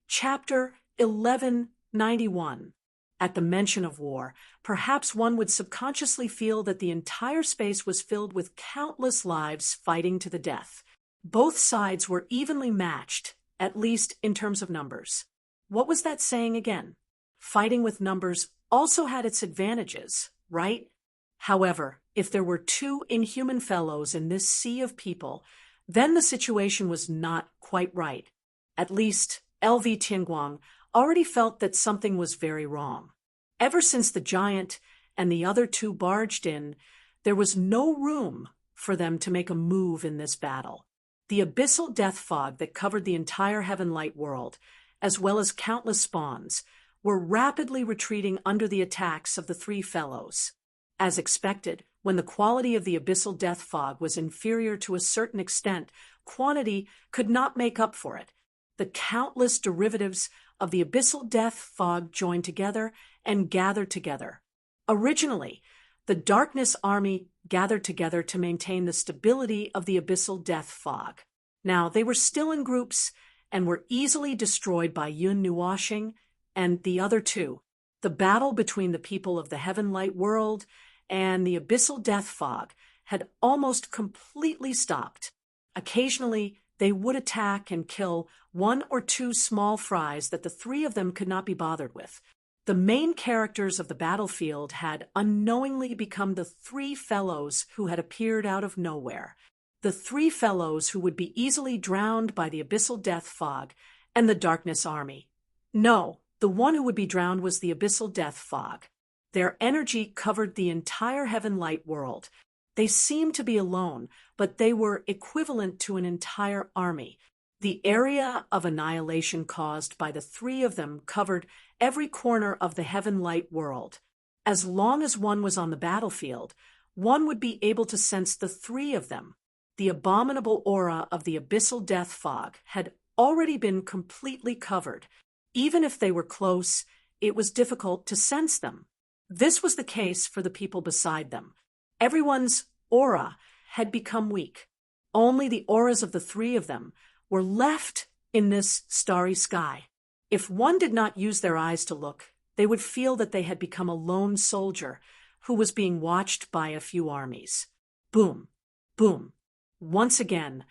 Chapter 1191. At the mention of war, perhaps one would subconsciously feel that the entire space was filled with countless lives fighting to the death. Both sides were evenly matched, at least in terms of numbers. What was that saying again? Fighting with numbers also had its advantages, right? However, if there were two inhuman fellows in this sea of people, then the situation was not quite right. At least, LV Tianguang already felt that something was very wrong. Ever since the giant and the other two barged in, there was no room for them to make a move in this battle. The abyssal death fog that covered the entire Heavenlight world, as well as countless spawns, were rapidly retreating under the attacks of the three fellows. As expected, when the quality of the abyssal death fog was inferior to a certain extent, quantity could not make up for it. The countless derivatives of the abyssal death fog joined together and gathered together. Originally, the Darkness Army gathered together to maintain the stability of the abyssal death fog. Now, they were still in groups and were easily destroyed by Yun Nuoshing and the other two. The battle between the people of the Heavenlight world and the abyssal death fog had almost completely stopped. Occasionally, they would attack and kill one or two small fries that the three of them could not be bothered with. The main characters of the battlefield had unknowingly become the three fellows who had appeared out of nowhere. The three fellows who would be easily drowned by the abyssal death fog and the Darkness Army. No, the one who would be drowned was the abyssal death fog. Their energy covered the entire Heavenlight world. They seemed to be alone, but they were equivalent to an entire army. The area of annihilation caused by the three of them covered every corner of the Heavenlight world. As long as one was on the battlefield, one would be able to sense the three of them. The abominable aura of the abyssal death fog had already been completely covered. Even if they were close, it was difficult to sense them. This was the case for the people beside them. Everyone's aura had become weak. Only the auras of the three of them were left in this starry sky. If one did not use their eyes to look, they would feel that they had become a lone soldier who was being watched by a few armies. Boom, boom. Once again,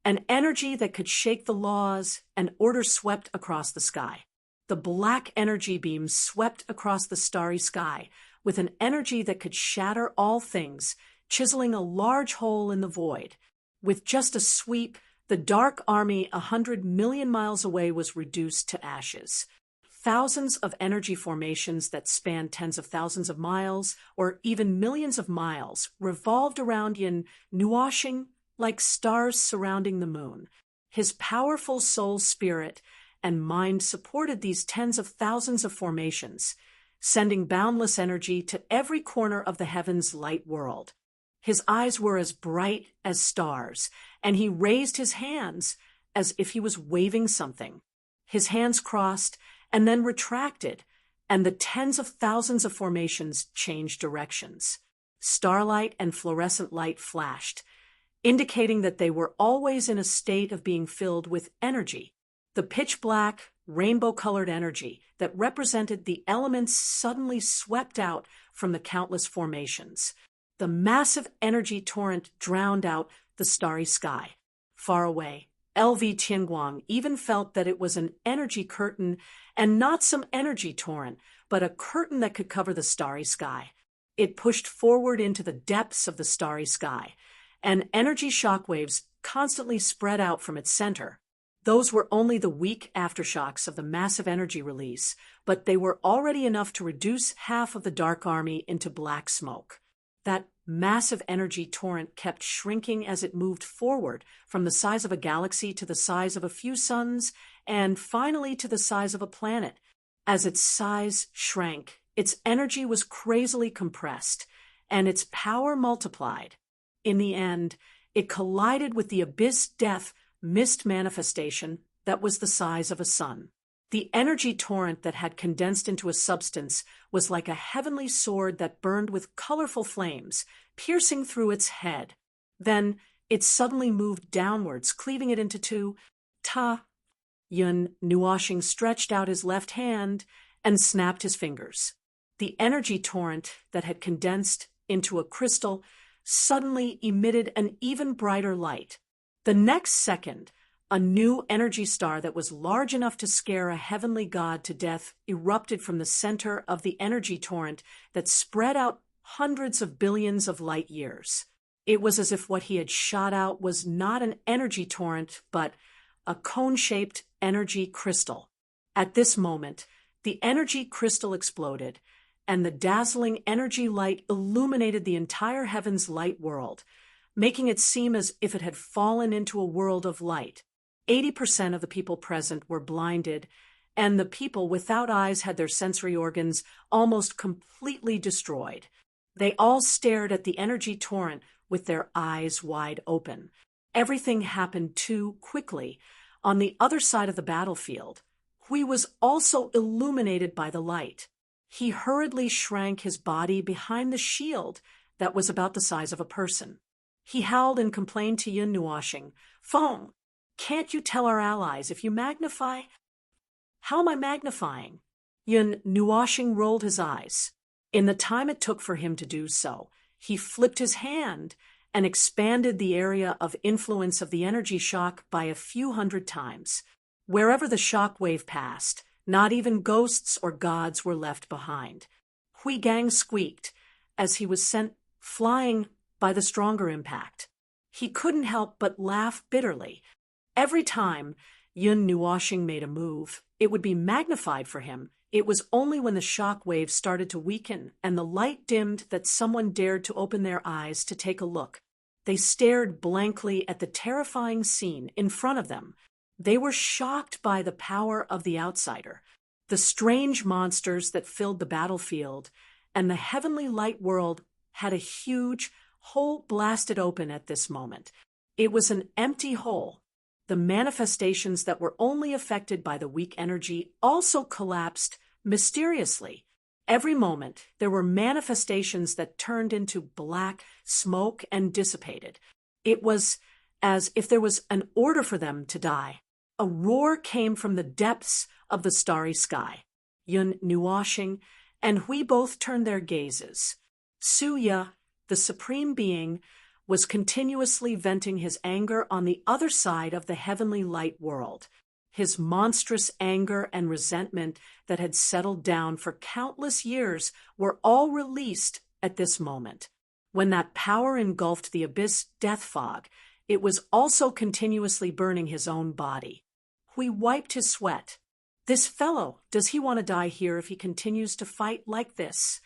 an energy that could shake the laws and order swept across the sky. The black energy beams swept across the starry sky with an energy that could shatter all things, chiseling a large hole in the void. With just a sweep, the Dark Army 100 million miles away was reduced to ashes. Thousands of energy formations that spanned tens of thousands of miles, or even millions of miles, revolved around Yin Nuoshing like stars surrounding the moon. His powerful soul spirit and mind supported these tens of thousands of formations, sending boundless energy to every corner of the heaven's light world. His eyes were as bright as stars, and he raised his hands as if he was waving something. His hands crossed and then retracted, and the tens of thousands of formations changed directions. Starlight and fluorescent light flashed, indicating that they were always in a state of being filled with energy. The pitch-black, rainbow-colored energy that represented the elements suddenly swept out from the countless formations. The massive energy torrent drowned out the starry sky. Far away, LV Tianguang even felt that it was an energy curtain and not some energy torrent, but a curtain that could cover the starry sky. It pushed forward into the depths of the starry sky, and energy shockwaves constantly spread out from its center. Those were only the weak aftershocks of the massive energy release, but they were already enough to reduce half of the Dark Army into black smoke. That massive energy torrent kept shrinking as it moved forward, from the size of a galaxy to the size of a few suns, and finally to the size of a planet. As its size shrank, its energy was crazily compressed, and its power multiplied. In the end, it collided with the abyss death mist manifestation that was the size of a sun. The energy torrent that had condensed into a substance was like a heavenly sword that burned with colorful flames, piercing through its head. Then it suddenly moved downwards, cleaving it into two. Yun Nuoshing stretched out his left hand and snapped his fingers. The energy torrent that had condensed into a crystal suddenly emitted an even brighter light. The next second, a new energy star that was large enough to scare a heavenly god to death erupted from the center of the energy torrent that spread out hundreds of billions of light years. It was as if what he had shot out was not an energy torrent, but a cone-shaped energy crystal. At this moment, the energy crystal exploded, and the dazzling energy light illuminated the entire heaven's light world, making it seem as if it had fallen into a world of light. 80% of the people present were blinded, and the people without eyes had their sensory organs almost completely destroyed. They all stared at the energy torrent with their eyes wide open. Everything happened too quickly. On the other side of the battlefield, Hui was also illuminated by the light. He hurriedly shrank his body behind the shield that was about the size of a person. He howled and complained to Yun Nuoshing, "Feng, can't you tell our allies if you magnify?" "How am I magnifying?" Yun Nuoshing rolled his eyes. In the time it took for him to do so, he flipped his hand and expanded the area of influence of the energy shock by a few hundred times. Wherever the shock wave passed, not even ghosts or gods were left behind. Hui Gang squeaked as he was sent flying by the stronger impact. He couldn't help but laugh bitterly. Every time Yun Nuoshing made a move, it would be magnified for him. It was only when the shock wave started to weaken and the light dimmed that someone dared to open their eyes to take a look. They stared blankly at the terrifying scene in front of them. They were shocked by the power of the outsider, the strange monsters that filled the battlefield, and the heavenly light world had a huge hole blasted open at this moment. It was an empty hole. The manifestations that were only affected by the weak energy also collapsed mysteriously. Every moment, there were manifestations that turned into black smoke and dissipated. It was as if there was an order for them to die. A roar came from the depths of the starry sky. Yun Nuoshing and Hui both turned their gazes. Suya, the supreme being, was continuously venting his anger on the other side of the heavenly light world. His monstrous anger and resentment that had settled down for countless years were all released at this moment. When that power engulfed the abyss death fog, it was also continuously burning his own body. Hui wiped his sweat. This fellow, does he want to die here if he continues to fight like this?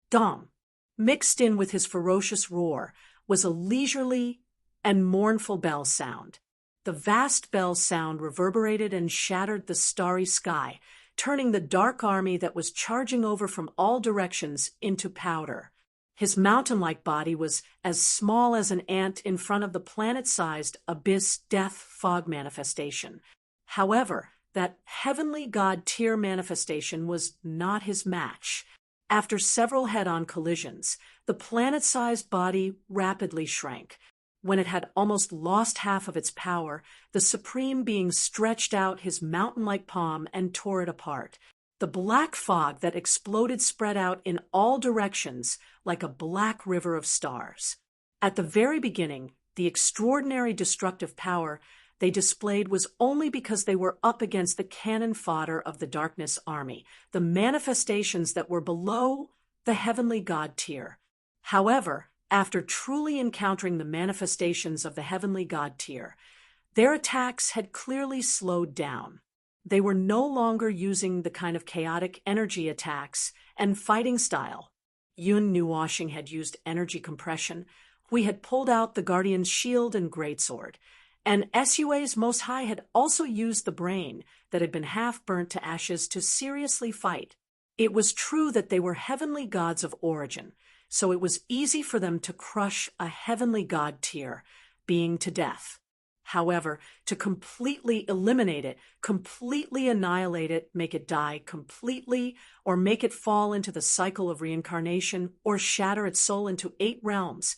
Dom. Mixed in with his ferocious roar was a leisurely and mournful bell sound. The vast bell sound reverberated and shattered the starry sky, turning the dark army that was charging over from all directions into powder. His mountain-like body was as small as an ant in front of the planet-sized abyss death fog manifestation. However, that heavenly god tier manifestation was not his match. After several head-on collisions, the planet-sized body rapidly shrank. When it had almost lost half of its power, the Supreme Being stretched out his mountain-like palm and tore it apart. The black fog that exploded spread out in all directions like a black river of stars. At the very beginning, the extraordinary destructive power they displayed was only because they were up against the cannon fodder of the Darkness Army, the manifestations that were below the heavenly god tier. However, after truly encountering the manifestations of the heavenly god tier, their attacks had clearly slowed down. They were no longer using the kind of chaotic energy attacks and fighting style. Yun Nuoshing had used energy compression. We had pulled out the Guardian's shield and greatsword. And Sua's Most High had also used the brain that had been half burnt to ashes to seriously fight. It was true that they were heavenly gods of origin, so it was easy for them to crush a heavenly god tier, being to death. However, to completely eliminate it, completely annihilate it, make it die completely, or make it fall into the cycle of reincarnation, or shatter its soul into 8 realms,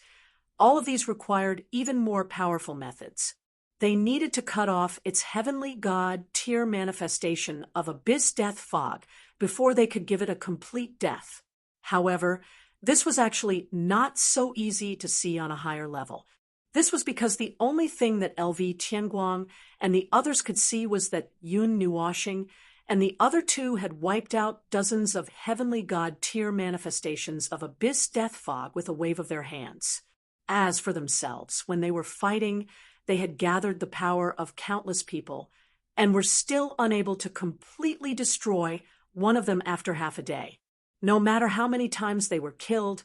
all of these required even more powerful methods. They needed to cut off its heavenly god tier manifestation of abyss death fog before they could give it a complete death. However, this was actually not so easy to see on a higher level. This was because the only thing that LV Tianguang and the others could see was that Yun Nuoxing and the other two had wiped out dozens of heavenly god tier manifestations of abyss death fog with a wave of their hands. As for themselves, when they were fighting, they had gathered the power of countless people and were still unable to completely destroy one of them after half a day. No matter how many times they were killed,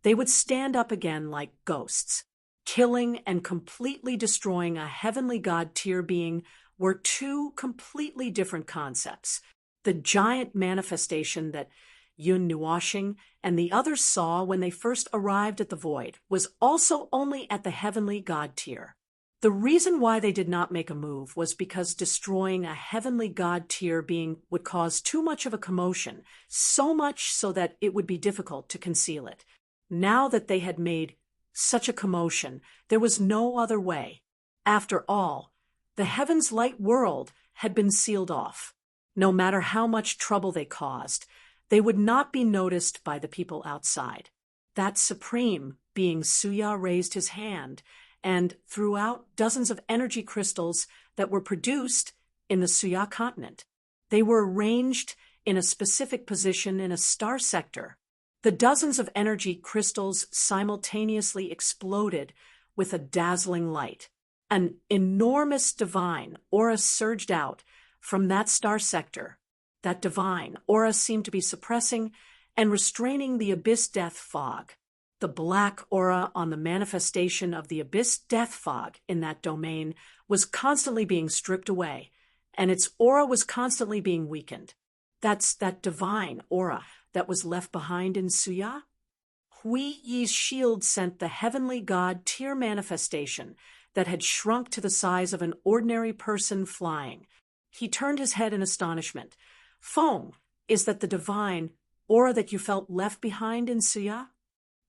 they would stand up again like ghosts. Killing and completely destroying a heavenly god tier being were two completely different concepts. The giant manifestation that Yun Nuoxing and the others saw when they first arrived at the void was also only at the heavenly god tier. The reason why they did not make a move was because destroying a heavenly god tier being would cause too much of a commotion, so much so that it would be difficult to conceal it. Now that they had made such a commotion, there was no other way. After all, the heaven's light world had been sealed off. No matter how much trouble they caused, they would not be noticed by the people outside. That supreme being Suya raised his hand and threw out dozens of energy crystals that were produced in the Suya continent. They were arranged in a specific position in a star sector. The dozens of energy crystals simultaneously exploded with a dazzling light. An enormous divine aura surged out from that star sector. That divine aura seemed to be suppressing and restraining the abyss death fog. The black aura on the manifestation of the abyss death fog in that domain was constantly being stripped away, and its aura was constantly being weakened. That's that divine aura that was left behind in Suya. Hui Yi's shield sent the heavenly god tier manifestation that had shrunk to the size of an ordinary person flying. He turned his head in astonishment. Feng, is that the divine aura that you felt left behind in Suya?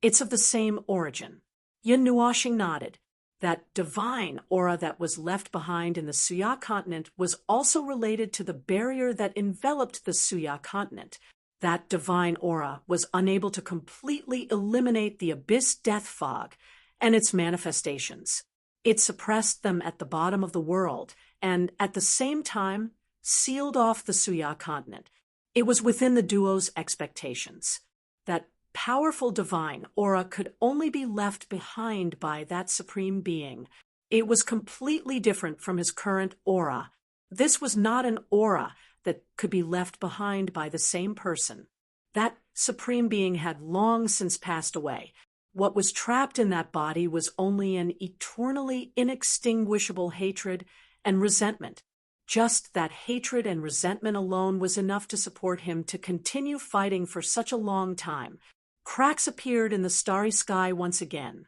It's of the same origin. Yun Nuoxing nodded. That divine aura that was left behind in the Suya continent was also related to the barrier that enveloped the Suya continent. That divine aura was unable to completely eliminate the abyss death fog and its manifestations. It suppressed them at the bottom of the world and, at the same time, sealed off the Suya continent. It was within the duo's expectations. That powerful divine aura could only be left behind by that supreme being. It was completely different from his current aura. This was not an aura that could be left behind by the same person. That supreme being had long since passed away. What was trapped in that body was only an eternally inextinguishable hatred and resentment. Just that hatred and resentment alone was enough to support him to continue fighting for such a long time. Cracks appeared in the starry sky once again.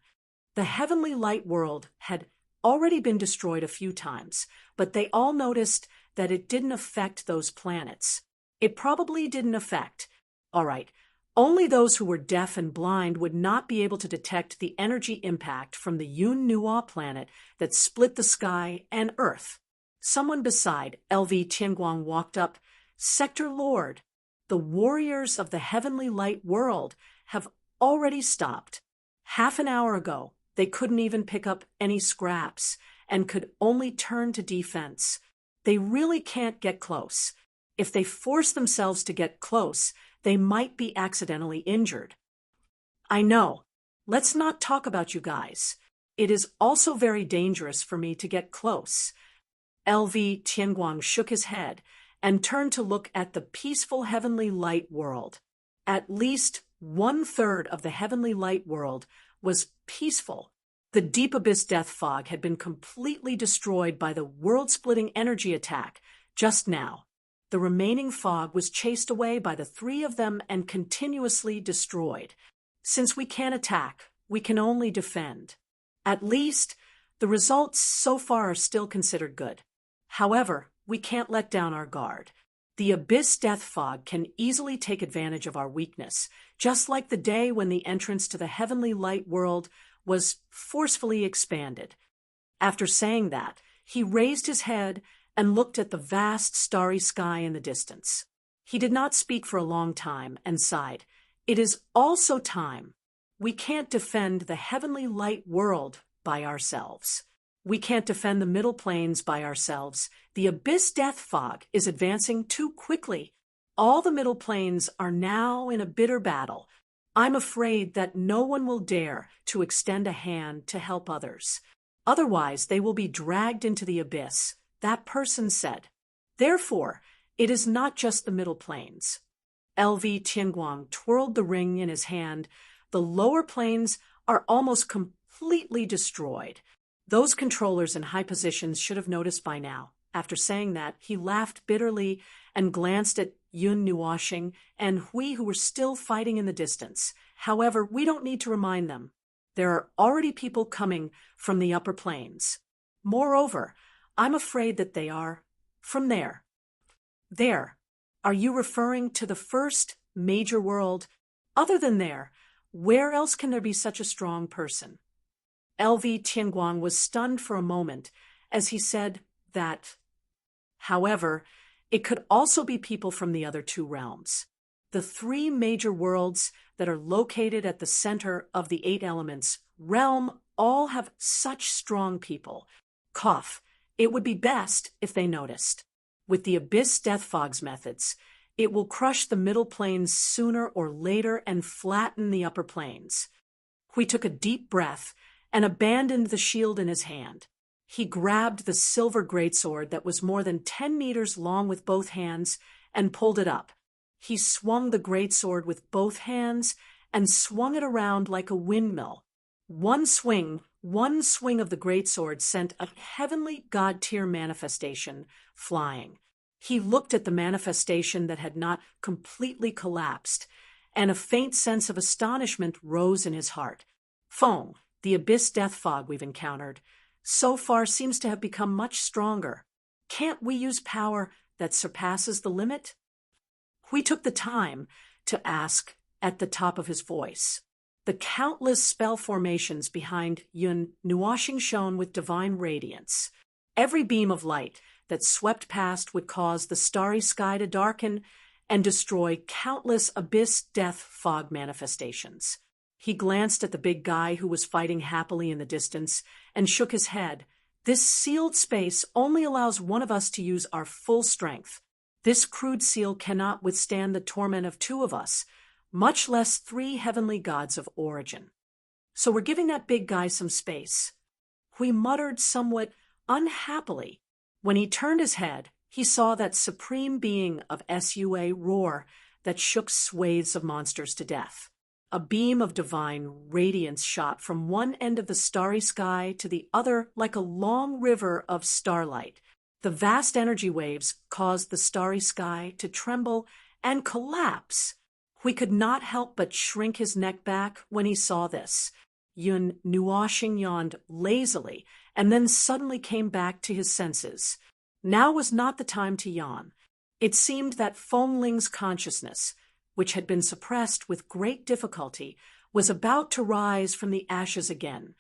The heavenly light world had already been destroyed a few times, but they all noticed that it didn't affect those planets. It probably didn't affect. All right, only those who were deaf and blind would not be able to detect the energy impact from the Yun Nuo planet that split the sky and Earth. Someone beside LV Tianguang walked up. Sector Lord, the warriors of the heavenly light world have already stopped. Half an hour ago, they couldn't even pick up any scraps and could only turn to defense. They really can't get close. If they force themselves to get close, they might be accidentally injured. I know. Let's not talk about you guys. It is also very dangerous for me to get close. LV Tianguang shook his head and turned to look at the peaceful heavenly light world. At least 1/3 of the heavenly light world was peaceful. The deep abyss death fog had been completely destroyed by the world-splitting energy attack just now. The remaining fog was chased away by the three of them and continuously destroyed. Since we can't attack, we can only defend. At least, the results so far are still considered good. However, we can't let down our guard. The abyss death fog can easily take advantage of our weakness, just like the day when the entrance to the heavenly light world was forcefully expanded. After saying that, He raised his head and looked at the vast starry sky in the distance. He did not speak for a long time and sighed. It is also time. We can't defend the heavenly light world by ourselves. We can't defend the middle planes by ourselves. The abyss death fog is advancing too quickly. All the middle planes are now in a bitter battle. I'm afraid that no one will dare to extend a hand to help others. Otherwise, they will be dragged into the abyss, that person said. Therefore, it is not just the middle planes. LV Tianguang twirled the ring in his hand. The lower planes are almost completely destroyed. Those controllers in high positions should have noticed by now. After saying that, he laughed bitterly and glanced at Yun Nuoxing and Hui, who were still fighting in the distance. However, we don't need to remind them. There are already people coming from the upper planes. Moreover, I'm afraid that they are from there. There. Are you referring to the first major world? Other than there, where else can there be such a strong person? LV Tianguang was stunned for a moment as he said that. However, it could also be people from the other two realms. The three major worlds that are located at the center of the 8 elements realm all have such strong people. Cough. It would be best if they noticed. With the abyss death fog's methods, it will crush the middle planes sooner or later and flatten the upper planes. Hui took a deep breath and abandoned the shield in his hand. He grabbed the silver greatsword that was more than 10 meters long with both hands and pulled it up. He swung the greatsword with both hands and swung it around like a windmill. One swing of the greatsword sent a heavenly god-tier manifestation flying. He looked at the manifestation that had not completely collapsed, and a faint sense of astonishment rose in his heart. Feng, the abyss death fog we've encountered, so far seems to have become much stronger. Can't we use power that surpasses the limit? Hui took the time to ask at the top of his voice. The countless spell formations behind Yun Nuoxing shone with divine radiance. Every beam of light that swept past would cause the starry sky to darken and destroy countless abyss death fog manifestations. He glanced at the big guy who was fighting happily in the distance and shook his head. This sealed space only allows one of us to use our full strength. This crude seal cannot withstand the torment of 2 of us, much less 3 heavenly gods of origin. So we're giving that big guy some space. Hui muttered somewhat unhappily. When he turned his head, he saw that supreme being of Sua roar that shook swathes of monsters to death. A beam of divine radiance shot from one end of the starry sky to the other like a long river of starlight. The vast energy waves caused the starry sky to tremble and collapse. Hui could not help but shrink his neck back when he saw this. Yun Nuoxing yawned lazily and then suddenly came back to his senses. Now was not the time to yawn. It seemed that Feng Ling's consciousness, which had been suppressed with great difficulty, was about to rise from the ashes again.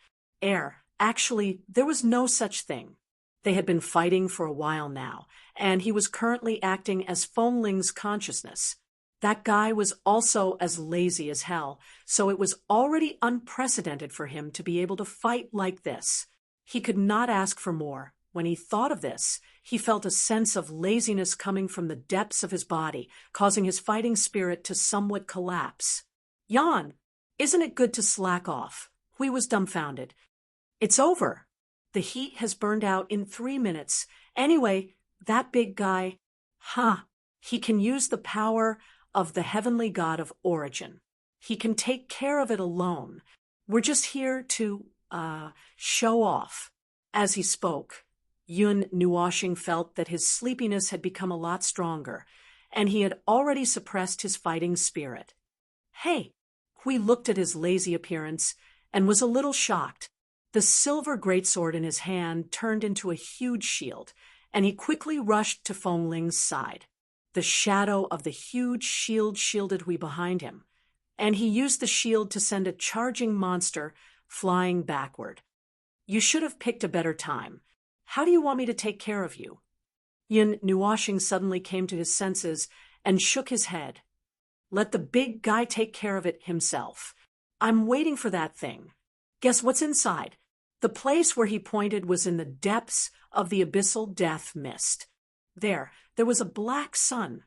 Actually, there was no such thing. They had been fighting for a while now, and he was currently acting as Feng Ling's consciousness. That guy was also as lazy as hell, so it was already unprecedented for him to be able to fight like this. He could not ask for more. When he thought of this, he felt a sense of laziness coming from the depths of his body, causing his fighting spirit to somewhat collapse. Yan, isn't it good to slack off? Hui was dumbfounded. It's over. The heat has burned out in 3 minutes. Anyway, that big guy, he can use the power of the heavenly god of origin. He can take care of it alone. We're just here to, show off. As he spoke, Yun Nuoxing felt that his sleepiness had become a lot stronger, and he had already suppressed his fighting spirit. Hey! Hui looked at his lazy appearance and was a little shocked. The silver greatsword in his hand turned into a huge shield, and he quickly rushed to Feng Ling's side. The shadow of the huge shield shielded Hui behind him, and he used the shield to send a charging monster flying backward. You should have picked a better time. How do you want me to take care of you? Yin Nuoshing suddenly came to his senses and shook his head. Let the big guy take care of it himself. I'm waiting for that thing. Guess what's inside? The place where he pointed was in the depths of the abyssal death mist. There was a black sun.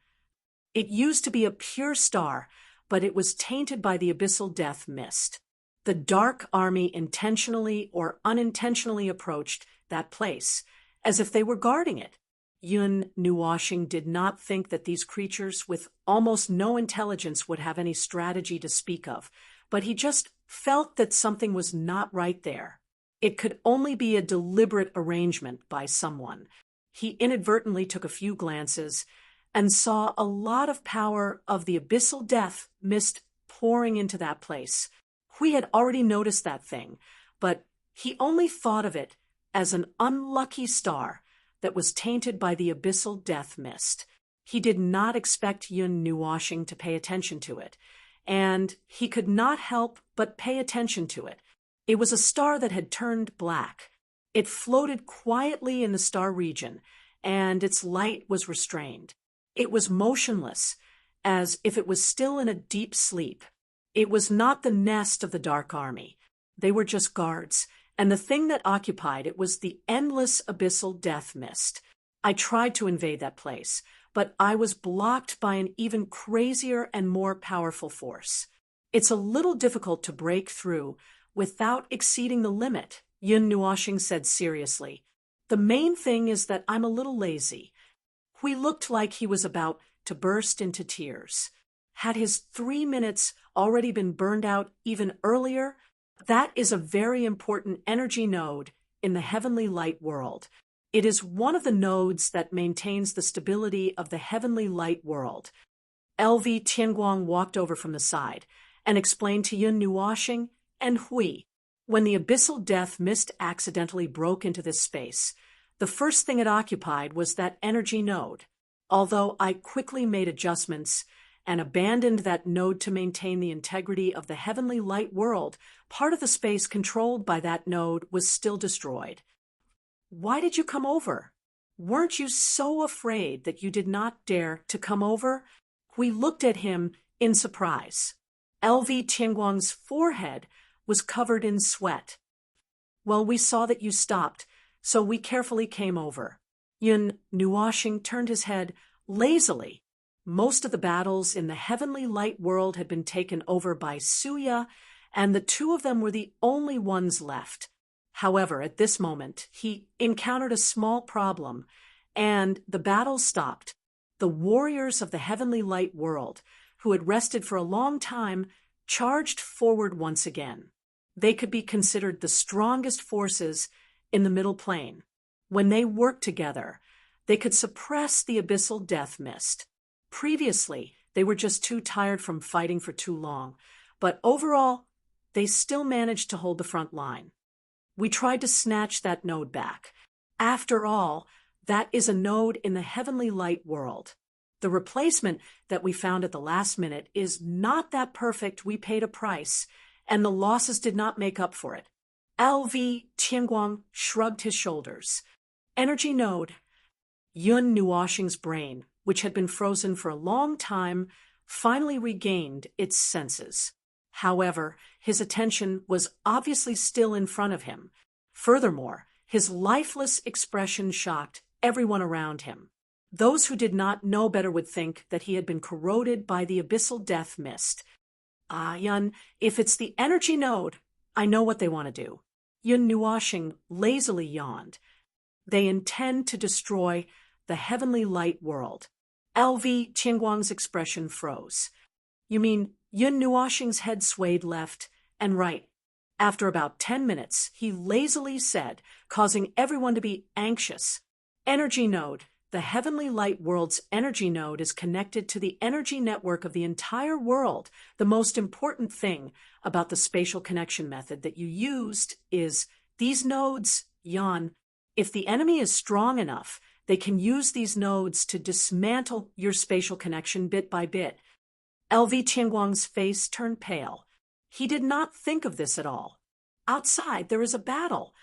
It used to be a pure star, but it was tainted by the abyssal death mist. The Dark Army intentionally or unintentionally approached that place, as if they were guarding it. Yun Nuoshing did not think that these creatures with almost no intelligence would have any strategy to speak of, but he just felt that something was not right there. It could only be a deliberate arrangement by someone. He inadvertently took a few glances and saw a lot of power of the abyssal death mist pouring into that place. Hui had already noticed that thing, but he only thought of it as an unlucky star that was tainted by the abyssal death mist. He did not expect Yun Nuoshing to pay attention to it, and he could not help but pay attention to it. It was a star that had turned black. It floated quietly in the star region, and its light was restrained. It was motionless, as if it was still in a deep sleep. It was not the nest of the Dark Army. They were just guards, and the thing that occupied it was the endless abyssal death mist. I tried to invade that place, but I was blocked by an even crazier and more powerful force. It's a little difficult to break through without exceeding the limit, Yun Nuoshing said seriously. The main thing is that I'm a little lazy. Hui looked like he was about to burst into tears. Had his 3 minutes already been burned out even earlier? That is a very important energy node in the heavenly light world. It is one of the nodes that maintains the stability of the heavenly light world. LV Tianguang walked over from the side and explained to Yun Nuoshing and Hui. When the abyssal death mist accidentally broke into this space, the first thing it occupied was that energy node. Although I quickly made adjustments and abandoned that node to maintain the integrity of the heavenly light world, part of the space controlled by that node was still destroyed. Why did you come over? Weren't you so afraid that you did not dare to come over? We looked at him in surprise. LV Tianguang's forehead was covered in sweat. Well, we saw that you stopped, so we carefully came over. Yun Nuoshing turned his head lazily. Most of the battles in the heavenly light world had been taken over by Suya, and the two of them were the only ones left. However, at this moment, he encountered a small problem, and the battle stopped. The warriors of the heavenly light world, who had rested for a long time, charged forward once again. They could be considered the strongest forces in the middle plane. When they worked together, they could suppress the abyssal death mist. Previously, they were just too tired from fighting for too long, but overall, they still managed to hold the front line. We tried to snatch that node back. After all, that is a node in the heavenly light world. The replacement that we found at the last minute is not that perfect. We paid a price, and the losses did not make up for it. LV Tianguang shrugged his shoulders. Energy node. Yun Nuoshing's brain, which had been frozen for a long time, finally regained its senses. However, his attention was obviously still in front of him. Furthermore, his lifeless expression shocked everyone around him. Those who did not know better would think that he had been corroded by the abyssal death mist. Yun, if it's the energy node, I know what they want to do. Yun Nuoshing lazily yawned. They intend to destroy the heavenly light world. LV Tianguang's expression froze. You mean Yun Nuoshing's head swayed left and right. After about 10 minutes, he lazily said, causing everyone to be anxious, Energy node. The heavenly light world's energy node is connected to the energy network of the entire world. The most important thing about the spatial connection method that you used is these nodes, Yan. If the enemy is strong enough, they can use these nodes to dismantle your spatial connection bit by bit. LV Tianguang's face turned pale. He did not think of this at all. Outside, there is a battle.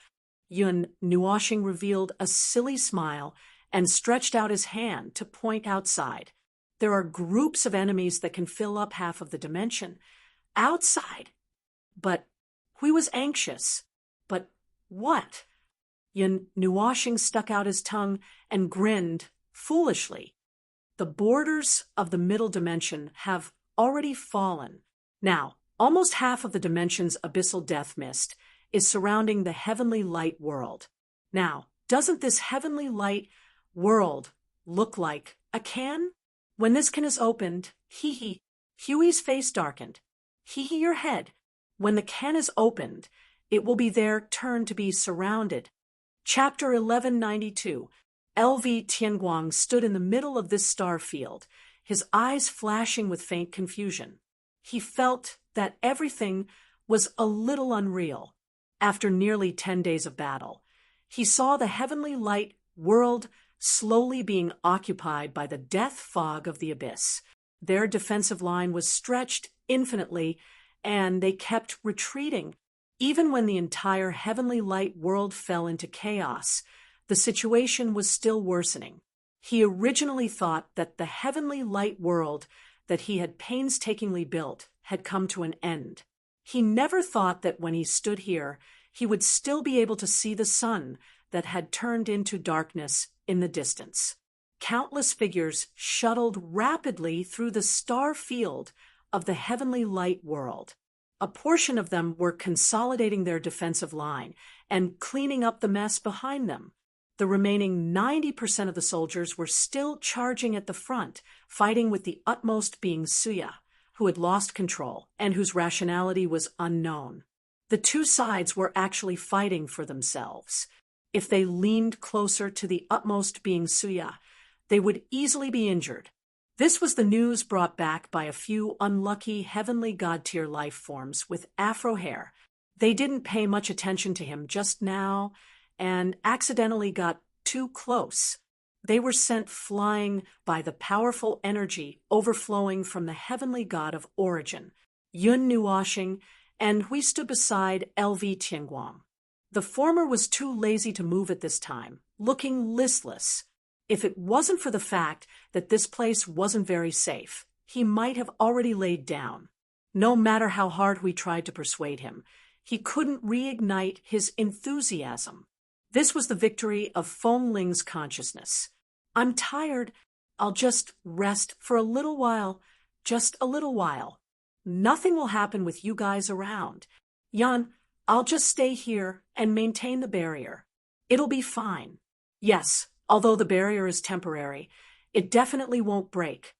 Yun Nuoshing revealed a silly smile and stretched out his hand to point outside. There are groups of enemies that can fill up half of the dimension. Outside. But Hui was anxious. But what? Yun Nuoshing stuck out his tongue and grinned foolishly. The borders of the middle dimension have already fallen. Now, almost half of the dimension's abyssal death mist is surrounding the heavenly light world. Now, doesn't this heavenly light world look like a can? When this can is opened, Huey's face darkened. Your head. When the can is opened, it will be their turn to be surrounded. Chapter 1192. LV Tianguang stood in the middle of this star field, his eyes flashing with faint confusion. He felt that everything was a little unreal. After nearly 10 days of battle, he saw the heavenly light world slowly being occupied by the death fog of the abyss. Their defensive line was stretched infinitely, and they kept retreating. Even when the entire heavenly light world fell into chaos, the situation was still worsening. He originally thought that the heavenly light world that he had painstakingly built had come to an end. He never thought that when he stood here, he would still be able to see the sun that had turned into darkness in the distance. Countless figures shuttled rapidly through the star field of the heavenly light world. A portion of them were consolidating their defensive line and cleaning up the mess behind them. The remaining 90% of the soldiers were still charging at the front, fighting with the utmost being Suya, who had lost control and whose rationality was unknown. The two sides were actually fighting for themselves. If they leaned closer to the utmost being Suya, they would easily be injured. This was the news brought back by a few unlucky heavenly god-tier life forms with afro hair. They didn't pay much attention to him just now and accidentally got too close. They were sent flying by the powerful energy overflowing from the heavenly god of origin, Yun Nuoshing, and Hui stood beside LV Tianguang. The former was too lazy to move at this time, looking listless. If it wasn't for the fact that this place wasn't very safe, he might have already laid down. No matter how hard we tried to persuade him, he couldn't reignite his enthusiasm. This was the victory of Feng Ling's consciousness. I'm tired. I'll just rest for a little while, just a little while. Nothing will happen with you guys around. Yan, I'll just stay here and maintain the barrier. It'll be fine. Yes, although the barrier is temporary, it definitely won't break.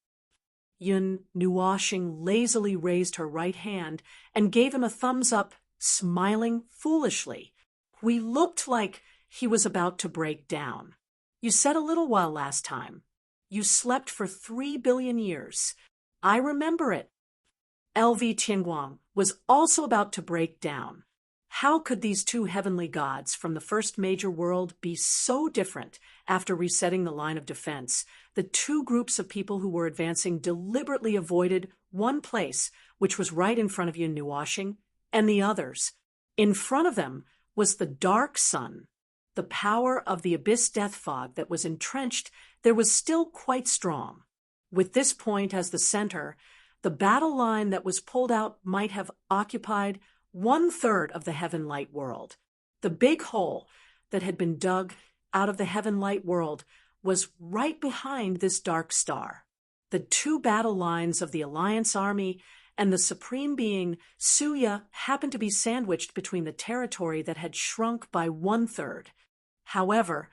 Yun Nuoshing lazily raised her right hand and gave him a thumbs up, smiling foolishly. We looked like he was about to break down. You said a little while last time. You slept for 3 billion years. I remember it. LV Tianguang was also about to break down. How could these two heavenly gods from the first major world be so different after resetting the line of defense? The two groups of people who were advancing deliberately avoided one place, which was right in front of Yun Nuoshing, and the others. In front of them was the dark sun. The power of the abyss death fog that was entrenched there was still quite strong. With this point as the center, the battle line that was pulled out might have occupied 1/3 of the heaven light world. The big hole that had been dug out of the heaven light world was right behind this dark star. The two battle lines of the Alliance army and the supreme being Suya happened to be sandwiched between the territory that had shrunk by 1/3. However,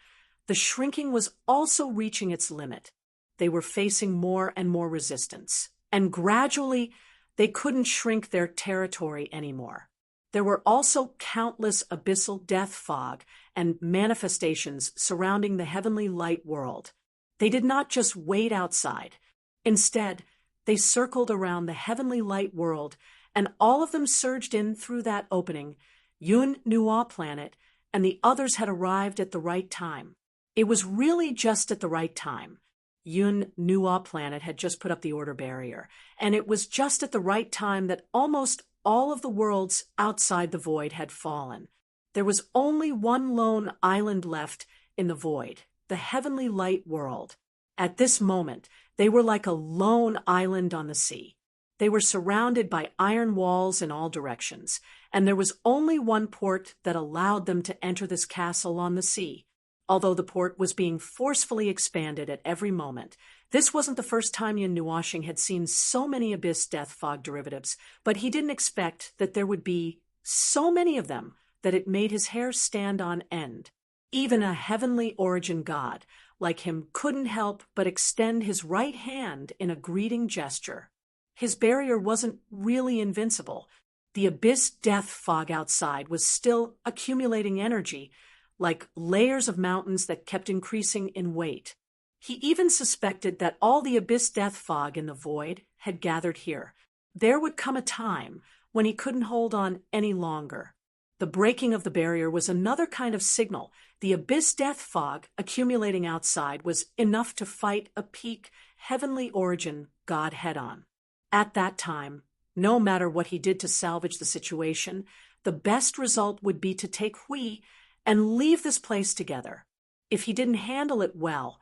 the shrinking was also reaching its limit. They were facing more and more resistance, and gradually they couldn't shrink their territory anymore. There were also countless abyssal death fog and manifestations surrounding the heavenly light world. They did not just wait outside. Instead, they circled around the heavenly light world, and all of them surged in through that opening. Yun Nuo planet and the others had arrived at the right time. It was really just at the right time. Yun Nuo planet had just put up the order barrier, and it was just at the right time that almost all of the worlds outside the void had fallen. There was only one lone island left in the void, the heavenly light world. At this moment, they were like a lone island on the sea. They were surrounded by iron walls in all directions, and there was only one port that allowed them to enter this castle on the sea. Although the port was being forcefully expanded at every moment, this wasn't the first time Yun Nuashing had seen so many abyss death fog derivatives, but he didn't expect that there would be so many of them that it made his hair stand on end. Even a heavenly origin god like him couldn't help but extend his right hand in a greeting gesture. His barrier wasn't really invincible. The abyss death fog outside was still accumulating energy, like layers of mountains that kept increasing in weight. He even suspected that all the abyss death fog in the void had gathered here. There would come a time when he couldn't hold on any longer. The breaking of the barrier was another kind of signal. The abyss death fog accumulating outside was enough to fight a peak heavenly origin god head-on. At that time, no matter what he did to salvage the situation, the best result would be to take Hui and leave this place together. If he didn't handle it well,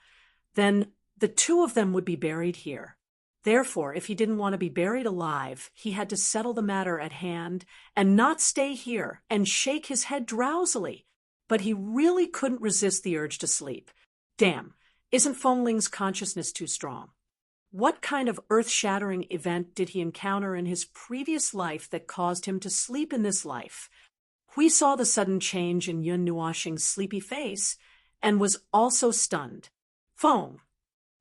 then the two of them would be buried here. Therefore, if he didn't want to be buried alive, he had to settle the matter at hand and not stay here and shake his head drowsily. But he really couldn't resist the urge to sleep. Damn, isn't Feng Ling's consciousness too strong? What kind of earth-shattering event did he encounter in his previous life that caused him to sleep in this life? Hui saw the sudden change in Yun Nuashing's sleepy face and was also stunned. Feng,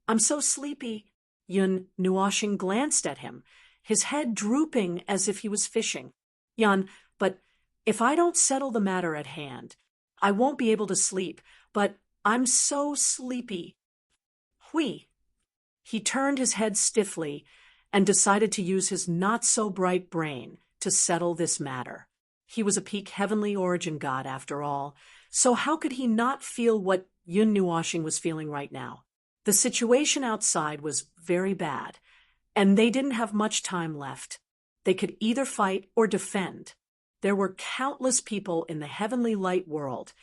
I'm so sleepy. Yun Nuashing glanced at him, his head drooping as if he was fishing. Yun, but if I don't settle the matter at hand, I won't be able to sleep, but I'm so sleepy. Hui. He turned his head stiffly and decided to use his not-so-bright brain to settle this matter. He was a peak heavenly origin god after all, so how could he not feel what Yun Nuashing was feeling right now? The situation outside was very bad, and they didn't have much time left. They could either fight or defend. There were countless people in the heavenly light world,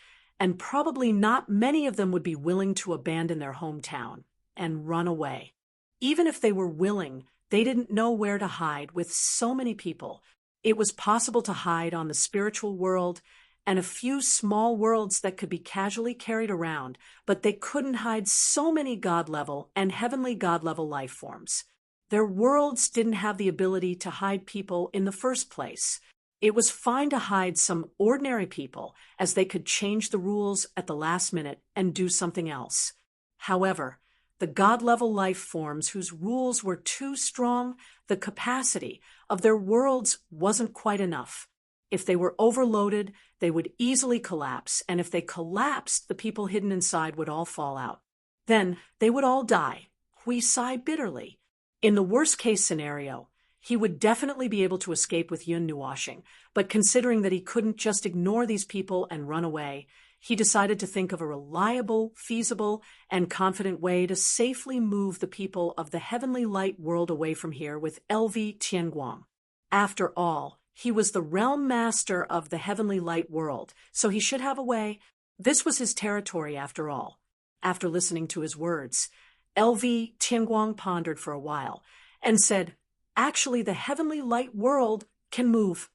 and probably not many of them would be willing to abandon their hometown and run away. Even if they were willing, they didn't know where to hide with so many people. It was possible to hide on the spiritual world and a few small worlds that could be casually carried around, but they couldn't hide so many god-level and heavenly god-level life forms. Their worlds didn't have the ability to hide people in the first place. It was fine to hide some ordinary people, as they could change the rules at the last minute and do something else. However, the god-level life forms whose rules were too strong, the capacity of their worlds wasn't quite enough. If they were overloaded, they would easily collapse, and if they collapsed, the people hidden inside would all fall out. Then they would all die. Hui sighed bitterly. In the worst-case scenario, he would definitely be able to escape with Yun Nuashing, but considering that he couldn't just ignore these people and run away, he decided to think of a reliable, feasible, and confident way to safely move the people of the heavenly light world away from here with LV Tianguang. After all, he was the realm master of the heavenly light world, so he should have a way. This was his territory after all. After listening to his words, LV Tianguang pondered for a while and said, "Actually, the heavenly light world can move.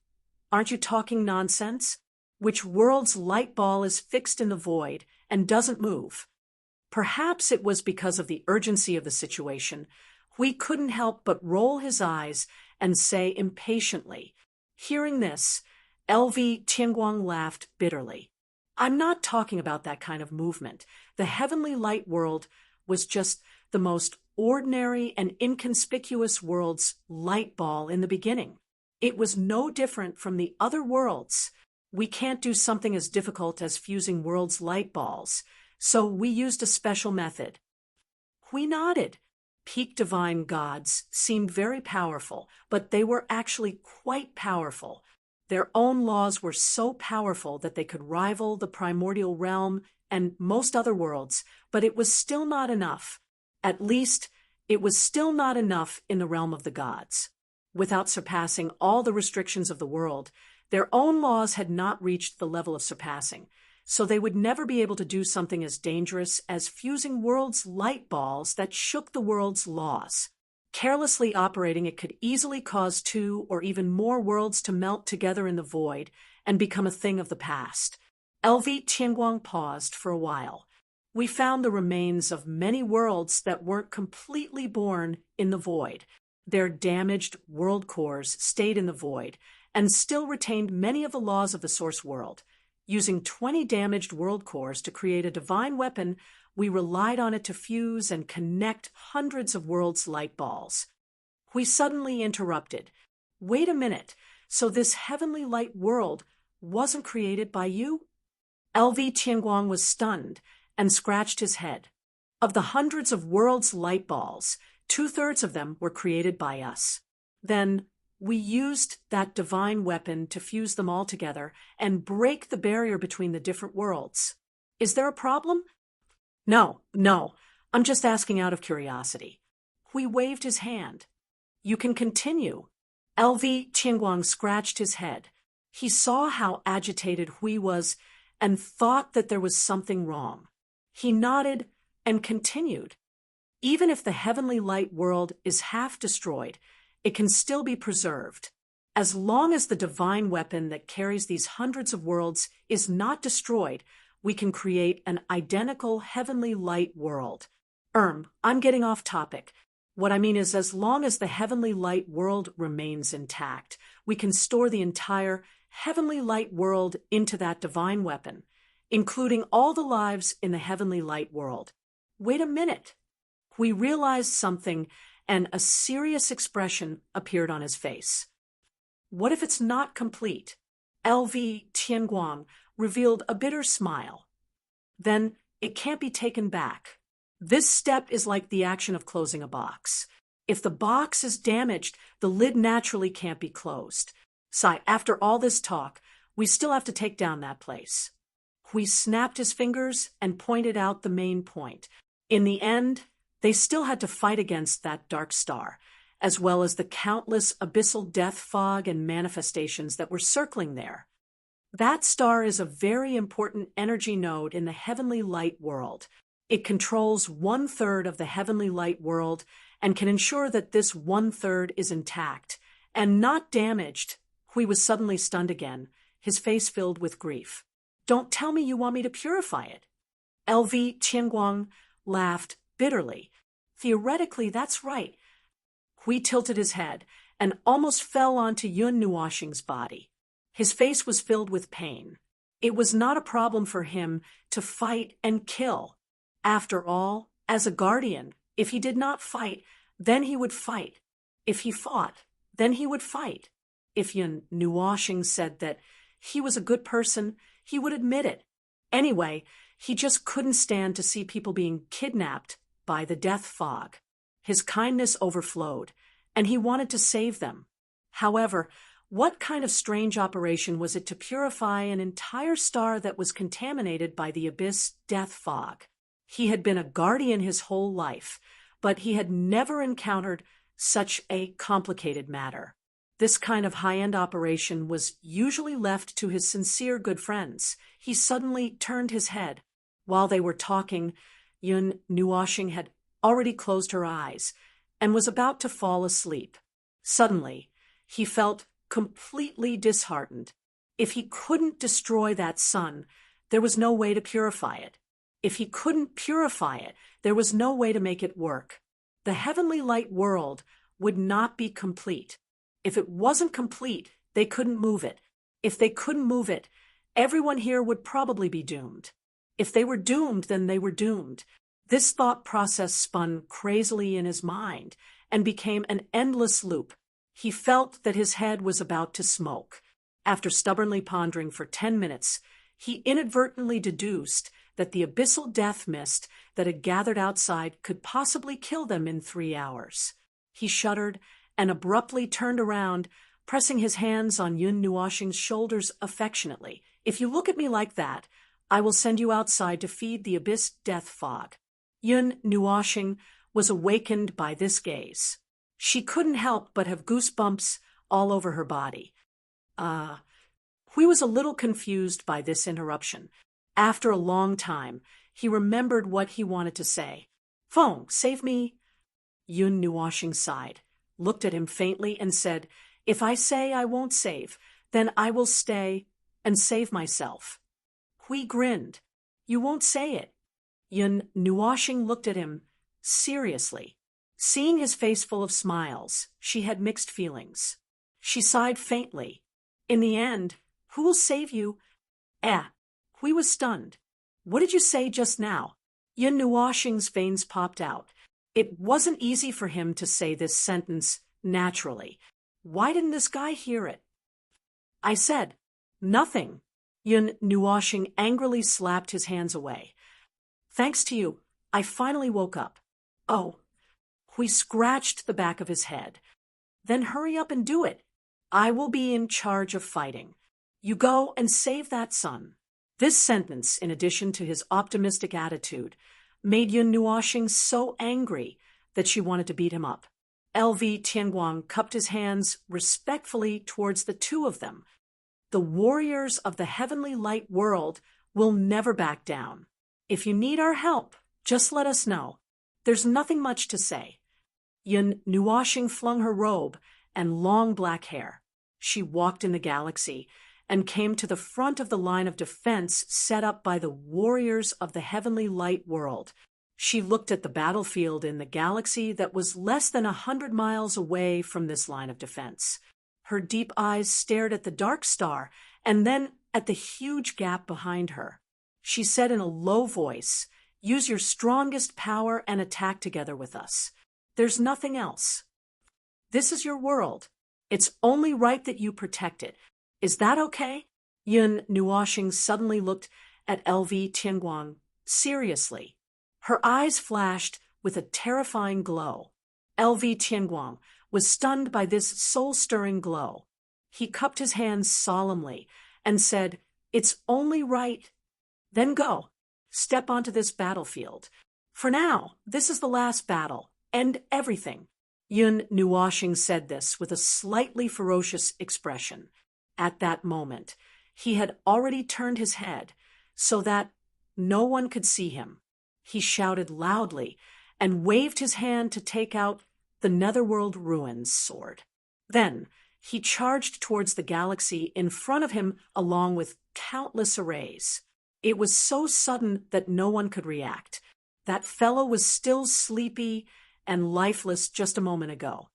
Aren't you talking nonsense? Which world's light ball is fixed in the void and doesn't move?" Perhaps it was because of the urgency of the situation. Hui couldn't help but roll his eyes and say impatiently. Hearing this, LV Tianguang laughed bitterly. "I'm not talking about that kind of movement. The heavenly light world was just the most ordinary and inconspicuous world's light ball in the beginning. It was no different from the other worlds. We can't do something as difficult as fusing worlds' light balls, so we used a special method." Hui nodded. Peak divine gods seemed very powerful, but they were actually quite powerful. Their own laws were so powerful that they could rival the primordial realm and most other worlds, but it was still not enough. At least, it was still not enough in the realm of the gods. Without surpassing all the restrictions of the world, Their own laws had not reached the level of surpassing, so they would never be able to do something as dangerous as fusing worlds' light balls that shook the world's laws. Carelessly operating, it could easily cause two or even more worlds to melt together in the void and become a thing of the past. LV Tianguang paused for a while. We found the remains of many worlds that weren't completely born in the void. Their damaged world cores stayed in the void and still retained many of the laws of the source world. Using 20 damaged world cores to create a divine weapon, we relied on it to fuse and connect hundreds of worlds' light balls. We suddenly interrupted. Wait a minute, so this heavenly light world wasn't created by you? LV Tianguang was stunned and scratched his head. Of the hundreds of worlds' light balls, 2/3 of them were created by us. Then we used that divine weapon to fuse them all together and break the barrier between the different worlds. Is there a problem? No, I'm just asking out of curiosity. Hui waved his hand. You can continue. LV Tianguang scratched his head. He saw how agitated Hui was and thought that there was something wrong. He nodded and continued. Even if the heavenly light world is half destroyed, it can still be preserved. As long as the divine weapon that carries these hundreds of worlds is not destroyed, we can create an identical heavenly light world. I'm getting off topic. What I mean is, as long as the heavenly light world remains intact, we can store the entire heavenly light world into that divine weapon, including all the lives in the heavenly light world. Wait a minute. We realized something, and a serious expression appeared on his face. What if it's not complete? LV Tianguang revealed a bitter smile. Then it can't be taken back. This step is like the action of closing a box. If the box is damaged, the lid naturally can't be closed. So after all this talk, we still have to take down that place. Hui snapped his fingers and pointed out the main point. In the end, they still had to fight against that dark star, as well as the countless abyssal death fog and manifestations that were circling there. That star is a very important energy node in the heavenly light world. It controls 1/3 of the heavenly light world and can ensure that this 1/3 is intact and not damaged. Hui was suddenly stunned again, his face filled with grief. Don't tell me you want me to purify it. LV Tianguang laughed bitterly. Theoretically, that's right. Hui tilted his head and almost fell onto Yun Nuoxing's body. His face was filled with pain. It was not a problem for him to fight and kill. After all, as a guardian, if he did not fight, then he would fight. If he fought, then he would fight. If Yun Nuoxing said that he was a good person, he would admit it. Anyway, he just couldn't stand to see people being kidnapped by the death fog. His kindness overflowed, and he wanted to save them. However, what kind of strange operation was it to purify an entire star that was contaminated by the abyss death fog? He had been a guardian his whole life, but he had never encountered such a complicated matter. This kind of high-end operation was usually left to his sincere good friends. He suddenly turned his head. While they were talking, Yun Nuoxing had already closed her eyes and was about to fall asleep. Suddenly, he felt completely disheartened. If he couldn't destroy that sun, there was no way to purify it. If he couldn't purify it, there was no way to make it work. The heavenly light world would not be complete. If it wasn't complete, they couldn't move it. If they couldn't move it, everyone here would probably be doomed. If they were doomed, then they were doomed. This thought process spun crazily in his mind and became an endless loop. He felt that his head was about to smoke. After stubbornly pondering for 10 minutes, he inadvertently deduced that the abyssal death mist that had gathered outside could possibly kill them in 3 hours. He shuddered and abruptly turned around, pressing his hands on Yun Nuoxing's shoulders affectionately. If you look at me like that, I will send you outside to feed the abyss death fog. Yun Nuoxing was awakened by this gaze. She couldn't help but have goosebumps all over her body. Hui was a little confused by this interruption. After a long time, he remembered what he wanted to say. Feng, save me. Yun Nuoshing sighed, looked at him faintly, and said, If I say I won't save, then I will stay and save myself. Hui grinned. You won't say it. Yun Nuoshing looked at him seriously. Seeing his face full of smiles, she had mixed feelings. She sighed faintly. In the end, who will save you? Hui was stunned. What did you say just now? Yun Nuoshing's veins popped out. It wasn't easy for him to say this sentence naturally. Why didn't this guy hear it? I said, nothing. Yun Nuoshing angrily slapped his hands away. Thanks to you, I finally woke up. Oh. Hui scratched the back of his head. Then hurry up and do it. I will be in charge of fighting. You go and save that son. This sentence, in addition to his optimistic attitude, made Yun Nuoshing so angry that she wanted to beat him up. LV Tianguang cupped his hands respectfully towards the two of them. The warriors of the heavenly light world will never back down. If you need our help, just let us know. There's nothing much to say. Yun Nuoshing flung her robe and long black hair. She walked in the galaxy and came to the front of the line of defense set up by the warriors of the heavenly light world. She looked at the battlefield in the galaxy that was less than 100 miles away from this line of defense. Her deep eyes stared at the dark star and then at the huge gap behind her. She said in a low voice, Use your strongest power and attack together with us. There's nothing else. This is your world. It's only right that you protect it. Is that okay? Yun Nuoshing suddenly looked at LV Tianguang seriously. Her eyes flashed with a terrifying glow. LV Tianguang was stunned by this soul-stirring glow. He cupped his hands solemnly and said, It's only right. Then go. Step onto this battlefield. For now, this is the last battle. End everything. Yun Nuoshing said this with a slightly ferocious expression. At that moment, he had already turned his head so that no one could see him. He shouted loudly and waved his hand to take out the Netherworld Ruins sword. Then he charged towards the galaxy in front of him along with countless arrays. It was so sudden that no one could react. That fellow was still sleepy and lifeless just a moment ago.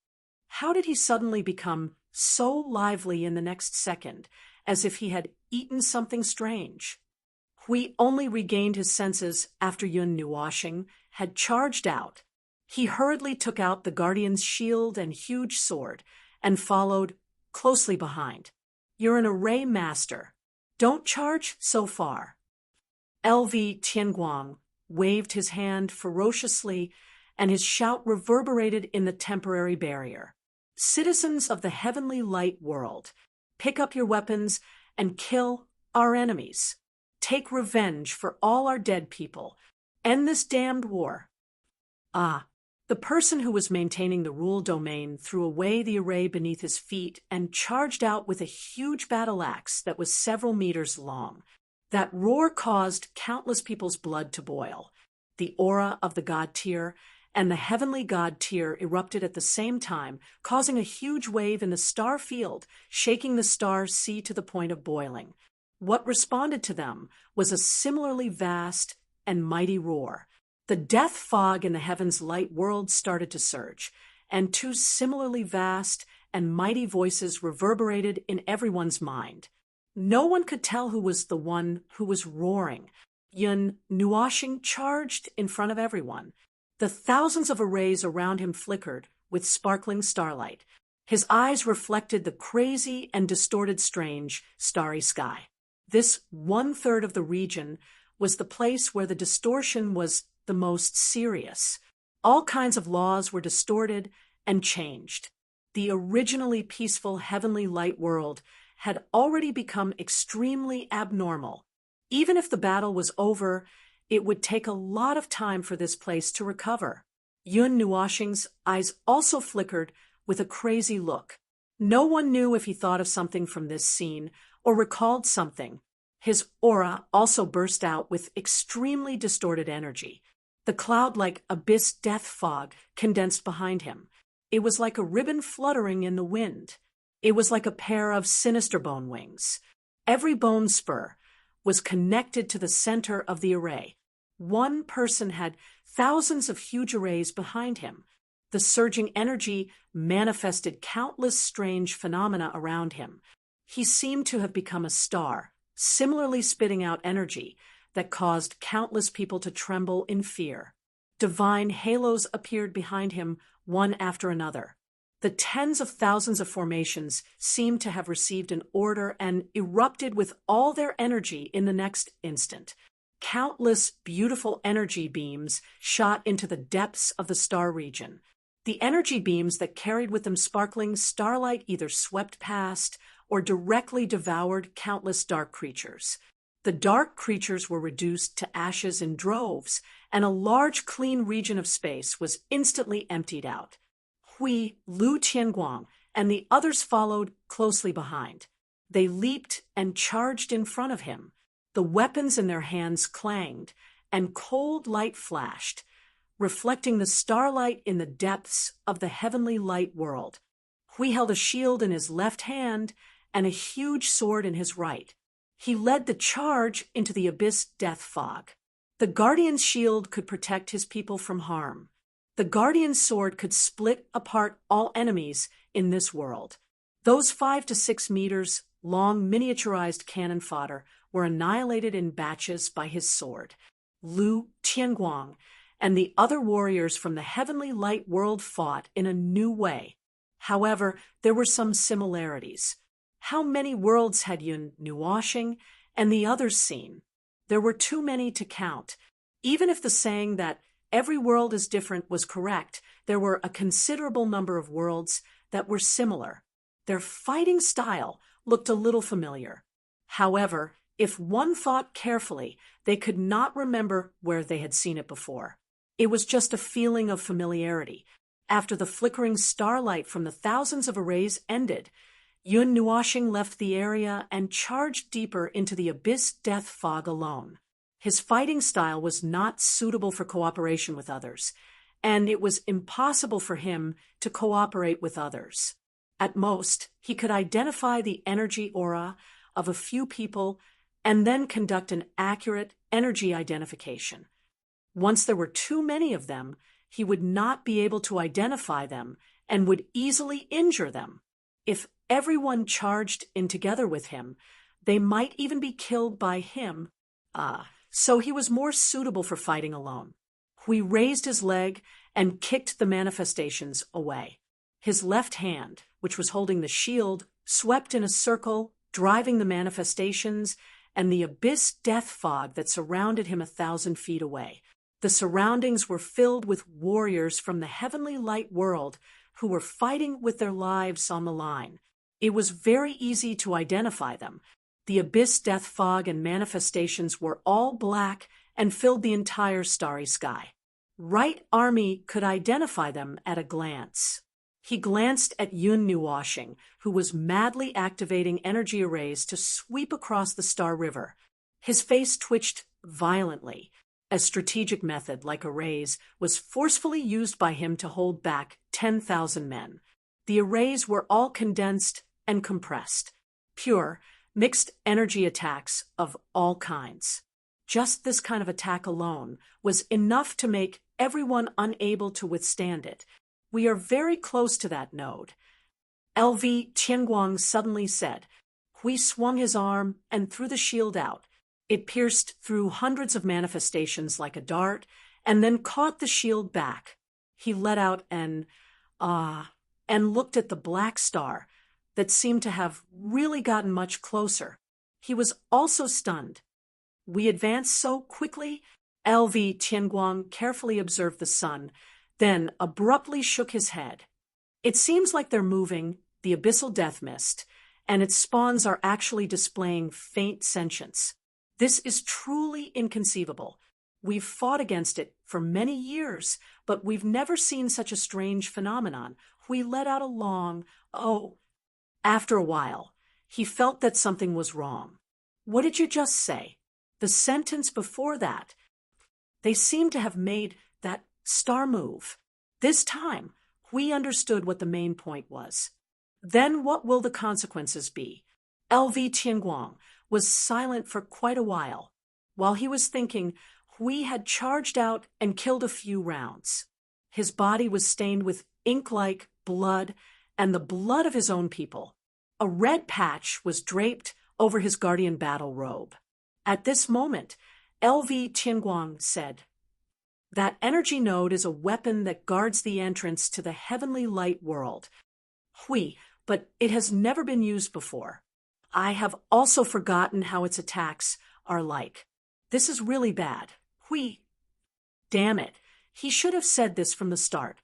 How did he suddenly become so lively in the next second, as if he had eaten something strange? Hui only regained his senses after Yun Nuoshing had charged out. He hurriedly took out the Guardian's shield and huge sword and followed closely behind. You're an array master. Don't charge so far. LV Tianguang waved his hand ferociously, and his shout reverberated in the temporary barrier. Citizens of the heavenly light world, pick up your weapons and kill our enemies. Take revenge for all our dead people. End this damned war. The person who was maintaining the rule domain threw away the array beneath his feet and charged out with a huge battle axe that was several meters long. That roar caused countless people's blood to boil. The aura of the god Tyr and the heavenly god Tyr erupted at the same time, causing a huge wave in the star field, shaking the star sea to the point of boiling. What responded to them was a similarly vast and mighty roar. The death fog in the heaven's light world started to surge, and two similarly vast and mighty voices reverberated in everyone's mind. No one could tell who was the one who was roaring. Yun Nuoshing charged in front of everyone. The thousands of arrays around him flickered with sparkling starlight. His eyes reflected the crazy and distorted strange starry sky. This 1/3 of the region was the place where the distortion was the most serious. All kinds of laws were distorted and changed. The originally peaceful heavenly light world had already become extremely abnormal. Even if the battle was over, it would take a lot of time for this place to recover. Yun Nuoshing's eyes also flickered with a crazy look. No one knew if he thought of something from this scene or recalled something. His aura also burst out with extremely distorted energy. The cloud-like abyss death fog condensed behind him. It was like a ribbon fluttering in the wind. It was like a pair of sinister bone wings. Every bone spur was connected to the center of the array. One person had thousands of huge arrays behind him. The surging energy manifested countless strange phenomena around him. He seemed to have become a star, similarly spitting out energy that caused countless people to tremble in fear. Divine halos appeared behind him, one after another. The tens of thousands of formations seemed to have received an order and erupted with all their energy in the next instant. Countless beautiful energy beams shot into the depths of the star region. The energy beams that carried with them sparkling starlight either swept past or directly devoured countless dark creatures. The dark creatures were reduced to ashes in droves, and a large clean region of space was instantly emptied out. Hui, Lu Tianguang, and the others followed closely behind. They leaped and charged in front of him. The weapons in their hands clanged, and cold light flashed, reflecting the starlight in the depths of the heavenly light world. Hui held a shield in his left hand and a huge sword in his right. He led the charge into the abyss death fog. The Guardian's shield could protect his people from harm. The Guardian's sword could split apart all enemies in this world. Those 5 to 6 meters long miniaturized cannon fodder were annihilated in batches by his sword. Lu Tianguang and the other warriors from the heavenly light world fought in a new way. However, there were some similarities. How many worlds had Yun Nuoshing and the others seen? There were too many to count. Even if the saying that every world is different was correct, there were a considerable number of worlds that were similar. Their fighting style looked a little familiar. However, if one thought carefully, they could not remember where they had seen it before. It was just a feeling of familiarity. After the flickering starlight from the thousands of arrays ended, Yun Nuoshing left the area and charged deeper into the abyss death fog alone. His fighting style was not suitable for cooperation with others, and it was impossible for him to cooperate with others. At most, he could identify the energy aura of a few people and then conduct an accurate energy identification. Once there were too many of them, he would not be able to identify them and would easily injure them. If everyone charged in together with him, they might even be killed by him. So he was more suitable for fighting alone. Hui raised his leg and kicked the manifestations away. His left hand, which was holding the shield, swept in a circle, driving the manifestations and the abyss death fog that surrounded him 1,000 feet away. The surroundings were filled with warriors from the heavenly light world who were fighting with their lives on the line. It was very easy to identify them. The abyss death fog and manifestations were all black and filled the entire starry sky. Right Army could identify them at a glance. He glanced at Yun Nuoshing, who was madly activating energy arrays to sweep across the Star River. His face twitched violently. A strategic method, like arrays, was forcefully used by him to hold back 10,000 men. The arrays were all condensed and compressed. Pure, mixed energy attacks of all kinds. Just this kind of attack alone was enough to make everyone unable to withstand it. We are very close to that node. LV Tianguang suddenly said. Hui swung his arm and threw the shield out. It pierced through hundreds of manifestations like a dart and then caught the shield back. He let out an and looked at the black star that seemed to have really gotten much closer. He was also stunned. We advanced so quickly. LV Tianguang carefully observed the sun, then abruptly shook his head. It seems like they're moving, the abyssal death mist, and its spawns are actually displaying faint sentience. This is truly inconceivable. We've fought against it for many years, but we've never seen such a strange phenomenon. We let out a long, oh. After a while, He felt that something was wrong. What did you just say? The sentence before that. They seemed to have made that star move. This time, Hui understood what the main point was. Then what will the consequences be? LV Tianguang was silent for quite a while. While he was thinking, Hui had charged out and killed a few rounds. His body was stained with ink-like blood and the blood of his own people. A red patch was draped over his guardian battle robe. At this moment, LV Tianguang said, "That energy node is a weapon that guards the entrance to the heavenly light world. Hui, but it has never been used before. I have also forgotten how its attacks are like. This is really bad. Hui." Damn it, he should have said this from the start.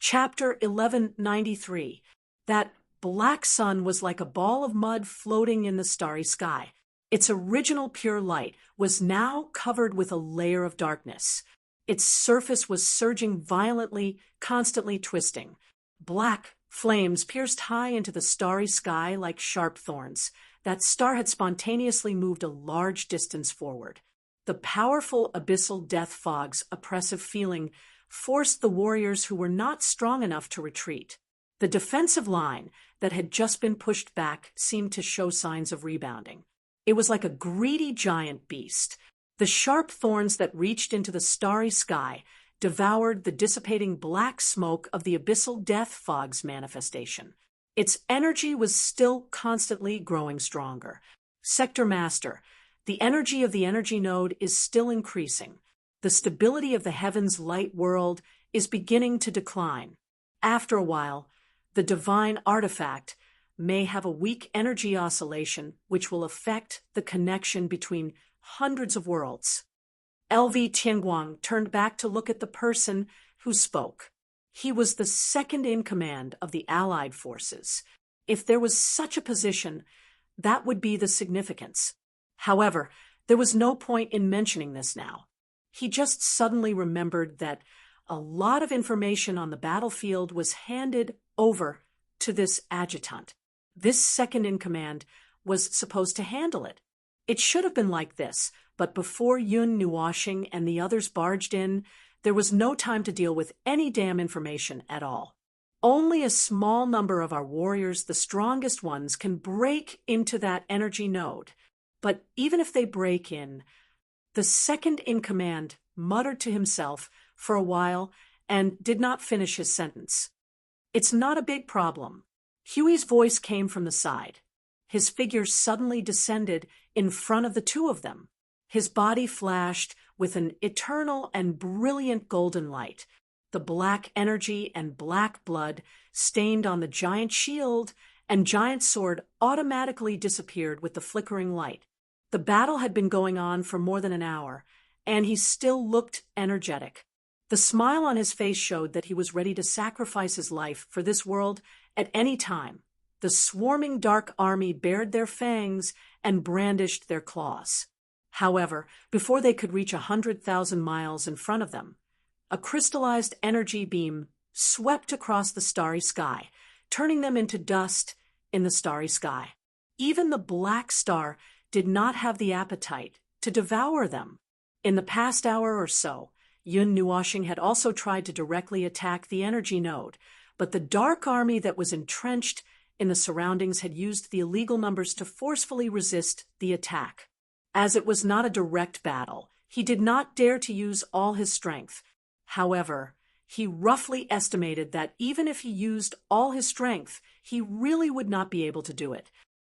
Chapter 1193. That black sun was like a ball of mud floating in the starry sky. Its original pure light was now covered with a layer of darkness. Its surface was surging violently, constantly twisting. Black flames pierced high into the starry sky like sharp thorns. That star had spontaneously moved a large distance forward. The powerful abyssal death fog's oppressive feeling forced the warriors who were not strong enough to retreat. The defensive line that had just been pushed back seemed to show signs of rebounding. It was like a greedy giant beast. The sharp thorns that reached into the starry sky devoured the dissipating black smoke of the abyssal death fog's manifestation. Its energy was still constantly growing stronger. Sector Master, the energy of the energy node is still increasing. The stability of the heavens' light world is beginning to decline. After a while, the divine artifact may have a weak energy oscillation which will affect the connection between hundreds of worlds. LV Tianguang turned back to look at the person who spoke. He was the second in command of the Allied forces. If there was such a position, that would be the significance. However, there was no point in mentioning this now. He just suddenly remembered that a lot of information on the battlefield was handed over to this adjutant. This second in command was supposed to handle it. It should have been like this, but before Yun Nuoshing and the others barged in, there was no time to deal with any damn information at all. Only a small number of our warriors, the strongest ones, can break into that energy node. But even if they break in, the second in command muttered to himself for a while and did not finish his sentence. "It's not a big problem." Huey's voice came from the side. His figure suddenly descended in front of the two of them. His body flashed with an eternal and brilliant golden light. The black energy and black blood stained on the giant shield and giant sword automatically disappeared with the flickering light. The battle had been going on for more than an hour, and he still looked energetic. The smile on his face showed that he was ready to sacrifice his life for this world at any time. The swarming dark army bared their fangs and brandished their claws. However, before they could reach 100,000 miles in front of them, a crystallized energy beam swept across the starry sky, turning them into dust in the starry sky. Even the black star did not have the appetite to devour them. In the past hour or so, Yun Nuoshing had also tried to directly attack the energy node, but the dark army that was entrenched in the surroundings had used the illegal numbers to forcefully resist the attack. As it was not a direct battle, he did not dare to use all his strength. However, he roughly estimated that even if he used all his strength, he really would not be able to do it.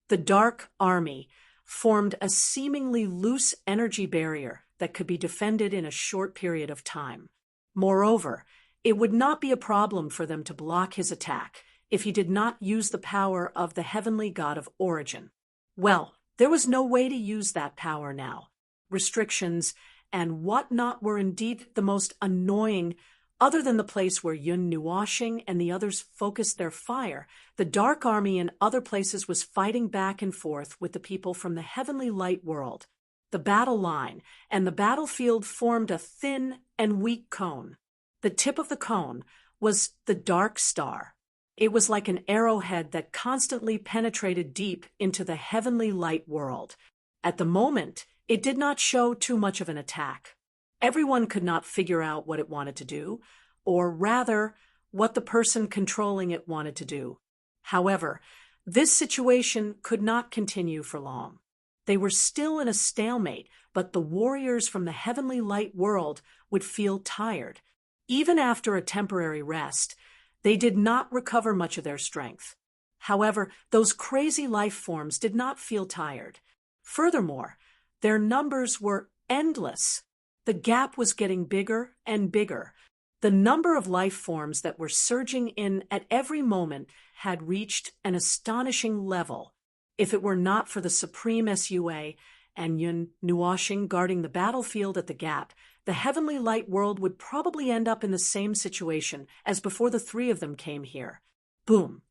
The dark army formed a seemingly loose energy barrier that could be defended in a short period of time. Moreover, it would not be a problem for them to block his attack if he did not use the power of the heavenly god of origin. Well, there was no way to use that power now. Restrictions and whatnot were indeed the most annoying. Other than the place where Yun Nuoshing and the others focused their fire, the Dark Army in other places was fighting back and forth with the people from the heavenly light world. The battle line and the battlefield formed a thin and weak cone. The tip of the cone was the dark star. It was like an arrowhead that constantly penetrated deep into the heavenly light world. At the moment, it did not show too much of an attack. Everyone could not figure out what it wanted to do, or rather, what the person controlling it wanted to do. However, this situation could not continue for long. They were still in a stalemate, but the warriors from the heavenly light world would feel tired. Even after a temporary rest, they did not recover much of their strength. However, those crazy life forms did not feel tired. Furthermore, their numbers were endless. The gap was getting bigger and bigger. The number of life forms that were surging in at every moment had reached an astonishing level. If it were not for the Supreme SUA and Yun Nuoshing guarding the battlefield at the gap, the heavenly light world would probably end up in the same situation as before the three of them came here. Boom.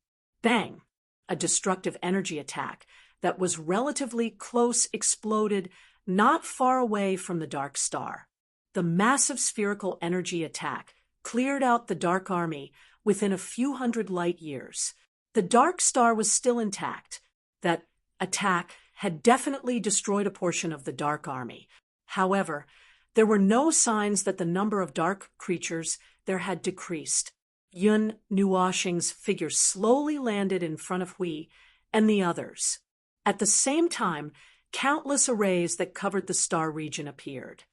Bang. A destructive energy attack that was relatively close exploded not far away from the Dark Star. The massive spherical energy attack cleared out the Dark Army within a few hundred light years. The Dark Star was still intact. That attack had definitely destroyed a portion of the Dark Army. However, there were no signs that the number of dark creatures there had decreased. Yun Nuoshing's figure slowly landed in front of Hui and the others. At the same time, countless arrays that covered the star region appeared.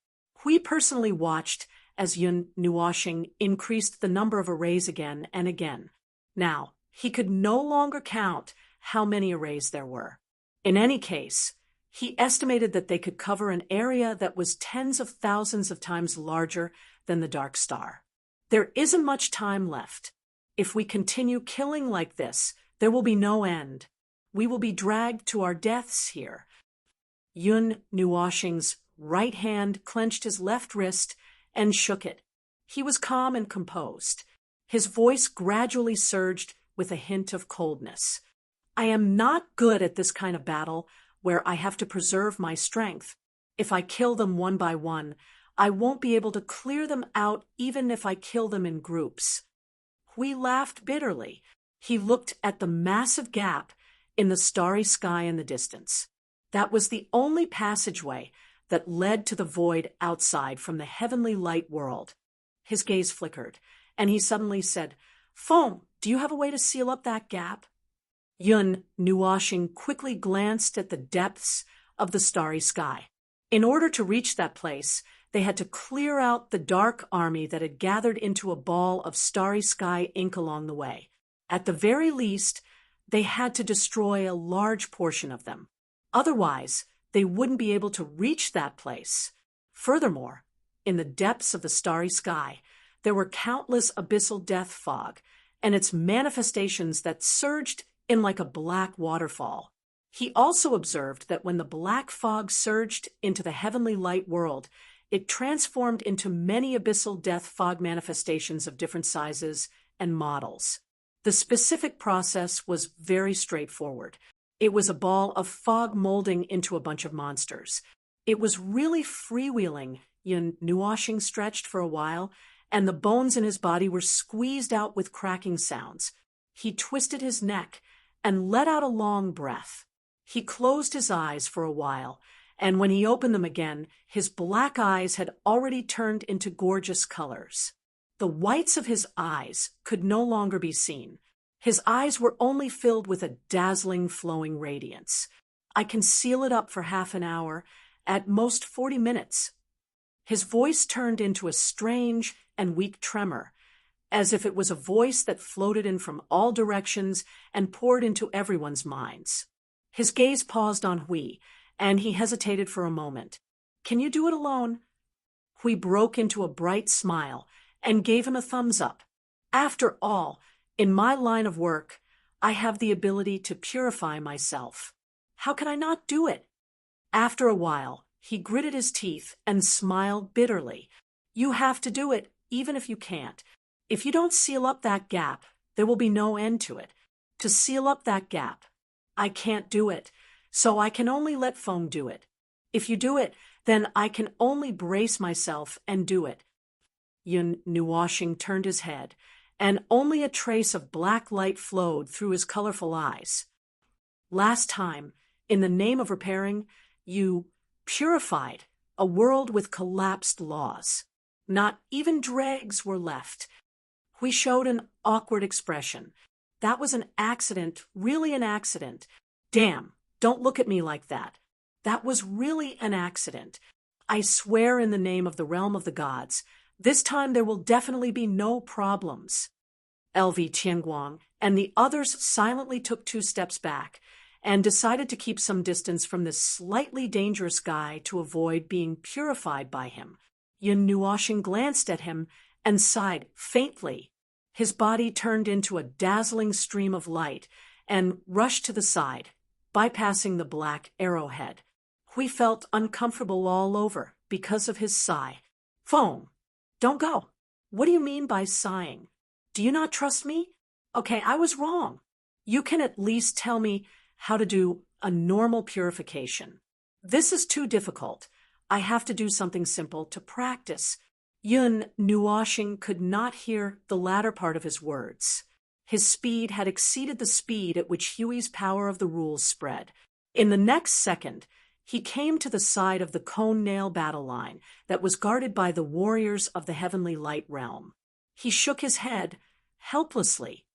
Hui personally watched as Yun Nuoshing increased the number of arrays again and again. Now, he could no longer count how many arrays there were. In any case, he estimated that they could cover an area that was tens of thousands of times larger than the Dark Star. There isn't much time left. If we continue killing like this, there will be no end. We will be dragged to our deaths here. Yun Nuoshing's right hand clenched his left wrist and shook it. He was calm and composed. His voice gradually surged with a hint of coldness. I am not good at this kind of battle where I have to preserve my strength. If I kill them one by one, I won't be able to clear them out even if I kill them in groups. Hui laughed bitterly. He looked at the massive gap in the starry sky in the distance. That was the only passageway that led to the void outside from the heavenly light world. His gaze flickered, and he suddenly said, "Foam, do you have a way to seal up that gap?" Yun Nuoshing quickly glanced at the depths of the starry sky. In order to reach that place, they had to clear out the dark army that had gathered into a ball of starry sky ink along the way. At the very least, they had to destroy a large portion of them. Otherwise, they wouldn't be able to reach that place. Furthermore, in the depths of the starry sky, there were countless abyssal death fog, and its manifestations that surged in like a black waterfall. He also observed that when the black fog surged into the heavenly light world, it transformed into many abyssal death fog manifestations of different sizes and models. The specific process was very straightforward. It was a ball of fog molding into a bunch of monsters. It was really freewheeling. Yun Nuoshing stretched for a while, and the bones in his body were squeezed out with cracking sounds. He twisted his neck and let out a long breath. He closed his eyes for a while, and when he opened them again, his black eyes had already turned into gorgeous colors. The whites of his eyes could no longer be seen. His eyes were only filled with a dazzling, flowing radiance. I can seal it up for half an hour, at most 40 minutes. His voice turned into a strange and weak tremor, as if it was a voice that floated in from all directions and poured into everyone's minds. His gaze paused on Hui, and he hesitated for a moment. "Can you do it alone?" Hui broke into a bright smile and gave him a thumbs up. "After all, in my line of work, I have the ability to purify myself. How can I not do it?" After a while, he gritted his teeth and smiled bitterly. "You have to do it, even if you can't. If you don't seal up that gap, there will be no end to it. To seal up that gap, I can't do it, so I can only let Foam do it. If you do it, then I can only brace myself and do it." Yun Nuoshing turned his head, and only a trace of black light flowed through his colorful eyes. Last time, in the name of repairing, you purified a world with collapsed laws. Not even dregs were left. We showed an awkward expression. That was an accident, really an accident. Damn, don't look at me like that. That was really an accident. I swear in the name of the realm of the gods, this time there will definitely be no problems. LV Tianguang and the others silently took 2 steps back and decided to keep some distance from this slightly dangerous guy to avoid being purified by him. Yun Nuoxing glanced at him and sighed faintly. His body turned into a dazzling stream of light and rushed to the side, bypassing the black arrowhead. Hui felt uncomfortable all over because of his sigh. Phone, don't go. What do you mean by sighing? Do you not trust me? Okay, I was wrong. You can at least tell me how to do a normal purification. This is too difficult. I have to do something simple to practice. Yun Nuoxing could not hear the latter part of his words. His speed had exceeded the speed at which Huey's power of the rules spread. In the next second, he came to the side of the cone nail battle line that was guarded by the warriors of the heavenly light realm. He shook his head helplessly.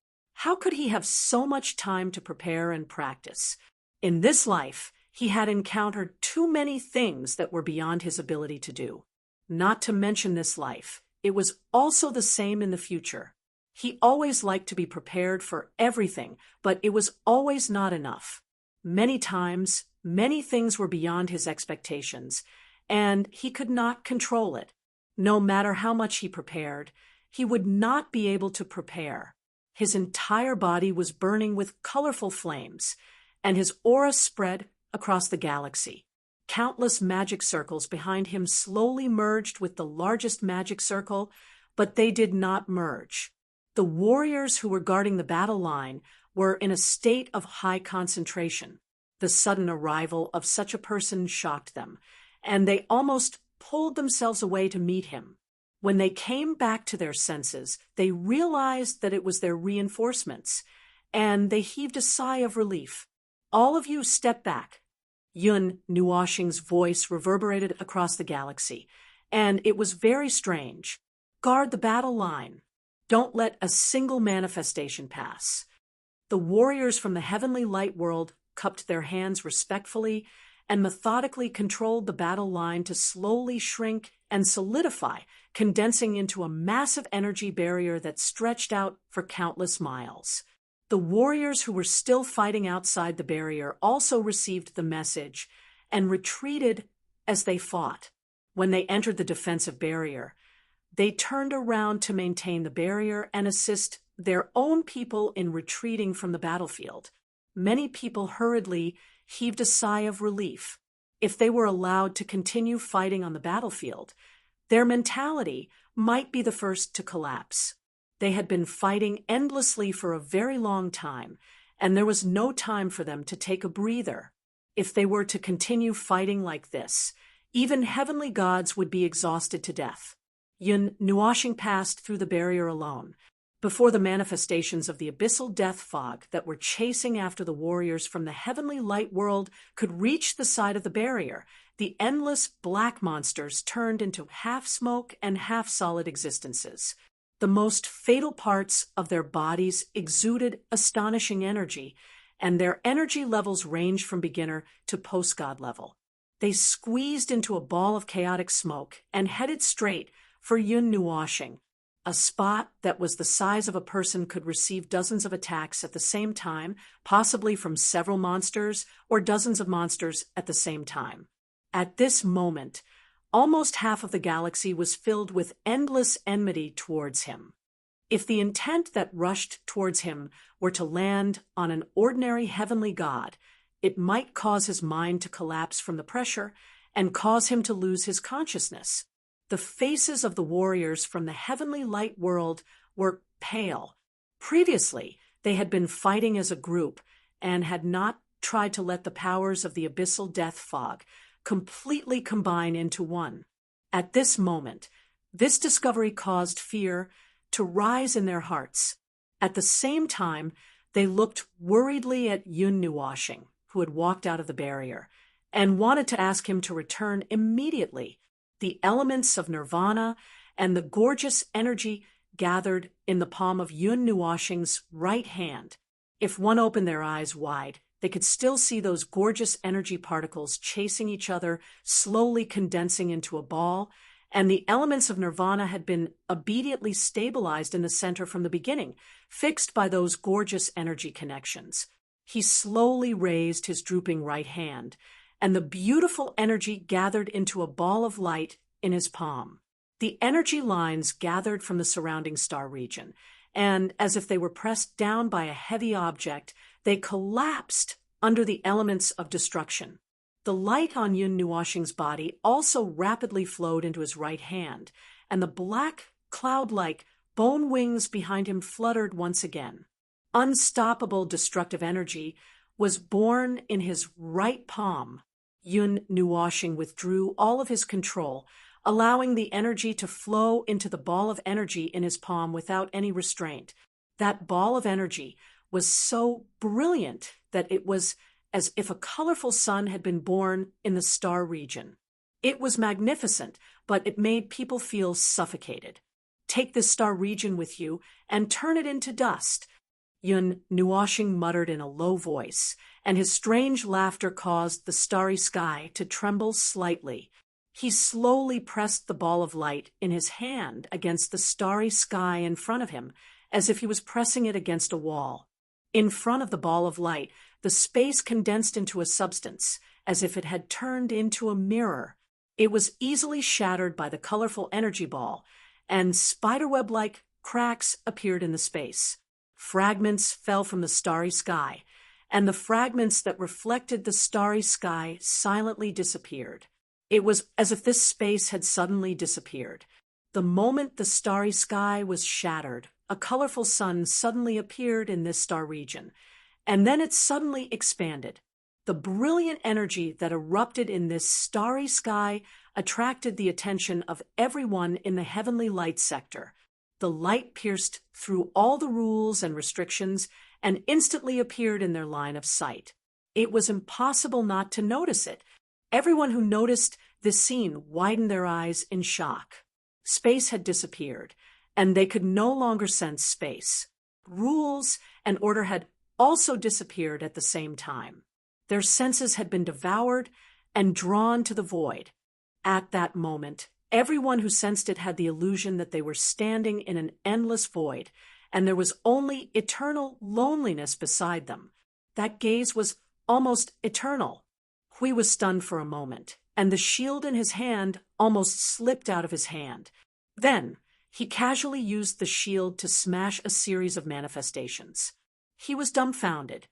How could he have so much time to prepare and practice? In this life, he had encountered too many things that were beyond his ability to do. Not to mention this life, it was also the same in the future. He always liked to be prepared for everything, but it was always not enough. Many times, many things were beyond his expectations, and he could not control it. No matter how much he prepared, he would not be able to prepare. His entire body was burning with colorful flames, and his aura spread across the galaxy. Countless magic circles behind him slowly merged with the largest magic circle, but they did not merge. The warriors who were guarding the battle line were in a state of high concentration. The sudden arrival of such a person shocked them, and they almost pulled themselves away to meet him. When they came back to their senses, they realized that it was their reinforcements, and they heaved a sigh of relief. All of you step back. Yun Nuoxing's voice reverberated across the galaxy, and it was very strange. Guard the battle line. Don't let a single manifestation pass. The warriors from the heavenly light world cupped their hands respectfully and methodically controlled the battle line to slowly shrink and solidify, condensing into a massive energy barrier that stretched out for countless miles. The warriors who were still fighting outside the barrier also received the message and retreated as they fought. When they entered the defensive barrier, they turned around to maintain the barrier and assist their own people in retreating from the battlefield. Many people hurriedly heaved a sigh of relief. If they were allowed to continue fighting on the battlefield, their mentality might be the first to collapse. They had been fighting endlessly for a very long time, and there was no time for them to take a breather. If they were to continue fighting like this, even heavenly gods would be exhausted to death. Yun Nuoxing passed through the barrier alone. Before the manifestations of the abyssal death fog that were chasing after the warriors from the heavenly light world could reach the side of the barrier, the endless black monsters turned into half-smoke and half-solid existences. The most fatal parts of their bodies exuded astonishing energy, and their energy levels ranged from beginner to post-god level. They squeezed into a ball of chaotic smoke and headed straight for Yun Nuoxing. A spot that was the size of a person could receive dozens of attacks at the same time, possibly from several monsters or dozens of monsters at the same time. At this moment, almost half of the galaxy was filled with endless enmity towards him. If the intent that rushed towards him were to land on an ordinary heavenly god, it might cause his mind to collapse from the pressure and cause him to lose his consciousness. The faces of the warriors from the heavenly light world were pale. Previously, they had been fighting as a group and had not tried to let the powers of the abyssal death fog completely combine into one. At this moment, this discovery caused fear to rise in their hearts. At the same time, they looked worriedly at Yun Nuwashing, who had walked out of the barrier, and wanted to ask him to return immediately. The elements of nirvana and the gorgeous energy gathered in the palm of Yun Nuwashing's right hand. If one opened their eyes wide, they could still see those gorgeous energy particles chasing each other, slowly condensing into a ball, and the elements of nirvana had been obediently stabilized in the center from the beginning, fixed by those gorgeous energy connections. He slowly raised his drooping right hand, and the beautiful energy gathered into a ball of light in his palm. The energy lines gathered from the surrounding star region, and as if they were pressed down by a heavy object, they collapsed under the elements of destruction. The light on Yun Nuwashing's body also rapidly flowed into his right hand, and the black, cloud-like bone wings behind him fluttered once again. Unstoppable destructive energy was born in his right palm. Yun Nuwashing withdrew all of his control, allowing the energy to flow into the ball of energy in his palm without any restraint. That ball of energy was so brilliant that it was as if a colorful sun had been born in the star region. It was magnificent, but it made people feel suffocated. Take this star region with you and turn it into dust, Yun Nuwashing muttered in a low voice, and his strange laughter caused the starry sky to tremble slightly. He slowly pressed the ball of light in his hand against the starry sky in front of him, as if he was pressing it against a wall. In front of the ball of light, the space condensed into a substance, as if it had turned into a mirror. It was easily shattered by the colorful energy ball, and spiderweb-like cracks appeared in the space. Fragments fell from the starry sky, and the fragments that reflected the starry sky silently disappeared. It was as if this space had suddenly disappeared. The moment the starry sky was shattered, a colorful sun suddenly appeared in this star region, and then it suddenly expanded. The brilliant energy that erupted in this starry sky attracted the attention of everyone in the heavenly light sector. The light pierced through all the rules and restrictions and instantly appeared in their line of sight. It was impossible not to notice it. Everyone who noticed this scene widened their eyes in shock. Space had disappeared, and they could no longer sense space. Rules and order had also disappeared at the same time. Their senses had been devoured and drawn to the void. At that moment, everyone who sensed it had the illusion that they were standing in an endless void, and there was only eternal loneliness beside them. That gaze was almost eternal. Hui was stunned for a moment, and the shield in his hand almost slipped out of his hand. Then, he casually used the shield to smash a series of manifestations. He was dumbfounded.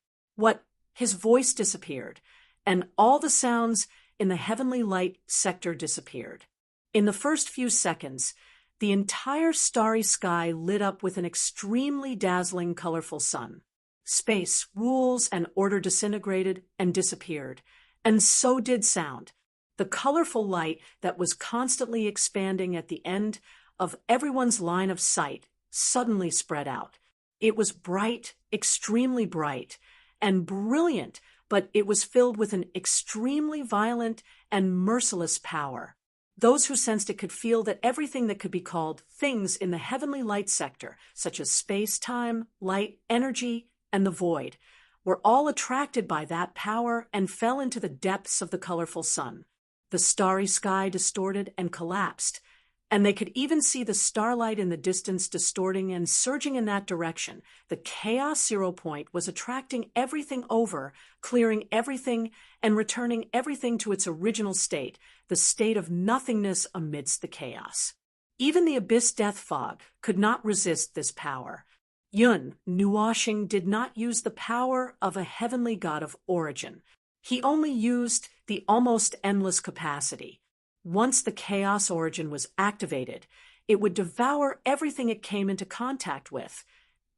His voice disappeared, and all the sounds in the heavenly light sector disappeared. In the first few seconds, the entire starry sky lit up with an extremely dazzling, colorful sun. Space, rules, and order disintegrated and disappeared, and so did sound. The colorful light that was constantly expanding at the end of everyone's line of sight suddenly spread out. It was bright, extremely bright, and brilliant, but it was filled with an extremely violent and merciless power. Those who sensed it could feel that everything that could be called things in the heavenly light sector, such as space, time, light, energy, and the void, were all attracted by that power and fell into the depths of the colorful sun. The starry sky distorted and collapsed, and they could even see the starlight in the distance distorting and surging in that direction. The chaos 0 point was attracting everything over, clearing everything, and returning everything to its original state, the state of nothingness amidst the chaos. Even the abyss death fog could not resist this power. Yun Nuwashing did not use the power of a heavenly god of origin. He only used the almost endless capacity. Once the chaos origin was activated, it would devour everything it came into contact with,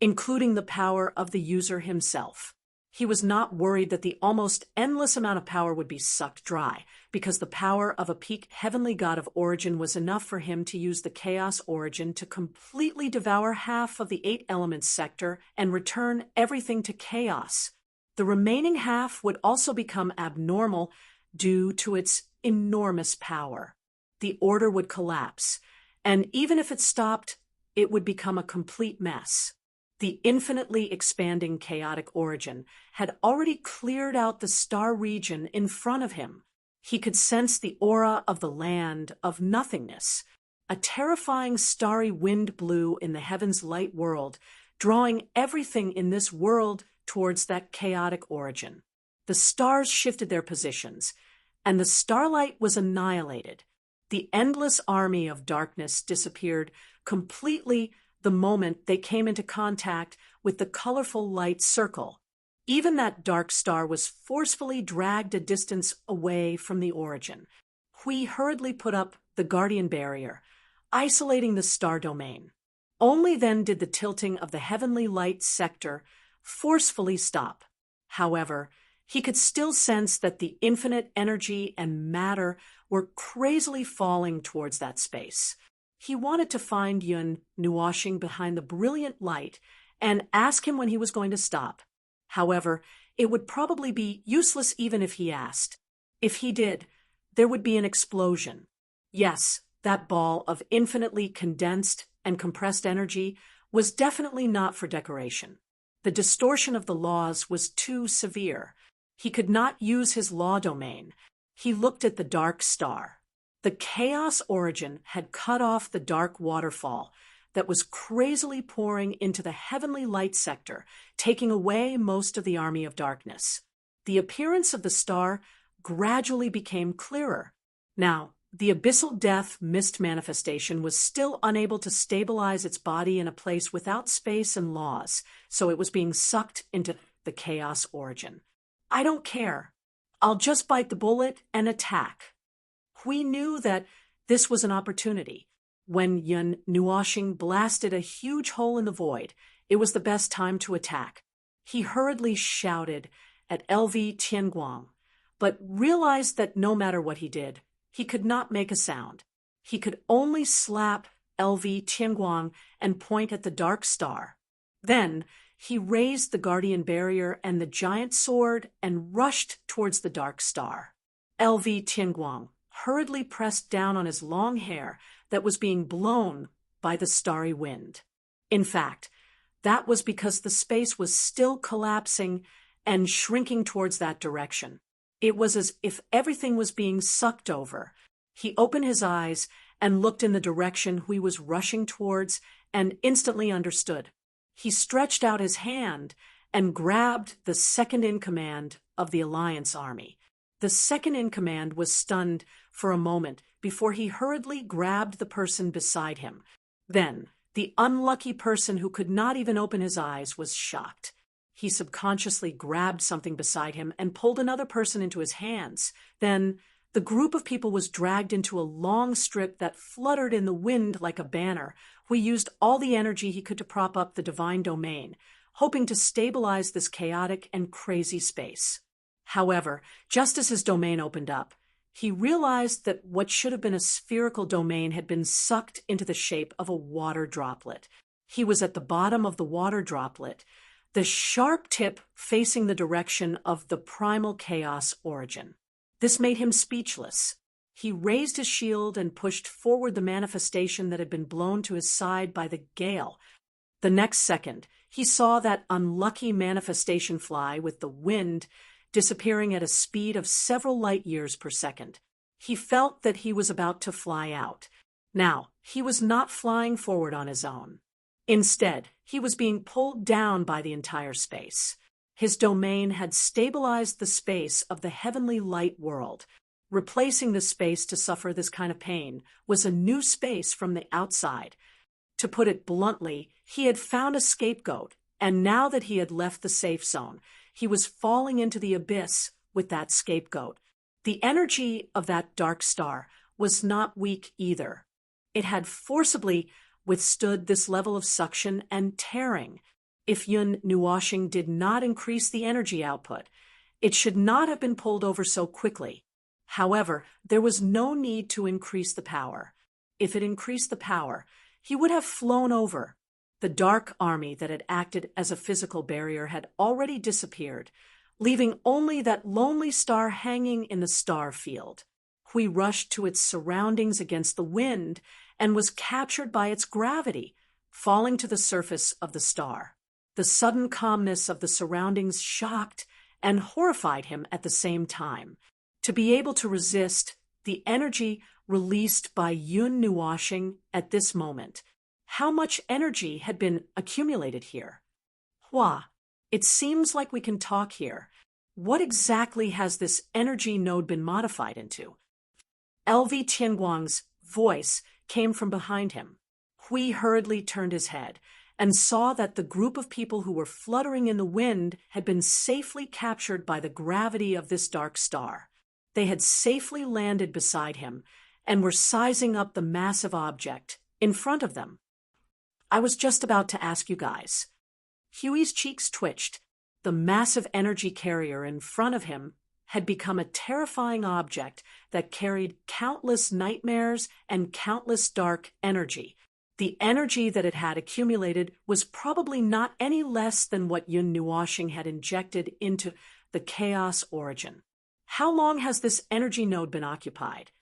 including the power of the user himself. He was not worried that the almost endless amount of power would be sucked dry, because the power of a peak heavenly god of origin was enough for him to use the chaos origin to completely devour half of the 8 elements sector and return everything to chaos. The remaining half would also become abnormal due to its enormous power. The order would collapse, and even if it stopped, it would become a complete mess. The infinitely expanding chaotic origin had already cleared out the star region in front of him. He could sense the aura of the land of nothingness. A terrifying starry wind blew in the heaven's light world, drawing everything in this world towards that chaotic origin. The stars shifted their positions, and the starlight was annihilated. The endless army of darkness disappeared completely the moment they came into contact with the colorful light circle. Even that dark star was forcefully dragged a distance away from the origin. Hui hurriedly put up the guardian barrier, isolating the star domain. Only then did the tilting of the heavenly light sector forcefully stop. However, he could still sense that the infinite energy and matter were crazily falling towards that space. He wanted to find Yun Nuoshing behind the brilliant light and ask him when he was going to stop. However, it would probably be useless even if he asked. If he did, there would be an explosion. Yes, that ball of infinitely condensed and compressed energy was definitely not for decoration. The distortion of the laws was too severe. He could not use his law domain. He looked at the dark star. The chaos origin had cut off the dark waterfall that was crazily pouring into the heavenly light sector, taking away most of the army of darkness. The appearance of the star gradually became clearer. Now, the abyssal death mist manifestation was still unable to stabilize its body in a place without space and laws, so it was being sucked into the chaos origin. I don't care. I'll just bite the bullet and attack. Hui knew that this was an opportunity. When Yun Nuoshing blasted a huge hole in the void, it was the best time to attack. He hurriedly shouted at LV Tianguang, but realized that no matter what he did, he could not make a sound. He could only slap LV Tianguang and point at the dark star. Then he raised the guardian barrier and the giant sword and rushed towards the dark star. LV Tianguang hurriedly pressed down on his long hair that was being blown by the starry wind. In fact, that was because the space was still collapsing and shrinking towards that direction. It was as if everything was being sucked over. He opened his eyes and looked in the direction Hui was rushing towards and instantly understood. He stretched out his hand and grabbed the second-in-command of the Alliance army. The second-in-command was stunned for a moment before he hurriedly grabbed the person beside him. Then, the unlucky person who could not even open his eyes was shocked. He subconsciously grabbed something beside him and pulled another person into his hands. Then, the group of people was dragged into a long strip that fluttered in the wind like a banner. Hui used all the energy he could to prop up the divine domain, hoping to stabilize this chaotic and crazy space. However, just as his domain opened up, he realized that what should have been a spherical domain had been sucked into the shape of a water droplet. He was at the bottom of the water droplet, the sharp tip facing the direction of the primal chaos origin. This made him speechless. He raised his shield and pushed forward the manifestation that had been blown to his side by the gale. The next second, he saw that unlucky manifestation fly with the wind disappearing at a speed of several light years per second. He felt that he was about to fly out. Now, he was not flying forward on his own. Instead, he was being pulled down by the entire space. His domain had stabilized the space of the heavenly light world. Replacing the space to suffer this kind of pain was a new space from the outside. To put it bluntly, he had found a scapegoat, and now that he had left the safe zone, he was falling into the abyss with that scapegoat. The energy of that dark star was not weak either. It had forcibly withstood this level of suction and tearing. If Yun Nuoshing did not increase the energy output, it should not have been pulled over so quickly. However, there was no need to increase the power. If it increased the power, he would have flown over. The dark army that had acted as a physical barrier had already disappeared, leaving only that lonely star hanging in the star field. Hui rushed to its surroundings against the wind and was captured by its gravity, falling to the surface of the star. The sudden calmness of the surroundings shocked and horrified him at the same time. To be able to resist the energy released by Yun Nuoshing at this moment. How much energy had been accumulated here? Hua, it seems like we can talk here. What exactly has this energy node been modified into? LV Tianguang's voice came from behind him. Hui hurriedly turned his head and saw that the group of people who were fluttering in the wind had been safely captured by the gravity of this dark star. They had safely landed beside him and were sizing up the massive object in front of them. I was just about to ask you guys. Huey's cheeks twitched. The massive energy carrier in front of him had become a terrifying object that carried countless nightmares and countless dark energy. The energy that it had accumulated was probably not any less than what Yun Nuoshing had injected into the chaos origin. How long has this energy node been occupied?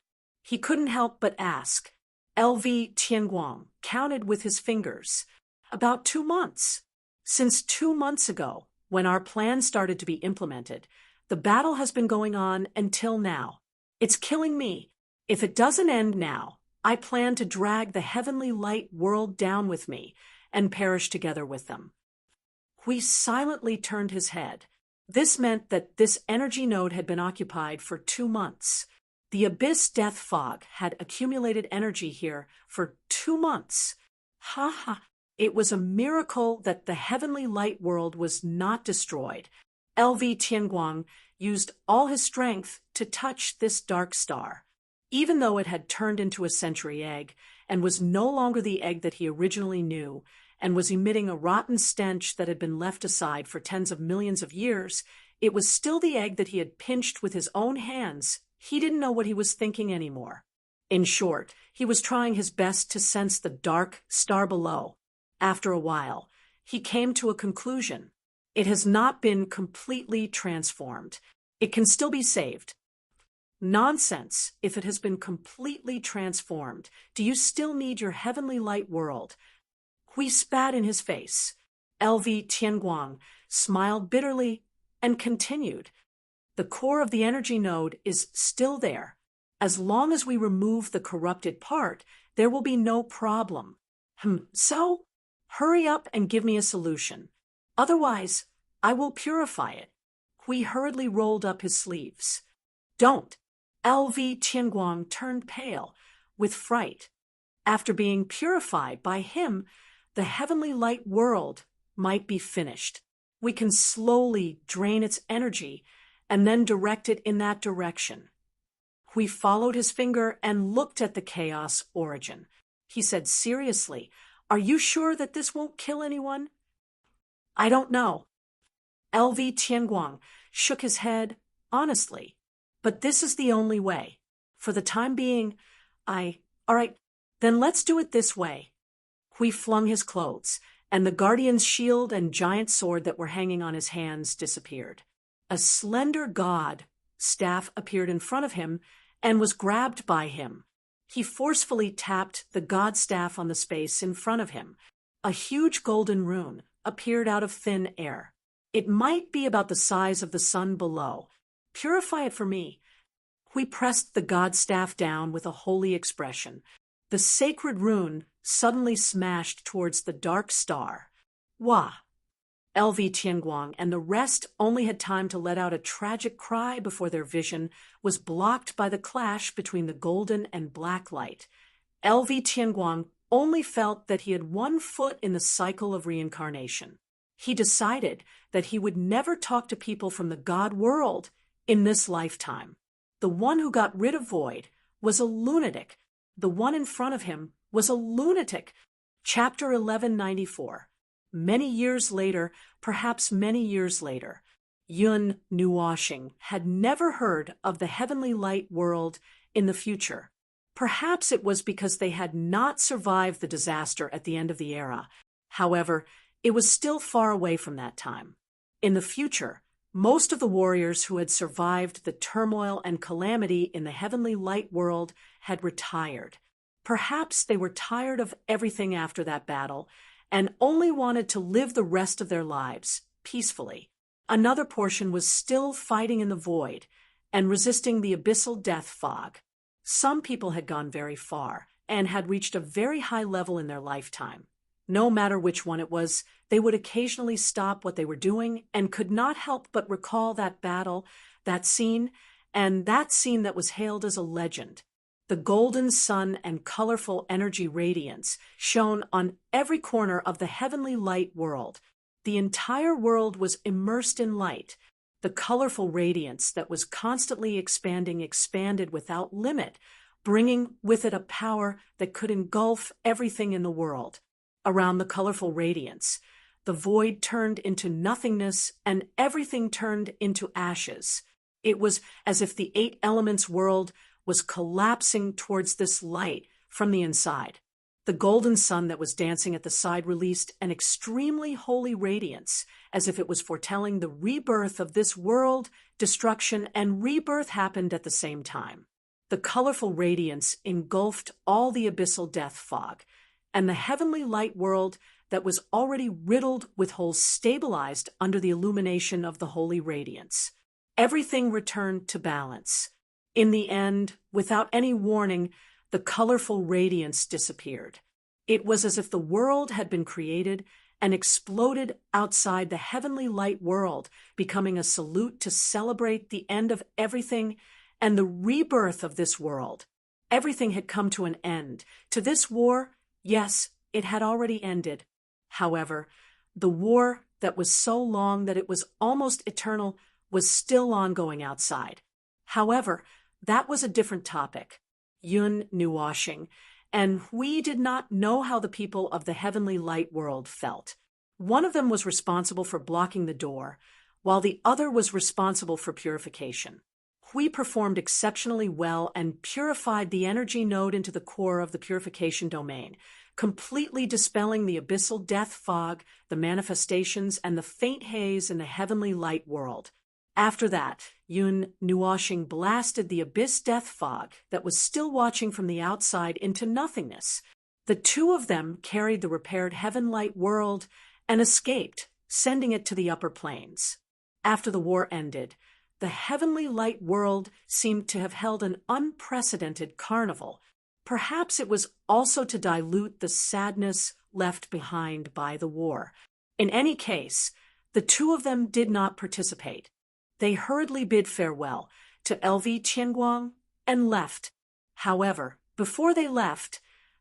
He couldn't help but ask. LV Tianguang counted with his fingers. About 2 months. Since 2 months ago, when our plan started to be implemented, the battle has been going on until now. It's killing me. If it doesn't end now, I plan to drag the heavenly light world down with me and perish together with them. Hui silently turned his head. This meant that this energy node had been occupied for 2 months. The abyss death fog had accumulated energy here for 2 months. Ha ha! It was a miracle that the heavenly light world was not destroyed. LV Tianguang used all his strength to touch this dark star. Even though it had turned into a century egg and was no longer the egg that he originally knew and was emitting a rotten stench that had been left aside for tens of millions of years, it was still the egg that he had pinched with his own hands. He didn't know what he was thinking anymore. In short, he was trying his best to sense the dark star below. After a while, he came to a conclusion. It has not been completely transformed. It can still be saved. Nonsense. If it has been completely transformed, do you still need your heavenly light world? Hui spat in his face. LV Tianguang smiled bitterly and continued. The core of the energy node is still there. As long as we remove the corrupted part, there will be no problem. So? Hurry up and give me a solution. Otherwise, I will purify it. Hui hurriedly rolled up his sleeves. Don't. LV Tianguang turned pale with fright. After being purified by him, the heavenly light world might be finished. We can slowly drain its energy and then direct it in that direction. Hui followed his finger and looked at the chaos origin. He said seriously, "Are you sure that this won't kill anyone?" "I don't know." LV Tianguang shook his head honestly. "But this is the only way. For the time being, all right, then let's do it this way." Hui flung his clothes, and the guardian's shield and giant sword that were hanging on his hands disappeared. A slender god staff appeared in front of him and was grabbed by him. He forcefully tapped the god staff on the space in front of him. A huge golden rune appeared out of thin air. It might be about the size of the sun below. "Purify it for me." Hui pressed the god staff down with a holy expression. The sacred rune suddenly smashed towards the dark star. Wah! LV Tianguang and the rest only had time to let out a tragic cry before their vision was blocked by the clash between the golden and black light. LV Tianguang only felt that he had 1 foot in the cycle of reincarnation. He decided that he would never talk to people from the God world in this lifetime. The one who got rid of Void was a lunatic. The one in front of him was a lunatic. Chapter 1194. many years later, perhaps many years later, Yun Nuoshing had never heard of the heavenly light world in the future. Perhaps it was because they had not survived the disaster at the end of the era. However, it was still far away from that time. In the future, most of the warriors who had survived the turmoil and calamity in the heavenly light world had retired. Perhaps they were tired of everything after that battle and only wanted to live the rest of their lives peacefully. Another portion was still fighting in the void and resisting the abyssal death fog. Some people had gone very far and had reached a very high level in their lifetime. No matter which one it was, they would occasionally stop what they were doing and could not help but recall that battle, that scene that was hailed as a legend. The golden sun and colorful energy radiance shone on every corner of the heavenly light world. The entire world was immersed in light. The colorful radiance that was constantly expanded without limit, bringing with it a power that could engulf everything in the world. Around the colorful radiance, the void turned into nothingness and everything turned into ashes. It was as if the eight elements world was collapsing towards this light from the inside. The golden sun that was dancing at the side released an extremely holy radiance, as if it was foretelling the rebirth of this world. Destruction and rebirth happened at the same time. The colorful radiance engulfed all the abyssal death fog, and the heavenly light world that was already riddled with holes stabilized under the illumination of the holy radiance. Everything returned to balance. In the end, without any warning, the colorful radiance disappeared. It was as if the world had been created and exploded outside the heavenly light world, becoming a salute to celebrate the end of everything and the rebirth of this world. Everything had come to an end. To this war, yes, it had already ended. However, the war that was so long that it was almost eternal was still ongoing outside. However, that was a different topic. Yun Nuoshing, and we did not know how the people of the heavenly light world felt. One of them was responsible for blocking the door, while the other was responsible for purification. We performed exceptionally well and purified the energy node into the core of the purification domain, completely dispelling the abyssal death fog, the manifestations, and the faint haze in the heavenly light world. After that, Yun Nuoshing blasted the abyss death fog that was still watching from the outside into nothingness. The two of them carried the repaired heaven light world and escaped, sending it to the upper planes. After the war ended, the heavenly light world seemed to have held an unprecedented carnival. Perhaps it was also to dilute the sadness left behind by the war. In any case, the two of them did not participate. They hurriedly bid farewell to LV Tianguang and left. However, before they left,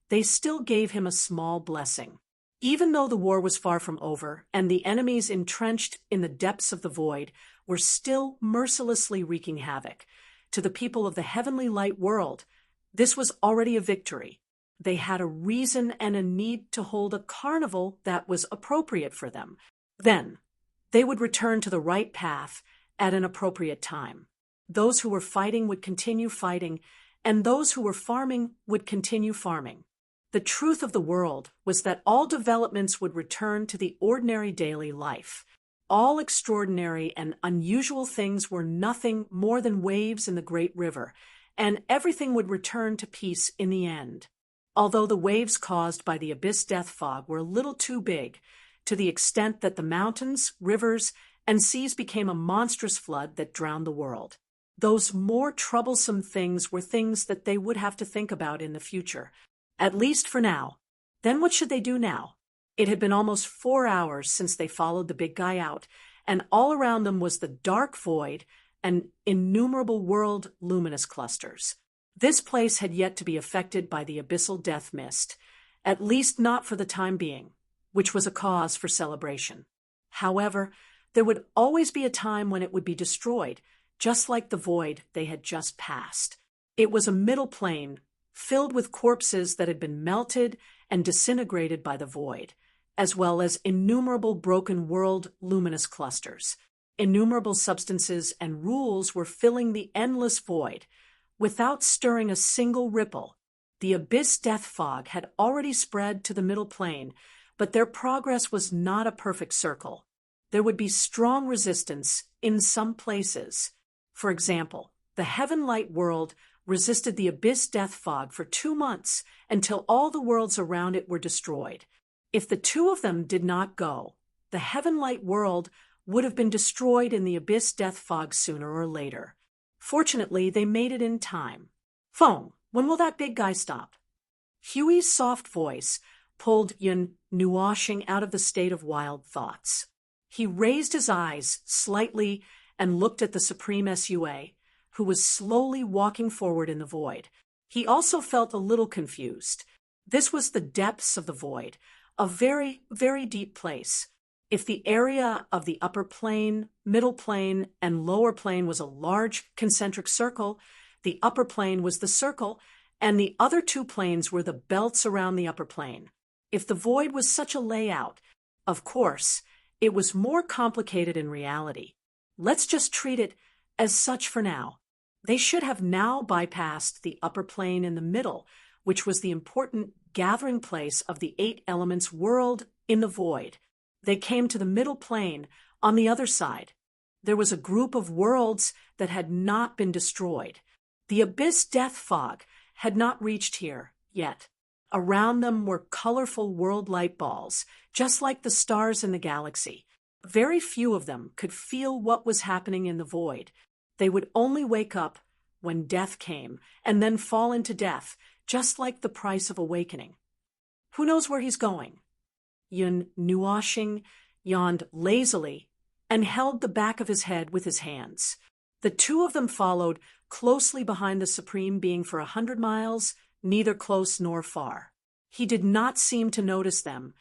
they still gave him a small blessing. Even though the war was far from over and the enemies entrenched in the depths of the void were still mercilessly wreaking havoc, to the people of the heavenly light world, this was already a victory. They had a reason and a need to hold a carnival that was appropriate for them. Then, they would return to the right path at an appropriate time. Those who were fighting would continue fighting, and those who were farming would continue farming. The truth of the world was that all developments would return to the ordinary daily life. All extraordinary and unusual things were nothing more than waves in the great river, and everything would return to peace in the end. Although the waves caused by the abyss death fog were a little too big, to the extent that the mountains, rivers, and seas became a monstrous flood that drowned the world. Those more troublesome things were things that they would have to think about in the future, at least for now. Then what should they do now? It had been almost 4 hours since they followed the big guy out, and all around them was the dark void and innumerable world luminous clusters. This place had yet to be affected by the abyssal death mist, at least not for the time being, which was a cause for celebration. However, there would always be a time when it would be destroyed, just like the void they had just passed. It was a middle plane, filled with corpses that had been melted and disintegrated by the void. as well as innumerable broken world luminous clusters. Innumerable substances and rules were filling the endless void. Without stirring a single ripple, the abyss death fog had already spread to the middle plane, but their progress was not a perfect circle. There would be strong resistance in some places. For example, the heaven light world resisted the abyss death fog for 2 months until all the worlds around it were destroyed. If the two of them did not go, the heaven light world would have been destroyed in the abyss death fog sooner or later. Fortunately, they made it in time. "Phone, when will that big guy stop?" Huey's soft voice pulled Yun Nuoshing out of the state of wild thoughts. He raised his eyes slightly and looked at the Supreme Sua, who was slowly walking forward in the void. He also felt a little confused. This was the depths of the void, a very, very deep place. If the area of the upper plane, middle plane, and lower plane was a large concentric circle, the upper plane was the circle, and the other 2 planes were the belts around the upper plane. If the void was such a layout, of course, it was more complicated in reality. Let's just treat it as such for now. They should have now bypassed the upper plane in the middle, which was the important gathering place of the 8 elements world in the void. They came to the middle plane on the other side. There was a group of worlds that had not been destroyed. The abyss death fog had not reached here yet. Around them were colorful world light balls, just like the stars in the galaxy. Very few of them could feel what was happening in the void. They would only wake up when death came, and then fall into death, just like the price of awakening. "Who knows where he's going?" Yun Nuoshing yawned lazily and held the back of his head with his hands. The 2 of them followed closely behind the Supreme Being for 100 miles, neither close nor far. He did not seem to notice them,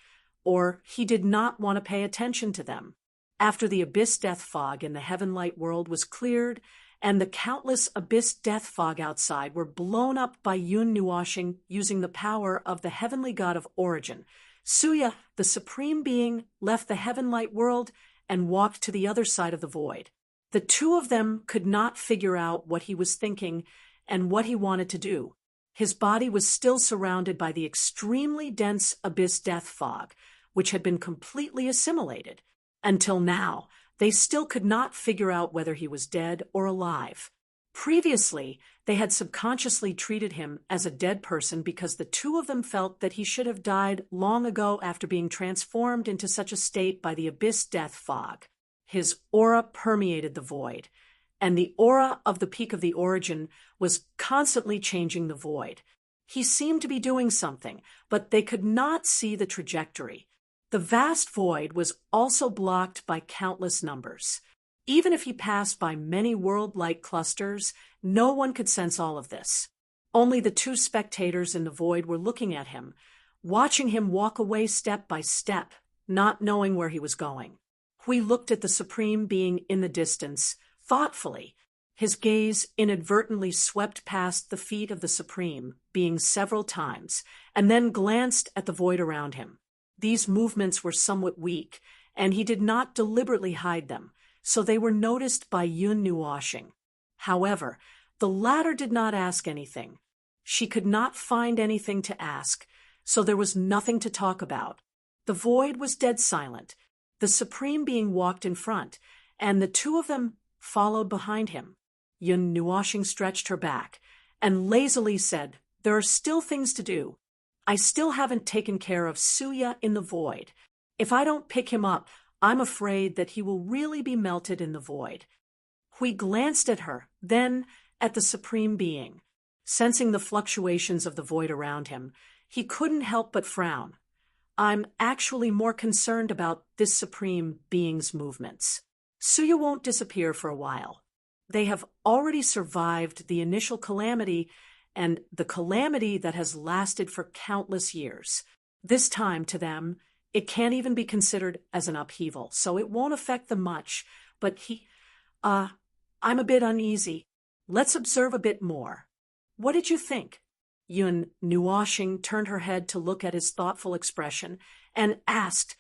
or he did not want to pay attention to them. After the abyss death fog in the heaven light world was cleared, and the countless abyss death fog outside were blown up by Yun Nuoshing using the power of the heavenly god of origin, Suya, the Supreme Being, left the heaven light world and walked to the other side of the void. The 2 of them could not figure out what he was thinking and what he wanted to do. His body was still surrounded by the extremely dense abyss death fog, which had been completely assimilated. Until now, they still could not figure out whether he was dead or alive. Previously, they had subconsciously treated him as a dead person because the 2 of them felt that he should have died long ago after being transformed into such a state by the abyss death fog. His aura permeated the void, and the aura of the peak of the origin was constantly changing the void. He seemed to be doing something, but they could not see the trajectory. The vast void was also blocked by countless numbers. Even if he passed by many world-like clusters, no one could sense all of this. Only the 2 spectators in the void were looking at him, watching him walk away step by step, not knowing where he was going. Hui looked at the Supreme Being in the distance, thoughtfully. His gaze inadvertently swept past the feet of the Supreme Being several times, and then glanced at the void around him. These movements were somewhat weak, and he did not deliberately hide them, so they were noticed by Yun Nuoshing. However, the latter did not ask anything. She could not find anything to ask, so there was nothing to talk about. The void was dead silent. The Supreme Being walked in front, and the 2 of them followed behind him. Yun Nuoshing stretched her back and lazily said, "There are still things to do. I still haven't taken care of Suya in the void. If I don't pick him up, I'm afraid that he will really be melted in the void." Hui glanced at her, then at the Supreme Being. Sensing the fluctuations of the void around him, he couldn't help but frown. "I'm actually more concerned about this Supreme Being's movements. Suya won't disappear for a while. They have already survived the initial calamity and the calamity that has lasted for countless years. This time, to them, it can't even be considered as an upheaval, so it won't affect them much. But I'm a bit uneasy. Let's observe a bit more. What did you think?" Yun Nuoshing turned her head to look at his thoughtful expression and asked.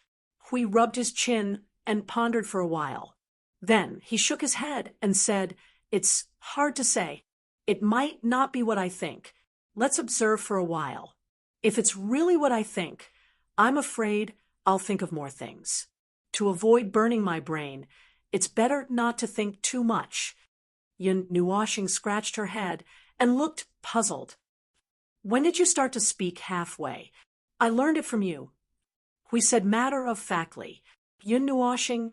Hui rubbed his chin and pondered for a while. Then he shook his head and said, "It's hard to say. It might not be what I think. Let's observe for a while. If it's really what I think, I'm afraid I'll think of more things. To avoid burning my brain, it's better not to think too much." Yun Nuoshing scratched her head and looked puzzled. "When did you start to speak halfway? I learned it from you." We said matter-of-factly. Yun Nuoshing.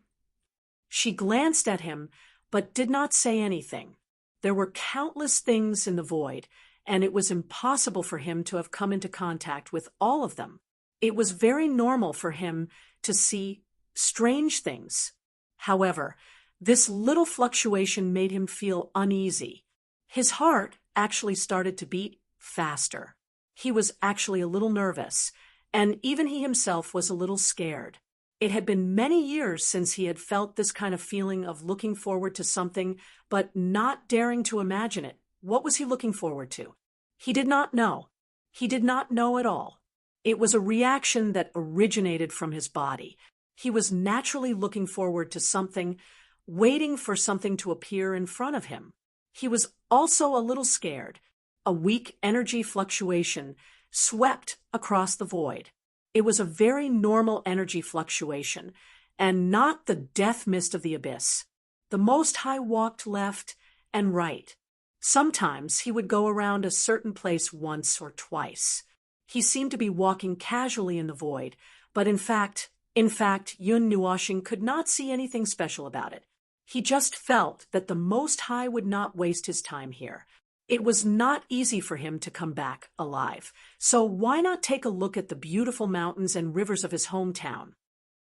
She glanced at him, but did not say anything. There were countless things in the void, and it was impossible for him to have come into contact with all of them. It was very normal for him to see strange things. However, this little fluctuation made him feel uneasy. His heart actually started to beat faster. He was actually a little nervous, and even he himself was a little scared. It had been many years since he had felt this kind of feeling of looking forward to something, but not daring to imagine it. What was he looking forward to? He did not know. He did not know at all. It was a reaction that originated from his body. He was naturally looking forward to something, waiting for something to appear in front of him. He was also a little scared. A weak energy fluctuation swept across the void. It was a very normal energy fluctuation, and not the death mist of the abyss. The Most High walked left and right. Sometimes he would go around a certain place once or twice. He seemed to be walking casually in the void, but in fact, Yun Nuoshing could not see anything special about it. He just felt that the Most High would not waste his time here. It was not easy for him to come back alive, so why not take a look at the beautiful mountains and rivers of his hometown?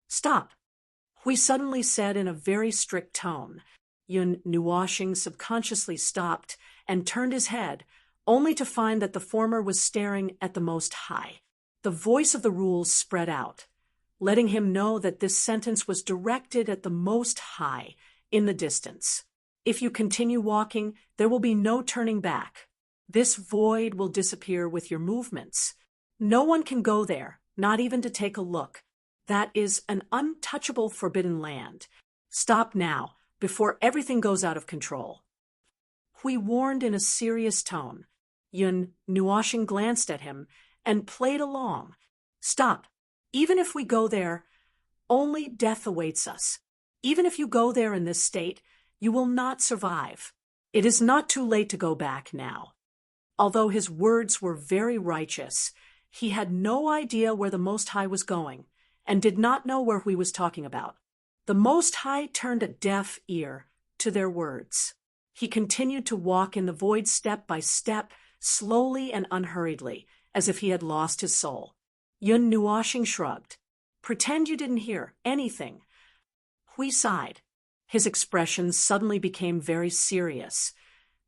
"Stop," Hui suddenly said in a very strict tone. Yun Nuoshing subconsciously stopped and turned his head, only to find that the former was staring at the Most High. The voice of the rules spread out, letting him know that this sentence was directed at the Most High in the distance. "If you continue walking, there will be no turning back. This void will disappear with your movements. No one can go there, not even to take a look. That is an untouchable forbidden land. Stop now, before everything goes out of control." Hui warned in a serious tone. Yun Nuoshing glanced at him and played along. "Stop. Even if we go there, only death awaits us. Even if you go there in this state, you will not survive. It is not too late to go back now." Although his words were very righteous, he had no idea where the Most High was going, and did not know where Hui was talking about. The Most High turned a deaf ear to their words. He continued to walk in the void step by step, slowly and unhurriedly, as if he had lost his soul. Yun Nuoshing shrugged. "Pretend you didn't hear anything." Hui sighed. His expression suddenly became very serious.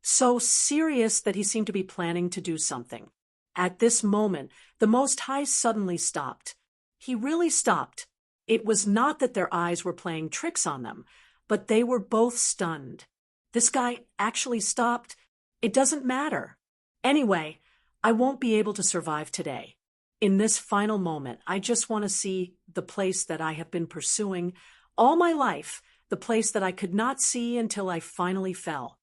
So serious that he seemed to be planning to do something. At this moment, the Most High suddenly stopped. He really stopped. It was not that their eyes were playing tricks on them, but they were both stunned. This guy actually stopped? It doesn't matter. Anyway, I won't be able to survive today. In this final moment, I just want to see the place that I have been pursuing all my life, the place that I could not see until I finally fell.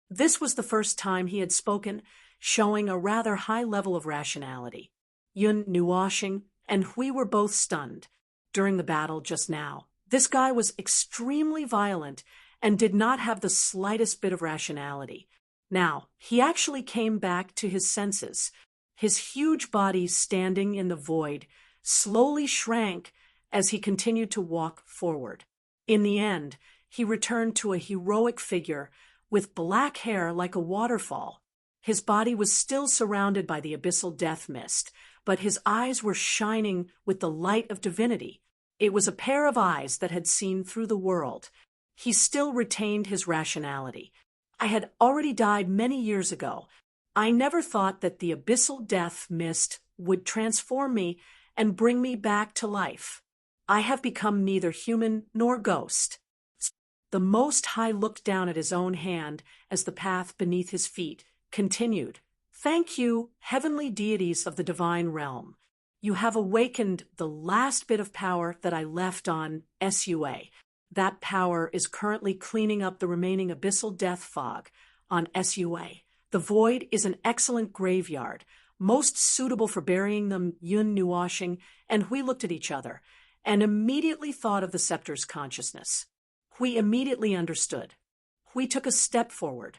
This was the first time he had spoken, showing a rather high level of rationality. Yun Nuoshing and Hui were both stunned. During the battle just now, this guy was extremely violent and did not have the slightest bit of rationality. Now, he actually came back to his senses. His huge body standing in the void slowly shrank as he continued to walk forward. In the end, he returned to a heroic figure with black hair like a waterfall. His body was still surrounded by the abyssal death mist, but his eyes were shining with the light of divinity. It was a pair of eyes that had seen through the world. He still retained his rationality. "I had already died many years ago. I never thought that the abyssal death mist would transform me and bring me back to life. I have become neither human nor ghost." The Most High looked down at his own hand as the path beneath his feet continued Thank you, heavenly deities of the divine realm. You have awakened the last bit of power that I left on SUA. That power is currently cleaning up the remaining abyssal death fog on SUA. The void is an excellent graveyard, most suitable for burying them Yun Nuashing, and we looked at each other and immediately thought of the scepter's consciousness. We immediately understood. We took a step forward.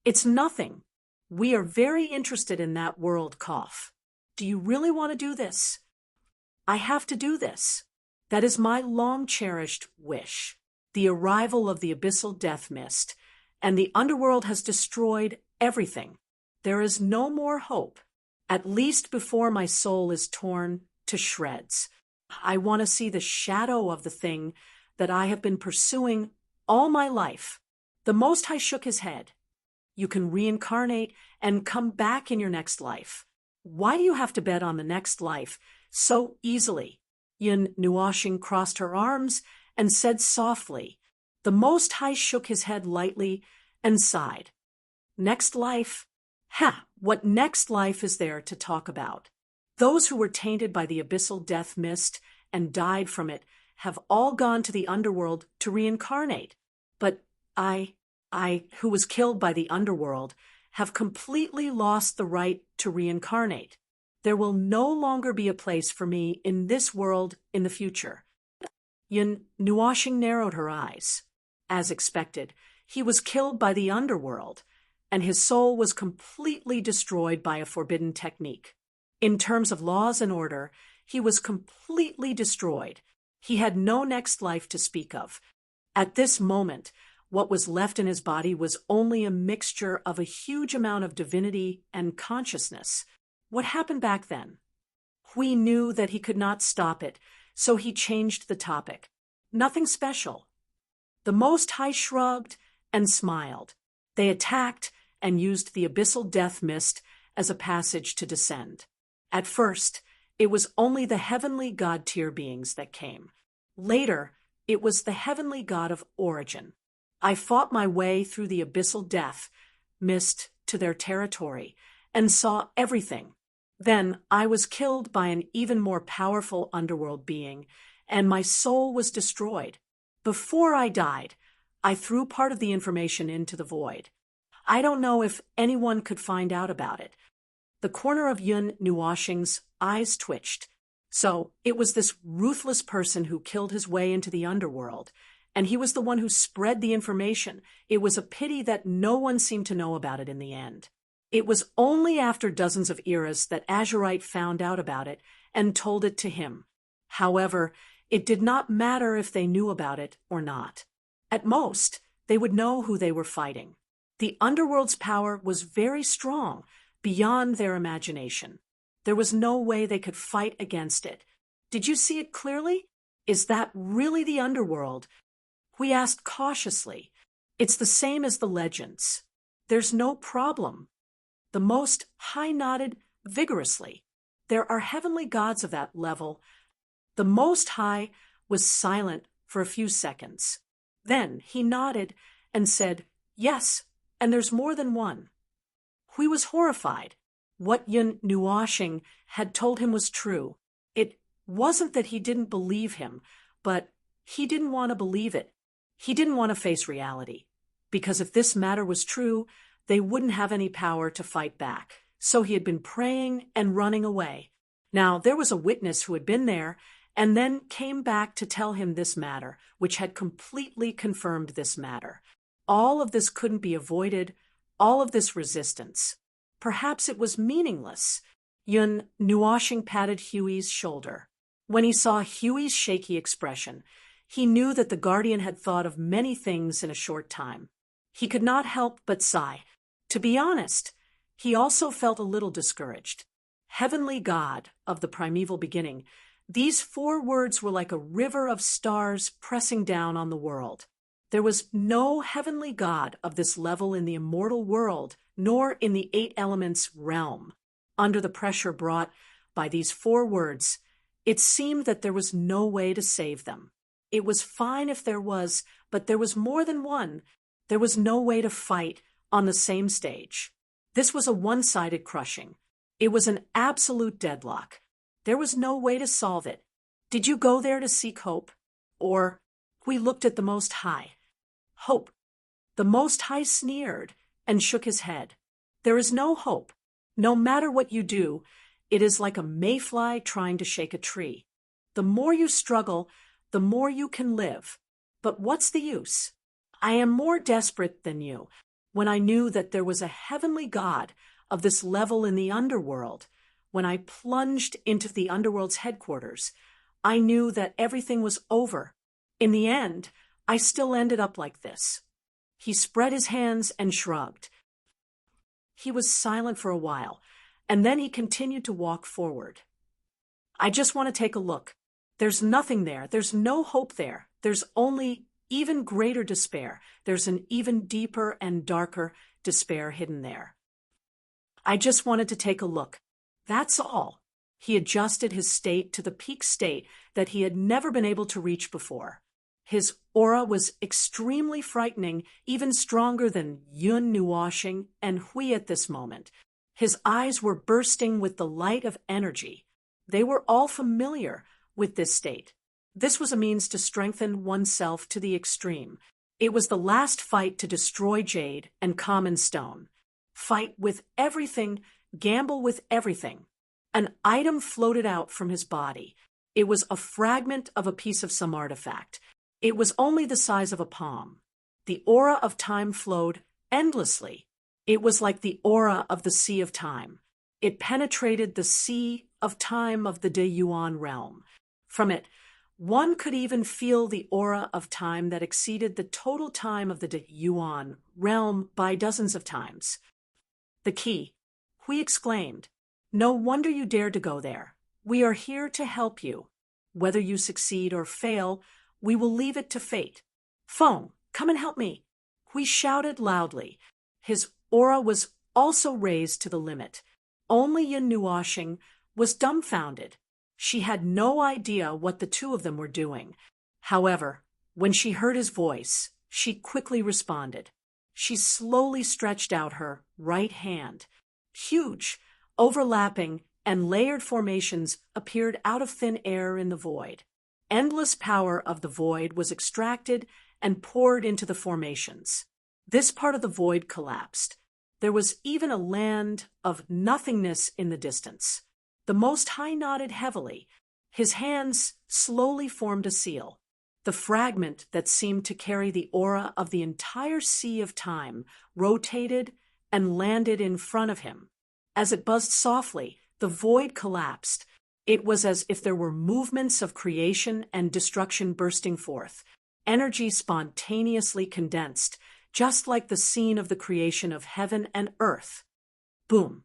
It's nothing. We are very interested in that world, Cough. Do you really want to do this? I have to do this. That is my long-cherished wish. The arrival of the abyssal death mist, and the underworld has destroyed everything. There is no more hope, at least before my soul is torn to shreds. I want to see the shadow of the thing that I have been pursuing all my life. The Most High shook his head. You can reincarnate and come back in your next life. Why do you have to bet on the next life so easily? Yun Nuashing crossed her arms and said softly. The Most High shook his head lightly and sighed. Next life? Ha! What next life is there to talk about? Those who were tainted by the abyssal death mist and died from it have all gone to the underworld to reincarnate. But I, who was killed by the underworld, have completely lost the right to reincarnate. There will no longer be a place for me in this world in the future. Yun Nuashing narrowed her eyes. As expected, he was killed by the underworld, and his soul was completely destroyed by a forbidden technique. In terms of laws and order, he was completely destroyed. He had no next life to speak of. At this moment, what was left in his body was only a mixture of a huge amount of divinity and consciousness. What happened back then? We knew that he could not stop it, so he changed the topic. Nothing special. The Most High shrugged and smiled. They attacked and used the abyssal death mist as a passage to descend. At first, it was only the heavenly god-tier beings that came. Later, it was the heavenly god of origin. I fought my way through the abyssal death mist to their territory and saw everything. Then I was killed by an even more powerful underworld being, and my soul was destroyed. Before I died, I threw part of the information into the void. I don't know if anyone could find out about it. The corner of Yun Nuashing's eyes twitched. So it was this ruthless person who killed his way into the underworld, and he was the one who spread the information. It was a pity that no one seemed to know about it in the end. It was only after dozens of eras that Azurite found out about it and told it to him. However, it did not matter if they knew about it or not. At most, they would know who they were fighting. The underworld's power was very strong, beyond their imagination. There was no way they could fight against it. Did you see it clearly? Is that really the underworld? We asked cautiously. It's the same as the legends. There's no problem. The Most High nodded vigorously. There are heavenly gods of that level. The Most High was silent for a few seconds. Then he nodded and said, yes, and there's more than one. We was horrified. What Yun Nuashing had told him was true. It wasn't that he didn't believe him, but he didn't want to believe it. He didn't want to face reality. Because if this matter was true, they wouldn't have any power to fight back. So he had been praying and running away. Now, there was a witness who had been there and then came back to tell him this matter, which had completely confirmed this matter. All of this couldn't be avoided, all of this resistance. Perhaps it was meaningless. Yun Nuashing patted Huey's shoulder. When he saw Huey's shaky expression, he knew that the guardian had thought of many things in a short time. He could not help but sigh. To be honest, he also felt a little discouraged. Heavenly God of the primeval beginning, these 4 words were like a river of stars pressing down on the world. There was no heavenly God of this level in the immortal world, nor in the 8 elements realm. Under the pressure brought by these 4 words, it seemed that there was no way to save them. It was fine if there was, but there was more than one. There was no way to fight on the same stage. This was a one-sided crushing. It was an absolute deadlock. There was no way to solve it. Did you go there to seek hope? Or, we looked at the Most High. Hope. The Most High sneered and shook his head. There is no hope. No matter what you do, it is like a mayfly trying to shake a tree. The more you struggle, the more you can live. But what's the use? I am more desperate than you. When I knew that there was a heavenly God of this level in the underworld, when I plunged into the underworld's headquarters, I knew that everything was over. In the end, I still ended up like this. He spread his hands and shrugged. He was silent for a while, and then he continued to walk forward. I just want to take a look. There's nothing there. There's no hope there. There's only even greater despair. There's an even deeper and darker despair hidden there. I just wanted to take a look. That's all. He adjusted his state to the peak state that he had never been able to reach before. His aura was extremely frightening, even stronger than Yun Nuashing and Hui at this moment. His eyes were bursting with the light of energy. They were all familiar with this state. This was a means to strengthen oneself to the extreme. It was the last fight to destroy jade and common stone. Fight with everything, gamble with everything. An item floated out from his body. It was a fragment of a piece of some artifact. It was only the size of a palm. The aura of time flowed endlessly. It was like the aura of the Sea of Time. It penetrated the Sea of Time of the De Yuan realm. From it, one could even feel the aura of time that exceeded the total time of the De Yuan realm by dozens of times. The key, Hui exclaimed. No wonder you dared to go there. We are here to help you. Whether you succeed or fail, we will leave it to fate. Feng, come and help me. Hui shouted loudly. His aura was also raised to the limit. Only Yin Nuashing was dumbfounded. She had no idea what the two of them were doing. However, when she heard his voice, she quickly responded. She slowly stretched out her right hand. Huge, overlapping, and layered formations appeared out of thin air in the void. Endless power of the void was extracted and poured into the formations. This part of the void collapsed. There was even a land of nothingness in the distance. The Most High nodded heavily. His hands slowly formed a seal. The fragment that seemed to carry the aura of the entire Sea of Time rotated and landed in front of him. As it buzzed softly, the void collapsed. It was as if there were movements of creation and destruction bursting forth. Energy spontaneously condensed, just like the scene of the creation of heaven and earth. Boom.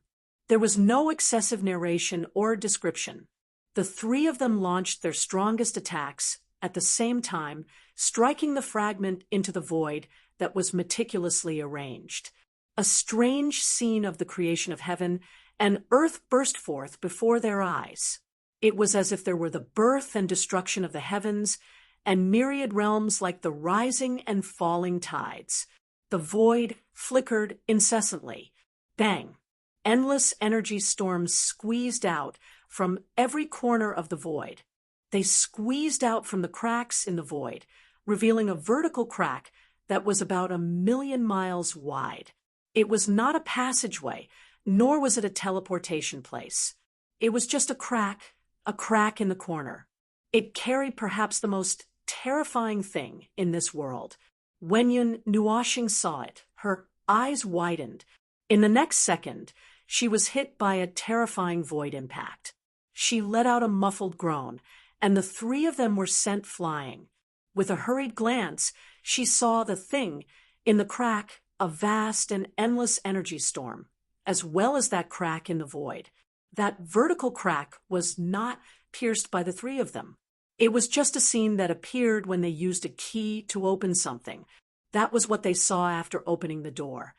There was no excessive narration or description. The three of them launched their strongest attacks at the same time, striking the fragment into the void that was meticulously arranged. A strange scene of the creation of heaven and earth burst forth before their eyes. It was as if there were the birth and destruction of the heavens and myriad realms like the rising and falling tides. The void flickered incessantly. Bang! Endless energy storms squeezed out from every corner of the void. They squeezed out from the cracks in the void, revealing a vertical crack that was about 1,000,000 miles wide. It was not a passageway, nor was it a teleportation place. It was just a crack in the corner. It carried perhaps the most terrifying thing in this world. When Yun Nuashing saw it, her eyes widened. In the next second, she was hit by a terrifying void impact. She let out a muffled groan, and the three of them were sent flying. With a hurried glance, she saw the thing in the crack, a vast and endless energy storm, as well as that crack in the void. That vertical crack was not pierced by the three of them. It was just a scene that appeared when they used a key to open something. That was what they saw after opening the door.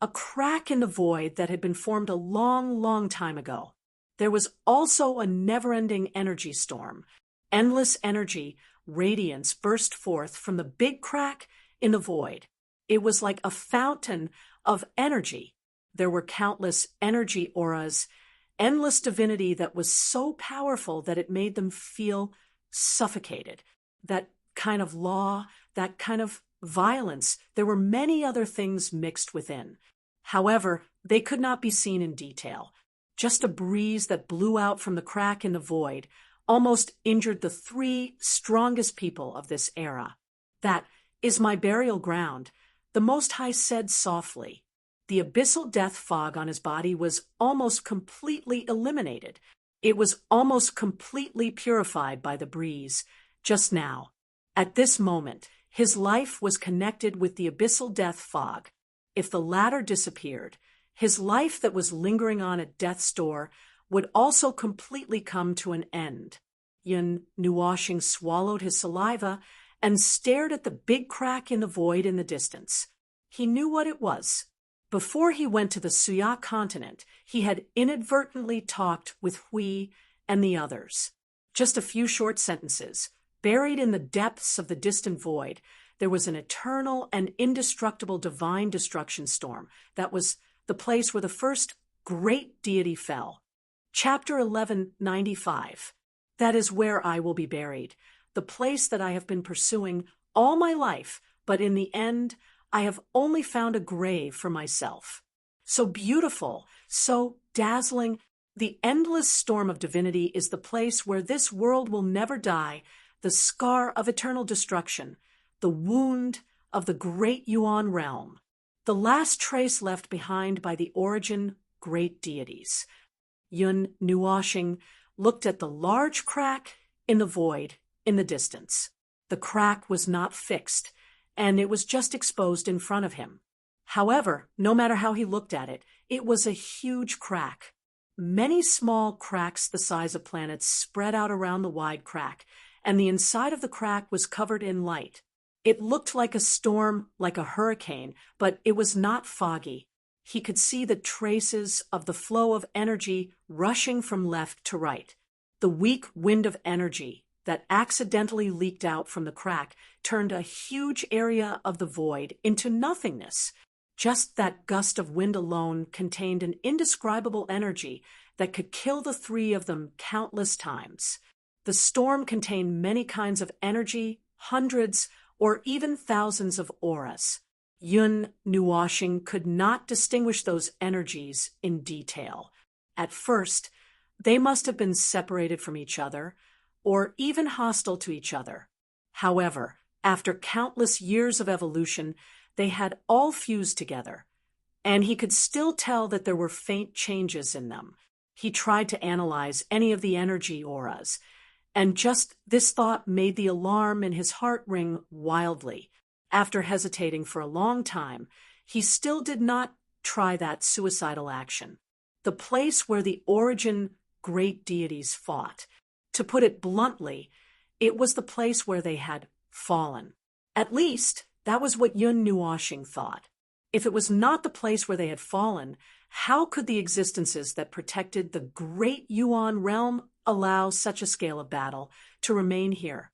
A crack in the void that had been formed a long, long time ago. There was also a never-ending energy storm. Endless energy, radiance burst forth from the big crack in the void. It was like a fountain of energy. There were countless energy auras, endless divinity that was so powerful that it made them feel suffocated. That kind of law, that kind of violence, there were many other things mixed within. However, they could not be seen in detail. Just a breeze that blew out from the crack in the void almost injured the three strongest people of this era. "That is my burial ground," the Most High said softly. The abyssal death fog on his body was almost completely eliminated. It was almost completely purified by the breeze. Just now, at this moment, his life was connected with the abyssal death fog. If the latter disappeared, his life that was lingering on at death's door would also completely come to an end. Yun Nuashing swallowed his saliva and stared at the big crack in the void in the distance. He knew what it was. Before he went to the Suya continent, he had inadvertently talked with Hui and the others. Just a few short sentences. Buried in the depths of the distant void, there was an eternal and indestructible divine destruction storm. That was the place where the first great deity fell. Chapter 1195. That is where I will be buried, the place that I have been pursuing all my life, but in the end, I have only found a grave for myself. So beautiful, so dazzling, the endless storm of divinity is the place where this world will never die, the scar of eternal destruction, the wound of the great Yuan realm, the last trace left behind by the origin great deities. Yun Nuashing looked at the large crack in the void in the distance. The crack was not fixed, and it was just exposed in front of him. However, no matter how he looked at it, it was a huge crack. Many small cracks the size of planets spread out around the wide crack, and the inside of the crack was covered in light. It looked like a storm, like a hurricane, but it was not foggy. He could see the traces of the flow of energy rushing from left to right. The weak wind of energy that accidentally leaked out from the crack turned a huge area of the void into nothingness. Just that gust of wind alone contained an indescribable energy that could kill the three of them countless times. The storm contained many kinds of energy, hundreds or even thousands of auras. Yun Nuashing could not distinguish those energies in detail. At first, they must have been separated from each other, or even hostile to each other. However, after countless years of evolution, they had all fused together, and he could still tell that there were faint changes in them. He tried to analyze any of the energy auras, and just this thought made the alarm in his heart ring wildly. After hesitating for a long time, he still did not try that suicidal action. The place where the origin great deities fought. To put it bluntly, it was the place where they had fallen. At least, that was what Yun Nuashing thought. If it was not the place where they had fallen, how could the existences that protected the great Yuan realm allow such a scale of battle to remain here?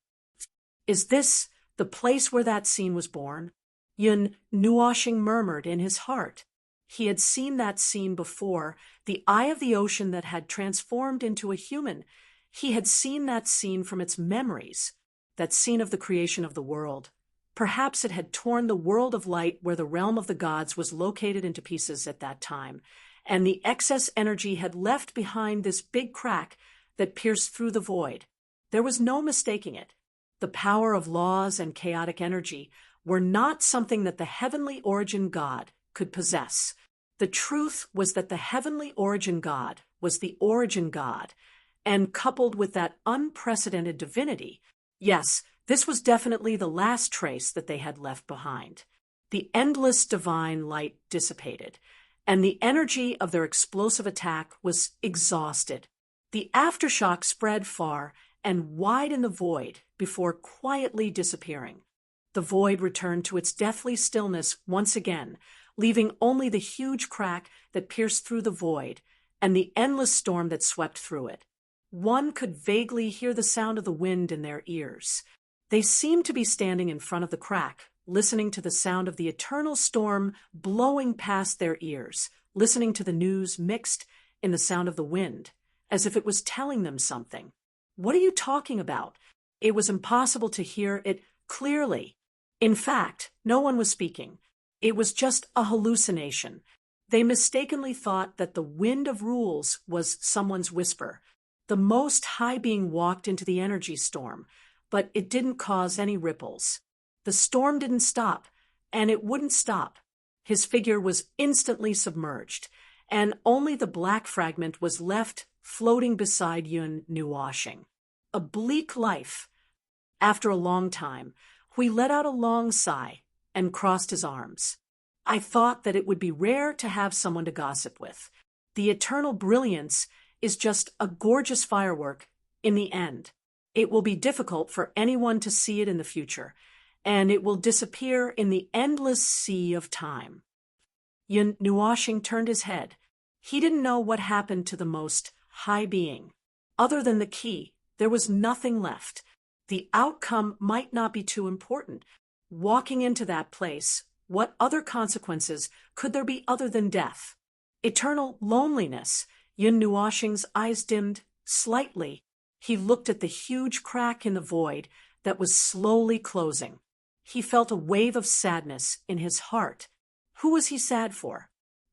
Is this the place where that scene was born? Yun Nuashing murmured in his heart. He had seen that scene before, the eye of the ocean that had transformed into a human. He had seen that scene from its memories, that scene of the creation of the world. Perhaps it had torn the world of light where the realm of the gods was located into pieces at that time, and the excess energy had left behind this big crack that pierced through the void. There was no mistaking it. The power of laws and chaotic energy were not something that the heavenly origin God could possess. The truth was that the heavenly origin God was the origin God, and coupled with that unprecedented divinity, yes, this was definitely the last trace that they had left behind. The endless divine light dissipated, and the energy of their explosive attack was exhausted. The aftershock spread far and wide in the void before quietly disappearing. The void returned to its deathly stillness once again, leaving only the huge crack that pierced through the void and the endless storm that swept through it. One could vaguely hear the sound of the wind in their ears. They seemed to be standing in front of the crack, listening to the sound of the eternal storm blowing past their ears, listening to the news mixed in the sound of the wind, as if it was telling them something. What are you talking about? It was impossible to hear it clearly. In fact, no one was speaking. It was just a hallucination. They mistakenly thought that the wind of rules was someone's whisper. The Most High Being walked into the energy storm, but it didn't cause any ripples. The storm didn't stop, and it wouldn't stop. His figure was instantly submerged, and only the black fragment was left floating beside Yun Nuashing. A bleak life. After a long time, Hui let out a long sigh and crossed his arms. I thought that it would be rare to have someone to gossip with. The eternal brilliance is just a gorgeous firework in the end. It will be difficult for anyone to see it in the future, and it will disappear in the endless sea of time. Yun Nuashing turned his head. He didn't know what happened to the Most High Being. Other than the key, there was nothing left. The outcome might not be too important. Walking into that place, what other consequences could there be other than death? Eternal loneliness. Yun Nuashing's eyes dimmed slightly. He looked at the huge crack in the void that was slowly closing. He felt a wave of sadness in his heart. Who was he sad for?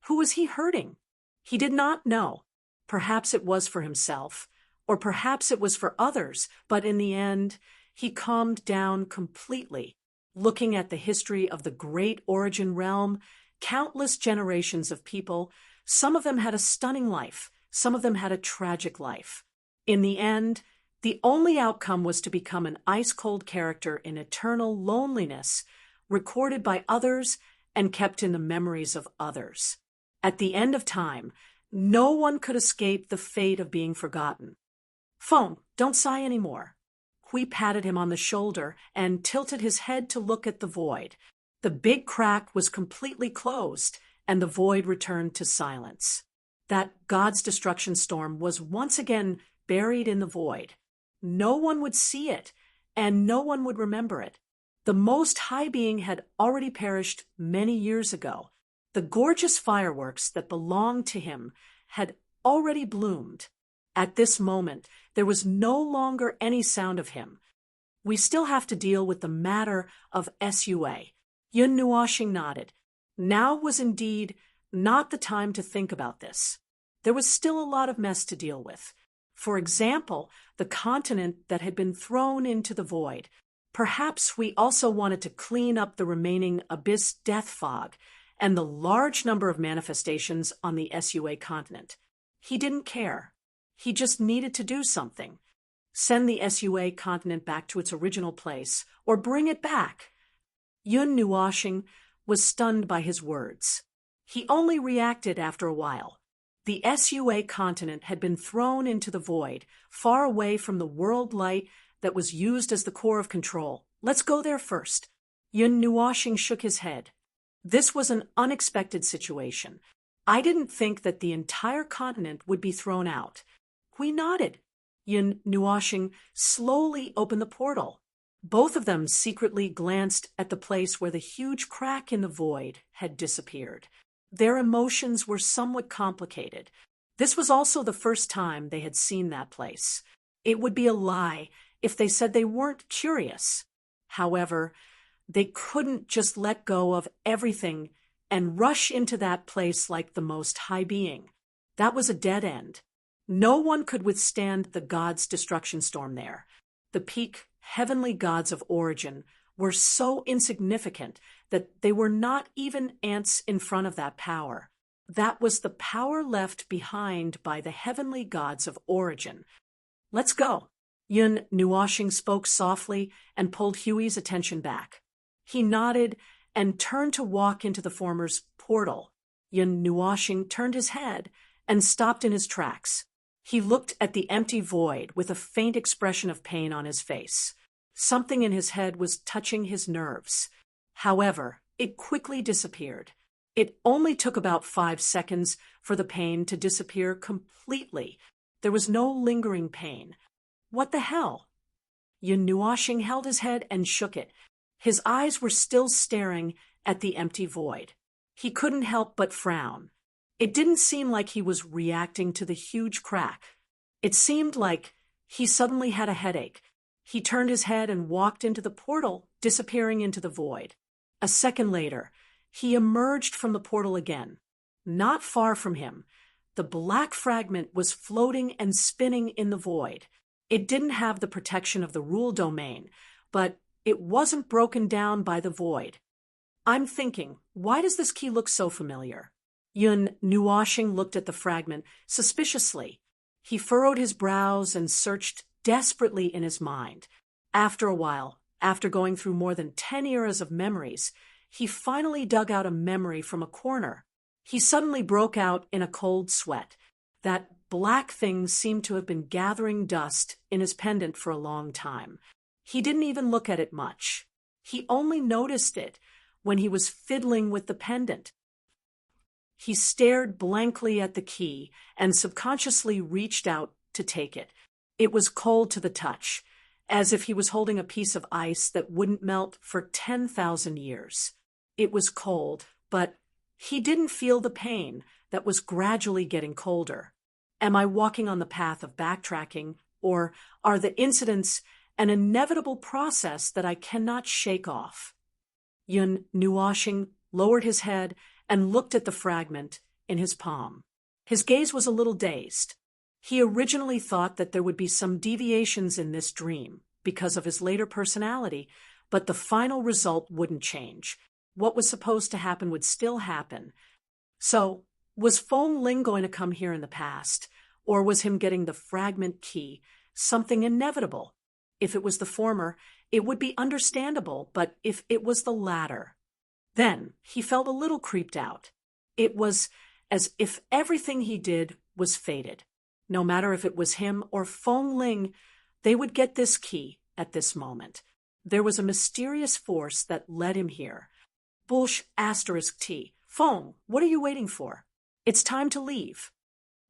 Who was he hurting? He did not know. Perhaps it was for himself, or perhaps it was for others, but in the end, he calmed down completely. Looking at the history of the great origin realm, countless generations of people, some of them had a stunning life, some of them had a tragic life. In the end, the only outcome was to become an ice-cold character in eternal loneliness, recorded by others and kept in the memories of others. At the end of time, no one could escape the fate of being forgotten. Phone, don't sigh anymore. Hui patted him on the shoulder and tilted his head to look at the void. The big crack was completely closed, and the void returned to silence. That God's destruction storm was once again buried in the void. No one would see it, and no one would remember it. The Most High Being had already perished many years ago. The gorgeous fireworks that belonged to him had already bloomed. At this moment, there was no longer any sound of him. We still have to deal with the matter of SUA. Yun Nuashing nodded. Now was indeed not the time to think about this. There was still a lot of mess to deal with. For example, the continent that had been thrown into the void. Perhaps we also wanted to clean up the remaining abyss death fog and the large number of manifestations on the SUA continent. He didn't care. He just needed to do something. Send the SUA continent back to its original place, or bring it back. Yun Nuashing was stunned by his words. He only reacted after a while. The SUA continent had been thrown into the void, far away from the world light that was used as the core of control. Let's go there first. Yun Nuashing shook his head. This was an unexpected situation. I didn't think that the entire continent would be thrown out. Hui nodded. Yun Nuashing slowly opened the portal. Both of them secretly glanced at the place where the huge crack in the void had disappeared. Their emotions were somewhat complicated. This was also the first time they had seen that place. It would be a lie if they said they weren't curious. However, they couldn't just let go of everything and rush into that place like the Most High Being. That was a dead end. No one could withstand the God's destruction storm there. The peak heavenly gods of origin were so insignificant that they were not even ants in front of that power. That was the power left behind by the heavenly gods of origin. Let's go. Yun Nuashing spoke softly and pulled Huey's attention back. He nodded and turned to walk into the former's portal. Yun Nuashing turned his head and stopped in his tracks. He looked at the empty void with a faint expression of pain on his face. Something in his head was touching his nerves. However, it quickly disappeared. It only took about 5 seconds for the pain to disappear completely. There was no lingering pain. What the hell? Yun Nuashing held his head and shook it. His eyes were still staring at the empty void. He couldn't help but frown. It didn't seem like he was reacting to the huge crack. It seemed like he suddenly had a headache. He turned his head and walked into the portal, disappearing into the void. A second later, he emerged from the portal again. Not far from him, the black fragment was floating and spinning in the void. It didn't have the protection of the rule domain, but it wasn't broken down by the void. I'm thinking, why does this key look so familiar? Yun Nuoshing looked at the fragment suspiciously. He furrowed his brows and searched desperately in his mind. After a while, after going through more than 10 eras of memories, he finally dug out a memory from a corner. He suddenly broke out in a cold sweat. That black thing seemed to have been gathering dust in his pendant for a long time. He didn't even look at it much. He only noticed it when he was fiddling with the pendant. He stared blankly at the key and subconsciously reached out to take it. It was cold to the touch, as if he was holding a piece of ice that wouldn't melt for 10,000 years. It was cold, but he didn't feel the pain that was gradually getting colder. Am I walking on the path of backtracking, or are the incidents an inevitable process that I cannot shake off? Yun Nuoshing lowered his head and looked at the fragment in his palm. His gaze was a little dazed. He originally thought that there would be some deviations in this dream because of his later personality, but the final result wouldn't change. What was supposed to happen would still happen. So, was Feng Ling going to come here in the past, or was him getting the fragment key something inevitable? If it was the former, it would be understandable, but if it was the latter, then he felt a little creeped out. It was as if everything he did was fated. No matter if it was him or Feng Ling, they would get this key at this moment. There was a mysterious force that led him here. Bullsh asterisk T. Feng, what are you waiting for? It's time to leave.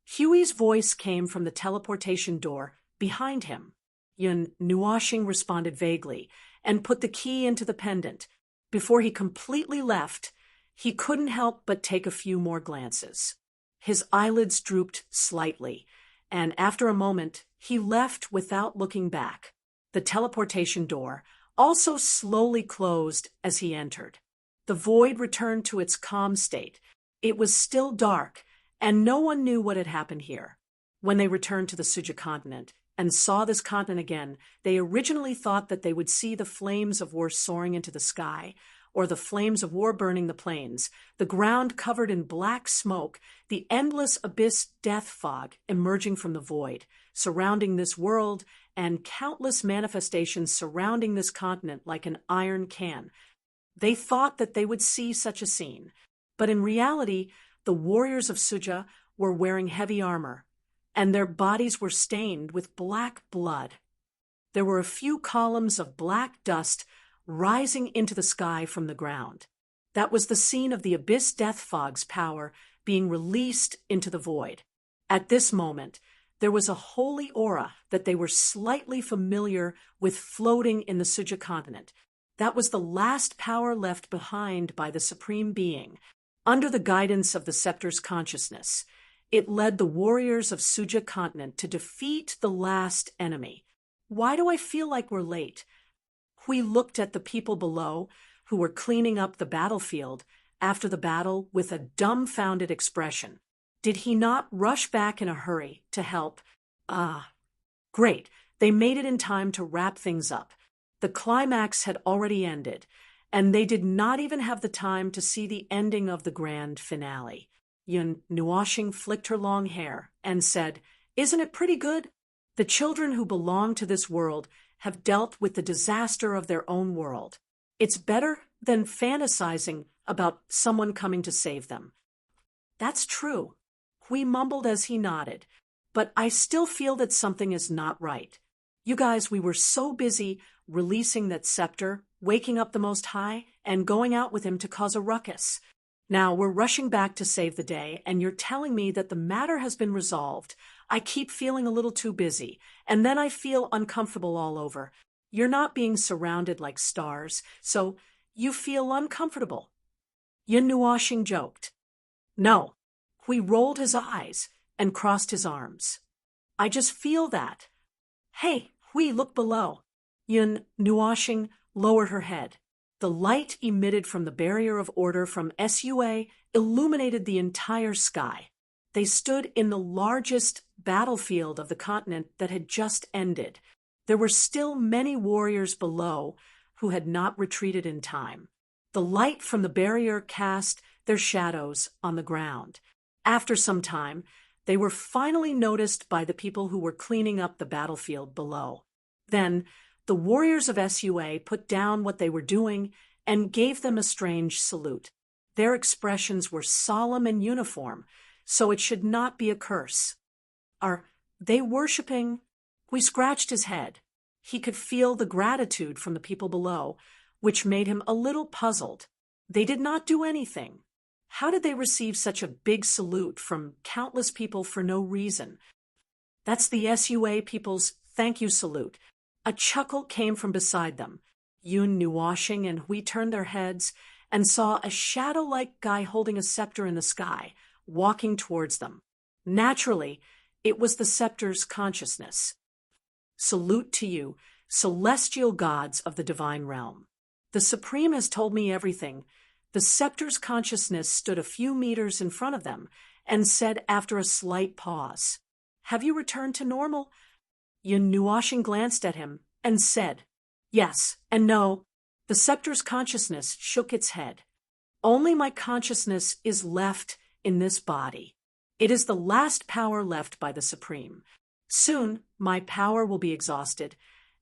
Huey's voice came from the teleportation door behind him. Yun Nuoshing responded vaguely and put the key into the pendant. Before he completely left, he couldn't help but take a few more glances. His eyelids drooped slightly, and after a moment, he left without looking back. The teleportation door also slowly closed as he entered. The void returned to its calm state. It was still dark, and no one knew what had happened here. When they returned to the Suja continent and saw this continent again, they originally thought that they would see the flames of war soaring into the sky, or the flames of war burning the plains, the ground covered in black smoke, the endless abyss death fog emerging from the void, surrounding this world, and countless manifestations surrounding this continent like an iron can. They thought that they would see such a scene, but in reality, the warriors of Suja were wearing heavy armor, and their bodies were stained with black blood. There were a few columns of black dust rising into the sky from the ground. That was the scene of the abyss death fog's power being released into the void. At this moment, there was a holy aura that they were slightly familiar with floating in the Suja continent. That was the last power left behind by the Supreme Being. Under the guidance of the Scepter's consciousness, it led the warriors of Suja continent to defeat the last enemy. Why do I feel like we're late? We looked at the people below who were cleaning up the battlefield after the battle with a dumbfounded expression. Did he not rush back in a hurry to help? Great. They made it in time to wrap things up. The climax had already ended, and they did not even have the time to see the ending of the grand finale. Yun Nuoshing flicked her long hair and said, "Isn't it pretty good? The children who belong to this world have dealt with the disaster of their own world. It's better than fantasizing about someone coming to save them." "That's true," Hui mumbled as he nodded, "but I still feel that something is not right. You guys, we were so busy releasing that scepter, waking up the Most High, and going out with him to cause a ruckus. Now we're rushing back to save the day, and you're telling me that the matter has been resolved. I keep feeling a little too busy, and then I feel uncomfortable all over. You're not being surrounded like stars, so you feel uncomfortable. Yun Nuashing joked. No. Hui rolled his eyes and crossed his arms. I just feel that. Hey, Hui, look below. Yun Nuashing lowered her head. The light emitted from the barrier of order from SUA illuminated the entire sky. They stood in the largest battlefield of the continent that had just ended. There were still many warriors below who had not retreated in time. The light from the barrier cast their shadows on the ground. After some time, they were finally noticed by the people who were cleaning up the battlefield below. Then, the warriors of SUA put down what they were doing and gave them a strange salute. Their expressions were solemn and uniform, so it should not be a curse. Are they worshipping? We scratched his head. He could feel the gratitude from the people below, which made him a little puzzled. They did not do anything. How did they receive such a big salute from countless people for no reason? That's the SUA people's thank you salute. A chuckle came from beside them. Yun Nuashing and Hui turned their heads and saw a shadow-like guy holding a scepter in the sky, walking towards them. Naturally, it was the scepter's consciousness. Salute to you, celestial gods of the divine realm. The Supreme has told me everything. The scepter's consciousness stood a few meters in front of them and said after a slight pause, Have you returned to normal? Yun Nuashing glanced at him and said, Yes and no. The scepter's consciousness shook its head. Only my consciousness is left in this body. It is the last power left by the Supreme. Soon my power will be exhausted,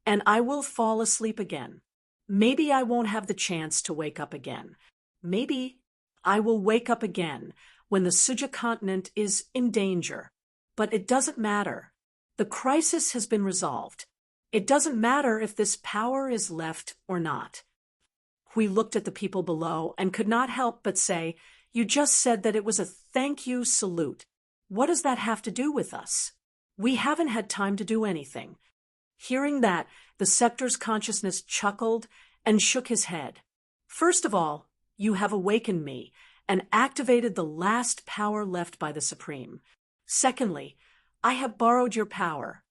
and I will fall asleep again. Maybe I won't have the chance to wake up again. Maybe I will wake up again when the Suja continent is in danger. But it doesn't matter. The crisis has been resolved. It doesn't matter if this power is left or not. Hui looked at the people below and could not help but say, You just said that it was a thank you salute. What does that have to do with us? We haven't had time to do anything. Hearing that, the scepter's consciousness chuckled and shook his head. First of all, you have awakened me and activated the last power left by the Supreme. Secondly, I have borrowed your power.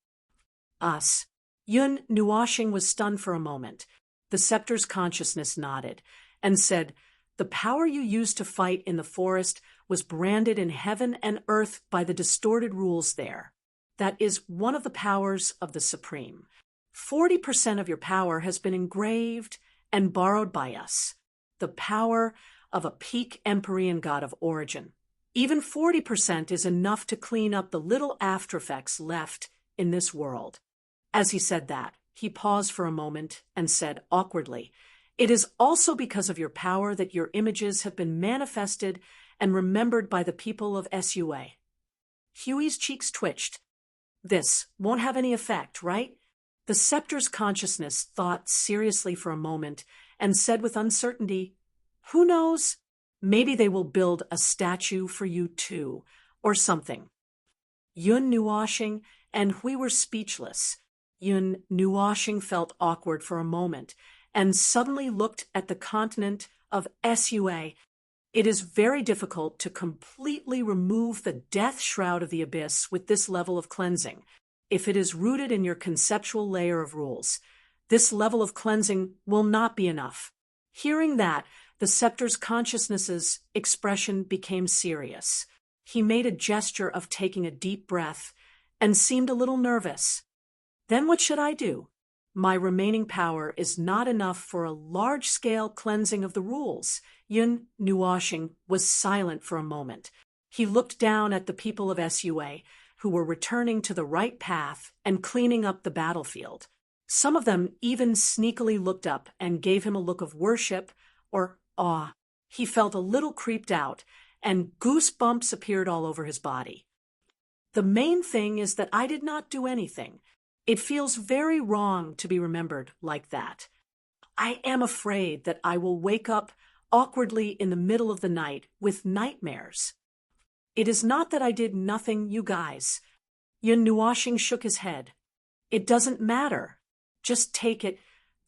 Us. Yun Nuashing was stunned for a moment. The scepter's consciousness nodded and said, The power you used to fight in the forest was branded in heaven and earth by the distorted rules there. That is one of the powers of the Supreme. 40% of your power has been engraved and borrowed by us. The power of a peak Empyrean god of origin. Even 40% is enough to clean up the little aftereffects left in this world. As he said that, he paused for a moment and said awkwardly, It is also because of your power that your images have been manifested and remembered by the people of SUA. Huey's cheeks twitched. This won't have any effect, right? The scepter's consciousness thought seriously for a moment and said with uncertainty, Who knows? Maybe they will build a statue for you too, or something. Yun Nuashing and Hui were speechless. Yun Nuashing felt awkward for a moment and suddenly looked at the continent of SUA. It is very difficult to completely remove the death shroud of the abyss with this level of cleansing, if it is rooted in your conceptual layer of rules. This level of cleansing will not be enough. Hearing that, the scepter's consciousness's expression became serious. He made a gesture of taking a deep breath and seemed a little nervous. Then what should I do? My remaining power is not enough for a large-scale cleansing of the rules. Yun Nuashing was silent for a moment. He looked down at the people of SUA, who were returning to the right path and cleaning up the battlefield. Some of them even sneakily looked up and gave him a look of worship or awe. He felt a little creeped out, and goosebumps appeared all over his body. The main thing is that I did not do anything. It feels very wrong to be remembered like that. I am afraid that I will wake up awkwardly in the middle of the night with nightmares. It is not that I did nothing, you guys. Yun Nuashing shook his head. It doesn't matter. Just take it.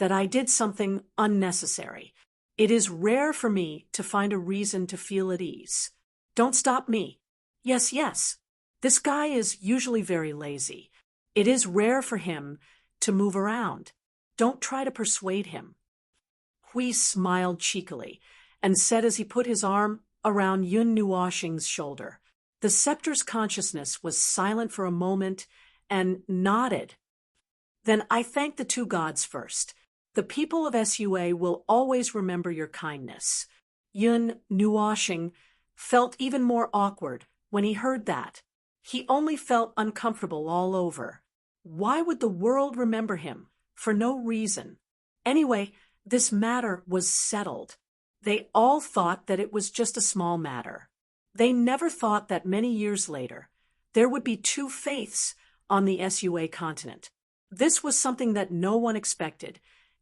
that I did something unnecessary. It is rare for me to find a reason to feel at ease. Don't stop me. Yes, yes. This guy is usually very lazy. It is rare for him to move around. Don't try to persuade him. Hui smiled cheekily and said as he put his arm around Yun Nuoxing's shoulder. The scepter's consciousness was silent for a moment and nodded. Then I thank the two gods first. The people of Sua will always remember your kindness. Yun Nuoxing felt even more awkward when he heard that. He only felt uncomfortable all over. Why would the world remember him? For no reason. Anyway, this matter was settled. They all thought that it was just a small matter. They never thought that many years later, there would be two faiths on the Sua continent. This was something that no one expected,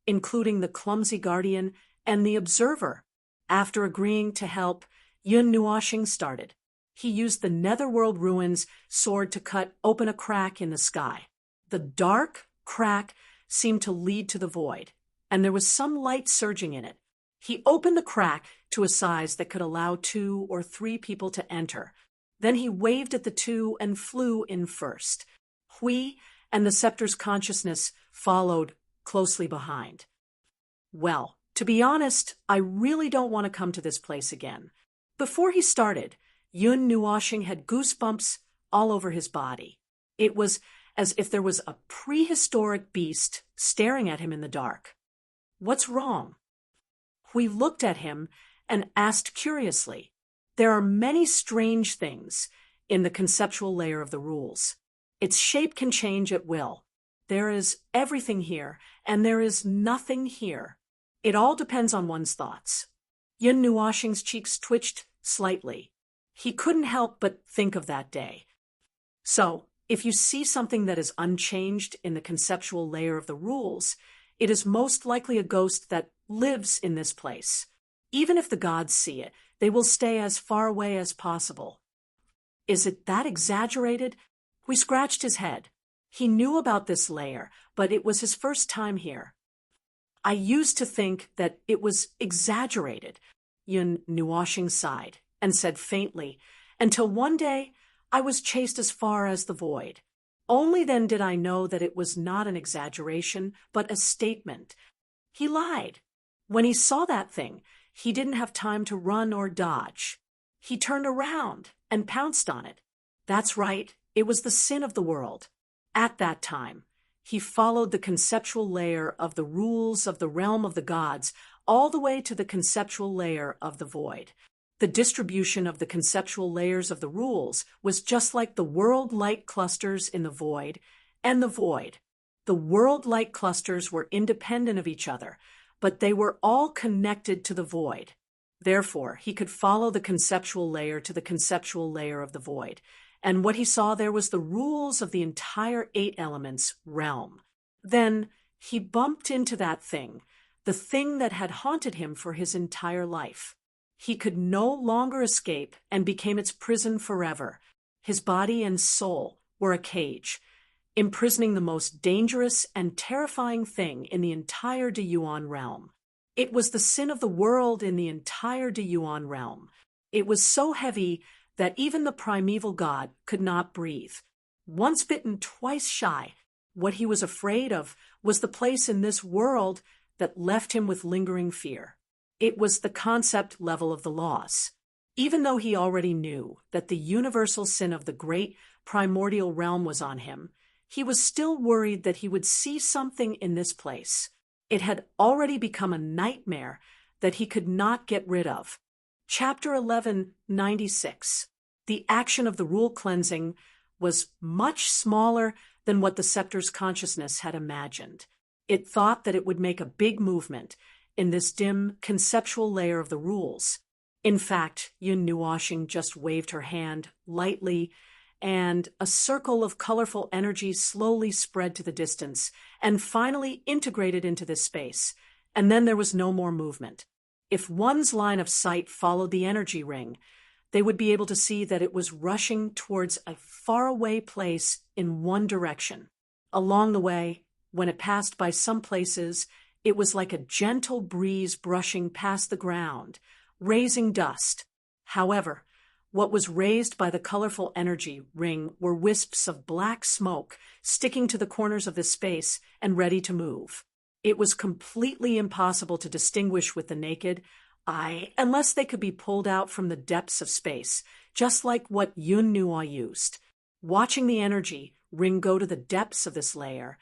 including the clumsy guardian and the observer. After agreeing to help, Yun Nuoxing started. He used the netherworld ruins sword to cut open a crack in the sky. The dark crack seemed to lead to the void, and there was some light surging in it. He opened the crack to a size that could allow 2 or 3 people to enter. Then he waved at the two and flew in first. Hui and the scepter's consciousness followed closely behind. Well, to be honest, I really don't want to come to this place again. Before he started, Yun Nuoxing had goosebumps all over his body. It was as if there was a prehistoric beast staring at him in the dark. What's wrong? Hui looked at him and asked curiously. There are many strange things in the conceptual layer of the rules. Its shape can change at will. There is everything here, and there is nothing here. It all depends on one's thoughts. Yun Nuoxing's cheeks twitched slightly. He couldn't help but think of that day. So, if you see something that is unchanged in the conceptual layer of the rules, it is most likely a ghost that lives in this place. Even if the gods see it, they will stay as far away as possible. Is it that exaggerated? We scratched his head. He knew about this layer, but it was his first time here. I used to think that it was exaggerated, Yun Nuoxing sighed and said faintly, until one day I was chased as far as the void. Only then did I know that it was not an exaggeration, but a statement. He lied. When he saw that thing, he didn't have time to run or dodge. He turned around and pounced on it. That's right, it was the sin of the world. At that time, he followed the conceptual layer of the rules of the realm of the gods all the way to the conceptual layer of the void. The distribution of the conceptual layers of the rules was just like the world light clusters in the void and the void. The world light clusters were independent of each other, but they were all connected to the void. Therefore, he could follow the conceptual layer to the conceptual layer of the void, and what he saw there was the rules of the entire 8 elements realm. Then he bumped into that thing, the thing that had haunted him for his entire life. He could no longer escape and became its prison forever. His body and soul were a cage, imprisoning the most dangerous and terrifying thing in the entire Deyuan realm. It was the sin of the world in the entire Deyuan realm. It was so heavy that even the primeval god could not breathe. Once bitten, twice shy, what he was afraid of was the place in this world that left him with lingering fear. It was the concept level of the laws. Even though he already knew that the universal sin of the great primordial realm was on him, he was still worried that he would see something in this place. It had already become a nightmare that he could not get rid of. Chapter 1196. The action of the rule cleansing was much smaller than what the scepter's consciousness had imagined. It thought that it would make a big movement in this dim conceptual layer of the rules. In fact, Yun Nuoxing just waved her hand lightly, and a circle of colorful energy slowly spread to the distance and finally integrated into this space, and then there was no more movement. If one's line of sight followed the energy ring, they would be able to see that it was rushing towards a faraway place in one direction. Along the way, when it passed by some places, It was like a gentle breeze brushing past the ground, raising dust. However, what was raised by the colorful energy ring were wisps of black smoke sticking to the corners of the space and ready to move. It was completely impossible to distinguish with the naked eye unless they could be pulled out from the depths of space, just like what Yun Nuo used. Watching the energy ring go to the depths of this layer,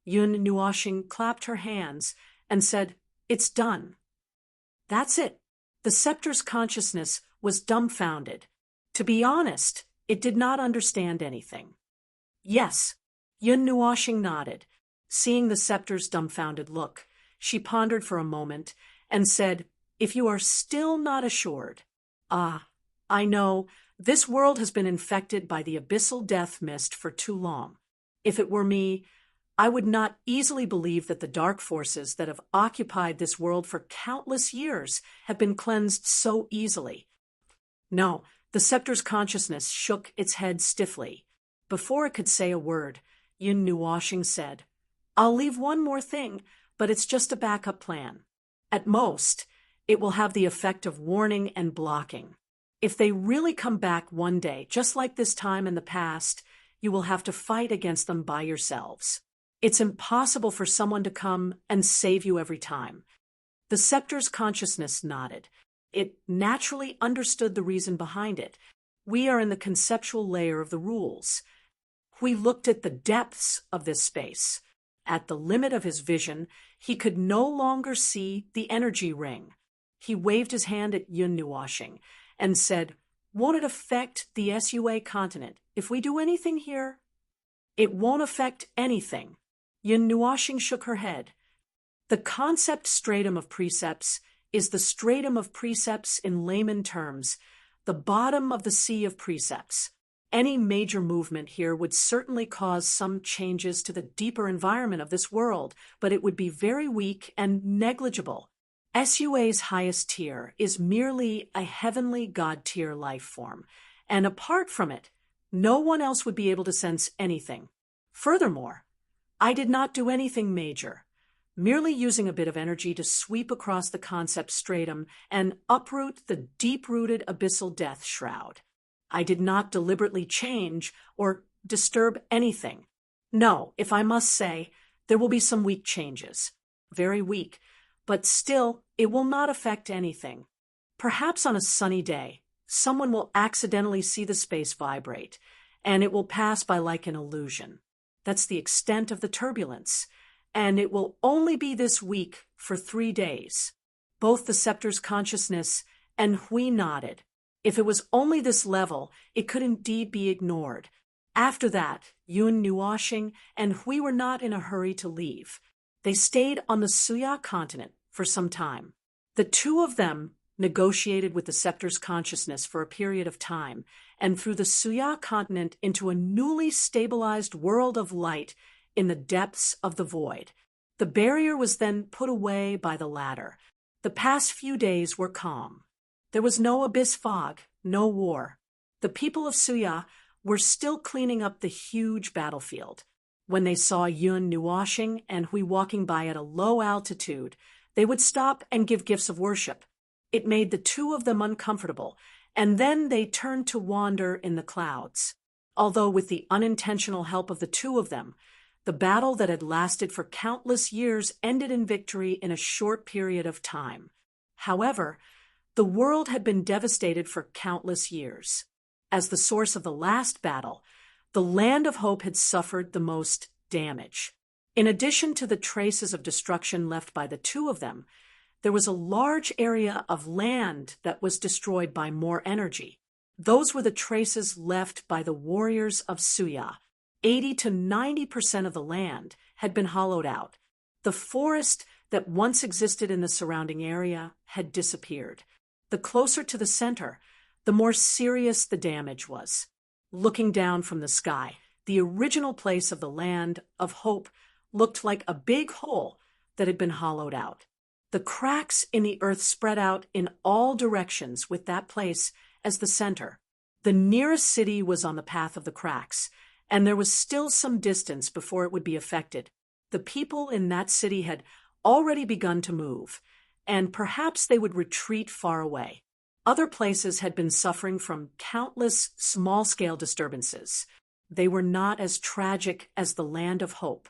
Yun Nuoxing clapped her hands and said, "It's done." That's it. The scepter's consciousness was dumbfounded. To be honest, it did not understand anything. Yes, Yun Nuoxing nodded. Seeing the scepter's dumbfounded look, she pondered for a moment and said, "If you are still not assured, I know this world has been infected by the abyssal death mist for too long. If it were me, I would not easily believe that the dark forces that have occupied this world for countless years have been cleansed so easily." No, the scepter's consciousness shook its head stiffly. Before it could say a word, Yun Nuoxing said, "I'll leave one more thing, but it's just a backup plan. At most, it will have the effect of warning and blocking. If they really come back one day, just like this time in the past, you will have to fight against them by yourselves. It's impossible for someone to come and save you every time." The scepter's consciousness nodded. It naturally understood the reason behind it. We are in the conceptual layer of the rules. We looked at the depths of this space. At the limit of his vision, he could no longer see the energy ring. He waved his hand at Yun Nuoxing and said, "Won't it affect the SUA continent if we do anything here?" "It won't affect anything." Yun Nuoxing shook her head. The concept stratum of precepts is the stratum of precepts in layman terms, the bottom of the sea of precepts. Any major movement here would certainly cause some changes to the deeper environment of this world, but it would be very weak and negligible. SUA's highest tier is merely a heavenly god-tier life form, and apart from it, no one else would be able to sense anything. Furthermore, I did not do anything major, merely using a bit of energy to sweep across the concept stratum and uproot the deep-rooted abyssal death shroud. I did not deliberately change or disturb anything. No, if I must say, there will be some weak changes. Very weak, but still, it will not affect anything. Perhaps on a sunny day, someone will accidentally see the space vibrate, and it will pass by like an illusion. That's the extent of the turbulence, and it will only be this weak for 3 days. Both the scepter's consciousness and Hui nodded. If it was only this level, it could indeed be ignored. After that, Yun Nuoxing and Hui were not in a hurry to leave. They stayed on the Suya continent for some time. The two of them negotiated with the scepter's consciousness for a period of time, and through the Suya continent into a newly stabilized world of light in the depths of the void. The barrier was then put away by the latter. The past few days were calm. There was no abyss fog, no war. The people of Suya were still cleaning up the huge battlefield. When they saw Yun Nuoxing and Hui walking by at a low altitude, they would stop and give gifts of worship. It made the two of them uncomfortable, and then they turned to wander in the clouds. Although with the unintentional help of the two of them, the battle that had lasted for countless years ended in victory in a short period of time. However, the world had been devastated for countless years. As the source of the last battle, the land of hope had suffered the most damage. In addition to the traces of destruction left by the two of them, there was a large area of land that was destroyed by more energy. Those were the traces left by the warriors of Suya. 80 to 90% of the land had been hollowed out. The forest that once existed in the surrounding area had disappeared. The closer to the center, the more serious the damage was. Looking down from the sky, the original place of the land of hope looked like a big hole that had been hollowed out. The cracks in the earth spread out in all directions with that place as the center. The nearest city was on the path of the cracks, and there was still some distance before it would be affected. The people in that city had already begun to move, and perhaps they would retreat far away. Other places had been suffering from countless small-scale disturbances. They were not as tragic as the Land of Hope,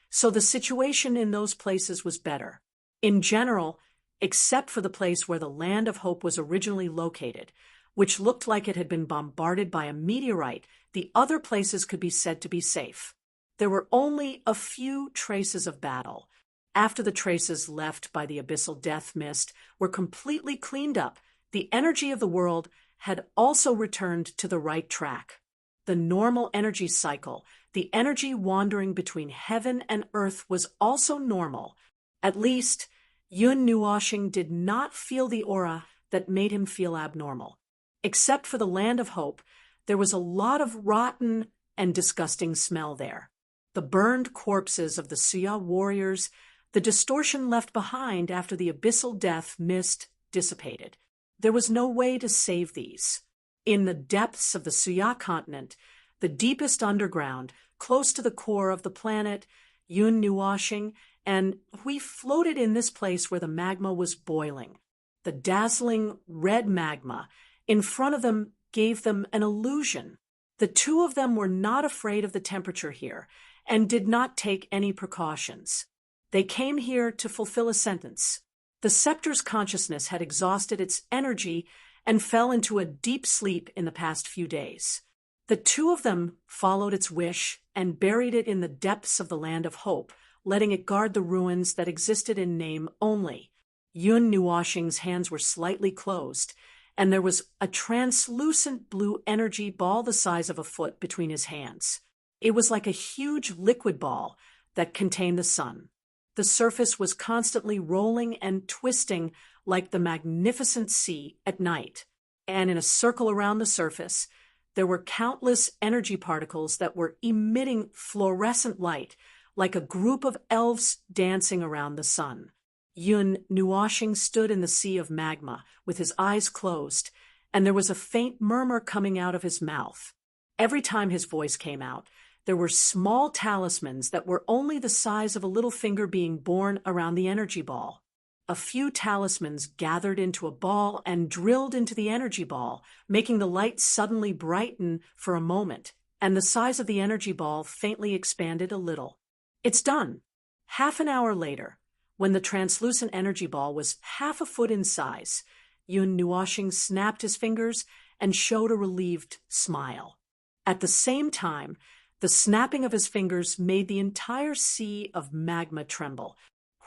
so the situation in those places was better. In general, except for the place where the Land of Hope was originally located, which looked like it had been bombarded by a meteorite, the other places could be said to be safe. There were only a few traces of battle. After the traces left by the abyssal death mist were completely cleaned up, the energy of the world had also returned to the right track. The normal energy cycle, the energy wandering between heaven and earth, was also normal. At least, Yun Nuoshing did not feel the aura that made him feel abnormal. Except for the Land of Hope, there was a lot of rotten and disgusting smell there. The burned corpses of the Suya warriors, the distortion left behind after the abyssal death mist dissipated. There was no way to save these. In the depths of the Suya continent, the deepest underground, close to the core of the planet, Yun Nuoshing, and we floated in this place where the magma was boiling. The dazzling red magma in front of them gave them an illusion. The two of them were not afraid of the temperature here and did not take any precautions. They came here to fulfill a sentence. The scepter's consciousness had exhausted its energy and fell into a deep sleep in the past few days. The two of them followed its wish and buried it in the depths of the Land of Hope, letting it guard the ruins that existed in name only. Yun Nuoshing's hands were slightly closed, and there was a translucent blue energy ball the size of a foot between his hands. It was like a huge liquid ball that contained the sun. The surface was constantly rolling and twisting like the magnificent sea at night, and in a circle around the surface, there were countless energy particles that were emitting fluorescent light, like a group of elves dancing around the sun. Yun Nuoshing stood in the sea of magma, with his eyes closed, and there was a faint murmur coming out of his mouth. Every time his voice came out, there were small talismans that were only the size of a little finger being borne around the energy ball. A few talismans gathered into a ball and drilled into the energy ball, making the light suddenly brighten for a moment, and the size of the energy ball faintly expanded a little. It's done. Half an hour later, when the translucent energy ball was half a foot in size, Yun Nuoshing snapped his fingers and showed a relieved smile. At the same time, the snapping of his fingers made the entire sea of magma tremble.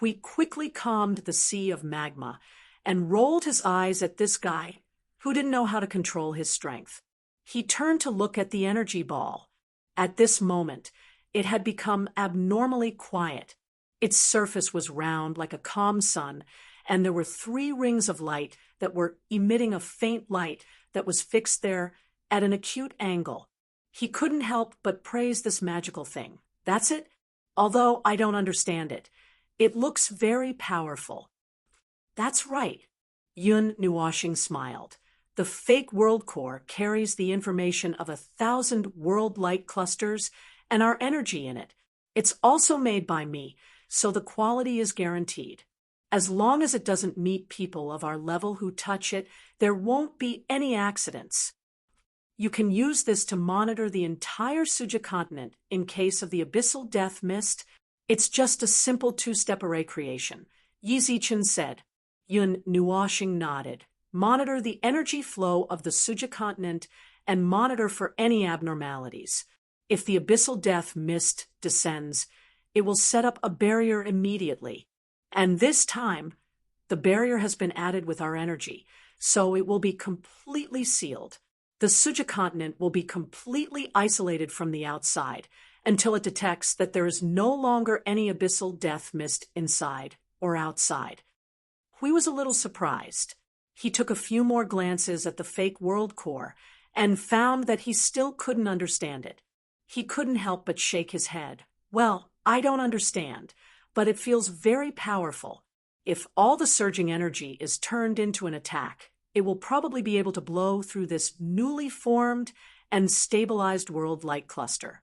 He quickly calmed the sea of magma and rolled his eyes at this guy who didn't know how to control his strength. He turned to look at the energy ball. At this moment, it had become abnormally quiet. Its surface was round like a calm sun, and there were 3 rings of light that were emitting a faint light that was fixed there at an acute angle. He couldn't help but praise this magical thing. That's it? Although I don't understand it. It looks very powerful. That's right. Yun Nuoshing smiled. The fake world core carries the information of 1,000 world light clusters and our energy in it. It's also made by me, so the quality is guaranteed. As long as it doesn't meet people of our level who touch it, there won't be any accidents. You can use this to monitor the entire Suja continent in case of the abyssal death mist. It's just a simple 2-step array creation, Yi Zichen said. Yun Nuoshing nodded. Monitor the energy flow of the Suja continent and monitor for any abnormalities. If the abyssal death mist descends, it will set up a barrier immediately. And this time, the barrier has been added with our energy, so it will be completely sealed. The Suja continent will be completely isolated from the outside until it detects that there is no longer any abyssal death mist inside or outside. Hui was a little surprised. He took a few more glances at the fake world core and found that he still couldn't understand it. He couldn't help but shake his head. Well, I don't understand, but it feels very powerful. If all the surging energy is turned into an attack, it will probably be able to blow through this newly formed and stabilized world light cluster.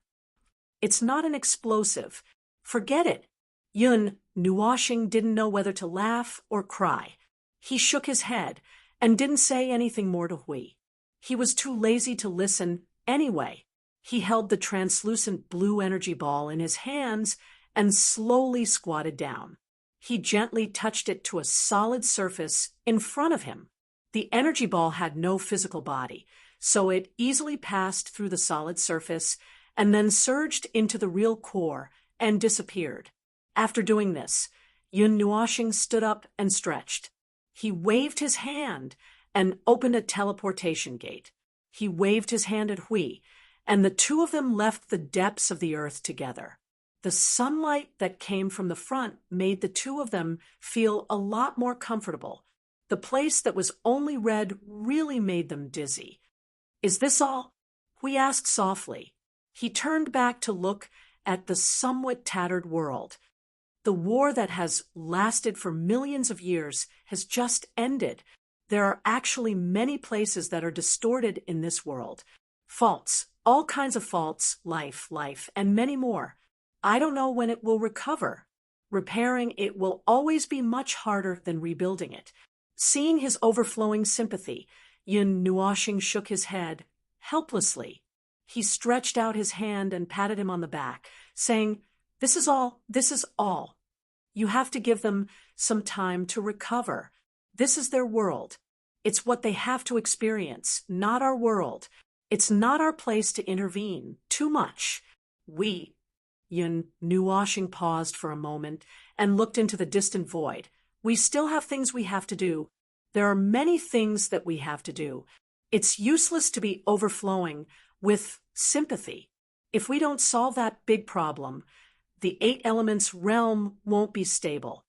It's not an explosive. Forget it. Yun Nuoshing didn't know whether to laugh or cry. He shook his head and didn't say anything more to Hui. He was too lazy to listen anyway. He held the translucent blue energy ball in his hands and slowly squatted down. He gently touched it to a solid surface in front of him. The energy ball had no physical body, so it easily passed through the solid surface and then surged into the real core and disappeared. After doing this, Yun Nuoshing stood up and stretched. He waved his hand and opened a teleportation gate. He waved his hand at Hui, and the two of them left the depths of the earth together. The sunlight that came from the front made the two of them feel a lot more comfortable. The place that was only red really made them dizzy. "Is this all?" Hui asked softly. He turned back to look at the somewhat tattered world. The war that has lasted for millions of years has just ended. There are actually many places that are distorted in this world. Faults, all kinds of faults, life, and many more. I don't know when it will recover. Repairing it will always be much harder than rebuilding it. Seeing his overflowing sympathy, Yun Nuoshing shook his head, helplessly. He stretched out his hand and patted him on the back, saying, "This is all. You have to give them some time to recover. This is their world. It's what they have to experience, not our world. It's not our place to intervene too much. Yun Nuoshing paused for a moment and looked into the distant void. We still have things we have to do. There are many things that we have to do. It's useless to be overflowing with sympathy. If we don't solve that big problem, the 8 elements realm won't be stable."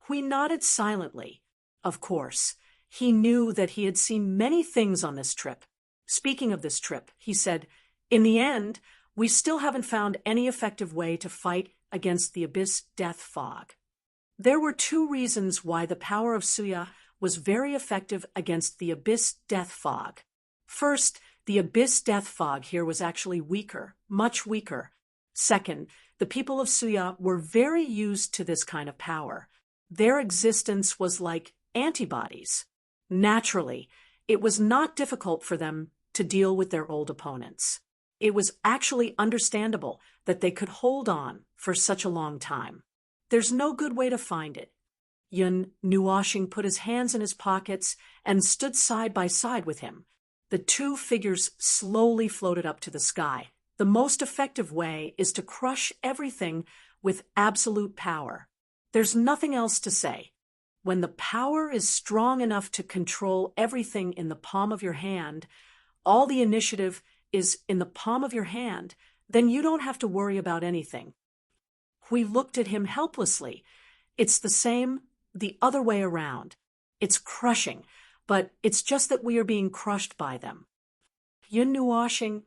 Hui nodded silently. Of course, he knew that he had seen many things on this trip. Speaking of this trip, he said, "In the end, we still haven't found any effective way to fight against the Abyss Death Fog." There were 2 reasons why the power of Suya was very effective against the Abyss Death Fog. First, the Abyss Death Fog here was actually weaker, much weaker. Second, the people of Suya were very used to this kind of power. Their existence was like antibodies. Naturally, it was not difficult for them to deal with their old opponents. It was actually understandable that they could hold on for such a long time. There's no good way to find it. Yun Nuoshing put his hands in his pockets and stood side by side with him. The 2 figures slowly floated up to the sky. The most effective way is to crush everything with absolute power. There's nothing else to say. When the power is strong enough to control everything in the palm of your hand, all the initiative is in the palm of your hand, then you don't have to worry about anything. We looked at him helplessly. It's the same the other way around. It's crushing, but it's just that we are being crushed by them. Yun Nuoshing,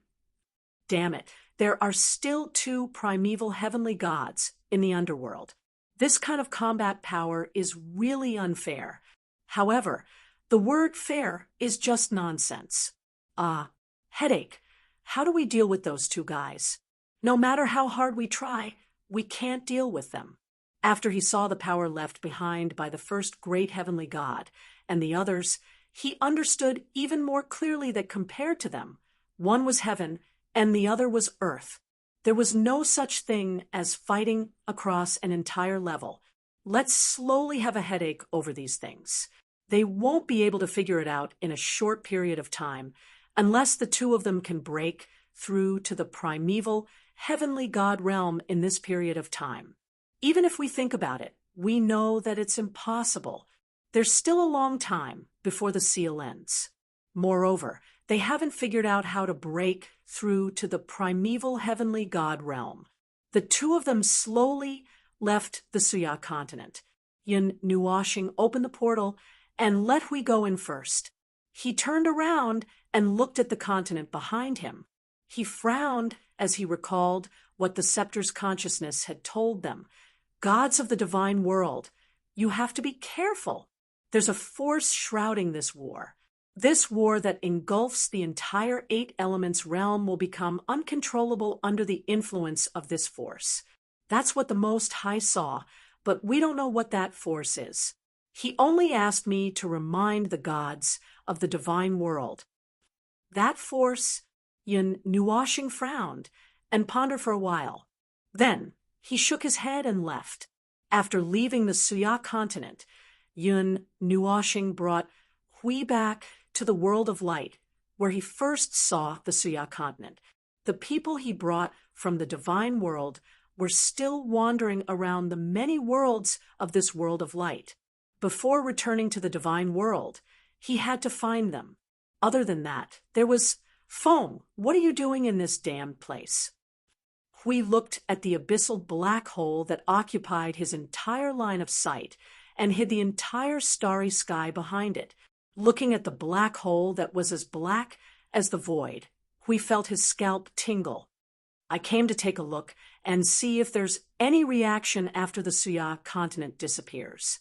damn it, there are still 2 primeval heavenly gods in the underworld. This kind of combat power is really unfair. However, the word fair is just nonsense. Headache. How do we deal with those 2 guys? No matter how hard we try, we can't deal with them. After he saw the power left behind by the first great heavenly god and the others, he understood even more clearly that compared to them, one was heaven and the other was earth. There was no such thing as fighting across an entire level. Let's slowly have a headache over these things. They won't be able to figure it out in a short period of time unless the 2 of them can break through to the primeval heavenly god realm in this period of time. Even if we think about it, we know that it's impossible. There's still a long time before the seal ends. Moreover, they haven't figured out how to break through to the primeval heavenly god realm. The 2 of them slowly left the Suya continent. Yun Nuoshing opened the portal and let Hui go in first. He turned around and looked at the continent behind him. He frowned as he recalled what the scepter's consciousness had told them. Gods of the divine world, you have to be careful. There's a force shrouding this war. This war that engulfs the entire 8 elements realm will become uncontrollable under the influence of this force. That's what the Most High saw, but we don't know what that force is. He only asked me to remind the gods of the divine world. That force, Yun Nuashing frowned and pondered for a while. Then he shook his head and left. After leaving the Suya continent, Yun Nuashing brought Hui back to the world of light, where he first saw the Suya continent. The people he brought from the divine world were still wandering around the many worlds of this world of light. Before returning to the divine world, he had to find them. Other than that, there was Feng. What are you doing in this damned place? Hui looked at the abyssal black hole that occupied his entire line of sight and hid the entire starry sky behind it. Looking at the black hole that was as black as the void, Hui felt his scalp tingle. I came to take a look and see if there's any reaction after the Suya continent disappears.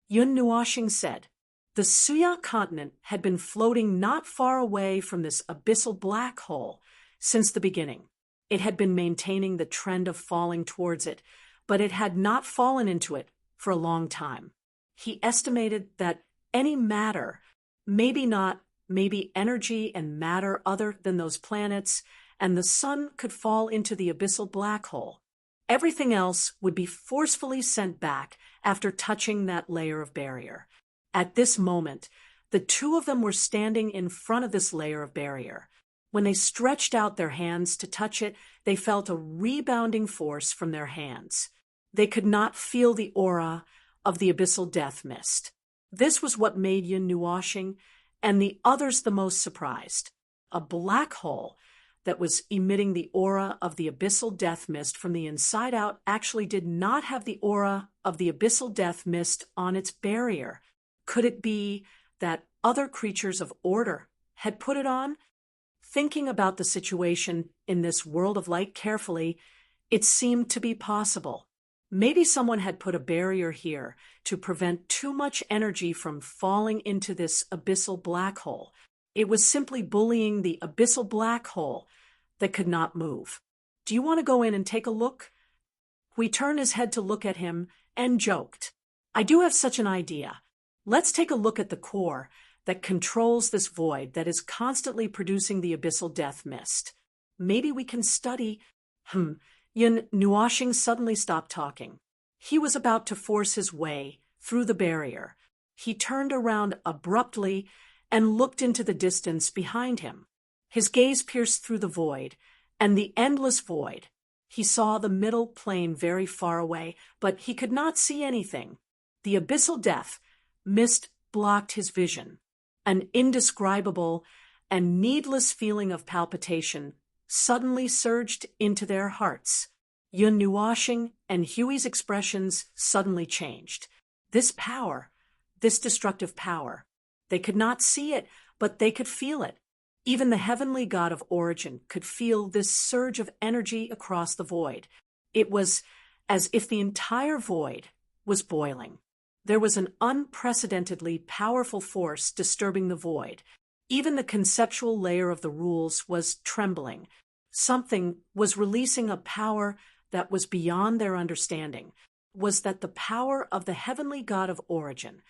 Yun Nuashing said. The Suya continent had been floating not far away from this abyssal black hole since the beginning. It had been maintaining the trend of falling towards it, but it had not fallen into it for a long time. He estimated that any matter, maybe energy and matter other than those planets, and the sun could fall into the abyssal black hole. Everything else would be forcefully sent back after touching that layer of barrier. At this moment, the two of them were standing in front of this layer of barrier. When they stretched out their hands to touch it, they felt a rebounding force from their hands. They could not feel the aura of the abyssal death mist. This was what made Yun Nuashing and the others the most surprised. A black hole that was emitting the aura of the abyssal death mist from the inside out actually did not have the aura of the abyssal death mist on its barrier. Could it be that other creatures of order had put it on? Thinking about the situation in this world of light carefully, it seemed to be possible. Maybe someone had put a barrier here to prevent too much energy from falling into this abyssal black hole. It was simply bullying the abyssal black hole that could not move. Do you want to go in and take a look? We turned his head to look at him and joked. I do have such an idea. Let's take a look at the core that controls this void that is constantly producing the abyssal death mist. Maybe we can study. Yun Nuashing suddenly stopped talking. He was about to force his way through the barrier. He turned around abruptly and looked into the distance behind him. His gaze pierced through the void, and the endless void. He saw the middle plane very far away, but he could not see anything. The abyssal death mist blocked his vision. An indescribable and needless feeling of palpitation suddenly surged into their hearts. Yun Nuashing and Huey's expressions suddenly changed. This power, this destructive power, they could not see it, but they could feel it. Even the heavenly god of origin could feel this surge of energy across the void. It was as if the entire void was boiling. There was an unprecedentedly powerful force disturbing the void. Even the conceptual layer of the rules was trembling. Something was releasing a power that was beyond their understanding. Was that the power of the heavenly god of origin?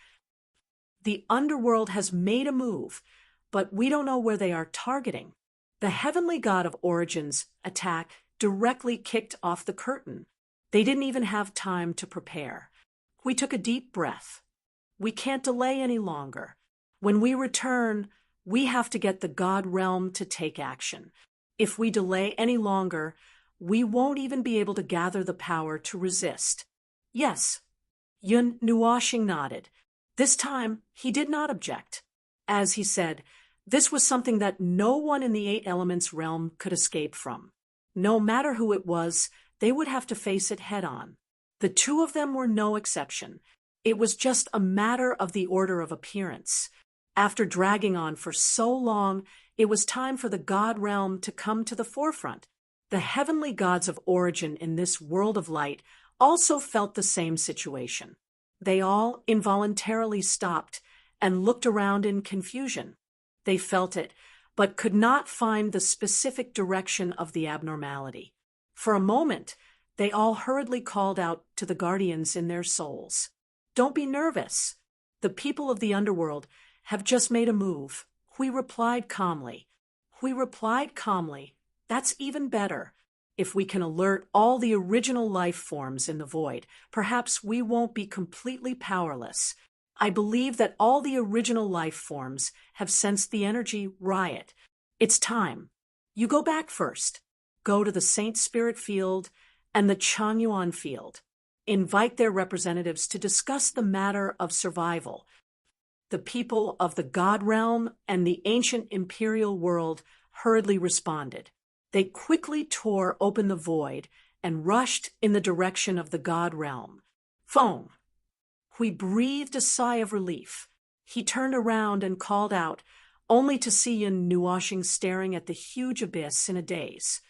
The underworld has made a move, but we don't know where they are targeting. The heavenly god of origin's attack directly kicked off the curtain. They didn't even have time to prepare. We took a deep breath. We can't delay any longer. When we return, we have to get the God realm to take action. If we delay any longer, we won't even be able to gather the power to resist. Yes, Yun Nuashing nodded. This time, he did not object. As he said, this was something that no one in the Eight Elements realm could escape from. No matter who it was, they would have to face it head-on. The two of them were no exception. It was just a matter of the order of appearance. After dragging on for so long, it was time for the God realm to come to the forefront. The heavenly gods of origin in this world of light also felt the same situation. They all involuntarily stopped and looked around in confusion. They felt it, but could not find the specific direction of the abnormality. For a moment, They all hurriedly called out to the guardians in their souls. Don't be nervous. The people of the underworld have just made a move. We replied calmly. That's even better. If we can alert all the original life forms in the void, perhaps we won't be completely powerless. I believe that all the original life forms have sensed the energy riot. It's time. You go back first. Go to the Saint Spirit field and the Changyuan field. Invite their representatives to discuss the matter of survival. The people of the God realm and the ancient imperial world hurriedly responded. They quickly tore open the void and rushed in the direction of the God realm. Feng. We breathed a sigh of relief. He turned around and called out, only to see Yun Nuoshing staring at the huge abyss in a daze.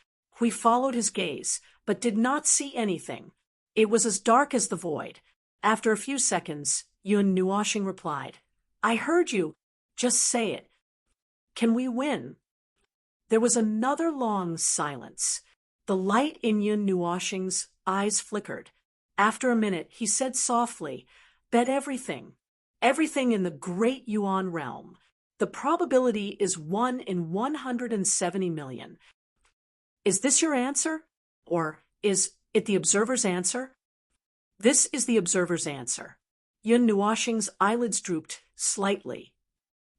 We followed his gaze, but did not see anything. It was as dark as the void. After a few seconds, Yun Nuoshing replied, I heard you. Just say it. Can we win? There was another long silence. The light in Yun Nuoshing's eyes flickered. After a minute, he said softly, bet everything. Everything in the great Yuan realm. The probability is 1 in 170 million. Is this your answer? Or is it the observer's answer? This is the observer's answer. Yun Nuoshing's eyelids drooped slightly.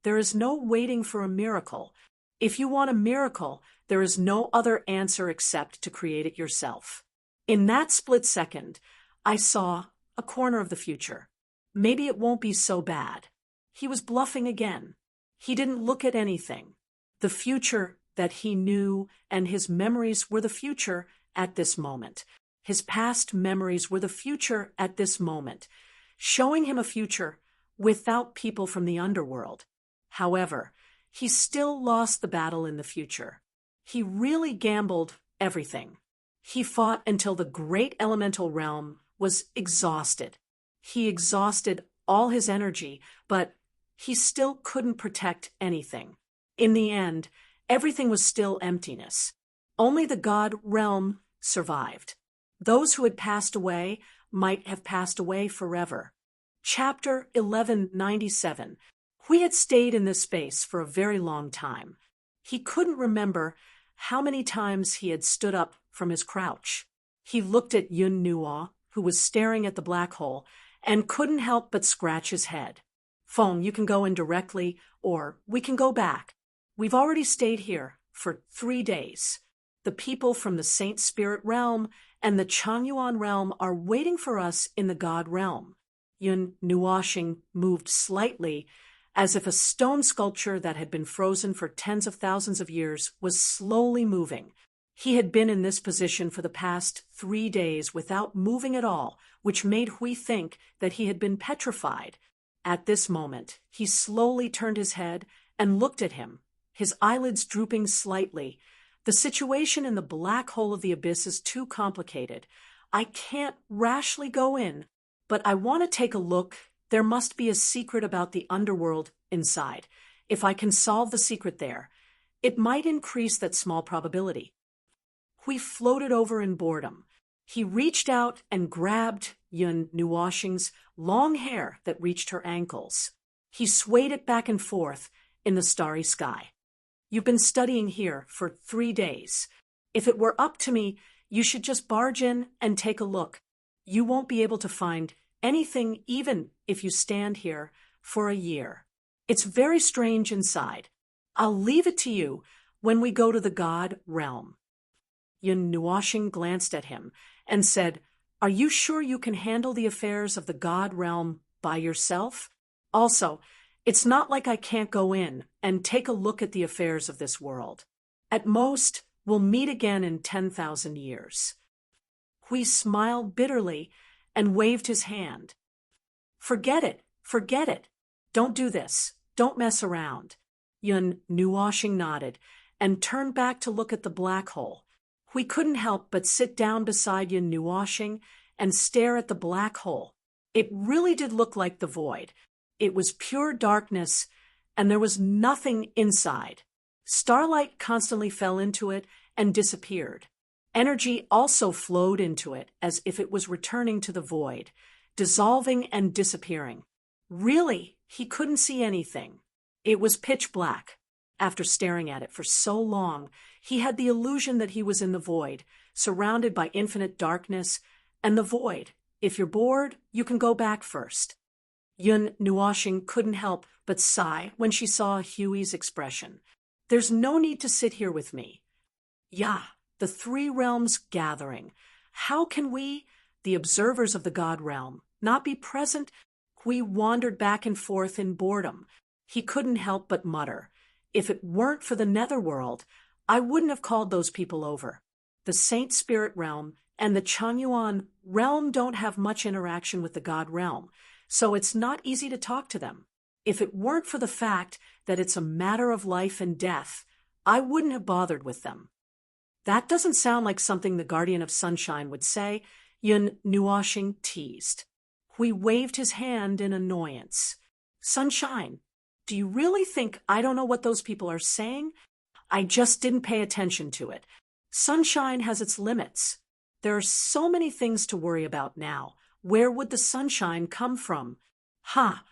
There is no waiting for a miracle. If you want a miracle, there is no other answer except to create it yourself. In that split second, I saw a corner of the future. Maybe it won't be so bad. He was bluffing again. He didn't look at anything. The future that he knew and his memories were the future at this moment. His past memories were the future at this moment, showing him a future without people from the underworld. However, he still lost the battle in the future. He really gambled everything. He fought until the great elemental realm was exhausted. He exhausted all his energy, but he still couldn't protect anything. In the end, everything was still emptiness. Only the God realm survived. Those who had passed away might have passed away forever. Chapter 1197. We had stayed in this space for a very long time. He couldn't remember how many times he had stood up from his crouch. He looked at Yun Nuo, who was staring at the black hole, and couldn't help but scratch his head. Feng, you can go in directly, or we can go back. We've already stayed here for 3 days. The people from the Saint Spirit realm and the Changyuan realm are waiting for us in the God realm. Yun Nuoshing moved slightly, as if a stone sculpture that had been frozen for tens of thousands of years was slowly moving. He had been in this position for the past 3 days without moving at all, which made Hui think that he had been petrified. At this moment, he slowly turned his head and looked at him, his eyelids drooping slightly. The situation in the black hole of the abyss is too complicated. I can't rashly go in, but I want to take a look. There must be a secret about the underworld inside. If I can solve the secret there, it might increase that small probability. We floated over in boredom. He reached out and grabbed Yun Nuoshing's long hair that reached her ankles. He swayed it back and forth in the starry sky. You've been studying here for 3 days. If it were up to me, you should just barge in and take a look. You won't be able to find anything even if you stand here for a year. It's very strange inside. I'll leave it to you when we go to the God realm. Yun Nuoshing glanced at him and said, Are you sure you can handle the affairs of the God realm by yourself? Also, it's not like I can't go in and take a look at the affairs of this world. At most, we'll meet again in 10,000 years. Hui smiled bitterly and waved his hand. Forget it. Don't do this. Don't mess around. Yun Nuoshing nodded and turned back to look at the black hole. We couldn't help but sit down beside Yun Nuoshing and stare at the black hole. It really did look like the void. It was pure darkness, and there was nothing inside. Starlight constantly fell into it and disappeared. Energy also flowed into it as if it was returning to the void, dissolving and disappearing. Really, he couldn't see anything. It was pitch black. After staring at it for so long, he had the illusion that he was in the void, surrounded by infinite darkness, and the void. If you're bored, you can go back first. Yun Nuoxing couldn't help but sigh when she saw Huey's expression. There's no need to sit here with me. Yeah, the three realms gathering. How can we, the observers of the God realm, not be present? Hui wandered back and forth in boredom. He couldn't help but mutter, if it weren't for the netherworld, I wouldn't have called those people over. The Saint Spirit realm and the Changyuan realm don't have much interaction with the God realm, so it's not easy to talk to them. If it weren't for the fact that it's a matter of life and death, I wouldn't have bothered with them. That doesn't sound like something the Guardian of Sunshine would say, Yun Nuoxing teased. Hui waved his hand in annoyance. Sunshine, do you really think I don't know what those people are saying? I just didn't pay attention to it. Sunshine has its limits. There are so many things to worry about now. Where would the sunshine come from? Ha!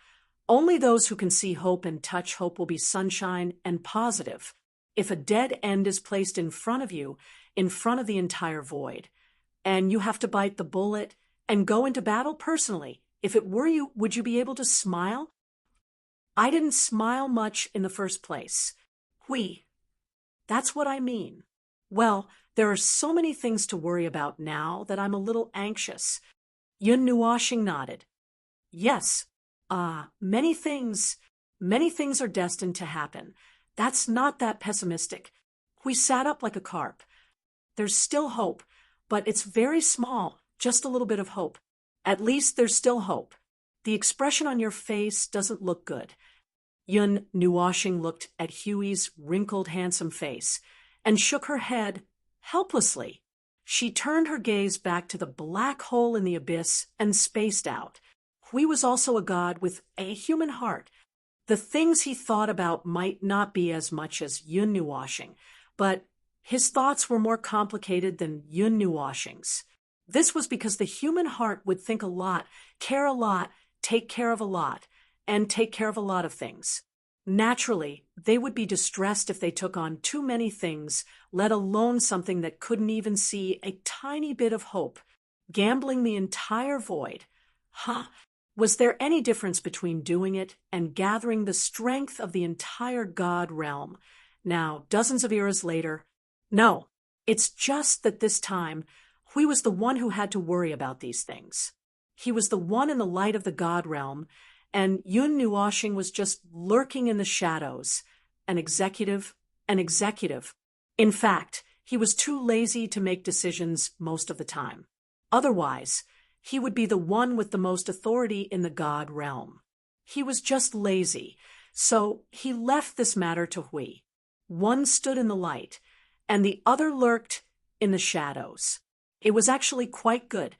Only those who can see hope and touch hope will be sunshine and positive. If a dead end is placed in front of you, in front of the entire void, and you have to bite the bullet and go into battle personally, if it were you, would you be able to smile? I didn't smile much in the first place. Hui. That's what I mean. Well, there are so many things to worry about now that I'm a little anxious. Yun Nuoxing nodded. Yes, many things are destined to happen. That's not that pessimistic. We sat up like a carp. There's still hope, but it's very small, just a little bit of hope. At least there's still hope. The expression on your face doesn't look good. Yun Nuoxing looked at Huey's wrinkled, handsome face and shook her head helplessly. She turned her gaze back to the black hole in the abyss and spaced out. Hui was also a god with a human heart. The things he thought about might not be as much as Yun Nuoxing, but his thoughts were more complicated than Yun Nuoxing's. This was because the human heart would think a lot, care a lot, take care of a lot, and take care of a lot of things. Naturally, they would be distressed if they took on too many things, let alone something that couldn't even see a tiny bit of hope. Gambling the entire void. Was there any difference between doing it and gathering the strength of the entire God realm? Now, dozens of eras later, no, it's just that this time, Hui was the one who had to worry about these things. He was the one in the light of the God realm, and Yun Nuoxing was just lurking in the shadows, an executive. In fact, he was too lazy to make decisions most of the time. Otherwise, he would be the one with the most authority in the God realm. He was just lazy, so he left this matter to Hui. One stood in the light, and the other lurked in the shadows. It was actually quite good.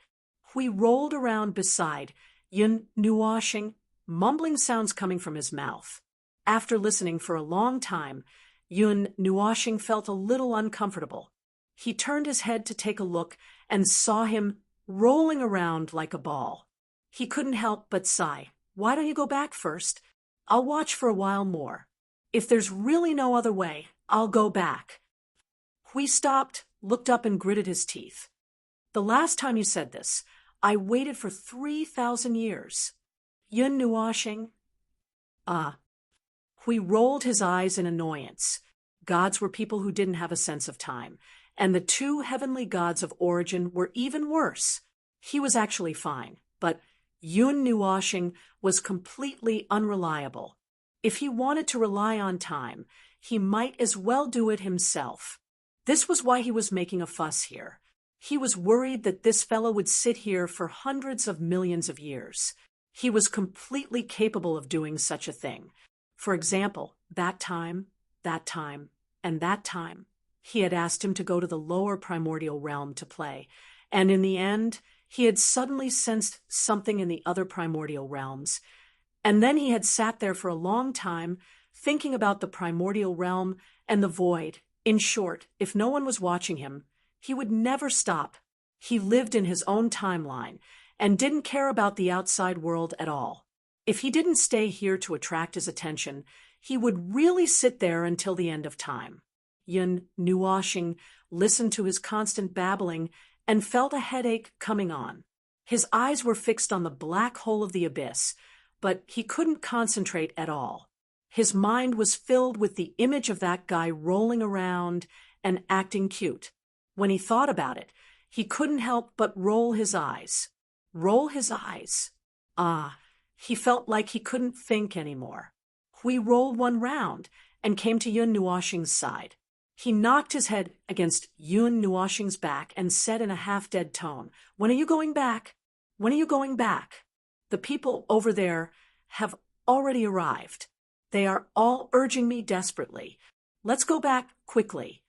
Hui rolled around beside Yun Nuoxing, mumbling sounds coming from his mouth. After listening for a long time, Yun Nuoxing felt a little uncomfortable. He turned his head to take a look and saw him rolling around like a ball. He couldn't help but sigh. Why don't you go back first? I'll watch for a while more. If there's really no other way, I'll go back. Hui stopped, looked up and gritted his teeth. The last time you said this, I waited for 3,000 years. Yun Nuoxing? Hui rolled his eyes in annoyance. Gods were people who didn't have a sense of time, and the two heavenly gods of origin were even worse. He was actually fine, but Yun Nuoxing was completely unreliable. If he wanted to rely on time, he might as well do it himself. This was why he was making a fuss here. He was worried that this fellow would sit here for hundreds of millions of years. He was completely capable of doing such a thing. For example, that time, and that time, he had asked him to go to the lower primordial realm to play, and in the end, he had suddenly sensed something in the other primordial realms, and then he had sat there for a long time, thinking about the primordial realm and the void. In short, if no one was watching him, He would never stop. He lived in his own timeline and didn't care about the outside world at all. If he didn't stay here to attract his attention, he would really sit there until the end of time. Yun Nuoshing listened to his constant babbling and felt a headache coming on. His eyes were fixed on the black hole of the abyss, but he couldn't concentrate at all. His mind was filled with the image of that guy rolling around and acting cute. When he thought about it, he couldn't help but roll his eyes. Roll his eyes. He felt like he couldn't think anymore. Hui rolled one round and came to Yun Nuoshing's side. He knocked his head against Yun Nuoshing's back and said in a half-dead tone, "When are you going back? When are you going back? The people over there have already arrived. They are all urging me desperately. Let's go back quickly."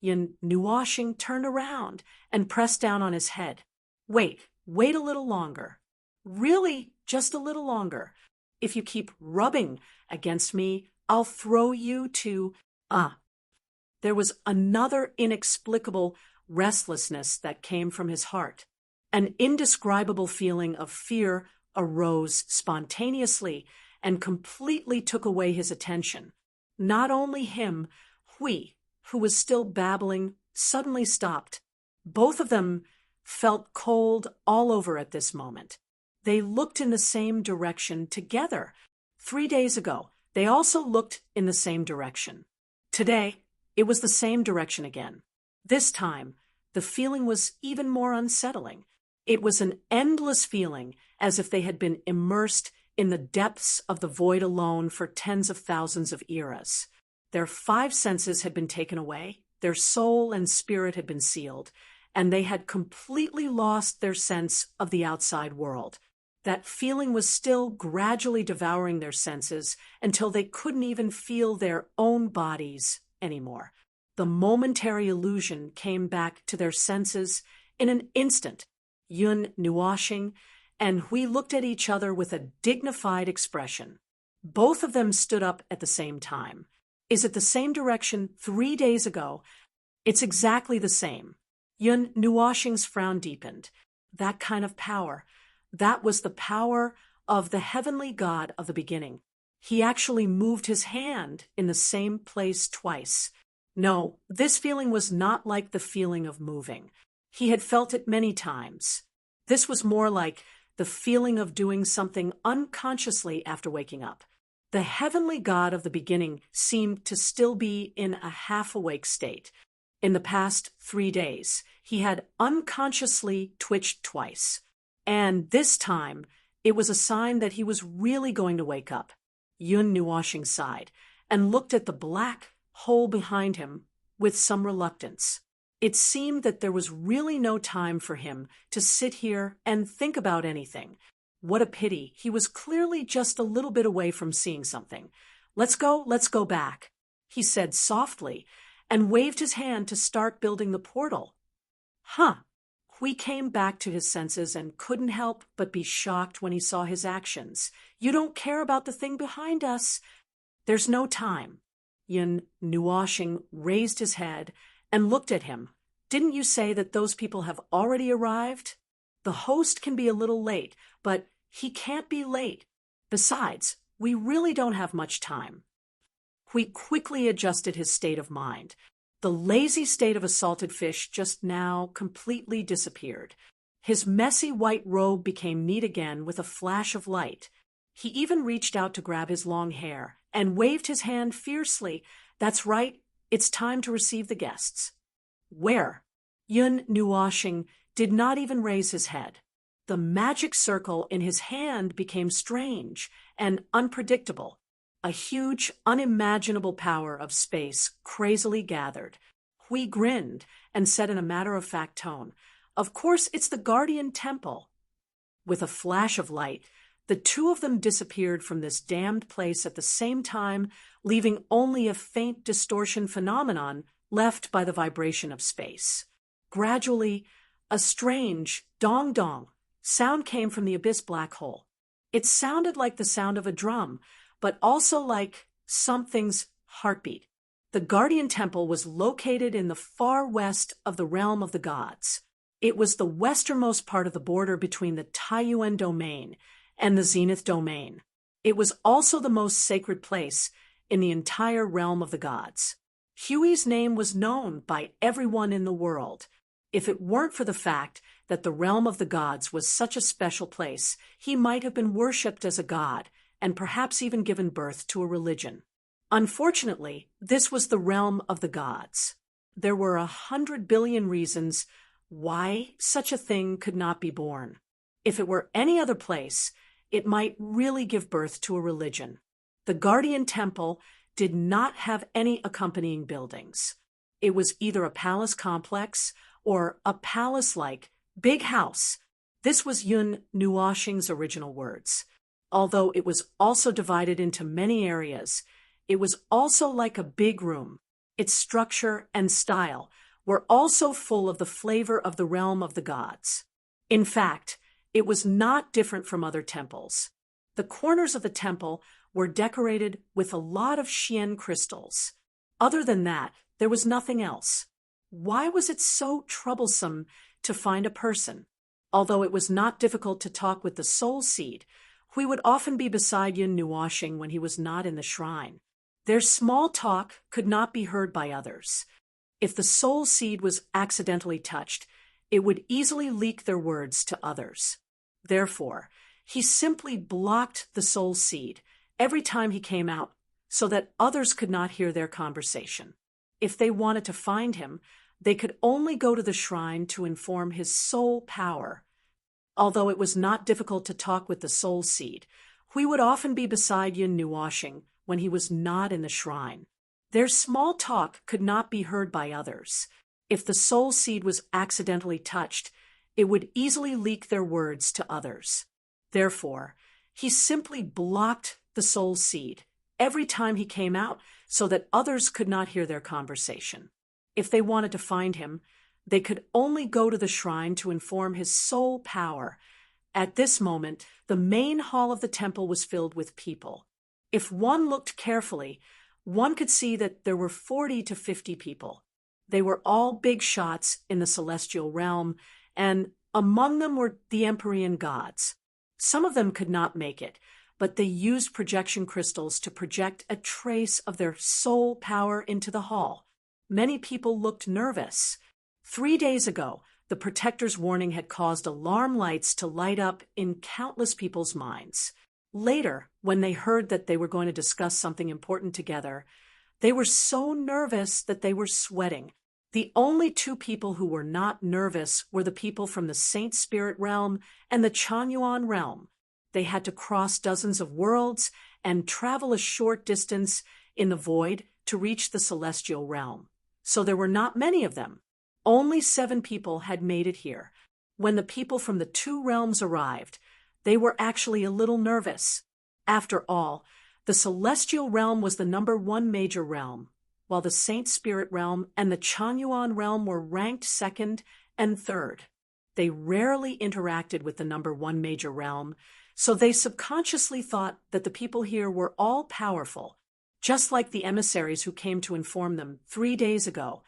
Yun Nuoshing turned around and pressed down on his head. Wait a little longer. Really, just a little longer. If you keep rubbing against me, I'll throw you to... There was another inexplicable restlessness that came from his heart. An indescribable feeling of fear arose spontaneously and completely took away his attention. Not only him, Hui, who was still babbling, suddenly stopped. Both of them felt cold all over at this moment. They looked in the same direction together. 3 days ago, they also looked in the same direction. Today, it was the same direction again. This time, the feeling was even more unsettling. It was an endless feeling, as if they had been immersed in the depths of the void alone for tens of thousands of eras. Their 5 senses had been taken away, their soul and spirit had been sealed, and they had completely lost their sense of the outside world. That feeling was still gradually devouring their senses until they couldn't even feel their own bodies anymore. The momentary illusion came back to their senses in an instant. Yun Nuoshing and Hui looked at each other with a dignified expression. Both of them stood up at the same time. Is it the same direction 3 days ago? It's exactly the same. Yun Nuoshing's frown deepened. That kind of power. That was the power of the heavenly God of the beginning. He actually moved his hand in the same place twice. No, this feeling was not like the feeling of moving. He had felt it many times. This was more like the feeling of doing something unconsciously after waking up. The heavenly God of the beginning seemed to still be in a half-awake state. In the past 3 days, he had unconsciously twitched twice. And this time, it was a sign that he was really going to wake up. Yun Nuoshing sighed and looked at the black hole behind him with some reluctance. It seemed that there was really no time for him to sit here and think about anything. What a pity. He was clearly just a little bit away from seeing something. Let's go back, he said softly, and waved his hand to start building the portal. Hui came back to his senses and couldn't help but be shocked when he saw his actions. You don't care about the thing behind us. There's no time. Yun Nuoshing raised his head and looked at him. Didn't you say that those people have already arrived? The host can be a little late, but he can't be late. Besides, we really don't have much time. Hui quickly adjusted his state of mind. The lazy state of a salted fish just now completely disappeared. His messy white robe became neat again with a flash of light. He even reached out to grab his long hair and waved his hand fiercely. That's right, it's time to receive the guests. Where? Yun Nuoshing did not even raise his head. The magic circle in his hand became strange and unpredictable. A huge, unimaginable power of space crazily gathered. Hui grinned and said in a matter-of-fact tone, "Of course, it's the Guardian Temple." With a flash of light, the two of them disappeared from this damned place at the same time, leaving only a faint distortion phenomenon left by the vibration of space. Gradually, a strange dong-dong sound came from the abyss black hole. It sounded like the sound of a drum, but also like something's heartbeat. The Guardian Temple was located in the far west of the realm of the gods. It was the westernmost part of the border between the Taiyuan domain and the Zenith domain. It was also the most sacred place in the entire realm of the gods. Huey's name was known by everyone in the world. If it weren't for the fact that the realm of the gods was such a special place, he might have been worshipped as a god and perhaps even given birth to a religion. Unfortunately, this was the realm of the gods. There were 100 billion reasons why such a thing could not be born. If it were any other place, it might really give birth to a religion. The Guardian Temple did not have any accompanying buildings. It was either a palace complex or a palace-like big house. This was Yun Nuoxing's original words. Although it was also divided into many areas, it was also like a big room. Its structure and style were also full of the flavor of the realm of the gods. In fact, it was not different from other temples. The corners of the temple were decorated with a lot of Xian crystals. Other than that, there was nothing else. Why was it so troublesome to find a person? Although it was not difficult to talk with the soul seed, we would often be beside Yun Nuoxing when he was not in the shrine. Their small talk could not be heard by others. If the soul seed was accidentally touched, it would easily leak their words to others. Therefore, he simply blocked the soul seed every time he came out so that others could not hear their conversation. If they wanted to find him, they could only go to the shrine to inform his soul power. Although it was not difficult to talk with the soul seed, we would often be beside Yun Nuoxing when he was not in the shrine. Their small talk could not be heard by others. If the soul seed was accidentally touched, it would easily leak their words to others. Therefore, he simply blocked the soul seed every time he came out so that others could not hear their conversation. If they wanted to find him, they could only go to the shrine to inform his soul power. At this moment, the main hall of the temple was filled with people. If one looked carefully, one could see that there were 40 to 50 people. They were all big shots in the celestial realm, and among them were the Empyrean gods. Some of them could not make it, but they used projection crystals to project a trace of their soul power into the hall. Many people looked nervous. 3 days ago, the Protector's warning had caused alarm lights to light up in countless people's minds. Later, when they heard that they were going to discuss something important together, they were so nervous that they were sweating. The only two people who were not nervous were the people from the Saint Spirit realm and the Chanyuan realm. They had to cross dozens of worlds and travel a short distance in the void to reach the celestial realm. So there were not many of them. Only 7 people had made it here. When the people from the 2 realms arrived, they were actually a little nervous. After all, the celestial realm was the #1 major realm, while the Saint Spirit realm and the Chanyuan realm were ranked 2nd and 3rd. They rarely interacted with the #1 major realm, so they subconsciously thought that the people here were all powerful, just like the emissaries who came to inform them 3 days ago.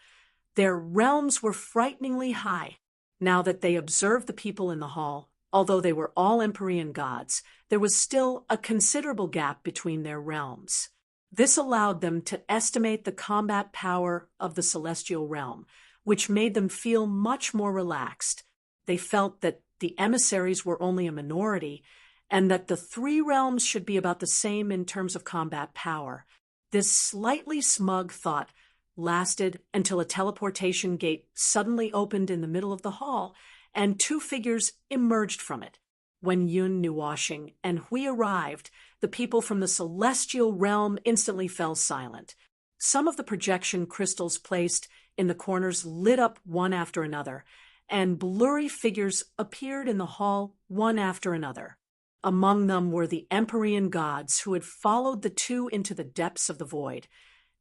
Their realms were frighteningly high. Now that they observed the people in the hall, although they were all Empyrean gods, there was still a considerable gap between their realms. This allowed them to estimate the combat power of the celestial realm, which made them feel much more relaxed. They felt that the emissaries were only a minority, and that the 3 realms should be about the same in terms of combat power. This slightly smug thought lasted until a teleportation gate suddenly opened in the middle of the hall, and 2 figures emerged from it. When Yun Nuoxing and Hui arrived, the people from the celestial realm instantly fell silent. Some of the projection crystals placed in the corners lit up one after another, and blurry figures appeared in the hall one after another. Among them were the Empyrean gods who had followed the 2 into the depths of the void.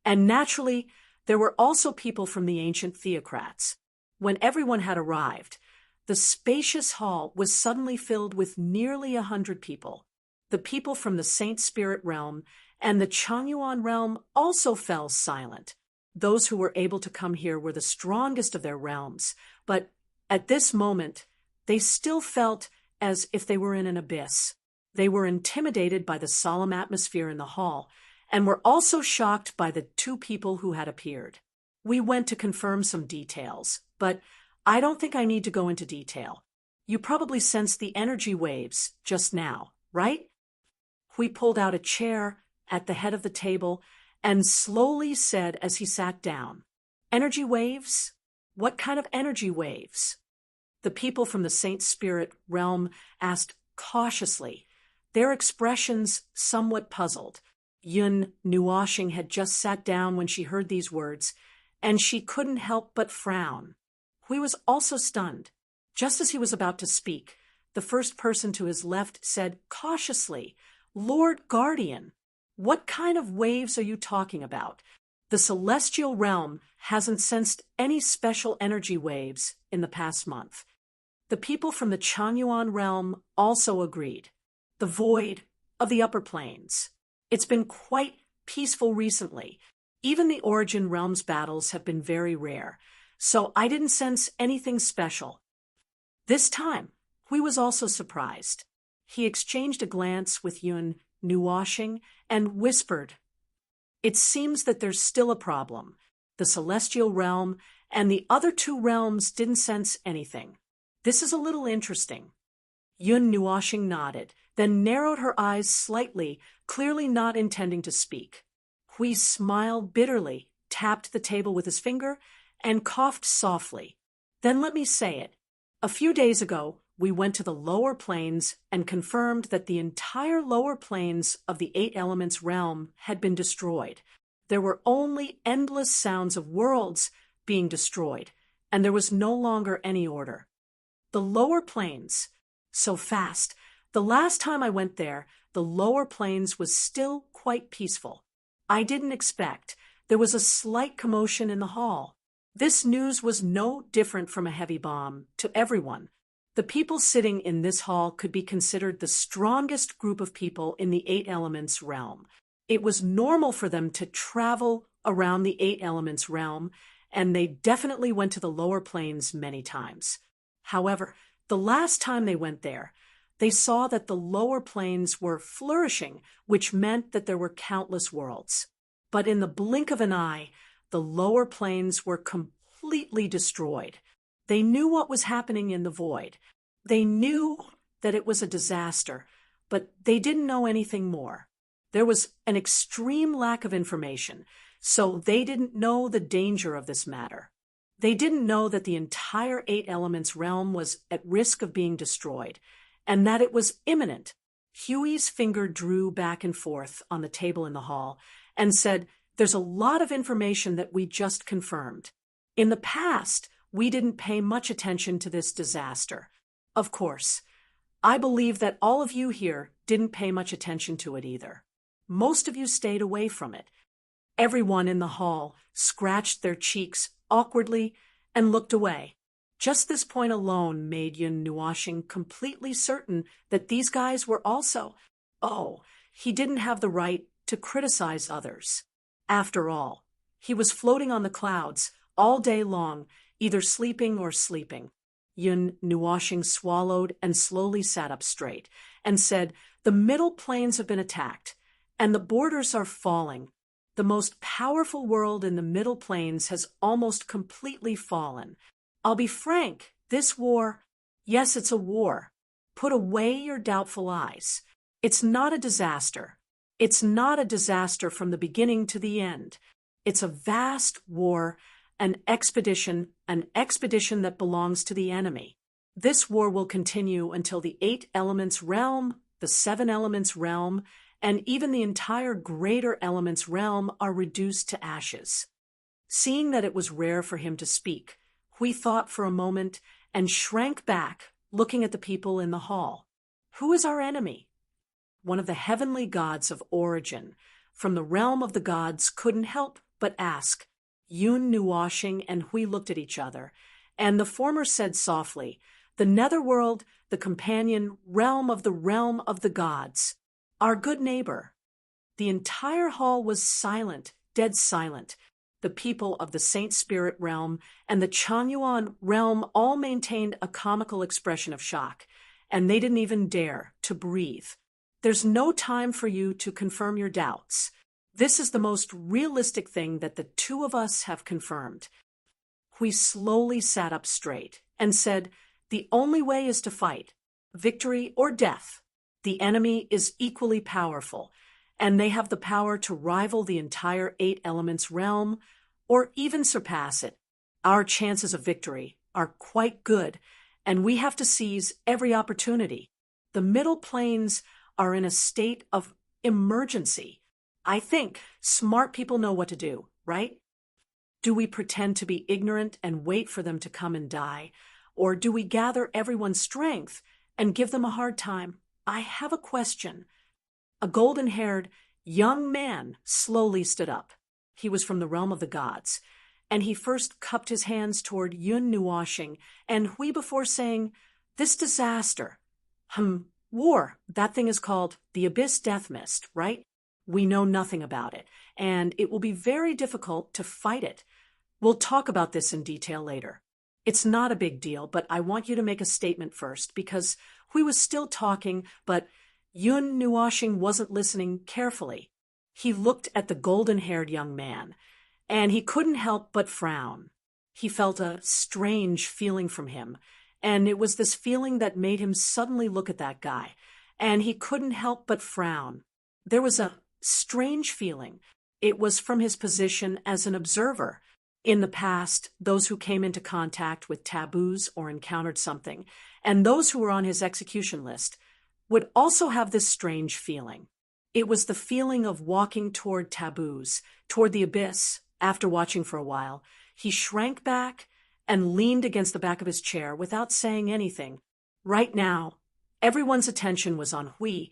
And naturally, there were also people from the ancient theocrats. When everyone had arrived, the spacious hall was suddenly filled with nearly 100 people. The people from the Saint Spirit realm and the Chanyuan realm also fell silent. Those who were able to come here were the strongest of their realms, but at this moment, they still felt as if they were in an abyss. They were intimidated by the solemn atmosphere in the hall, and were also shocked by the two people who had appeared. We went to confirm some details, but I don't think I need to go into detail. You probably sensed the energy waves just now, right? We pulled out a chair at the head of the table and slowly said as he sat down, "Energy waves? What kind of energy waves?" The people from the Saint Spirit realm asked cautiously, their expressions somewhat puzzled. Yun Nuashing had just sat down when she heard these words, and she couldn't help but frown. Hui was also stunned. Just as he was about to speak, the first person to his left said cautiously, "Lord Guardian, what kind of waves are you talking about? The celestial realm hasn't sensed any special energy waves in the past month." The people from the Changyuan realm also agreed. The void of the upper planes. It's been quite peaceful recently. Even the Origin Realms battles have been very rare, so I didn't sense anything special. This time, Hui was also surprised. He exchanged a glance with Yun Nuashing and whispered, "It seems that there's still a problem. The Celestial Realm and the other two realms didn't sense anything. This is a little interesting." Yun Nuashing nodded, then narrowed her eyes slightly, clearly not intending to speak. Hui smiled bitterly, tapped the table with his finger, and coughed softly. "Then let me say it. A few days ago, we went to the lower planes and confirmed that the entire lower planes of the Eight Elements realm had been destroyed. There were only endless sounds of worlds being destroyed, and there was no longer any order. The lower planes, so fast. The last time I went there, the lower planes was still quite peaceful. I didn't expect. There was a slight commotion in the hall. This news was no different from a heavy bomb to everyone. The people sitting in this hall could be considered the strongest group of people in the Eight Elements realm. It was normal for them to travel around the Eight Elements realm, and they definitely went to the lower planes many times. However, the last time they went there, they saw that the lower planes were flourishing, which meant that there were countless worlds. But in the blink of an eye, the lower planes were completely destroyed. They knew what was happening in the void. They knew that it was a disaster, but they didn't know anything more. There was an extreme lack of information, so they didn't know the danger of this matter. They didn't know that the entire Eight Elements realm was at risk of being destroyed, and that it was imminent. Huey's finger drew back and forth on the table in the hall and said, "There's a lot of information that we just confirmed. In the past, we didn't pay much attention to this disaster. Of course, I believe that all of you here didn't pay much attention to it either. Most of you stayed away from it." Everyone in the hall scratched their cheeks awkwardly and looked away. Just this point alone made Yun Nuashing completely certain that these guys were also. He didn't have the right to criticize others. After all, he was floating on the clouds all day long, either sleeping or sleeping. Yun Nuashing swallowed and slowly sat up straight and said, "The middle planes have been attacked, and the borders are falling. The most powerful world in the middle planes has almost completely fallen. I'll be frank, this war, yes, it's a war. Put away your doubtful eyes. It's not a disaster. It's not a disaster from the beginning to the end. It's a vast war, an expedition that belongs to the enemy. This war will continue until the Eight Elements realm, the Seven Elements realm, and even the entire Greater Elements realm are reduced to ashes." Seeing that it was rare for him to speak, Hui thought for a moment and shrank back, looking at the people in the hall. "Who is our enemy?" One of the heavenly gods of Origin, from the realm of the gods, couldn't help but ask. Yun Nuashing and Hui looked at each other, and the former said softly, "The Netherworld, the companion realm of the gods. Our good neighbor." The entire hall was silent, dead silent. the people of the Saint Spirit realm, and the Chanyuan realm all maintained a comical expression of shock, and they didn't even dare to breathe. There's no time for you to confirm your doubts. This is the most realistic thing that the two of us have confirmed. We slowly sat up straight and said, the only way is to fight, victory or death. The enemy is equally powerful, and they have the power to rival the entire 8 elements realm or even surpass it. Our chances of victory are quite good, and we have to seize every opportunity. The middle planes are in a state of emergency. I think smart people know what to do, right? Do we pretend to be ignorant and wait for them to come and die? Or do we gather everyone's strength and give them a hard time? I have a question. A golden-haired young man slowly stood up. He was from the realm of the gods, and he first cupped his hands toward Yun Nuashing and Hui before saying, "This disaster. War, that thing is called the Abyss Death Mist, right? We know nothing about it, and it will be very difficult to fight it. We'll talk about this in detail later. It's not a big deal, but I want you to make a statement first, because Hui was still talking, but Yun Nuashing wasn't listening carefully. He looked at the golden-haired young man, and he couldn't help but frown. He felt a strange feeling from him, and it was this feeling that made him suddenly look at that guy, and he couldn't help but frown. There was a strange feeling. It was from his position as an observer. In the past, those who came into contact with taboos or encountered something, and those who were on his execution list, would also have this strange feeling. It was the feeling of walking toward taboos, toward the abyss. After watching for a while, he shrank back and leaned against the back of his chair without saying anything. Right now, everyone's attention was on Hui,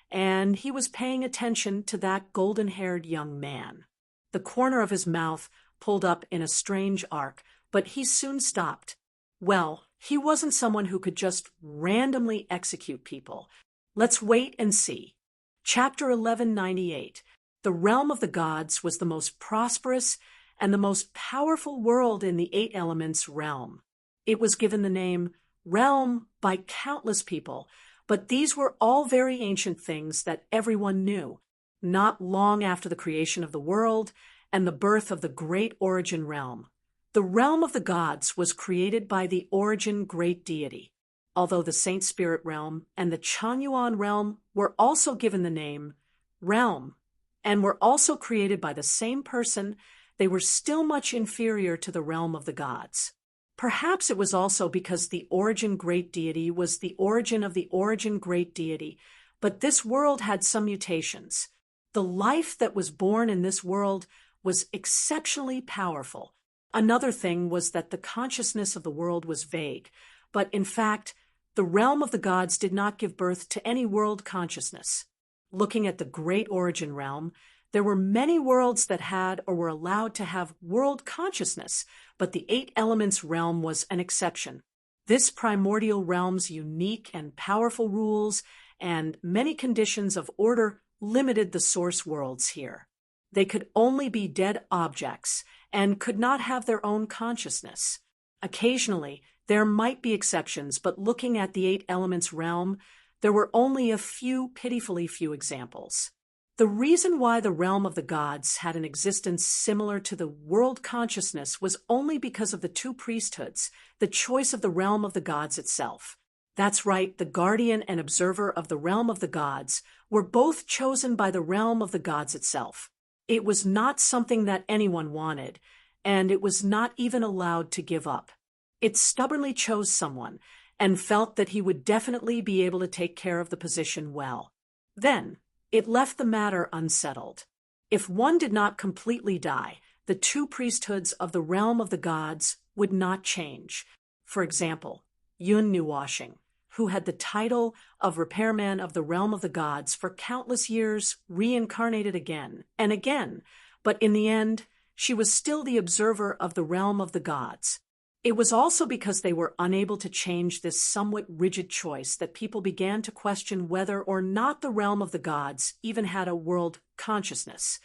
and he was paying attention to that golden-haired young man. The corner of his mouth pulled up in a strange arc, but he soon stopped. Well, he wasn't someone who could just randomly execute people. Let's wait and see. Chapter 1198. The realm of the gods was the most prosperous and the most powerful world in the 8 elements realm. It was given the name realm by countless people, but these were all very ancient things that everyone knew, not long after the creation of the world and the birth of the great origin realm. The realm of the gods was created by the origin great deity, although the Saint Spirit realm and the Chanyuan realm were also given the name realm and were also created by the same person. They were still much inferior to the realm of the gods. Perhaps it was also because the origin great deity was the origin of the origin great deity, but this world had some mutations. The life that was born in this world was exceptionally powerful. Another thing was that the consciousness of the world was vague, but in fact, the realm of the gods did not give birth to any world consciousness. Looking at the great origin realm, there were many worlds that had or were allowed to have world consciousness, but the 8 elements realm was an exception. This primordial realm's unique and powerful rules and many conditions of order limited the source worlds here. They could only be dead objects and could not have their own consciousness. Occasionally, there might be exceptions, but looking at the 8 elements realm, there were only a few, pitifully few examples. The reason why the realm of the gods had an existence similar to the world consciousness was only because of the 2 priesthoods, the choice of the realm of the gods itself. That's right, the guardian and observer of the realm of the gods were both chosen by the realm of the gods itself. It was not something that anyone wanted, and it was not even allowed to give up. It stubbornly chose someone and felt that he would definitely be able to take care of the position well. Then, it left the matter unsettled. If one did not completely die, the 2 priesthoods of the realm of the gods would not change. For example, Yun Nuashing, who had the title of repairman of the realm of the gods for countless years, reincarnated again and again, but in the end, she was still the observer of the realm of the gods. It was also because they were unable to change this somewhat rigid choice that people began to question whether or not the realm of the gods even had a world consciousness.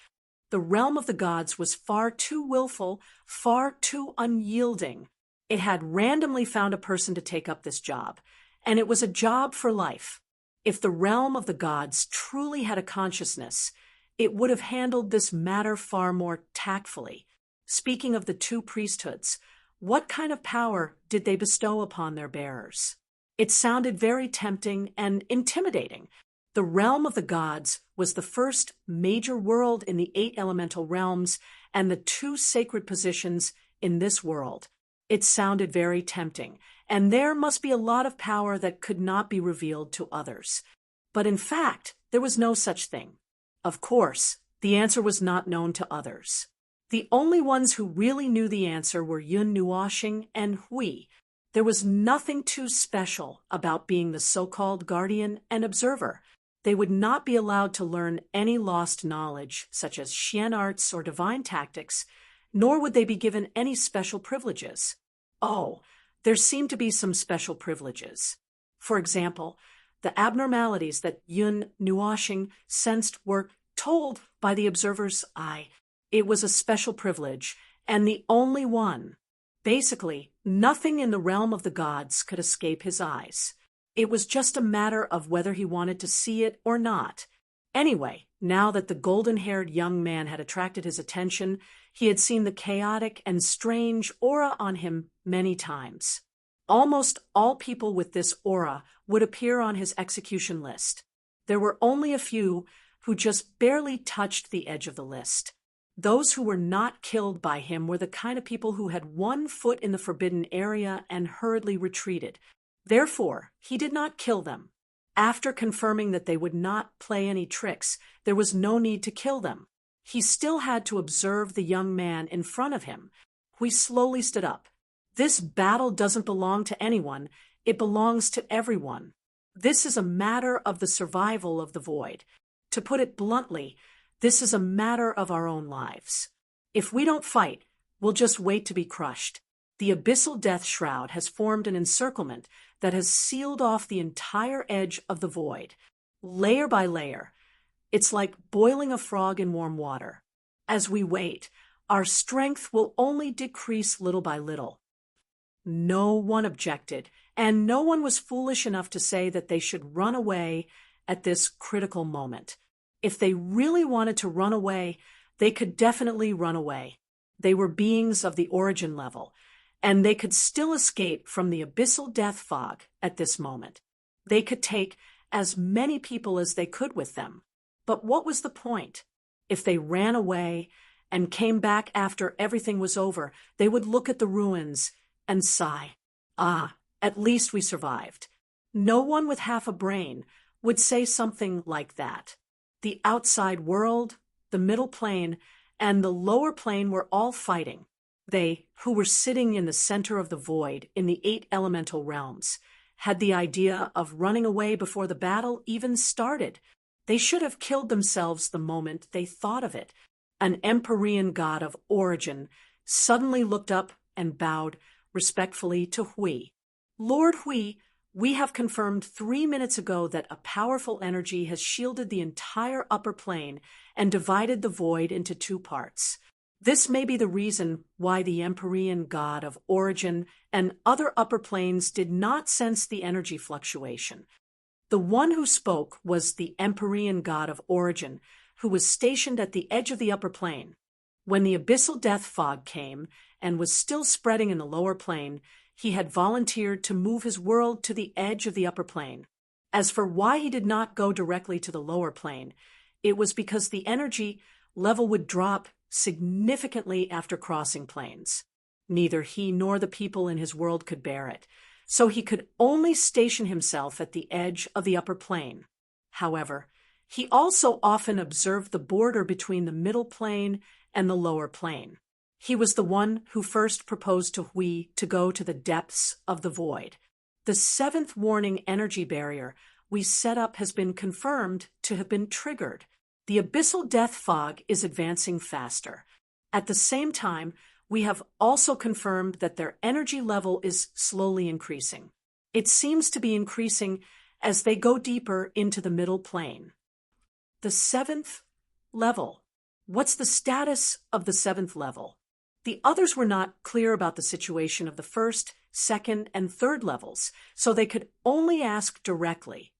The realm of the gods was far too willful, far too unyielding. It had randomly found a person to take up this job, and it was a job for life. If the realm of the gods truly had a consciousness, it would have handled this matter far more tactfully. Speaking of the two priesthoods, what kind of power did they bestow upon their bearers? It sounded very tempting and intimidating. The realm of the gods was the first major world in the 8 elemental realms and the 2 sacred positions in this world. It sounded very tempting, and there must be a lot of power that could not be revealed to others. But in fact, there was no such thing. Of course, the answer was not known to others. The only ones who really knew the answer were Yun Nuoshing and Hui. There was nothing too special about being the so-called guardian and observer. They would not be allowed to learn any lost knowledge, such as Xian arts or divine tactics, nor would they be given any special privileges. Oh, there seemed to be some special privileges. For example, the abnormalities that Yun Nuoshing sensed were told by the observer's eye. It was a special privilege, and the only one. Basically, nothing in the realm of the gods could escape his eyes. It was just a matter of whether he wanted to see it or not. Anyway, now that the golden-haired young man had attracted his attention, he had seen the chaotic and strange aura on him many times. Almost all people with this aura would appear on his execution list. There were only a few who just barely touched the edge of the list. Those who were not killed by him were the kind of people who had one foot in the forbidden area and hurriedly retreated. Therefore, he did not kill them. After confirming that they would not play any tricks, there was no need to kill them. He still had to observe the young man in front of him. We slowly stood up. This battle doesn't belong to anyone. It belongs to everyone. This is a matter of the survival of the void. To put it bluntly, this is a matter of our own lives. If we don't fight, we'll just wait to be crushed. The abyssal death shroud has formed an encirclement that has sealed off the entire edge of the void, layer by layer. It's like boiling a frog in warm water. As we wait, our strength will only decrease little by little. No one objected, and no one was foolish enough to say that they should run away at this critical moment. If they really wanted to run away, they could definitely run away. They were beings of the origin level, and they could still escape from the abyssal death fog at this moment. They could take as many people as they could with them. But what was the point? If they ran away and came back after everything was over, they would look at the ruins and sigh. Ah, at least we survived. No one with half a brain would say something like that. The outside world, the middle plane, and the lower plane were all fighting. They, who were sitting in the center of the void in the 8 elemental realms, had the idea of running away before the battle even started. They should have killed themselves the moment they thought of it. An Empyrean god of origin suddenly looked up and bowed respectfully to Hui. Lord Hui, we have confirmed 3 minutes ago that a powerful energy has shielded the entire upper plane and divided the void into 2 parts. This may be the reason why the Empyrean god of origin and other upper planes did not sense the energy fluctuation. The one who spoke was the Empyrean god of origin, who was stationed at the edge of the upper plane. When the abyssal death fog came and was still spreading in the lower plane, he had volunteered to move his world to the edge of the upper plane. As for why he did not go directly to the lower plane, it was because the energy level would drop significantly after crossing planes. Neither he nor the people in his world could bear it, so he could only station himself at the edge of the upper plane. However, he also often observed the border between the middle plane and the lower plane. He was the one who first proposed to Hui to go to the depths of the void. The 7th warning energy barrier we set up has been confirmed to have been triggered. The abyssal death fog is advancing faster. At the same time, we have also confirmed that their energy level is slowly increasing. It seems to be increasing as they go deeper into the middle plane. The 7th level. What's the status of the seventh level? The others were not clear about the situation of the first, second, and third levels, so they could only ask directly.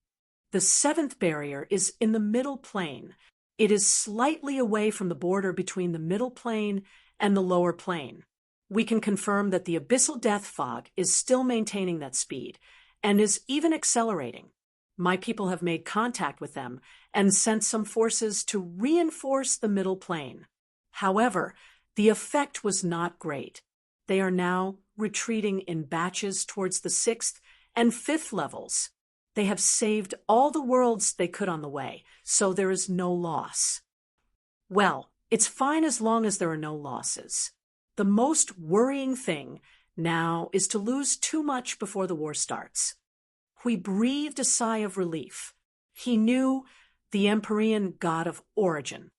The seventh barrier is in the middle plane. It is slightly away from the border between the middle plane and the lower plane. We can confirm that the abyssal death fog is still maintaining that speed and is even accelerating. My people have made contact with them and sent some forces to reinforce the middle plane. However, the effect was not great. They are now retreating in batches towards the sixth and fifth levels. They have saved all the worlds they could on the way, so there is no loss. Well, it's fine as long as there are no losses. The most worrying thing now is to lose too much before the war starts. Hui breathed a sigh of relief. He knew the Empyrean god of origin.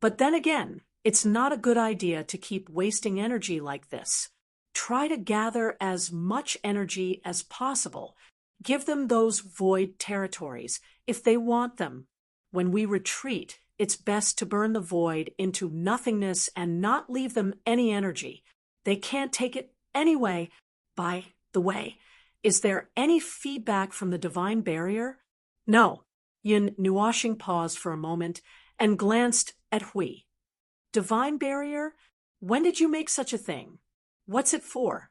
But then again, it's not a good idea to keep wasting energy like this. Try to gather as much energy as possible. Give them those void territories if they want them. When we retreat, it's best to burn the void into nothingness and not leave them any energy. They can't take it anyway. By the way, is there any feedback from the divine barrier? No. Yin Nuashing paused for a moment and glanced at Hui. Divine barrier? When did you make such a thing? What's it for?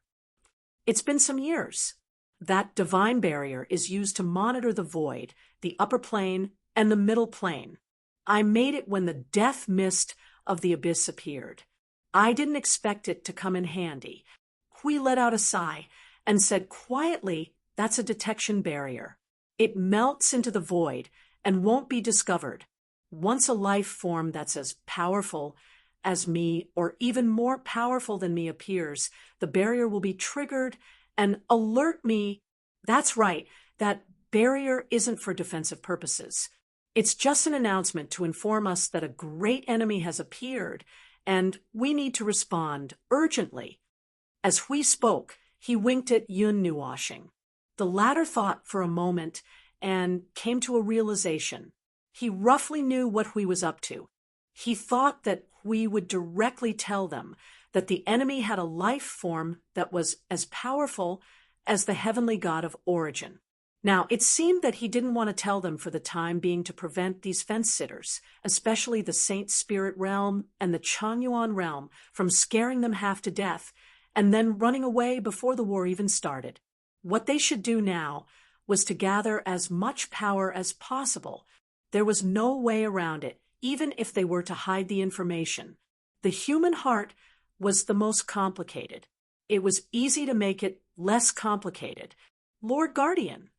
It's been some years. That divine barrier is used to monitor the void, the upper plane, and the middle plane. I made it when the death mist of the abyss appeared. I didn't expect it to come in handy. Hui let out a sigh and said quietly, that's a detection barrier. It melts into the void and won't be discovered. Once a life form that's as powerful as me or even more powerful than me appears, the barrier will be triggered and alert me. That's right, that barrier isn't for defensive purposes. It's just an announcement to inform us that a great enemy has appeared, and we need to respond urgently. As Hui spoke, he winked at Yun Nuashing. The latter thought for a moment and came to a realization. He roughly knew what Hui was up to. He thought that Hui would directly tell them that the enemy had a life form that was as powerful as the heavenly god of origin. Now, it seemed that he didn't want to tell them for the time being to prevent these fence-sitters, especially the Saint Spirit realm and the Changyuan realm, from scaring them half to death and then running away before the war even started. What they should do now was to gather as much power as possible. There was no way around it, even if they were to hide the information. The human heart was the most complicated. It was easy to make it less complicated. Lord Guardian,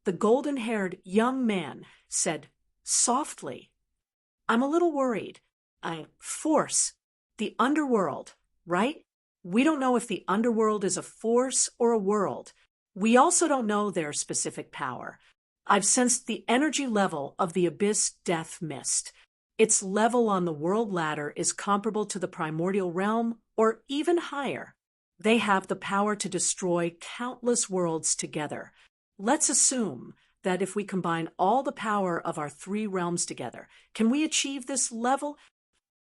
the golden-haired young man, said softly, I'm a little worried. Force, the underworld, right? We don't know if the underworld is a force or a world. We also don't know their specific power. I've sensed the energy level of the abyss death mist. Its level on the world ladder is comparable to the primordial realm or even higher. They have the power to destroy countless worlds together. Let's assume that if we combine all the power of our three realms together, can we achieve this level?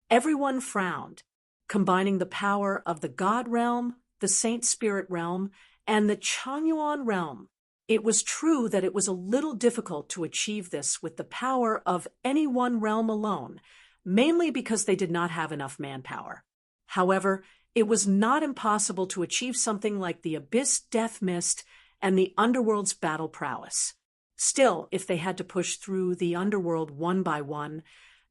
Everyone frowned. Combining the power of the God realm, the Saint Spirit realm, and the Changyuan realm, it was true that it was a little difficult to achieve this with the power of any one realm alone, mainly because they did not have enough manpower. However, it was not impossible to achieve something like the abyss death mist and the underworld's battle prowess. Still, if they had to push through the underworld one by one,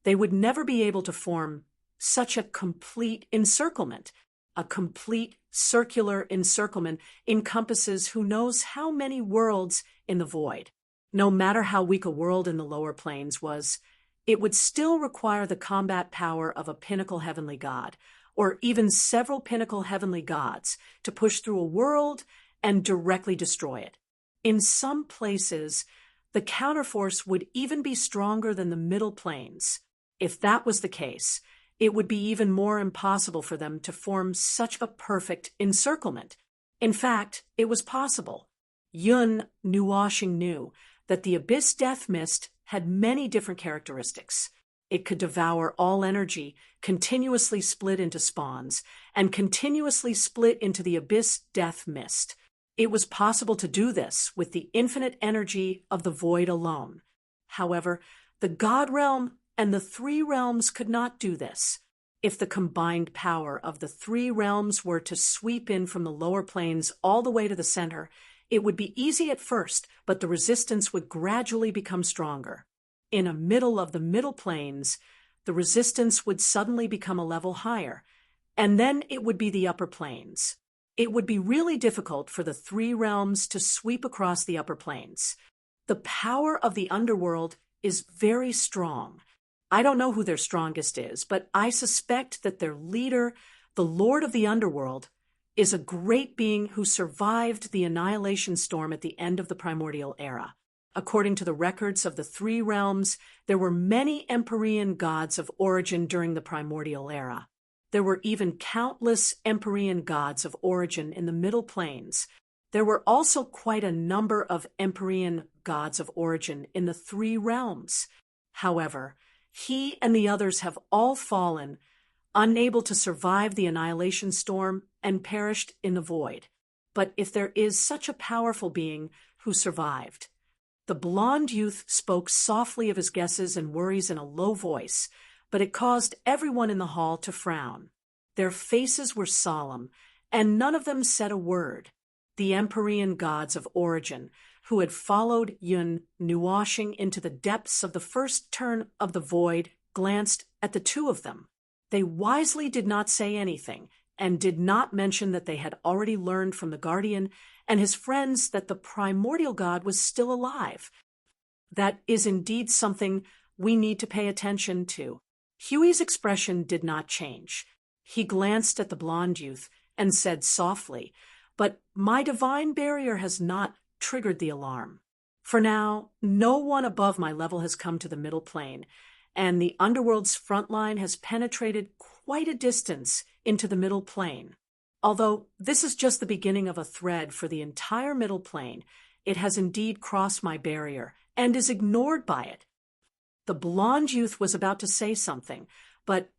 they would never be able to form such a complete encirclement. A complete circular encirclement encompasses who knows how many worlds in the void. No matter how weak a world in the lower planes was, it would still require the combat power of a pinnacle heavenly god, or even several pinnacle heavenly gods, to push through a world and directly destroy it. In some places, the counterforce would even be stronger than the middle planes. If that was the case, it would be even more impossible for them to form such a perfect encirclement. In fact, it was possible. Yun Nuashing knew that the abyss death mist had many different characteristics. It could devour all energy, continuously split into spawns, and continuously split into the abyss death mist. It was possible to do this with the infinite energy of the void alone. However, the God realm and the three realms could not do this. If the combined power of the three realms were to sweep in from the lower planes all the way to the center, it would be easy at first, but the resistance would gradually become stronger. In the middle of the middle planes, the resistance would suddenly become a level higher, and then it would be the upper planes. It would be really difficult for the three realms to sweep across the upper planes. The power of the underworld is very strong. I don't know who their strongest is, but I suspect that their leader, the Lord of the Underworld, is a great being who survived the annihilation storm at the end of the primordial era. According to the records of the three realms, there were many Empyrean gods of origin during the primordial era. There were even countless Empyrean gods of origin in the middle planes. There were also quite a number of Empyrean gods of origin in the three realms. However, he and the others have all fallen, unable to survive the annihilation storm, and perished in the void. But if there is such a powerful being who survived. The blonde youth spoke softly of his guesses and worries in a low voice, but it caused everyone in the hall to frown. Their faces were solemn, and none of them said a word. The Empyrean gods of origin, who had followed Yun Nuwashing into the depths of the first turn of the void, glanced at the two of them. They wisely did not say anything, and did not mention that they had already learned from the Guardian and his friends that the primordial god was still alive. That is indeed something we need to pay attention to. Huey's expression did not change. He glanced at the blonde youth and said softly, "But my divine barrier has not triggered the alarm. For now, no one above my level has come to the middle plane, and the underworld's front line has penetrated quite a distance into the middle plane. Although this is just the beginning of a thread for the entire middle plane, it has indeed crossed my barrier and is ignored by it." The blonde youth was about to say something, but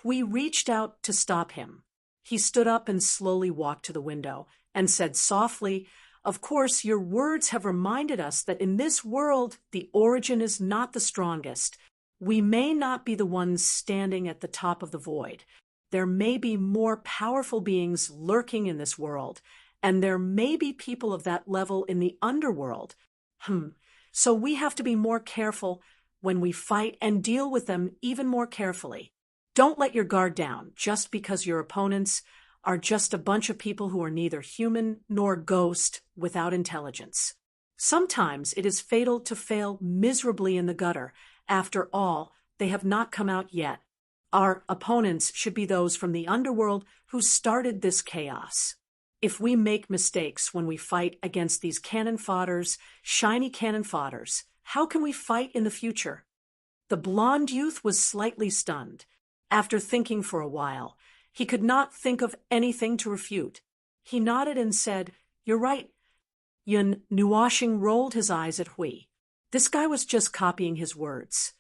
we reached out to stop him. He stood up and slowly walked to the window and said softly, "Of course, your words have reminded us that in this world the origin is not the strongest. We may not be the ones standing at the top of the void. There may be more powerful beings lurking in this world, and there may be people of that level in the underworld. So we have to be more careful when we fight and deal with them even more carefully. Don't let your guard down just because your opponents are just a bunch of people who are neither human nor ghost without intelligence. Sometimes it is fatal to fail miserably in the gutter. After all, they have not come out yet. Our opponents should be those from the underworld who started this chaos. If we make mistakes when we fight against these cannon fodders, shiny cannon fodders, how can we fight in the future?" The blonde youth was slightly stunned. After thinking for a while, he could not think of anything to refute. He nodded and said, "You're right." Yun Nuwashing rolled his eyes at Hui. This guy was just copying his words.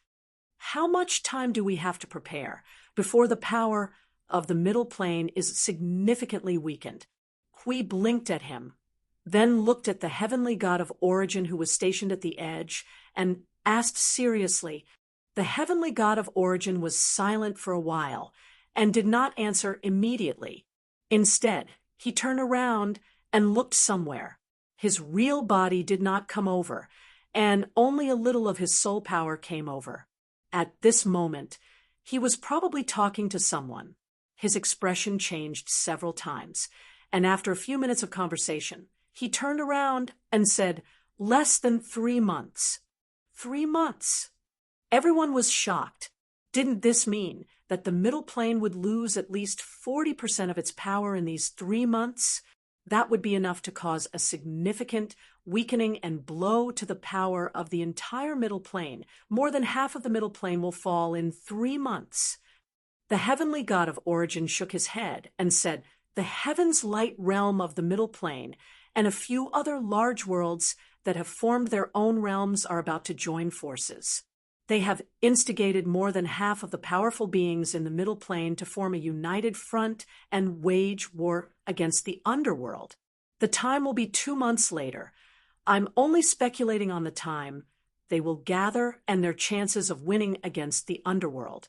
How much time do we have to prepare before the power of the middle plane is significantly weakened? Hui blinked at him, then looked at the heavenly god of origin who was stationed at the edge, and asked seriously. The heavenly god of origin was silent for a while, and did not answer immediately. Instead, he turned around and looked somewhere. His real body did not come over, and only a little of his soul power came over. At this moment, he was probably talking to someone. His expression changed several times, and after a few minutes of conversation, he turned around and said, "Less than 3 months." 3 months. Everyone was shocked. Didn't this mean that the middle plane would lose at least 40% of its power in these 3 months? That would be enough to cause a significant weakening and blow to the power of the entire middle plane. More than half of the middle plane will fall in 3 months. The heavenly god of origin shook his head and said, "The heaven's light realm of the middle plane and a few other large worlds that have formed their own realms are about to join forces. They have instigated more than half of the powerful beings in the middle plane to form a united front and wage war against the underworld. The time will be 2 months later. I'm only speculating on the time. They will gather and their chances of winning against the underworld.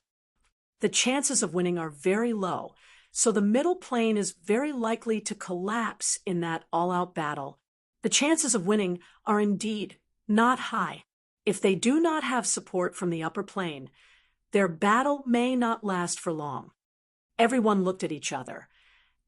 The chances of winning are very low, so the middle plane is very likely to collapse in that all-out battle. The chances of winning are indeed not high. If they do not have support from the upper plane, their battle may not last for long. Everyone looked at each other,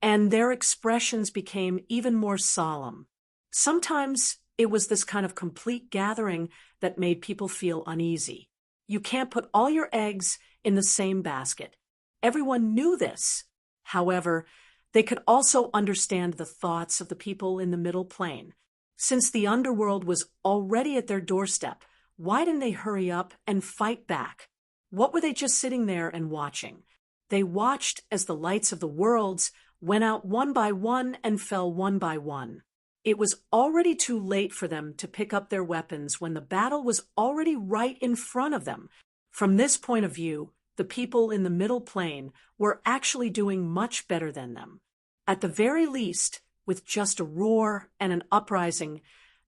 and their expressions became even more solemn. Sometimes it was this kind of complete gathering that made people feel uneasy. You can't put all your eggs in the same basket. Everyone knew this. However, they could also understand the thoughts of the people in the middle plane. Since the underworld was already at their doorstep, why didn't they hurry up and fight back? What were they just sitting there and watching? They watched as the lights of the worlds went out one by one and fell one by one. It was already too late for them to pick up their weapons when the battle was already right in front of them. From this point of view, the people in the middle plane were actually doing much better than them. At the very least, with just a roar and an uprising,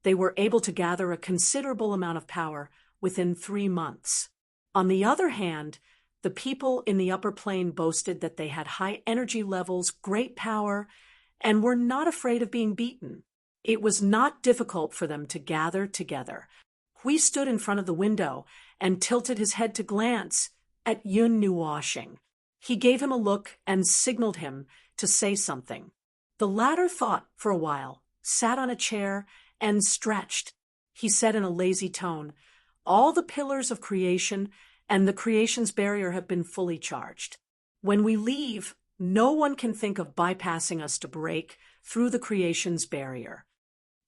they were able to gather a considerable amount of power within 3 months. On the other hand, the people in the upper plane boasted that they had high energy levels, great power, and were not afraid of being beaten. It was not difficult for them to gather together. Hui stood in front of the window and tilted his head to glance at Yun Nuoshing. He gave him a look and signaled him to say something. The latter thought for a while, sat on a chair, and stretched. He said in a lazy tone, "All the pillars of creation and the creation's barrier have been fully charged. When we leave, no one can think of bypassing us to break through the creation's barrier."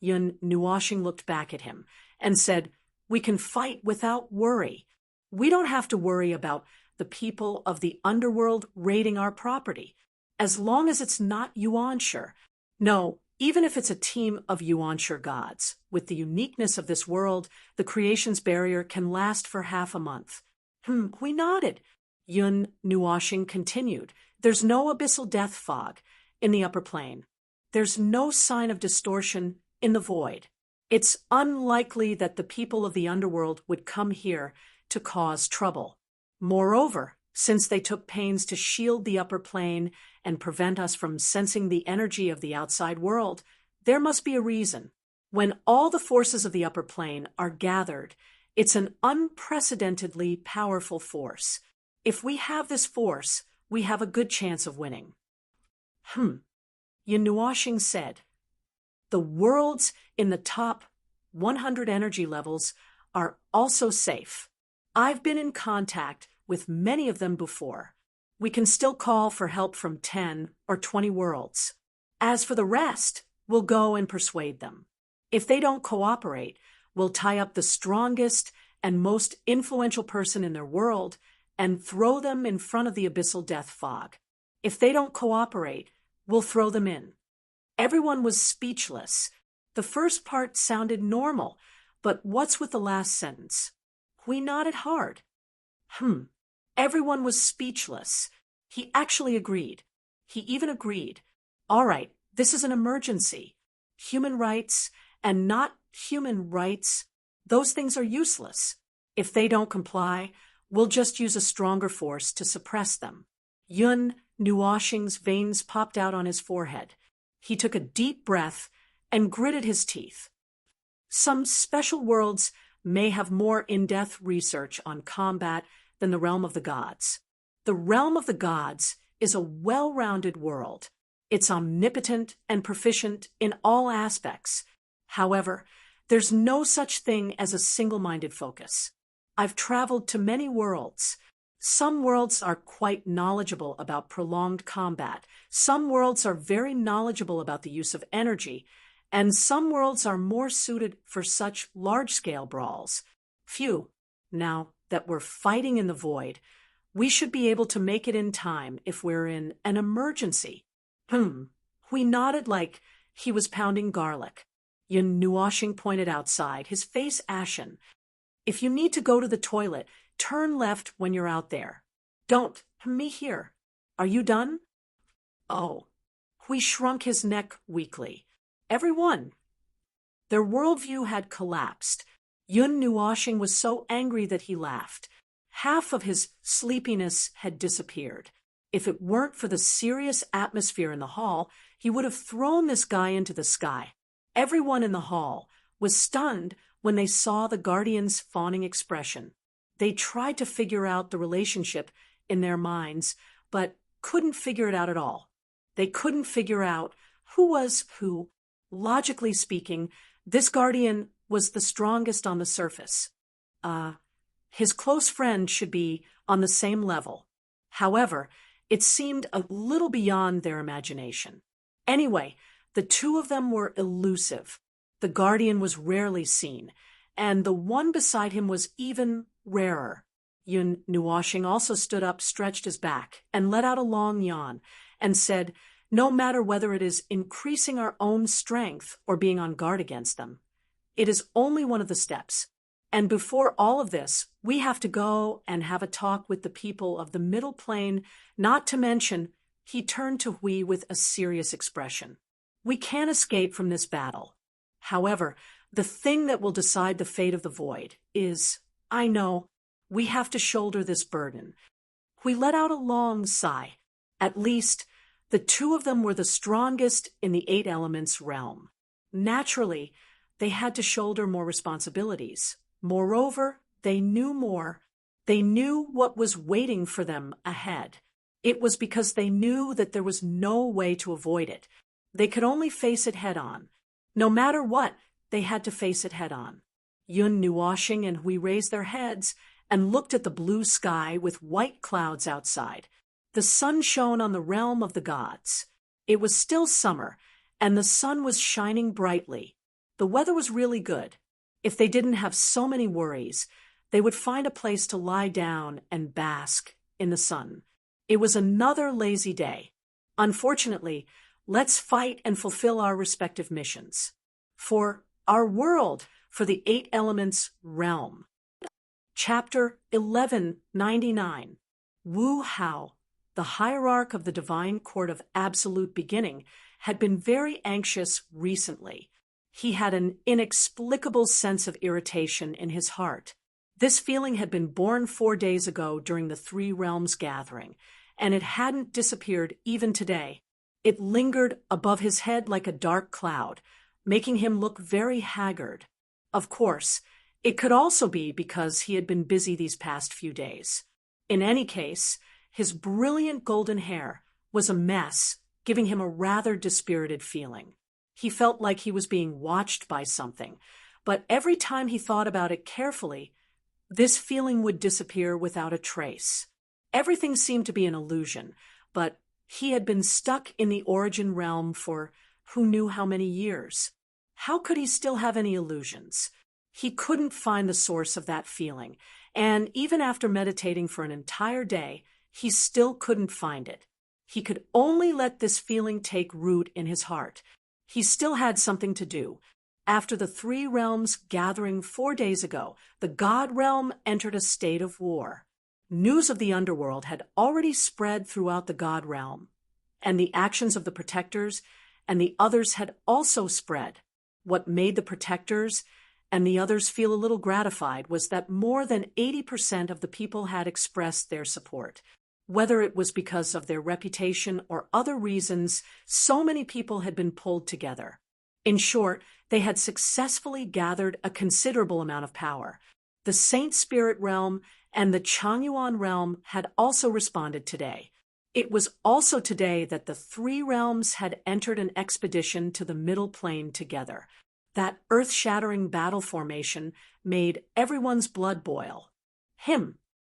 Yun Nuoshing looked back at him and said, "We can fight without worry. We don't have to worry about the people of the underworld raiding our property, as long as it's not Yuanshi. No, even if it's a team of Yuanshi gods. With the uniqueness of this world, the creation's barrier can last for half a month." We nodded. Yun Nuoshing continued, "There's no abyssal death fog in the upper plane. There's no sign of distortion in the void. It's unlikely that the people of the underworld would come here to cause trouble. Moreover, since they took pains to shield the upper plane and prevent us from sensing the energy of the outside world, there must be a reason. When all the forces of the upper plane are gathered, it's an unprecedentedly powerful force. If we have this force, we have a good chance of winning." Yun Nuoshing said, "The worlds in the top 100 energy levels are also safe. I've been in contact with many of them before. We can still call for help from 10 or 20 worlds. As for the rest, we'll go and persuade them. If they don't cooperate, we'll tie up the strongest and most influential person in their world and throw them in front of the abyssal death fog. If they don't cooperate, we'll throw them in." Everyone was speechless. The first part sounded normal, but what's with the last sentence? We nodded hard. Everyone was speechless. He actually agreed. He even agreed. "All right, this is an emergency. Human rights and not human rights, those things are useless. If they don't comply, we'll just use a stronger force to suppress them." Yun Nuoshing's veins popped out on his forehead. He took a deep breath and gritted his teeth. Some special worlds may have more in-depth research on combat than the realm of the gods. The realm of the gods is a well-rounded world. It's omnipotent and proficient in all aspects. However, there's no such thing as a single-minded focus. I've traveled to many worlds. Some worlds are quite knowledgeable about prolonged combat. Some worlds are very knowledgeable about the use of energy, and some worlds are more suited for such large-scale brawls. Phew. Now that we're fighting in the void, we should be able to make it in time if we're in an emergency. We nodded like he was pounding garlic. Yun Nuoshing pointed outside, his face ashen. "If you need to go to the toilet, Turn left when you're out there. Don't. Me here. Are you done? Oh. Hui shrunk his neck weakly. Everyone. Their worldview had collapsed. Yun Nuoshing was so angry that he laughed. Half of his sleepiness had disappeared. If it weren't for the serious atmosphere in the hall, he would have thrown this guy into the sky. Everyone in the hall was stunned when they saw the Guardian's fawning expression. They tried to figure out the relationship in their minds, but couldn't figure it out at all. They couldn't figure out who was who. Logically speaking, this Guardian was the strongest on the surface. His close friend should be on the same level. However, it seemed a little beyond their imagination. Anyway, the two of them were elusive. The Guardian was rarely seen, and the one beside him was even rarer. Yun Nuoshing also stood up, stretched his back, and let out a long yawn, and said, "No matter whether it is increasing our own strength or being on guard against them, it is only one of the steps. And before all of this, we have to go and have a talk with the people of the Middle Plane, not to mention," he turned to Hui with a serious expression, "we can't escape from this battle. However, the thing that will decide the fate of the void is, I know, we have to shoulder this burden." Hui let out a long sigh. At least, the two of them were the strongest in the 8 elements realm. Naturally, they had to shoulder more responsibilities. Moreover, they knew more. They knew what was waiting for them ahead. It was because they knew that there was no way to avoid it. They could only face it head on. No matter what, they had to face it head on. Yun Nuoshing and Hui raised their heads and looked at the blue sky with white clouds outside. The sun shone on the realm of the gods. It was still summer, and the sun was shining brightly. The weather was really good. If they didn't have so many worries, they would find a place to lie down and bask in the sun. It was another lazy day. Unfortunately, let's fight and fulfill our respective missions. For our world, for the 8 elements realm. Chapter 1199. Wu Hao, the hierarch of the Divine Court of Absolute Beginning, had been very anxious recently. He had an inexplicable sense of irritation in his heart. This feeling had been born 4 days ago during the 3 Realms gathering, and it hadn't disappeared even today. It lingered above his head like a dark cloud, making him look very haggard. Of course, it could also be because he had been busy these past few days. In any case, his brilliant golden hair was a mess, giving him a rather dispirited feeling. He felt like he was being watched by something, but every time he thought about it carefully, this feeling would disappear without a trace. Everything seemed to be an illusion, but he had been stuck in the origin realm for who knew how many years. How could he still have any illusions? He couldn't find the source of that feeling, and even after meditating for an entire day, he still couldn't find it. He could only let this feeling take root in his heart. He still had something to do. After the 3 realms gathering 4 days ago, the God realm entered a state of war. News of the underworld had already spread throughout the God realm, and the actions of the protectors and the others had also spread. What made the protectors and the others feel a little gratified was that more than 80% of the people had expressed their support. Whether it was because of their reputation or other reasons, so many people had been pulled together. In short, they had successfully gathered a considerable amount of power. The Saint Spirit realm and the Changyuan realm had also responded today. It was also today that the 3 realms had entered an expedition to the Middle Plane together. That earth-shattering battle formation made everyone's blood boil.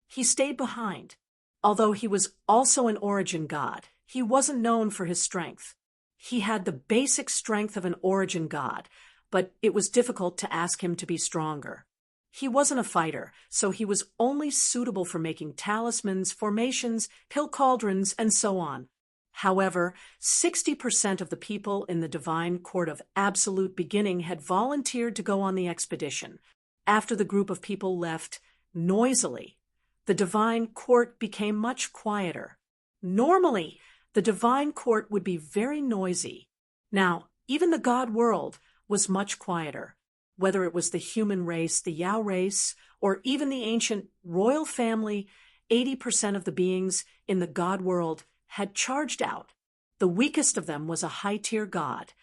He stayed behind. Although he was also an origin god, he wasn't known for his strength. He had the basic strength of an origin god, but it was difficult to ask him to be stronger. He wasn't a fighter, so he was only suitable for making talismans, formations, pill cauldrons, and so on. However, 60% of the people in the Divine Court of Absolute Beginning had volunteered to go on the expedition. After the group of people left, noisily, the divine court became much quieter. Normally, the divine court would be very noisy. Now, even the god world was much quieter. Whether it was the human race, the Yao race, or even the ancient royal family, 80% of the beings in the god world had charged out. The weakest of them was a high-tier god,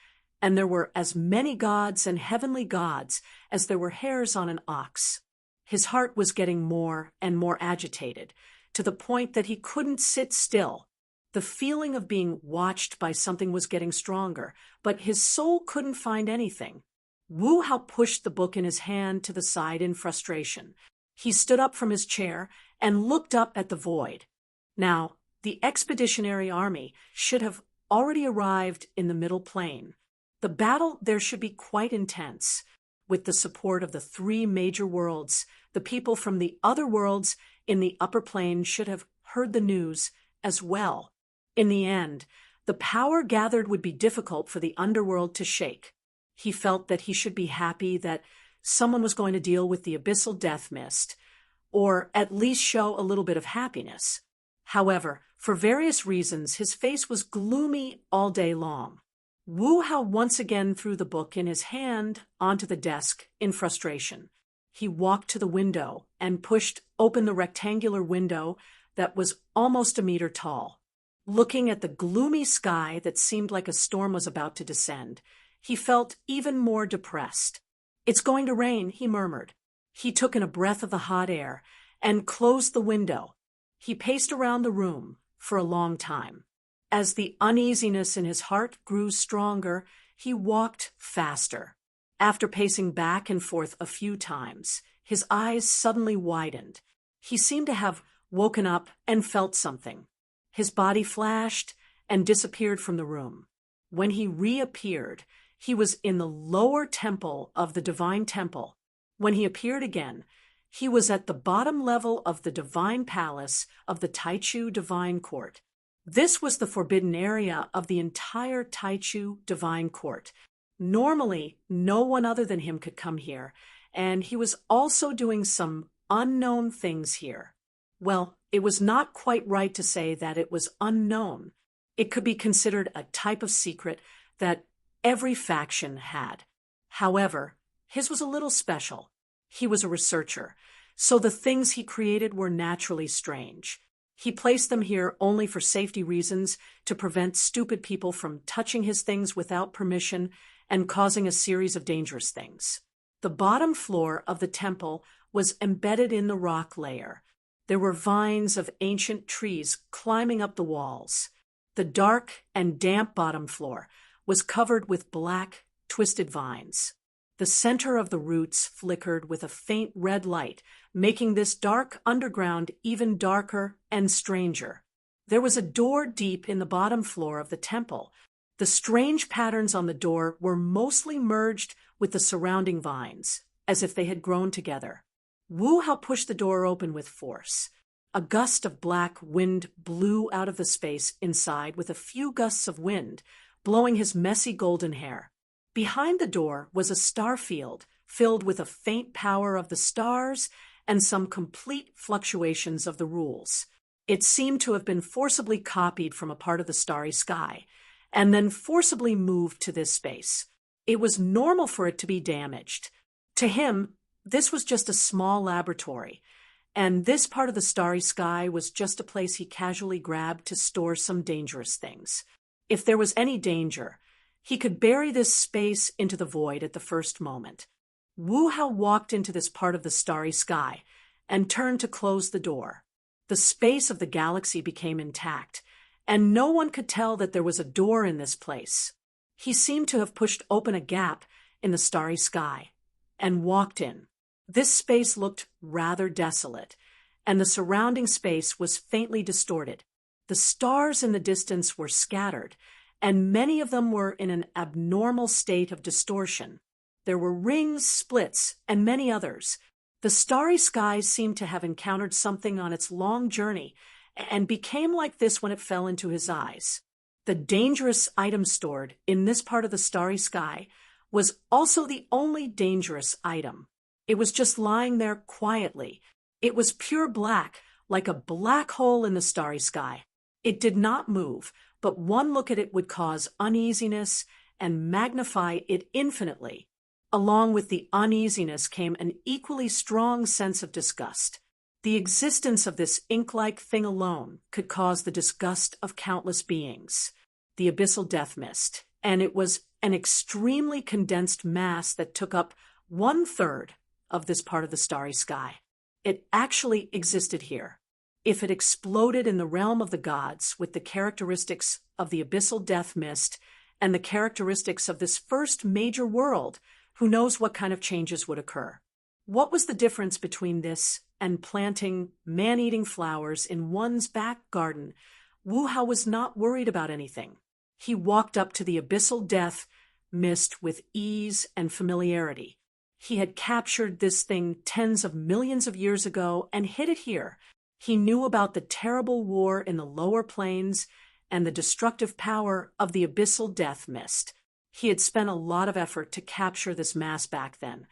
and there were as many gods and heavenly gods as there were hairs on an ox. His heart was getting more and more agitated, to the point that he couldn't sit still. The feeling of being watched by something was getting stronger, but his soul couldn't find anything. Wu Hao pushed the book in his hand to the side in frustration. He stood up from his chair and looked up at the void. Now, the expeditionary army should have already arrived in the middle plain. The battle there should be quite intense. With the support of the 3 major worlds, the people from the other worlds in the upper plain should have heard the news as well. In the end, the power gathered would be difficult for the underworld to shake. He felt that he should be happy that someone was going to deal with the abyssal death mist, or at least show a little bit of happiness. However, for various reasons, his face was gloomy all day long. Wu Hao once again threw the book in his hand onto the desk in frustration. He walked to the window and pushed open the rectangular window that was almost a meter tall. Looking at the gloomy sky that seemed like a storm was about to descend, he felt even more depressed. "It's going to rain," he murmured. He took in a breath of the hot air and closed the window. He paced around the room for a long time. As the uneasiness in his heart grew stronger, he walked faster. After pacing back and forth a few times, his eyes suddenly widened. He seemed to have woken up and felt something. His body flashed and disappeared from the room. When he reappeared, he was in the lower temple of the Divine Temple. When he appeared again, he was at the bottom level of the Divine Palace of the Taichu Divine Court. This was the forbidden area of the entire Taichu Divine Court. Normally, no one other than him could come here, and he was also doing some unknown things here. Well, it was not quite right to say that it was unknown. It could be considered a type of secret that every faction had. However, his was a little special. He was a researcher, so the things he created were naturally strange. He placed them here only for safety reasons, to prevent stupid people from touching his things without permission and causing a series of dangerous things. The bottom floor of the temple was embedded in the rock layer. There were vines of ancient trees climbing up the walls. The dark and damp bottom floor was covered with black, twisted vines. The center of the roots flickered with a faint red light, making this dark underground even darker and stranger. There was a door deep in the bottom floor of the temple. The strange patterns on the door were mostly merged with the surrounding vines, as if they had grown together. Wu Hao pushed the door open with force. A gust of black wind blew out of the space inside with a few gusts of wind, blowing his messy golden hair. Behind the door was a star field filled with a faint power of the stars and some complete fluctuations of the rules. It seemed to have been forcibly copied from a part of the starry sky, and then forcibly moved to this space. It was normal for it to be damaged. To him, this was just a small laboratory, and this part of the starry sky was just a place he casually grabbed to store some dangerous things. If there was any danger, he could bury this space into the void at the first moment. Wu Hao walked into this part of the starry sky and turned to close the door. The space of the galaxy became intact, and no one could tell that there was a door in this place. He seemed to have pushed open a gap in the starry sky and walked in. This space looked rather desolate, and the surrounding space was faintly distorted. The stars in the distance were scattered, and many of them were in an abnormal state of distortion. There were rings, splits, and many others. The starry sky seemed to have encountered something on its long journey and became like this when it fell into his eyes. The dangerous item stored in this part of the starry sky was also the only dangerous item. It was just lying there quietly. It was pure black, like a black hole in the starry sky. It did not move, but one look at it would cause uneasiness and magnify it infinitely. Along with the uneasiness came an equally strong sense of disgust. The existence of this ink-like thing alone could cause the disgust of countless beings. The abyssal death mist, and it was an extremely condensed mass that took up 1/3 of this part of the starry sky. It actually existed here. If it exploded in the realm of the gods with the characteristics of the abyssal death mist and the characteristics of this first major world, who knows what kind of changes would occur? What was the difference between this and planting man-eating flowers in one's back garden? Wu Hao was not worried about anything. He walked up to the abyssal death mist with ease and familiarity. He had captured this thing tens of millions of years ago and hid it here. He knew about the terrible war in the lower planes and the destructive power of the abyssal death mist. He had spent a lot of effort to capture this mass back then,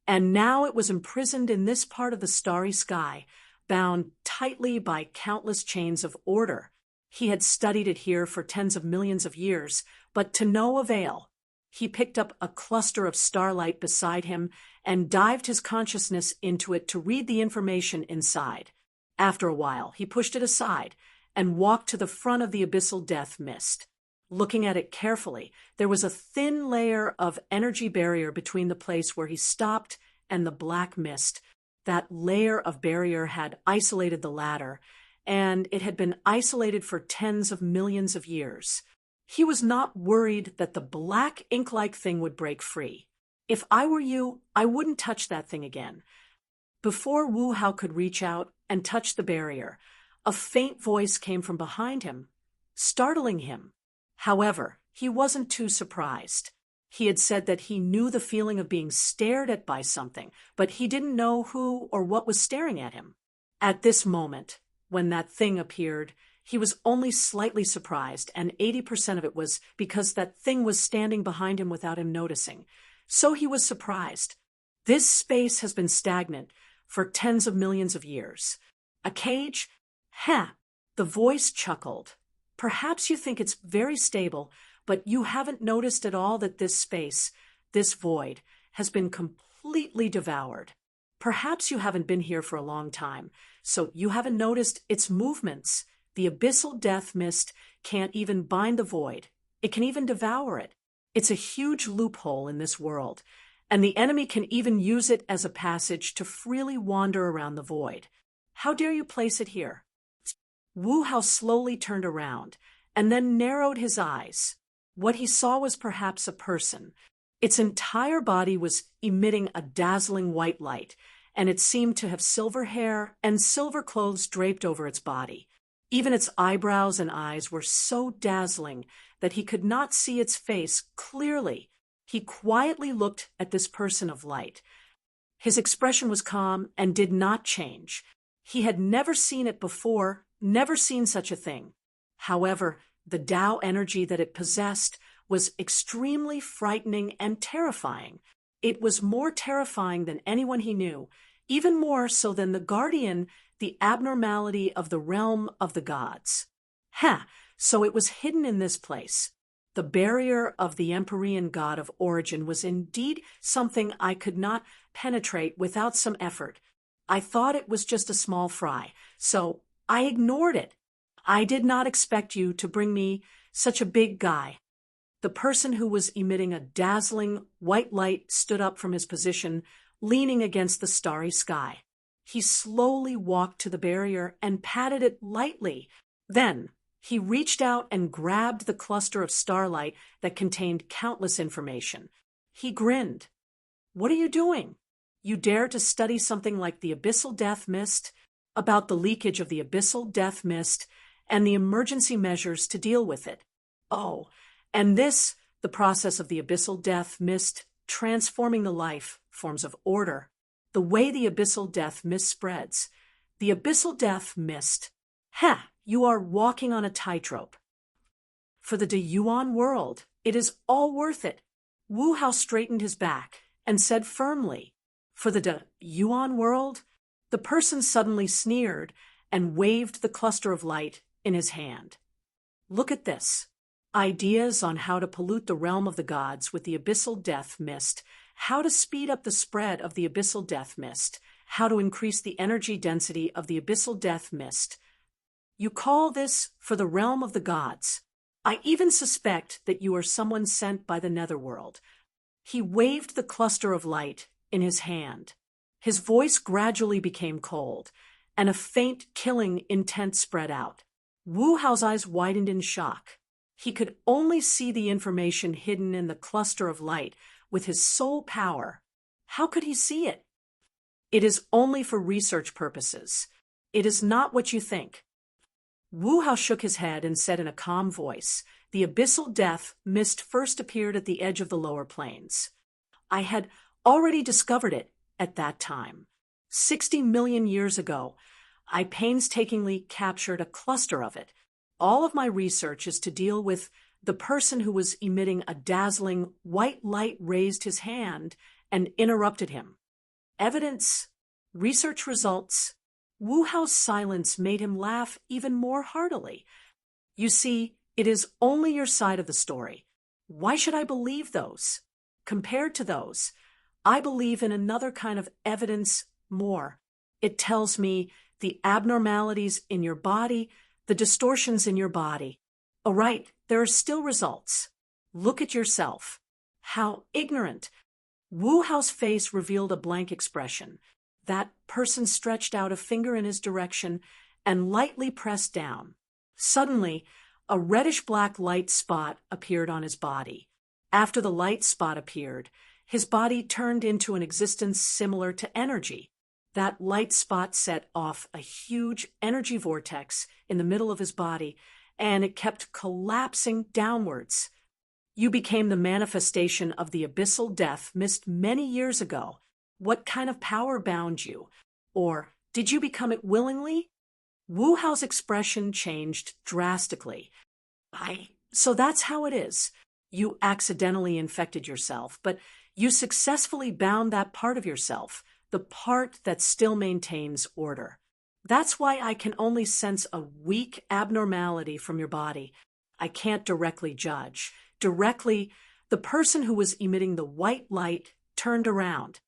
and now it was imprisoned in this part of the starry sky, bound tightly by countless chains of order. He had studied it here for tens of millions of years, but to no avail. He picked up a cluster of starlight beside him and dived his consciousness into it to read the information inside. After a while, he pushed it aside and walked to the front of the abyssal death mist. Looking at it carefully, there was a thin layer of energy barrier between the place where he stopped and the black mist. That layer of barrier had isolated the latter, and it had been isolated for tens of millions of years. He was not worried that the black ink-like thing would break free. If I were you, I wouldn't touch that thing again. Before Wu Hao could reach out and touch the barrier, a faint voice came from behind him, startling him. However, he wasn't too surprised. He had said that he knew the feeling of being stared at by something, but he didn't know who or what was staring at him. At this moment, when that thing appeared, he was only slightly surprised, and 80% of it was because that thing was standing behind him without him noticing. So he was surprised. This space has been stagnant for tens of millions of years. A cage? Heh! The voice chuckled. Perhaps you think it's very stable, but you haven't noticed at all that this space, this void, has been completely devoured. Perhaps you haven't been here for a long time, so you haven't noticed its movements. The abyssal death mist can't even bind the void. It can even devour it. It's a huge loophole in this world, and the enemy can even use it as a passage to freely wander around the void. How dare you place it here? Wu Hao slowly turned around and then narrowed his eyes. What he saw was perhaps a person. Its entire body was emitting a dazzling white light, and it seemed to have silver hair and silver clothes draped over its body. Even its eyebrows and eyes were so dazzling that he could not see its face clearly. He quietly looked at this person of light. His expression was calm and did not change. He had never seen it before, never seen such a thing. However, the Tao energy that it possessed was extremely frightening and terrifying. It was more terrifying than anyone he knew, even more so than the guardian, the abnormality of the realm of the gods. So it was hidden in this place. The barrier of the Empyrean god of origin was indeed something I could not penetrate without some effort. I thought it was just a small fry, so I ignored it. I did not expect you to bring me such a big guy. The person who was emitting a dazzling white light stood up from his position, leaning against the starry sky. He slowly walked to the barrier and patted it lightly. Then he reached out and grabbed the cluster of starlight that contained countless information. He grinned. "What are you doing? You dare to study something like the abyssal death mist, about the leakage of the abyssal death mist, and the emergency measures to deal with it. Oh, and this, the process of the abyssal death mist, transforming the life forms of order. The way the abyssal death mist spreads. The abyssal death mist. You are walking on a tightrope. For the Yuan world, it is all worth it." Wu Hao straightened his back and said firmly, "For the Yuan world?" The person suddenly sneered and waved the cluster of light in his hand. Look at this. Ideas on how to pollute the realm of the gods with the abyssal death mist, how to speed up the spread of the abyssal death mist, how to increase the energy density of the abyssal death mist. You call this for the realm of the gods. I even suspect that you are someone sent by the netherworld. He waved the cluster of light in his hand. His voice gradually became cold, and a faint, killing intent spread out. Wu Hao's eyes widened in shock. He could only see the information hidden in the cluster of light with his sole power. How could he see it? It is only for research purposes. It is not what you think. Wu Hao shook his head and said in a calm voice, "The abyssal death mist first appeared at the edge of the lower plains. I had already discovered it at that time. 60 million years ago, I painstakingly captured a cluster of it. All of my research is to deal with the person who was emitting a dazzling white light raised his hand and interrupted him. Evidence, research results." Wu Hao's silence made him laugh even more heartily. "You see, it is only your side of the story. Why should I believe those? Compared to those, I believe in another kind of evidence more. It tells me the abnormalities in your body, the distortions in your body. Oh, right, there are still results. Look at yourself. How ignorant." Wu Hao's face revealed a blank expression. That person stretched out a finger in his direction and lightly pressed down. Suddenly, a reddish-black light spot appeared on his body. After the light spot appeared, his body turned into an existence similar to energy. That light spot set off a huge energy vortex in the middle of his body, and it kept collapsing downwards. "You became the manifestation of the abyssal death mist many years ago. What kind of power bound you? Or did you become it willingly?" Wu Hao's expression changed drastically. So that's how it is. You accidentally infected yourself, but you successfully bound that part of yourself, the part that still maintains order. That's why I can only sense a weak abnormality from your body. I can't directly judge. Directly, the person who was emitting the white light turned around.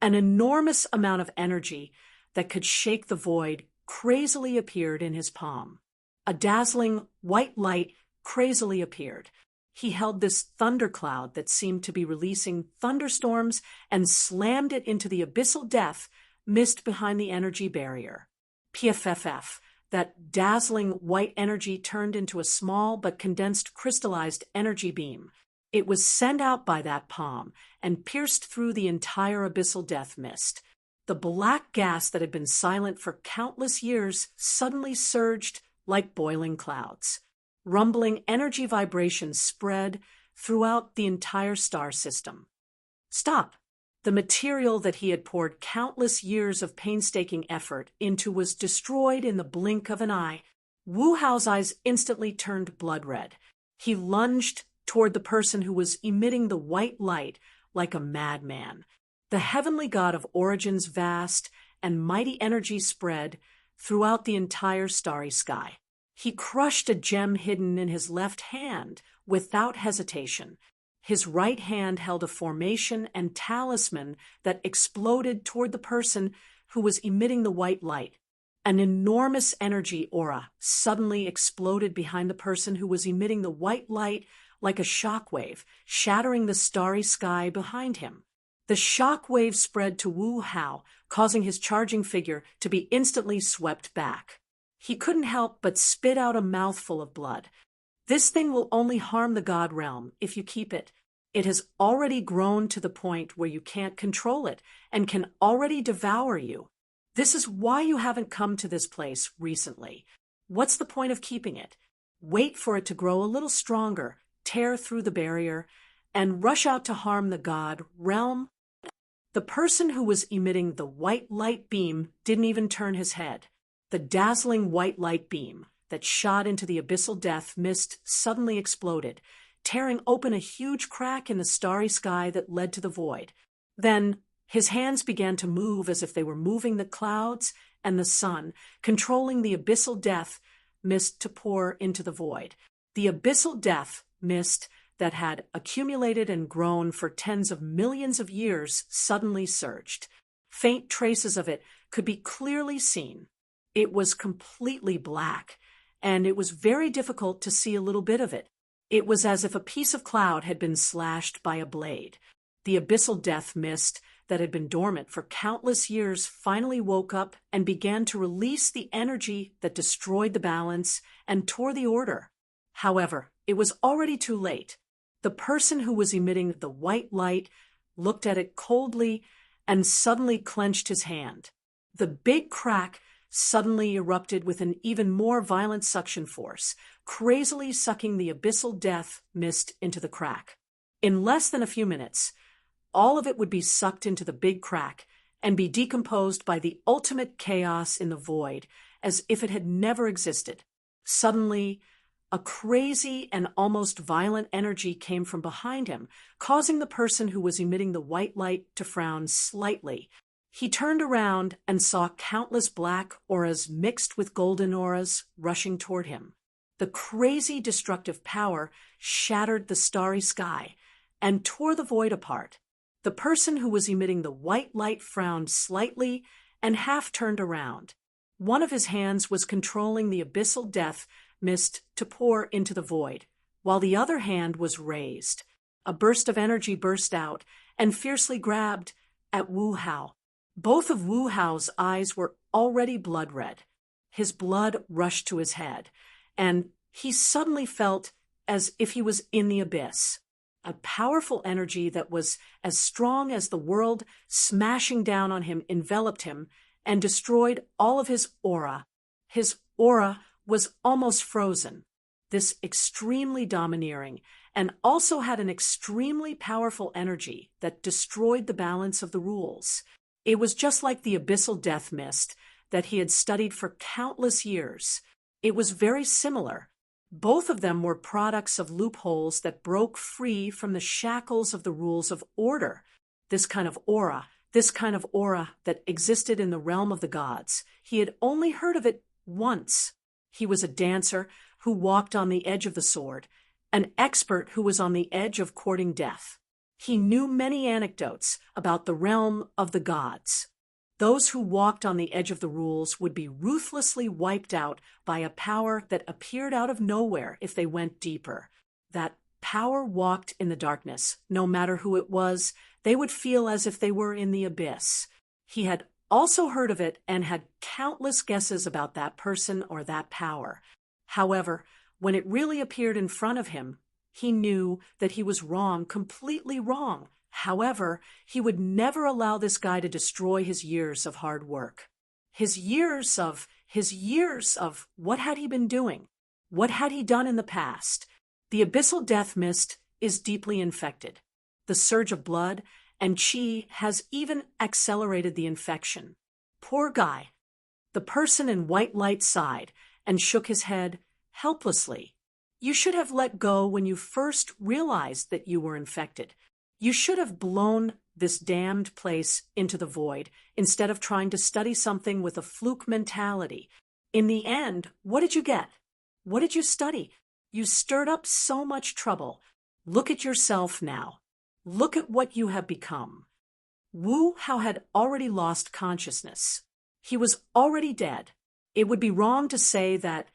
An enormous amount of energy that could shake the void crazily appeared in his palm. A dazzling white light crazily appeared. He held this thundercloud that seemed to be releasing thunderstorms and slammed it into the abyssal death mist behind the energy barrier. PFFF, that dazzling white energy turned into a small but condensed crystallized energy beam. It was sent out by that palm and pierced through the entire abyssal death mist. The black gas that had been silent for countless years suddenly surged like boiling clouds. Rumbling energy vibrations spread throughout the entire star system. Stop! The material that he had poured countless years of painstaking effort into was destroyed in the blink of an eye. Wu Hao's eyes instantly turned blood red. He lunged toward the person who was emitting the white light like a madman. The heavenly god of origin's vast and mighty energy spread throughout the entire starry sky. He crushed a gem hidden in his left hand without hesitation. His right hand held a formation and talisman that exploded toward the person who was emitting the white light. An enormous energy aura suddenly exploded behind the person who was emitting the white light like a shockwave, shattering the starry sky behind him. The shockwave spread to Wu Hao, causing his charging figure to be instantly swept back. He couldn't help but spit out a mouthful of blood. This thing will only harm the god realm if you keep it. It has already grown to the point where you can't control it and can already devour you. This is why you haven't come to this place recently. What's the point of keeping it? Wait for it to grow a little stronger, tear through the barrier, and rush out to harm the god realm. The person who was emitting the white light beam didn't even turn his head. The dazzling white light beam that shot into the abyssal death mist suddenly exploded, tearing open a huge crack in the starry sky that led to the void. Then His hands began to move as if they were moving the clouds and the sun, controlling the abyssal death mist to pour into the void. The abyssal death mist that had accumulated and grown for tens of millions of years suddenly surged. Faint traces of it could be clearly seen. It was completely black, and it was very difficult to see a little bit of it. It was as if a piece of cloud had been slashed by a blade. The abyssal death mist that had been dormant for countless years finally woke up and began to release the energy that destroyed the balance and tore the order. However, it was already too late. The person who was emitting the white light looked at it coldly and suddenly clenched his hand. The big crack suddenly erupted with an even more violent suction force, crazily sucking the abyssal death mist into the crack. In less than a few minutes, all of it would be sucked into the big crack and be decomposed by the ultimate chaos in the void, as if it had never existed. Suddenly, a crazy and almost violent energy came from behind him, causing the person who was emitting the white light to frown slightly. He turned around and saw countless black auras mixed with golden auras rushing toward him. The crazy destructive power shattered the starry sky and tore the void apart. The person who was emitting the white light frowned slightly and half turned around. One of his hands was controlling the abyssal death mist to pour into the void, while the other hand was raised. A burst of energy burst out and fiercely grabbed at Wu Hao. Both of Wu Hao's eyes were already blood red. His blood rushed to his head, and he suddenly felt as if he was in the abyss. A powerful energy that was as strong as the world smashing down on him enveloped him and destroyed all of his aura. His aura was almost frozen. This extremely domineering and also had an extremely powerful energy that destroyed the balance of the rules. It was just like the abyssal death mist that he had studied for countless years. It was very similar. Both of them were products of loopholes that broke free from the shackles of the rules of order. This kind of aura that existed in the realm of the gods. He had only heard of it once. He was a dancer who walked on the edge of the sword, an expert who was on the edge of courting death. He knew many anecdotes about the realm of the gods. Those who walked on the edge of the rules would be ruthlessly wiped out by a power that appeared out of nowhere if they went deeper. That power walked in the darkness. No matter who it was, they would feel as if they were in the abyss. He had also heard of it and had countless guesses about that person or that power. However, when it really appeared in front of him, he knew that he was wrong, completely wrong. However, he would never allow this guy to destroy his years of hard work. His years of what had he been doing? What had he done in the past? The abyssal death mist is deeply infected. The surge of blood and chi has even accelerated the infection. Poor guy. The person in white light sighed and shook his head helplessly. You should have let go when you first realized that you were infected. You should have blown this damned place into the void instead of trying to study something with a fluke mentality. In the end, what did you get? What did you study? You stirred up so much trouble. Look at yourself now. Look at what you have become. Wu Hao had already lost consciousness. He was already dead. It would be wrong to say that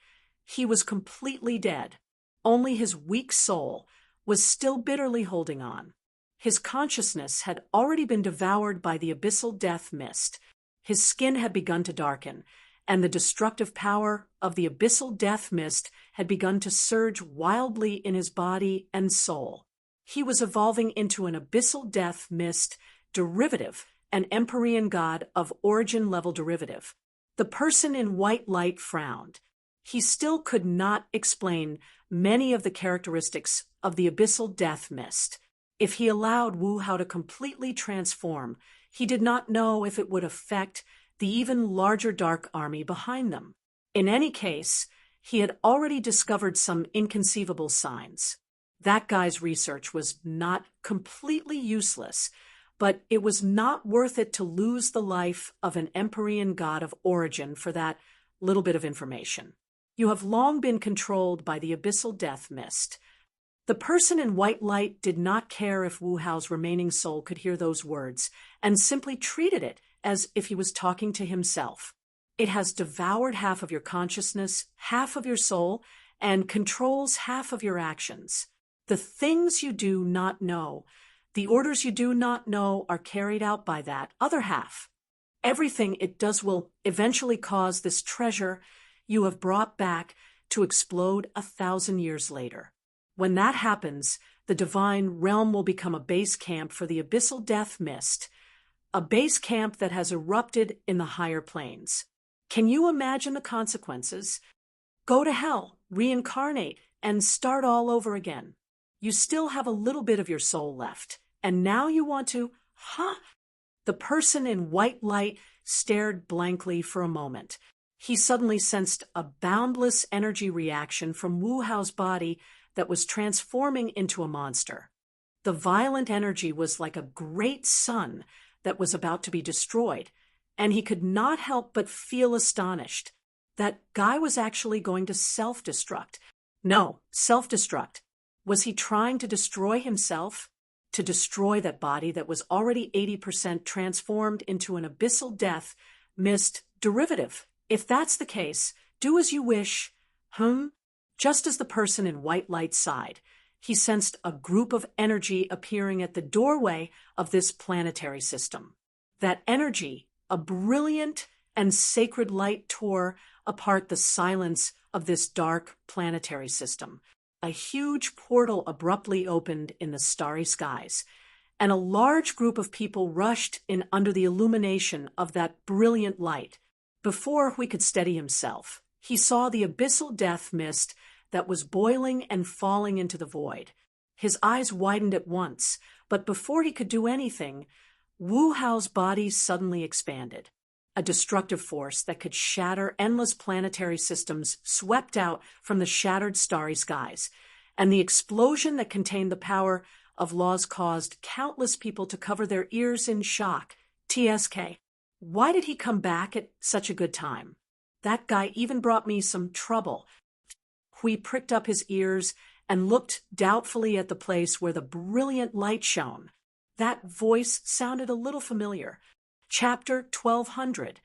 he was completely dead. Only his weak soul was still bitterly holding on. His consciousness had already been devoured by the abyssal death mist. His skin had begun to darken, and the destructive power of the abyssal death mist had begun to surge wildly in his body and soul. He was evolving into an abyssal death mist derivative, an Empyrean god of origin-level derivative. The person in white light frowned. He still could not explain many of the characteristics of the abyssal death mist. If he allowed Wu Hao to completely transform, he did not know if it would affect the even larger dark army behind them. In any case, he had already discovered some inconceivable signs. That guy's research was not completely useless, but it was not worth it to lose the life of an Empyrean god of origin for that little bit of information. You have long been controlled by the abyssal death mist. The person in white light did not care if Wu Hao's remaining soul could hear those words, and simply treated it as if he was talking to himself. It has devoured half of your consciousness, half of your soul, and controls half of your actions. The things you do not know, the orders you do not know are carried out by that other half. Everything it does will eventually cause this treasure you have brought back to explode 1,000 years later. When that happens, the divine realm will become a base camp for the abyssal death mist, a base camp that has erupted in the higher planes. Can you imagine the consequences? Go to hell, reincarnate, and start all over again. You still have a little bit of your soul left, and now you want to, The person in white light stared blankly for a moment. He suddenly sensed a boundless energy reaction from Wu Hao's body that was transforming into a monster. The violent energy was like a great sun that was about to be destroyed, and he could not help but feel astonished. That guy was actually going to self-destruct. No, self-destruct. Was he trying to destroy himself? To destroy that body that was already 80% transformed into an abyssal death mist derivative? If that's the case, do as you wish. Just as the person in white light sighed, he sensed a group of energy appearing at the doorway of this planetary system. That energy, a brilliant and sacred light, tore apart the silence of this dark planetary system. A huge portal abruptly opened in the starry skies, and a large group of people rushed in under the illumination of that brilliant light. Before he could steady himself, he saw the abyssal death mist that was boiling and falling into the void. His eyes widened at once, but before he could do anything, Wu Hao's body suddenly expanded. A destructive force that could shatter endless planetary systems swept out from the shattered starry skies, and the explosion that contained the power of laws caused countless people to cover their ears in shock. TSK. Why did he come back at such a good time? That guy even brought me some trouble. Hui pricked up his ears and looked doubtfully at the place where the brilliant light shone. That voice sounded a little familiar. Chapter 1200.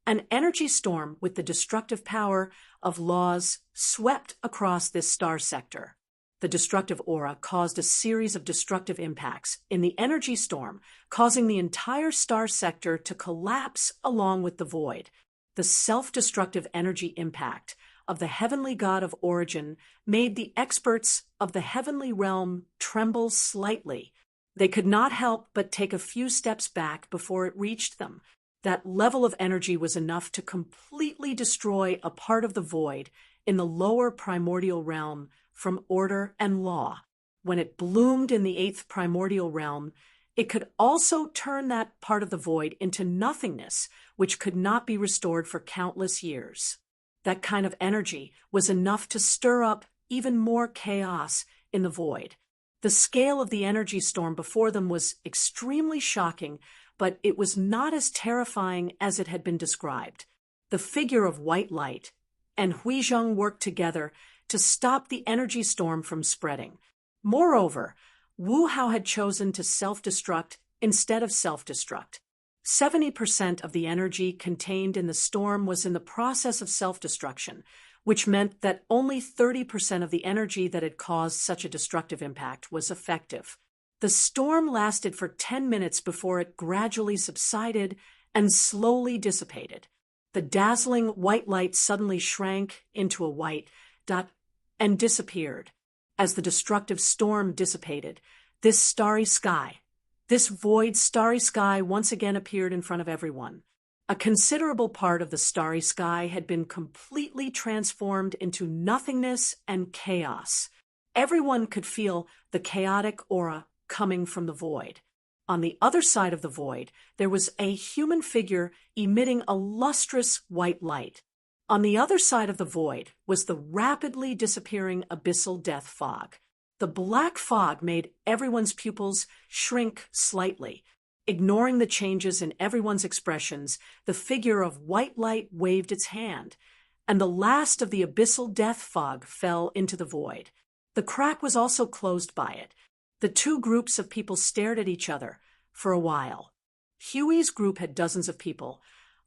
An energy storm with the destructive power of laws swept across this star sector. The destructive aura caused a series of destructive impacts in the energy storm, causing the entire star sector to collapse along with the void. The self-destructive energy impact of the heavenly god of origin made the experts of the heavenly realm tremble slightly. They could not help but take a few steps back before it reached them. That level of energy was enough to completely destroy a part of the void in the lower primordial realm from order and law. When it bloomed in the 8th primordial realm, it could also turn that part of the void into nothingness, which could not be restored for countless years. That kind of energy was enough to stir up even more chaos in the void. The scale of the energy storm before them was extremely shocking, but it was not as terrifying as it had been described. The figure of white light and Huizheng worked together to stop the energy storm from spreading. Moreover, Wu Hao had chosen to self-destruct instead of self-destruct. 70% of the energy contained in the storm was in the process of self-destruction, which meant that only 30% of the energy that had caused such a destructive impact was effective. The storm lasted for 10 minutes before it gradually subsided and slowly dissipated. The dazzling white light suddenly shrank into a white dot and disappeared. As the destructive storm dissipated, this void starry sky once again appeared in front of everyone. A considerable part of the starry sky had been completely transformed into nothingness and chaos. Everyone could feel the chaotic aura coming from the void. On the other side of the void, there was a human figure emitting a lustrous white light. On the other side of the void was the rapidly disappearing abyssal death fog. The black fog made everyone's pupils shrink slightly. Ignoring the changes in everyone's expressions, the figure of white light waved its hand, and the last of the abyssal death fog fell into the void. The crack was also closed by it. The two groups of people stared at each other for a while. Huey's group had dozens of people,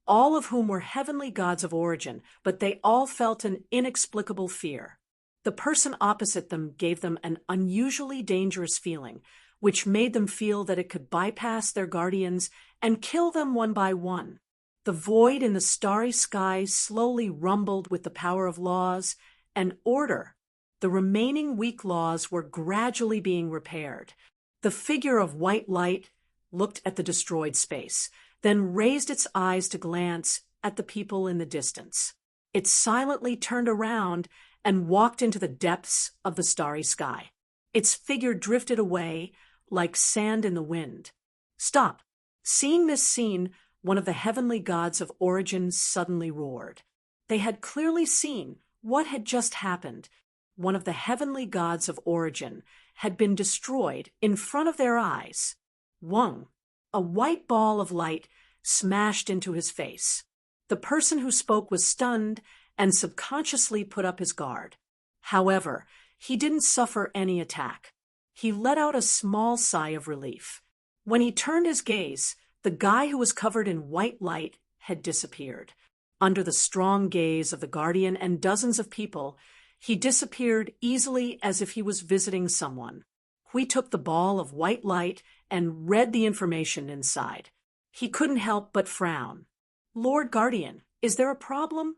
all of whom were heavenly gods of origin, but they all felt an inexplicable fear. The person opposite them gave them an unusually dangerous feeling, which made them feel that it could bypass their guardians and kill them one by one. The void in the starry sky slowly rumbled with the power of laws and order. The remaining weak laws were gradually being repaired. The figure of white light looked at the destroyed space, then raised its eyes to glance at the people in the distance. It silently turned around and walked into the depths of the starry sky. Its figure drifted away like sand in the wind. Stop! Seeing this scene, one of the heavenly gods of origin suddenly roared. They had clearly seen what had just happened. One of the heavenly gods of origin had been destroyed in front of their eyes. Wung! A white ball of light smashed into his face. The person who spoke was stunned and subconsciously put up his guard. However, he didn't suffer any attack. He let out a small sigh of relief. When he turned his gaze, the guy who was covered in white light had disappeared. Under the strong gaze of the guardian and dozens of people, he disappeared easily as if he was visiting someone. Hui took the ball of white light and read the information inside. He couldn't help but frown. "Lord Guardian, is there a problem?"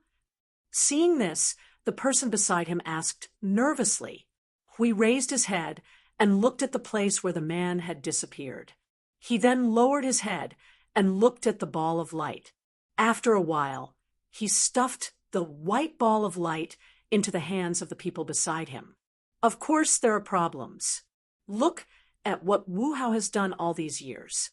Seeing this, the person beside him asked nervously. Hui raised his head and looked at the place where the man had disappeared. He then lowered his head and looked at the ball of light. After a while, he stuffed the white ball of light into the hands of the people beside him. "Of course there are problems. Look at what Wu Hao has done all these years."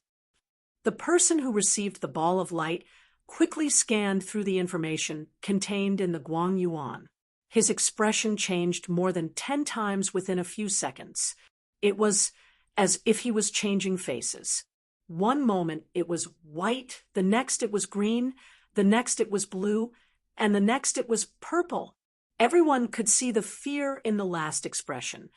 The person who received the ball of light quickly scanned through the information contained in the Guang Yuan. His expression changed more than 10 times within a few seconds. It was as if he was changing faces. One moment it was white, the next it was green, the next it was blue, and the next it was purple. Everyone could see the fear in the last expression.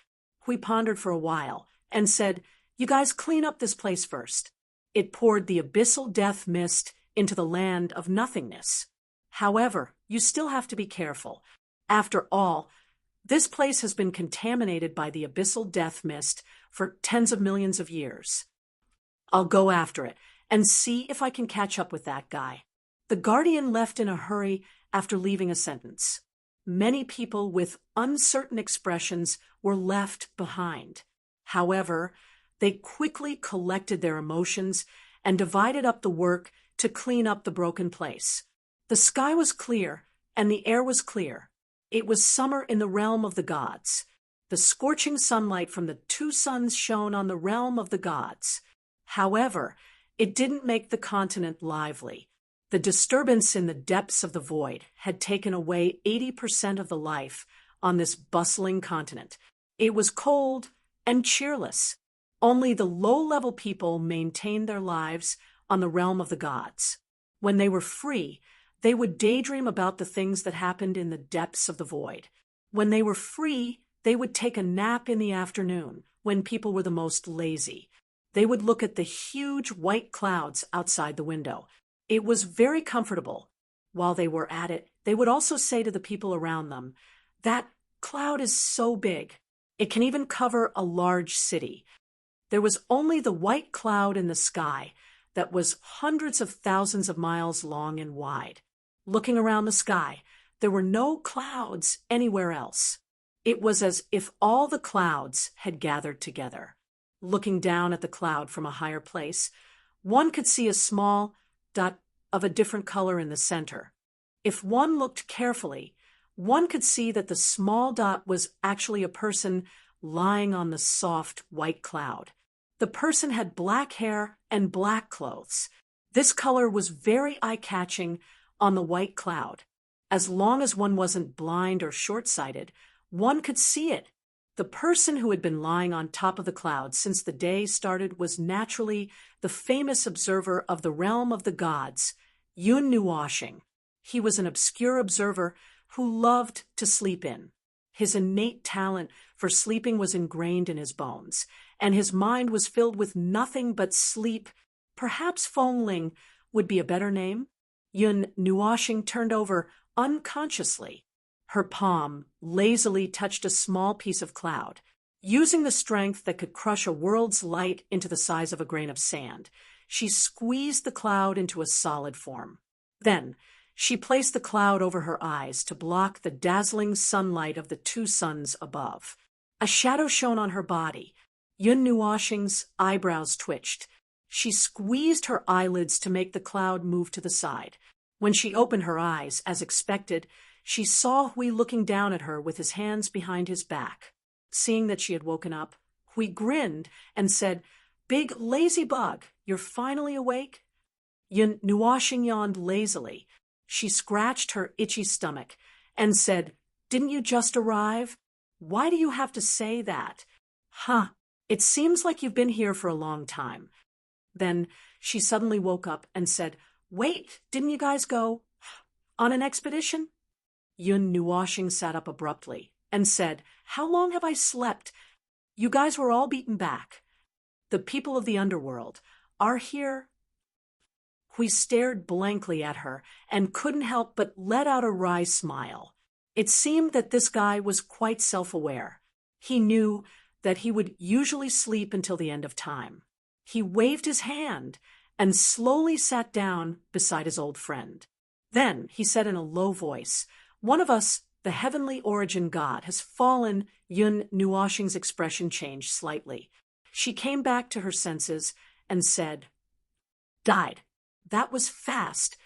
Hui pondered for a while and said, "You guys clean up this place first." It poured the abyssal death mist into the land of nothingness. However, you still have to be careful. After all, this place has been contaminated by the abyssal death mist for tens of millions of years. I'll go after it and see if I can catch up with that guy. The guardian left in a hurry after leaving a sentence. Many people with uncertain expressions were left behind. However, they quickly collected their emotions and divided up the work to clean up the broken place. The sky was clear and the air was clear. It was summer in the realm of the gods. The scorching sunlight from the 2 suns shone on the realm of the gods. However, it didn't make the continent lively. The disturbance in the depths of the void had taken away 80% of the life on this bustling continent. It was cold and cheerless. Only the low-level people maintained their lives on the realm of the gods. When they were free, they would daydream about the things that happened in the depths of the void. When they were free, they would take a nap in the afternoon, when people were the most lazy. They would look at the huge white clouds outside the window. It was very comfortable. While they were at it, they would also say to the people around them, "That cloud is so big. It can even cover a large city." There was only the white cloud in the sky that was hundreds of thousands of miles long and wide. Looking around the sky, there were no clouds anywhere else. It was as if all the clouds had gathered together. Looking down at the cloud from a higher place, one could see a small dot of a different color in the center. If one looked carefully, one could see that the small dot was actually a person lying on the soft white cloud. The person had black hair and black clothes. This color was very eye-catching on the white cloud. As long as one wasn't blind or short-sighted, one could see it. The person who had been lying on top of the cloud since the day started was naturally the famous observer of the realm of the gods, Yun Nuoshing. He was an obscure observer who loved to sleep in. His innate talent for sleeping was ingrained in his bones, and his mind was filled with nothing but sleep. Perhaps Feng Ling would be a better name? Yun Nuoshing turned over unconsciously. Her palm lazily touched a small piece of cloud. Using the strength that could crush a world's light into the size of a grain of sand, she squeezed the cloud into a solid form. Then, she placed the cloud over her eyes to block the dazzling sunlight of the two suns above. A shadow shone on her body. Yun Nuoshing's eyebrows twitched. She squeezed her eyelids to make the cloud move to the side. When she opened her eyes, as expected, she saw Hui looking down at her with his hands behind his back. Seeing that she had woken up, Hui grinned and said, "Big lazy bug, you're finally awake?" Yun Nuoshing yawned lazily. She scratched her itchy stomach and said, "Didn't you just arrive? Why do you have to say that? Huh, it seems like you've been here for a long time." Then she suddenly woke up and said, "Wait, didn't you guys go on an expedition?" Yun Nuoshing sat up abruptly and said, "How long have I slept? You guys were all beaten back. The people of the underworld are here." Hui stared blankly at her and couldn't help but let out a wry smile. It seemed that this guy was quite self-aware. He knew that he would usually sleep until the end of time. He waved his hand and slowly sat down beside his old friend. Then he said in a low voice, "One of us, the heavenly origin god, has fallen." Yun Nuoshing's expression changed slightly. She came back to her senses and said, "Died. That was fast."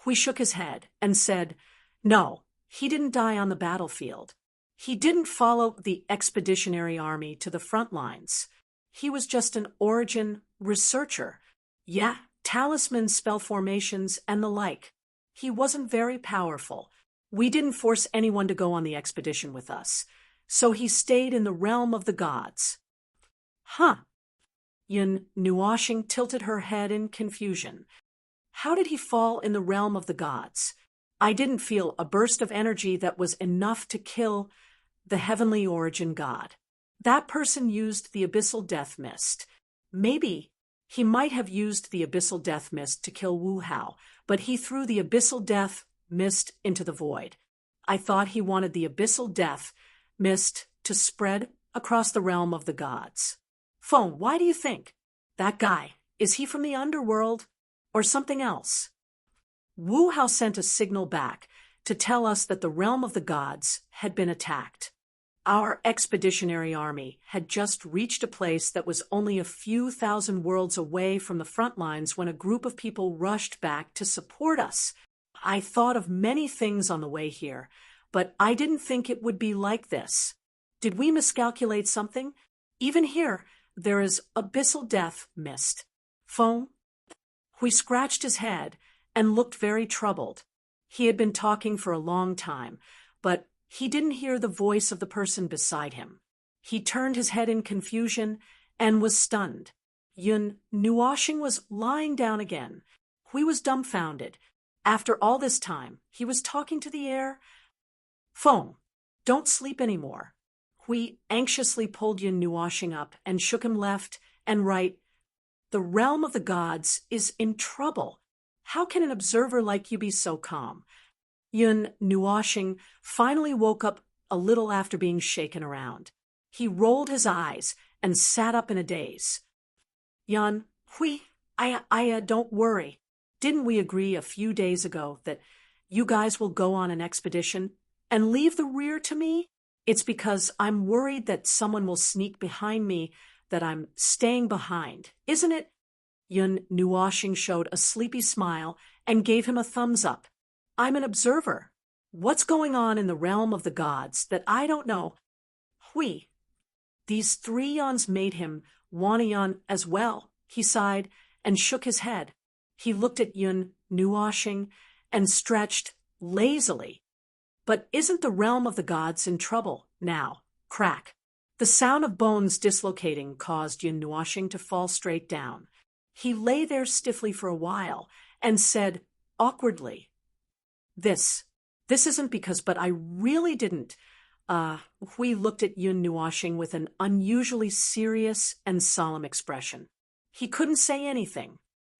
Hui shook his head and said, "No, he didn't die on the battlefield. He didn't follow the expeditionary army to the front lines. He was just an origin researcher. Yeah, talismans, spell formations, and the like. He wasn't very powerful. We didn't force anyone to go on the expedition with us, so he stayed in the realm of the gods." "Huh." Yun Nuoshing tilted her head in confusion. "How did he fall in the realm of the gods? I didn't feel a burst of energy that was enough to kill the heavenly origin god. That person used the abyssal death mist. Maybe he might have used the abyssal death mist to kill Wu Hao, but he threw the abyssal death mist into the void. I thought he wanted the abyssal death mist to spread across the realm of the gods. Feng, why do you think? That guy, is he from the underworld or something else?" Wu Hao sent a signal back to tell us that the realm of the gods had been attacked. Our expeditionary army had just reached a place that was only a few thousand worlds away from the front lines when a group of people rushed back to support us. I thought of many things on the way here, but I didn't think it would be like this. Did we miscalculate something? Even here, there is abyssal death mist. Feng? Hui scratched his head and looked very troubled. He had been talking for a long time, but he didn't hear the voice of the person beside him. He turned his head in confusion and was stunned. Yun Nuoshing was lying down again. Hui was dumbfounded. After all this time, he was talking to the air. "Feng, don't sleep anymore." Hui anxiously pulled Yun Nuoshing up and shook him left and right. "The realm of the gods is in trouble. How can an observer like you be so calm?" Yun Nuoshing finally woke up a little after being shaken around. He rolled his eyes and sat up in a daze. "Yun, Hui, I don't worry. Didn't we agree a few days ago that you guys will go on an expedition and leave the rear to me? It's because I'm worried that someone will sneak behind me that I'm staying behind, isn't it?" Yun Nuoshing showed a sleepy smile and gave him a thumbs up. "I'm an observer. What's going on in the realm of the gods that I don't know?" Hui. These 3 yawns made him want a yawn as well. He sighed and shook his head. He looked at Yun Nuoshing and stretched lazily. "But isn't the realm of the gods in trouble now?" Crack. The sound of bones dislocating caused Yun Nuoxing to fall straight down. He lay there stiffly for a while and said, awkwardly, This isn't because, but I really didn't. Hui looked at Yun Nuoxing with an unusually serious and solemn expression. He couldn't say anything.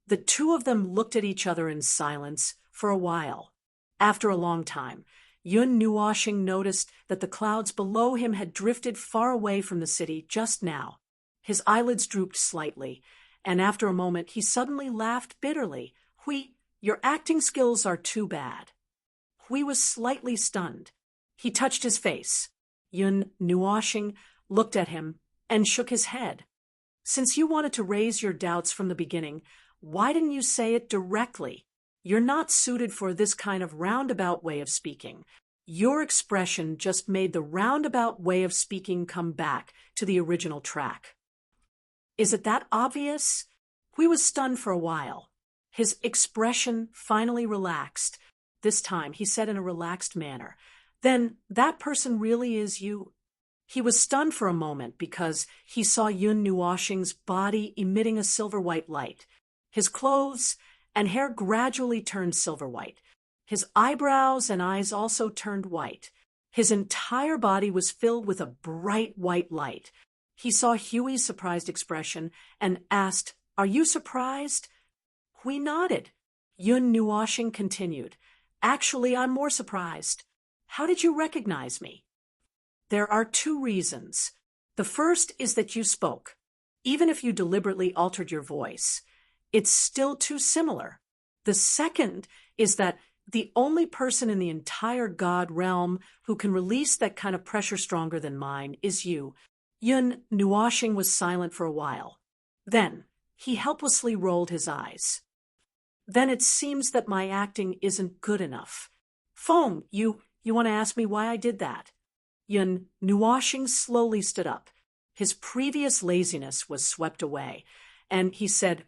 The two of them looked at each other in silence for a while. After a long time, Yun Nuoxing noticed that the clouds below him had drifted far away from the city just now. His eyelids drooped slightly, and after a moment he suddenly laughed bitterly. Hui, your acting skills are too bad. Hui was slightly stunned. He touched his face. Yun Nuoxing looked at him and shook his head. Since you wanted to raise your doubts from the beginning, why didn't you say it directly? You're not suited for this kind of roundabout way of speaking. Your expression just made the roundabout way of speaking come back to the original track. Is it that obvious? Hui was stunned for a while. His expression finally relaxed. This time he said in a relaxed manner, Then that person really is you. He was stunned for a moment because he saw Yun Nuoxing's body emitting a silver-white light. His clothes and hair gradually turned silver-white. His eyebrows and eyes also turned white. His entire body was filled with a bright white light. He saw Huey's surprised expression and asked, Are you surprised? Hui nodded. Yun Nuoxing continued, Actually, I'm more surprised. How did you recognize me? There are two reasons. The first is that you spoke. Even if you deliberately altered your voice, it's still too similar. The second is that the only person in the entire God realm who can release that kind of pressure stronger than mine is you. Yun Nuoxing was silent for a while. Then he helplessly rolled his eyes. Then it seems that my acting isn't good enough. Feng, you want to ask me why I did that? Yun Nuoxing slowly stood up. His previous laziness was swept away, and he said,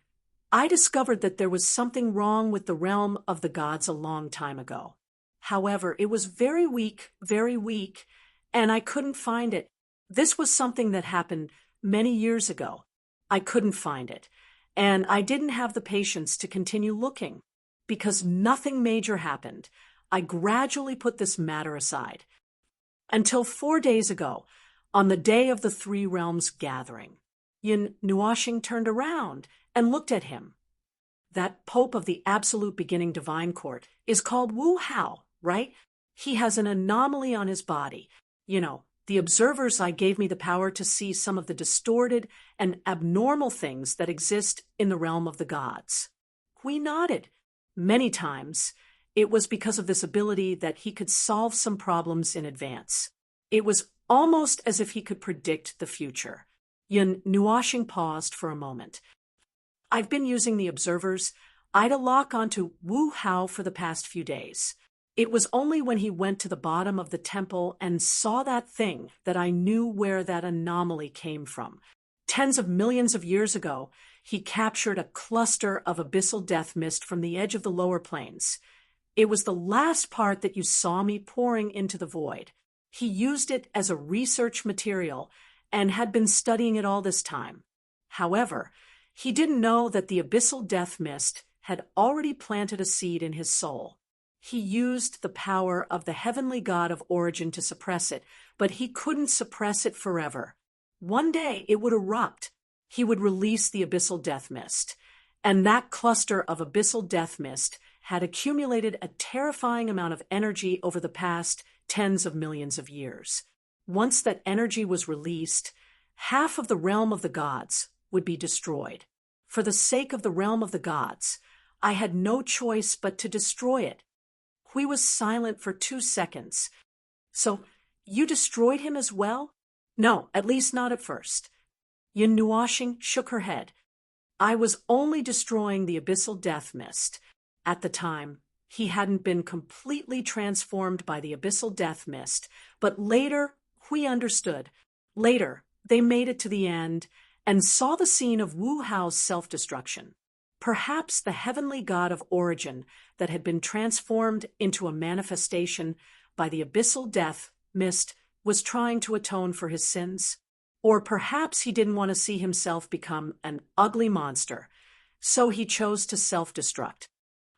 I discovered that there was something wrong with the realm of the gods a long time ago. However, it was very weak, and I couldn't find it. This was something that happened many years ago. I couldn't find it, and I didn't have the patience to continue looking. Because nothing major happened, I gradually put this matter aside. Until 4 days ago, on the day of the Three Realms gathering, Yun Nuoxing turned around and looked at him. That Pope of the Absolute Beginning Divine Court is called Wu Hao, right? He has an anomaly on his body. The observer's eye gave me the power to see some of the distorted and abnormal things that exist in the realm of the gods. Hui nodded. Many times, it was because of this ability that he could solve some problems in advance. It was almost as if he could predict the future. Yun Nuoxing paused for a moment. I've been using the observer's eye to lock onto Wu Hao for the past few days. It was only when he went to the bottom of the temple and saw that thing that I knew where that anomaly came from. Tens of millions of years ago, he captured a cluster of abyssal death mist from the edge of the lower plains. It was the last part that you saw me pouring into the void. He used it as a research material and had been studying it all this time. However, he didn't know that the abyssal death mist had already planted a seed in his soul. He used the power of the heavenly god of origin to suppress it, but he couldn't suppress it forever. One day it would erupt. He would release the abyssal death mist. And that cluster of abyssal death mist had accumulated a terrifying amount of energy over the past tens of millions of years. Once that energy was released, half of the realm of the gods would be destroyed. For the sake of the realm of the gods, I had no choice but to destroy it. Hui was silent for 2 seconds. So, you destroyed him as well? No, at least not at first. Yun Nuoxing shook her head. I was only destroying the abyssal death mist. At the time, he hadn't been completely transformed by the abyssal death mist, but later, Hui understood. Later, they made it to the end and saw the scene of Wu Hao's self-destruction. Perhaps the heavenly god of origin that had been transformed into a manifestation by the abyssal death mist was trying to atone for his sins. Or perhaps he didn't want to see himself become an ugly monster, so he chose to self-destruct.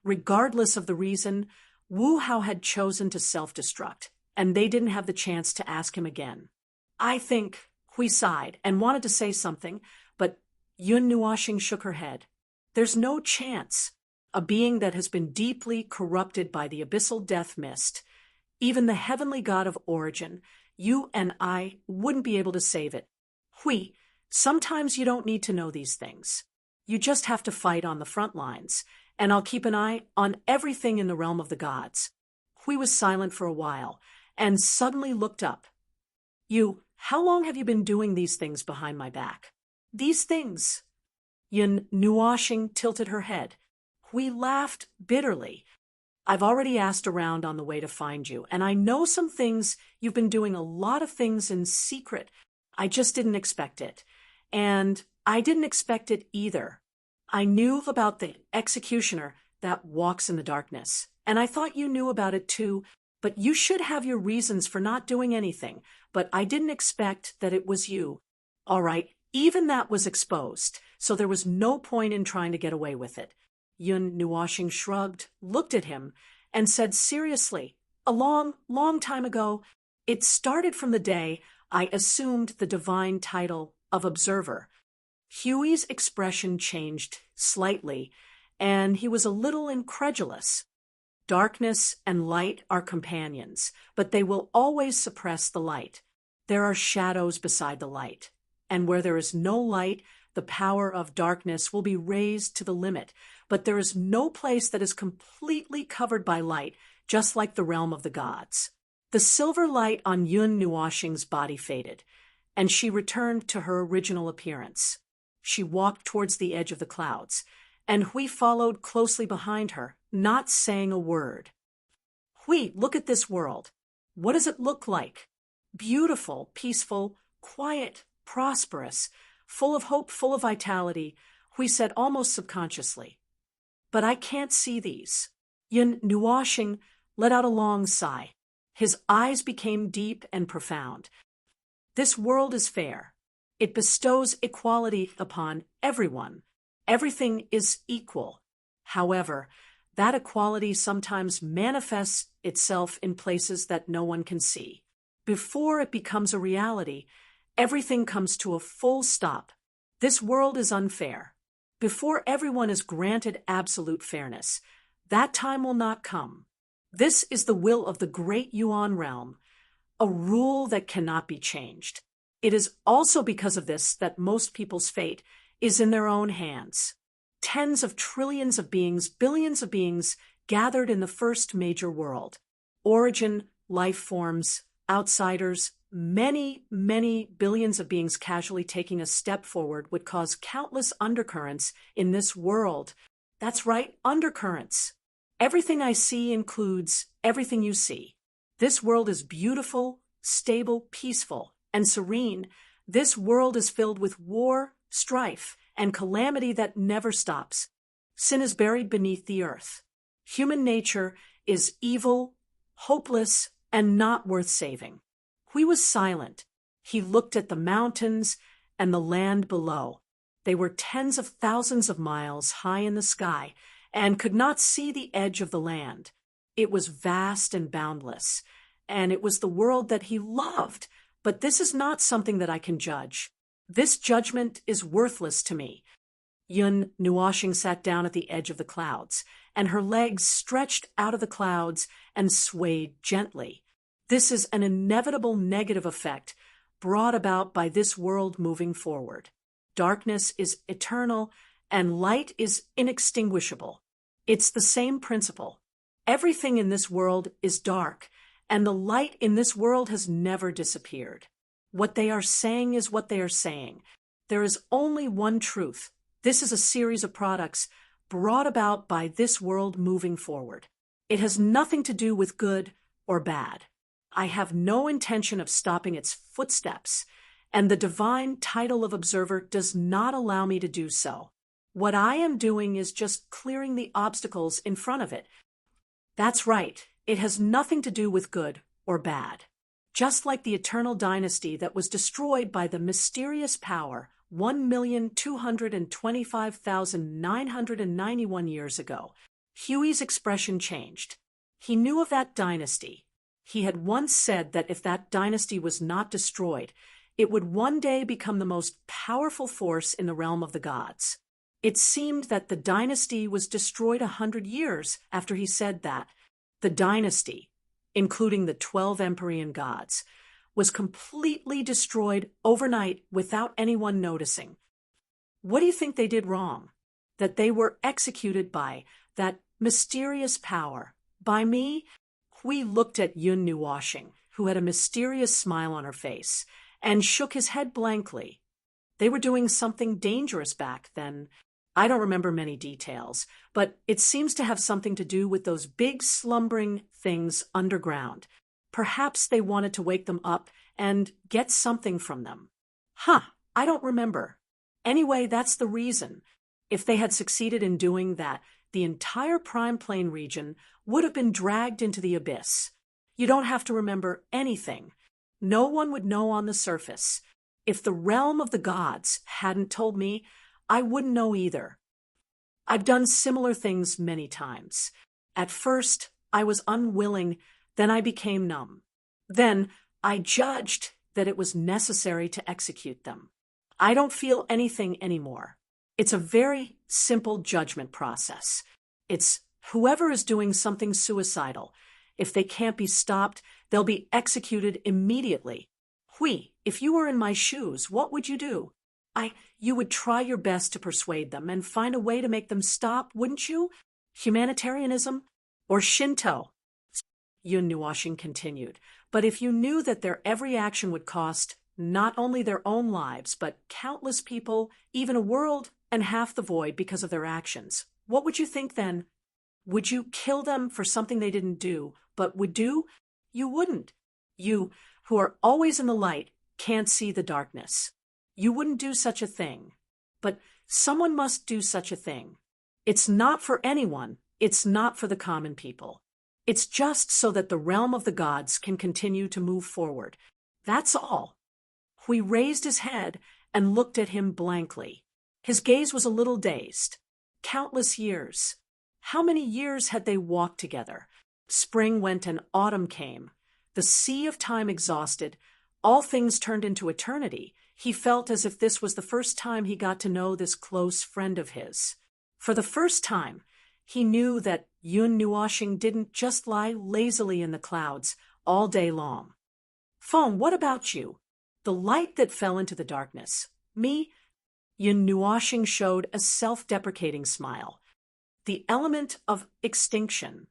Regardless of the reason, Wu Hao had chosen to self-destruct, and they didn't have the chance to ask him again. I think, Hui sighed and wanted to say something, but Yun Nuoxing shook her head. There's no chance. A being that has been deeply corrupted by the abyssal death mist, even the heavenly god of origin, you and I wouldn't be able to save it. Hui, sometimes you don't need to know these things. You just have to fight on the front lines, and I'll keep an eye on everything in the realm of the gods. Hui was silent for a while, and suddenly looked up. How long have you been doing these things behind my back? These things? Yun Nuoxing tilted her head. Hui laughed bitterly. I've already asked around on the way to find you, and I know some things. You've been doing a lot of things in secret. I just didn't expect it. And I didn't expect it either. I knew about the executioner that walks in the darkness, and I thought you knew about it too, but you should have your reasons for not doing anything, but I didn't expect that it was you. All right, even that was exposed, so there was no point in trying to get away with it. Yun Nuoxing shrugged, looked at him, and said seriously, a long time ago, it started from the day I assumed the divine title of observer. Huey's expression changed slightly, and he was a little incredulous. Darkness and light are companions, but they will always suppress the light. There are shadows beside the light, and where there is no light, the power of darkness will be raised to the limit, but there is no place that is completely covered by light, just like the realm of the gods. The silver light on Yun Nuoxing's body faded, and she returned to her original appearance. She walked towards the edge of the clouds, and Hui followed closely behind her, not saying a word. Hui, look at this world. What does it look like? Beautiful, peaceful, quiet, prosperous, full of hope, full of vitality, Hui said almost subconsciously. But I can't see these. Yun Nuoxing let out a long sigh. His eyes became deep and profound. This world is fair. It bestows equality upon everyone. Everything is equal. However, that equality sometimes manifests itself in places that no one can see. Before it becomes a reality, everything comes to a full stop. This world is unfair. Before everyone is granted absolute fairness, that time will not come. This is the will of the great Yuan realm, a rule that cannot be changed. It is also because of this that most people's fate is in their own hands. Tens of trillions of beings, billions of beings gathered in the first major world. Origin, life forms, outsiders, many billions of beings casually taking a step forward would cause countless undercurrents in this world. That's right, undercurrents. Everything I see includes everything you see. This world is beautiful, stable, peaceful, and serene. This world is filled with war, strife, and calamity that never stops. Sin is buried beneath the earth. Human nature is evil, hopeless, and not worth saving. Hui was silent. He looked at the mountains and the land below. They were tens of thousands of miles high in the sky and could not see the edge of the land. It was vast and boundless, and it was the world that he loved. But this is not something that I can judge. This judgment is worthless to me. Yun Nuoxing sat down at the edge of the clouds, and her legs stretched out of the clouds and swayed gently. This is an inevitable negative effect brought about by this world moving forward. Darkness is eternal, and light is inextinguishable. It's the same principle. Everything in this world is dark, and the light in this world has never disappeared. What they are saying is what they are saying. There is only one truth. This is a series of products brought about by this world moving forward. It has nothing to do with good or bad. I have no intention of stopping its footsteps, and the divine title of observer does not allow me to do so. What I am doing is just clearing the obstacles in front of it. That's right. It has nothing to do with good or bad. just like the eternal dynasty that was destroyed by the mysterious power 1,225,991 years ago. Huey's expression changed. He knew of that dynasty. He had once said that if that dynasty was not destroyed, it would one day become the most powerful force in the realm of the gods. It seemed that the dynasty was destroyed 100 years after he said that. The dynasty, including the 12 Empyrean gods, was completely destroyed overnight without anyone noticing. What do you think they did wrong? That they were executed by that mysterious power. By me? We looked at Yun Nuwashing, who had a mysterious smile on her face, and shook his head blankly. They were doing something dangerous back then. I don't remember many details, but it seems to have something to do with those big slumbering things underground. Perhaps they wanted to wake them up and get something from them. I don't remember. Anyway, that's the reason. If they had succeeded in doing that, the entire Prime Plane region would have been dragged into the abyss. You don't have to remember anything. No one would know on the surface. If the realm of the gods hadn't told me, I wouldn't know either. I've done similar things many times. At first, I was unwilling, then I became numb. Then, I judged that it was necessary to execute them. I don't feel anything anymore. It's a very simple judgment process. It's whoever is doing something suicidal. If they can't be stopped, they'll be executed immediately. If you were in my shoes, what would you do? You would try your best to persuade them and find a way to make them stop, wouldn't you? Humanitarianism? Or Shinto? Yun Nuwashing continued. But if you knew that their every action would cost not only their own lives, but countless people, even a world and half the void because of their actions, what would you think then? Would you kill them for something they didn't do, but would do? You wouldn't. You, who are always in the light, can't see the darkness. You wouldn't do such a thing. But someone must do such a thing. It's not for anyone. It's not for the common people. It's just so that the realm of the gods can continue to move forward. That's all. Hui raised his head and looked at him blankly. His gaze was a little dazed. Countless years. How many years had they walked together? Spring went and autumn came. The sea of time exhausted, all things turned into eternity. He felt as if this was the first time he got to know this close friend of his. For the first time, he knew that Yun Nuwashing didn't just lie lazily in the clouds all day long. Feng, what about you? The light that fell into the darkness. Me? Yun Nuwashing showed a self-deprecating smile. The element of extinction.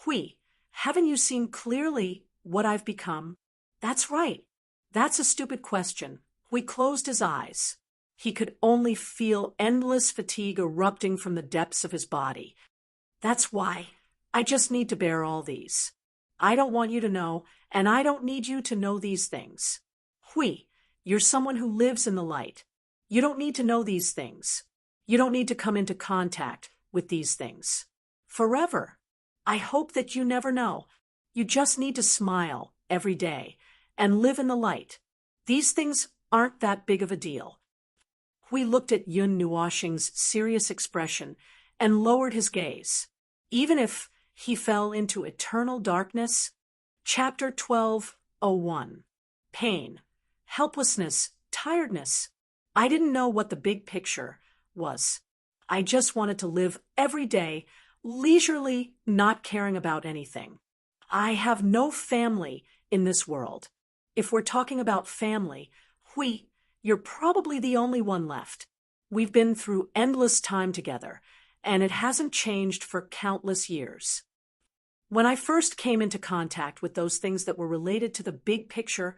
Hui, haven't you seen clearly what I've become? That's right. That's a stupid question. Hui closed his eyes. He could only feel endless fatigue erupting from the depths of his body. That's why. I just need to bear all these. I don't want you to know, and I don't need you to know these things. Hui, you're someone who lives in the light. You don't need to know these things. You don't need to come into contact with these things. Forever. I hope that you never know. You just need to smile every day and live in the light. These things aren't that big of a deal. Hui looked at Yun Nuwashing's serious expression and lowered his gaze. Even if he fell into eternal darkness. Chapter 12:01. Pain, helplessness, tiredness. I didn't know what the big picture was. I just wanted to live every day, leisurely, not caring about anything. I have no family in this world. If we're talking about family, Hui, you're probably the only one left. We've been through endless time together, and it hasn't changed for countless years. When I first came into contact with those things that were related to the big picture,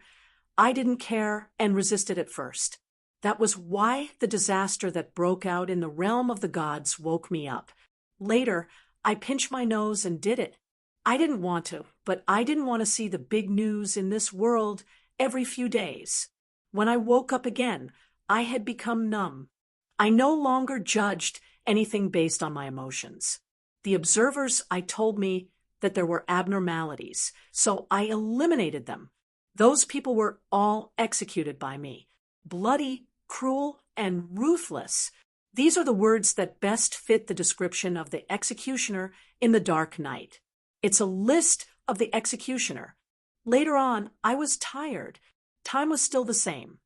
I didn't care and resisted at first. That was why the disaster that broke out in the realm of the gods woke me up. Later, I pinched my nose and did it. I didn't want to, but I didn't want to see the big news in this world every few days. When I woke up again, I had become numb. I no longer judged anything based on my emotions. The observers told me that there were abnormalities, so I eliminated them. Those people were all executed by me. Bloody, cruel, and ruthless. These are the words that best fit the description of the executioner in The Dark Knight. It's a list of the executioner. Later on, I was tired. Time was still the same.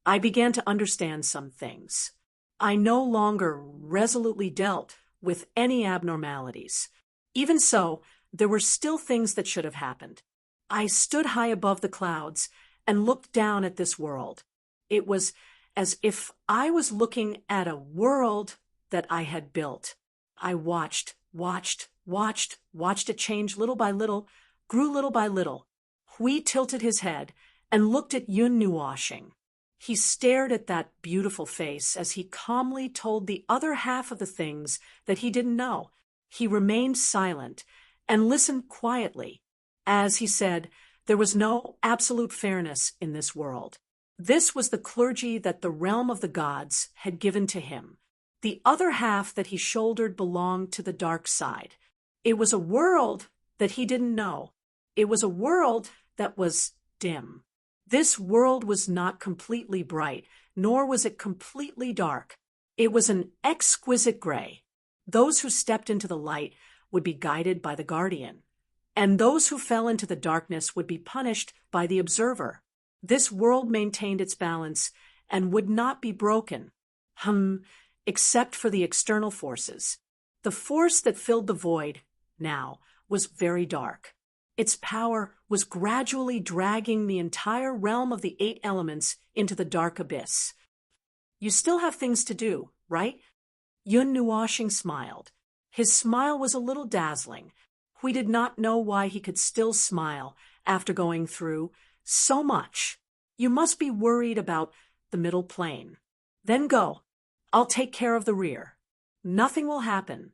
I began to understand some things. I no longer resolutely dealt with any abnormalities. Even so, there were still things that should have happened. I stood high above the clouds and looked down at this world. It was as if I was looking at a world that I had built. I watched it change little by little, grew little by little. Hui tilted his head and looked at Yun Nuoshing. He stared at that beautiful face as he calmly told the other half of the things that he didn't know. He remained silent and listened quietly. As he said, there was no absolute fairness in this world. This was the clergy that the realm of the gods had given to him. The other half that he shouldered belonged to the dark side. It was a world that he didn't know. It was a world that was dim. This world was not completely bright, nor was it completely dark. It was an exquisite gray. Those who stepped into the light would be guided by the guardian, and those who fell into the darkness would be punished by the observer. This world maintained its balance and would not be broken, except for the external forces. The force that filled the void now was very dark. Its power was gradually dragging the entire realm of the 8 elements into the dark abyss. You still have things to do, right? Yun Nuoshing smiled. His smile was a little dazzling. We did not know why he could still smile after going through so much. You must be worried about the middle plane. Then go. I'll take care of the rear. Nothing will happen.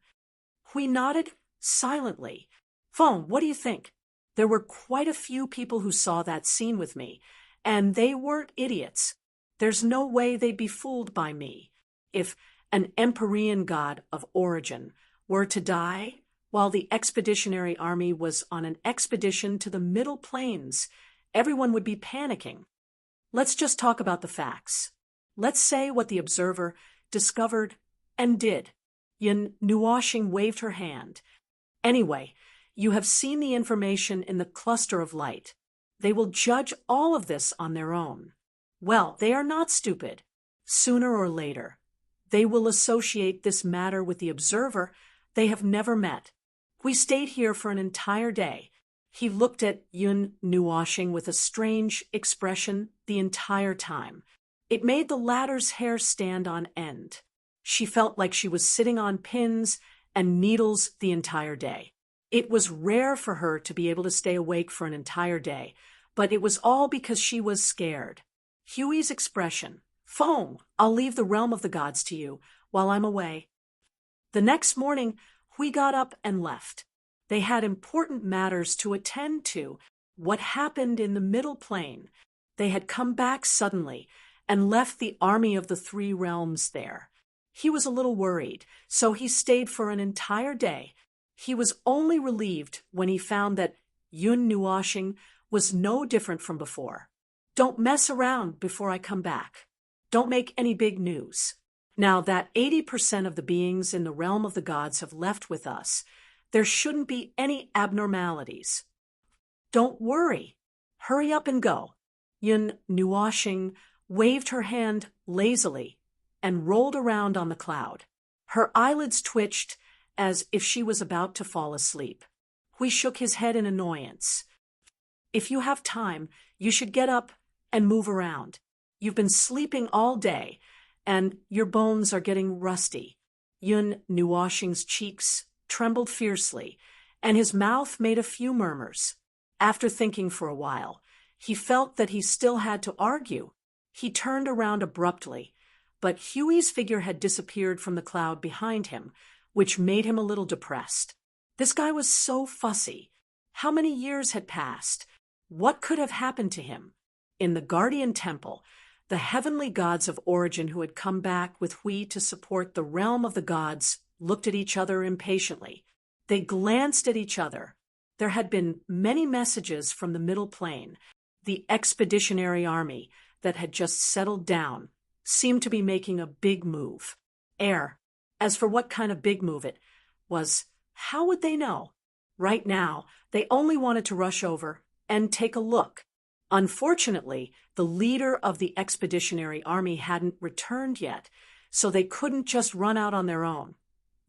Hui nodded silently. Feng, what do you think? There were quite a few people who saw that scene with me, and they weren't idiots. There's no way they'd be fooled by me. If an Empyrean god of origin were to die while the expeditionary army was on an expedition to the Middle Plains, everyone would be panicking. Let's just talk about the facts. Let's say what the observer discovered and did. Yun Nuoshing waved her hand. Anyway, you have seen the information in the cluster of light. They will judge all of this on their own. Well, they are not stupid. Sooner or later, they will associate this matter with the observer they have never met. We stayed here for an entire day. He looked at Yun Nuoshing with a strange expression the entire time. It made the latter's hair stand on end. She felt like she was sitting on pins and needles the entire day. It was rare for her to be able to stay awake for an entire day, but it was all because she was scared. Huey's expression, Feng, I'll leave the realm of the gods to you while I'm away. The next morning, Hui got up and left. They had important matters to attend to. What happened in the middle plane? They had come back suddenly and left the army of the 3 realms there. He was a little worried, so he stayed for an entire day. He was only relieved when he found that Yun Nuoshing was no different from before. Don't mess around before I come back. Don't make any big news. Now that 80% of the beings in the realm of the gods have left with us, there shouldn't be any abnormalities. Don't worry. Hurry up and go. Yun Nuoshing waved her hand lazily and rolled around on the cloud. Her eyelids twitched as if she was about to fall asleep. Hui shook his head in annoyance. If you have time, you should get up and move around. You've been sleeping all day, and your bones are getting rusty. Yun Nuoshing's cheeks trembled fiercely, and his mouth made a few murmurs. After thinking for a while, he felt that he still had to argue. He turned around abruptly, but Huey's figure had disappeared from the cloud behind him, which made him a little depressed. This guy was so fussy. How many years had passed? What could have happened to him? In the Guardian Temple, the heavenly gods of origin who had come back with Hui to support the realm of the gods looked at each other impatiently. They glanced at each other. There had been many messages from the middle plane. The expeditionary army that had just settled down seemed to be making a big move. As for what kind of big move it was, how would they know? Right now, they only wanted to rush over and take a look. Unfortunately, the leader of the expeditionary army hadn't returned yet, so they couldn't just run out on their own.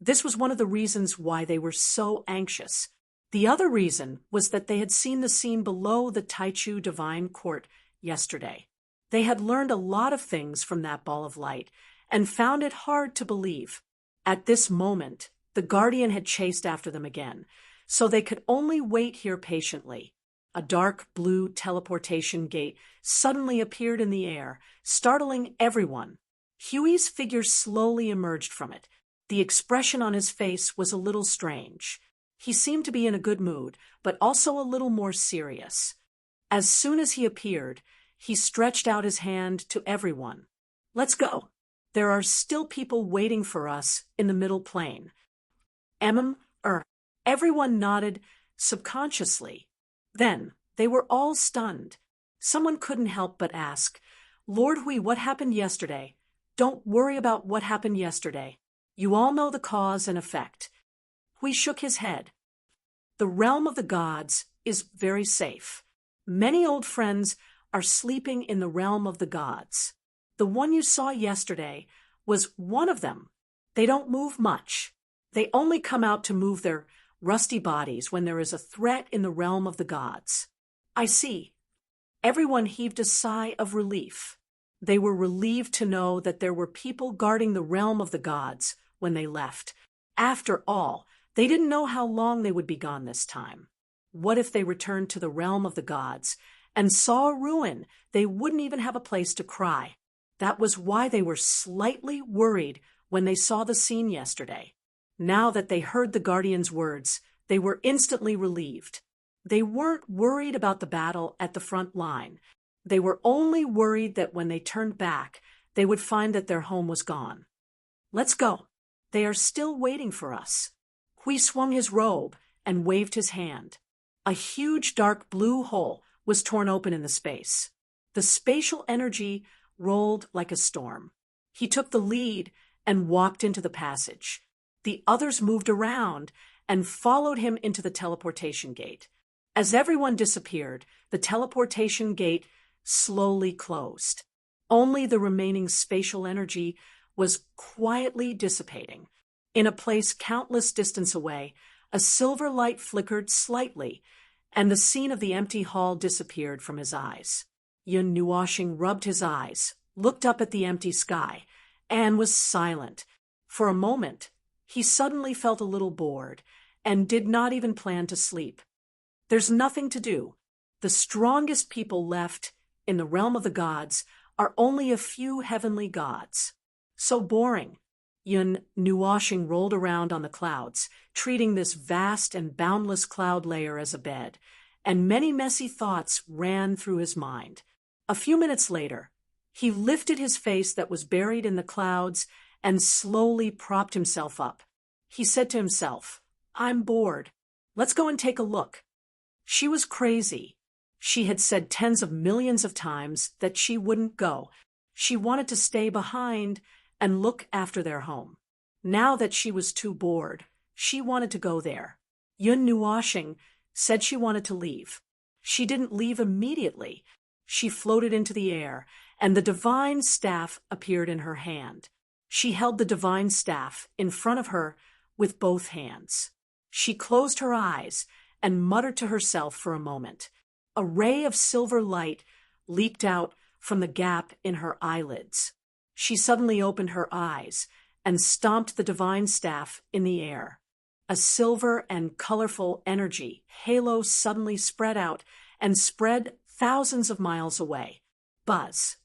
This was one of the reasons why they were so anxious. The other reason was that they had seen the scene below the Taichu Divine Court yesterday. They had learned a lot of things from that ball of light and found it hard to believe. At this moment, the Guardian had chased after them again, so they could only wait here patiently. A dark blue teleportation gate suddenly appeared in the air, startling everyone. Huey's figure slowly emerged from it. The expression on his face was a little strange. He seemed to be in a good mood, but also a little more serious. As soon as he appeared, he stretched out his hand to everyone. "Let's go. There are still people waiting for us in the middle plane." Everyone nodded subconsciously. Then they were all stunned. Someone couldn't help but ask, "Lord Hui, what happened yesterday?" "Don't worry about what happened yesterday. You all know the cause and effect." Hui shook his head. "The realm of the gods is very safe. Many old friends are sleeping in the realm of the gods. The one you saw yesterday was one of them. They don't move much. They only come out to move their rusty bodies when there is a threat in the realm of the gods." "I see." Everyone heaved a sigh of relief. They were relieved to know that there were people guarding the realm of the gods when they left. After all, they didn't know how long they would be gone this time. What if they returned to the realm of the gods and saw a ruin? They wouldn't even have a place to cry. That was why they were slightly worried when they saw the scene yesterday. Now that they heard the Guardian's words, they were instantly relieved. They weren't worried about the battle at the front line. They were only worried that when they turned back, they would find that their home was gone. "Let's go. They are still waiting for us." Hui swung his robe and waved his hand. A huge dark blue hole was torn open in the space. The spatial energy rolled like a storm. He took the lead and walked into the passage. The others moved around and followed him into the teleportation gate. As everyone disappeared, the teleportation gate slowly closed. Only the remaining spatial energy was quietly dissipating. In a place countless distance away, a silver light flickered slightly, and the scene of the empty hall disappeared from his eyes. Yun Nuoshing rubbed his eyes, looked up at the empty sky, and was silent. For a moment, he suddenly felt a little bored and did not even plan to sleep. There's nothing to do. The strongest people left in the realm of the gods are only a few heavenly gods. So boring. Yun Nuoshing rolled around on the clouds, treating this vast and boundless cloud layer as a bed, and many messy thoughts ran through his mind. A few minutes later, he lifted his face that was buried in the clouds and slowly propped himself up. He said to himself, "I'm bored. Let's go and take a look." She was crazy. She had said tens of millions of times that she wouldn't go. She wanted to stay behind and look after their home. Now that she was too bored, she wanted to go there. Yun Nuoshing said she wanted to leave. She didn't leave immediately. She floated into the air, and the divine staff appeared in her hand. She held the divine staff in front of her with both hands. She closed her eyes and muttered to herself for a moment. A ray of silver light leaped out from the gap in her eyelids. She suddenly opened her eyes and stomped the divine staff in the air. A silver and colorful energy halo suddenly spread out and spread thousands of miles away. Buzz.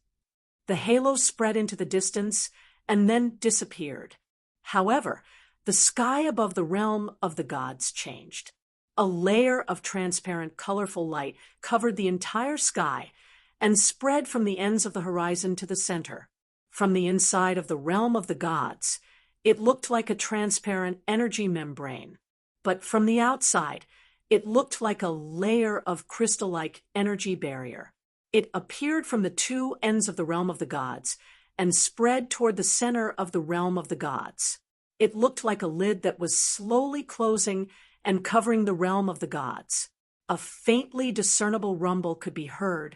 The halo spread into the distance and then disappeared. However, the sky above the realm of the gods changed. A layer of transparent, colorful light covered the entire sky and spread from the ends of the horizon to the center. From the inside of the realm of the gods, it looked like a transparent energy membrane, but from the outside, it looked like a layer of crystal-like energy barrier. It appeared from the two ends of the realm of the gods and spread toward the center of the realm of the gods. It looked like a lid that was slowly closing and covering the realm of the gods. A faintly discernible rumble could be heard,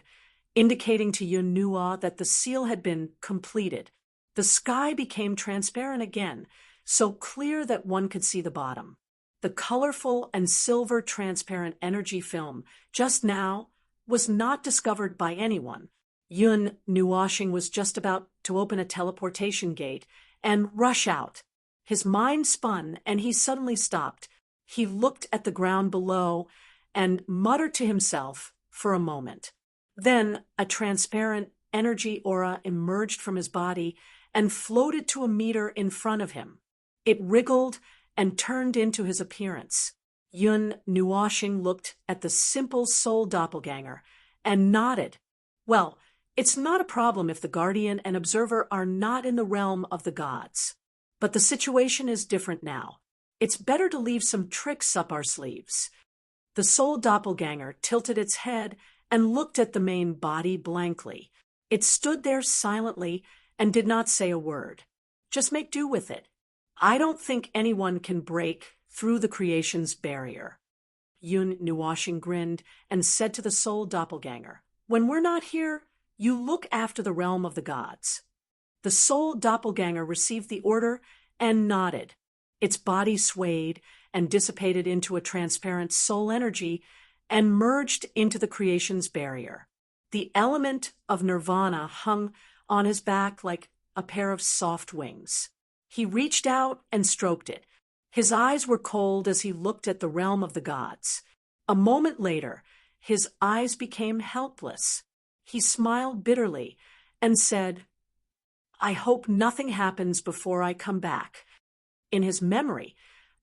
indicating to Yunua that the seal had been completed. The sky became transparent again, so clear that one could see the bottom. The colorful and silver transparent energy film just now was not discovered by anyone. Yun Nuashing was just about to open a teleportation gate and rush out. His mind spun, and he suddenly stopped. He looked at the ground below and muttered to himself for a moment. Then a transparent energy aura emerged from his body and floated to a meter in front of him. It wriggled and turned into his appearance. Yun Nuashing looked at the simple soul doppelganger and nodded. Well, it's not a problem if the guardian and observer are not in the realm of the gods. But the situation is different now. It's better to leave some tricks up our sleeves. The soul doppelganger tilted its head and looked at the main body blankly. It stood there silently and did not say a word. Just make do with it. I don't think anyone can break through the creation's barrier. Yun Nuashing grinned and said to the soul doppelganger, "When we're not here, you look after the realm of the gods." The soul doppelganger received the order and nodded. Its body swayed and dissipated into a transparent soul energy and merged into the creation's barrier. The element of nirvana hung on his back like a pair of soft wings. He reached out and stroked it. His eyes were cold as he looked at the realm of the gods. A moment later, his eyes became helpless. He smiled bitterly and said, "I hope nothing happens before I come back." In his memory,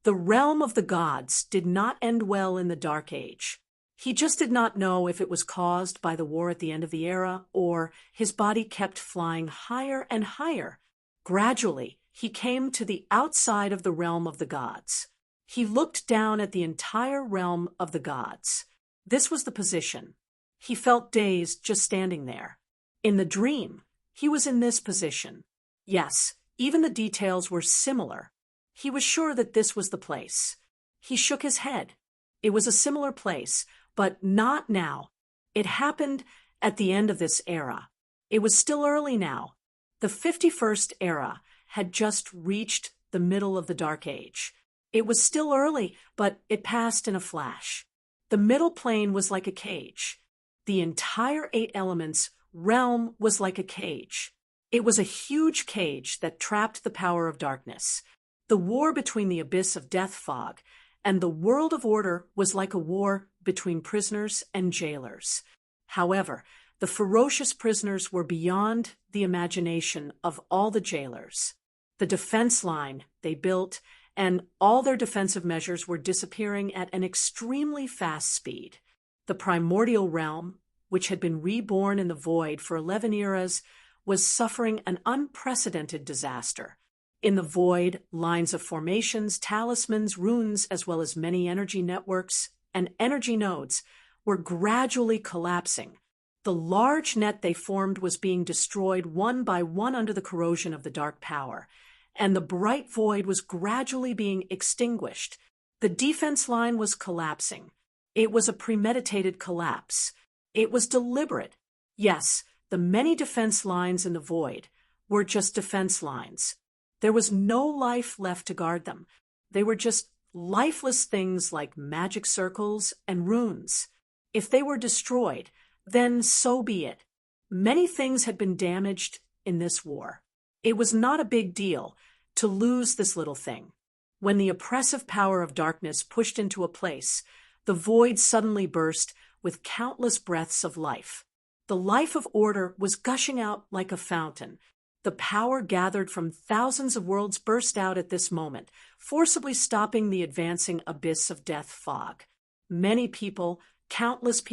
the realm of the gods did not end well in the Dark Age. He just did not know if it was caused by the war at the end of the era or his body kept flying higher and higher. Gradually, he came to the outside of the realm of the gods. He looked down at the entire realm of the gods. This was the position. He felt dazed just standing there. In the dream, he was in this position. Yes, even the details were similar. He was sure that this was the place. He shook his head. It was a similar place, but not now. It happened at the end of this era. It was still early now. The 51st era had just reached the middle of the Dark Age. It was still early, but it passed in a flash. The middle plane was like a cage. The entire 8 elements realm was like a cage. It was a huge cage that trapped the power of darkness. The war between the abyss of death fog and the world of order was like a war between prisoners and jailers. However, the ferocious prisoners were beyond the imagination of all the jailers. The defense line they built and all their defensive measures were disappearing at an extremely fast speed. The primordial realm, which had been reborn in the void for 11 eras, was suffering an unprecedented disaster. In the void, lines of formations, talismans, runes, as well as many energy networks and energy nodes were gradually collapsing. The large net they formed was being destroyed one by one under the corrosion of the dark power, and the bright void was gradually being extinguished. The defense line was collapsing. It was a premeditated collapse. It was deliberate. Yes, the many defense lines in the void were just defense lines. There was no life left to guard them. They were just lifeless things like magic circles and runes. If they were destroyed, then so be it. Many things had been damaged in this war. It was not a big deal to lose this little thing. When the oppressive power of darkness pushed into a place, the void suddenly burst with countless breaths of life. The life of order was gushing out like a fountain. The power gathered from thousands of worlds burst out at this moment, forcibly stopping the advancing abyss of death fog. Many people, countless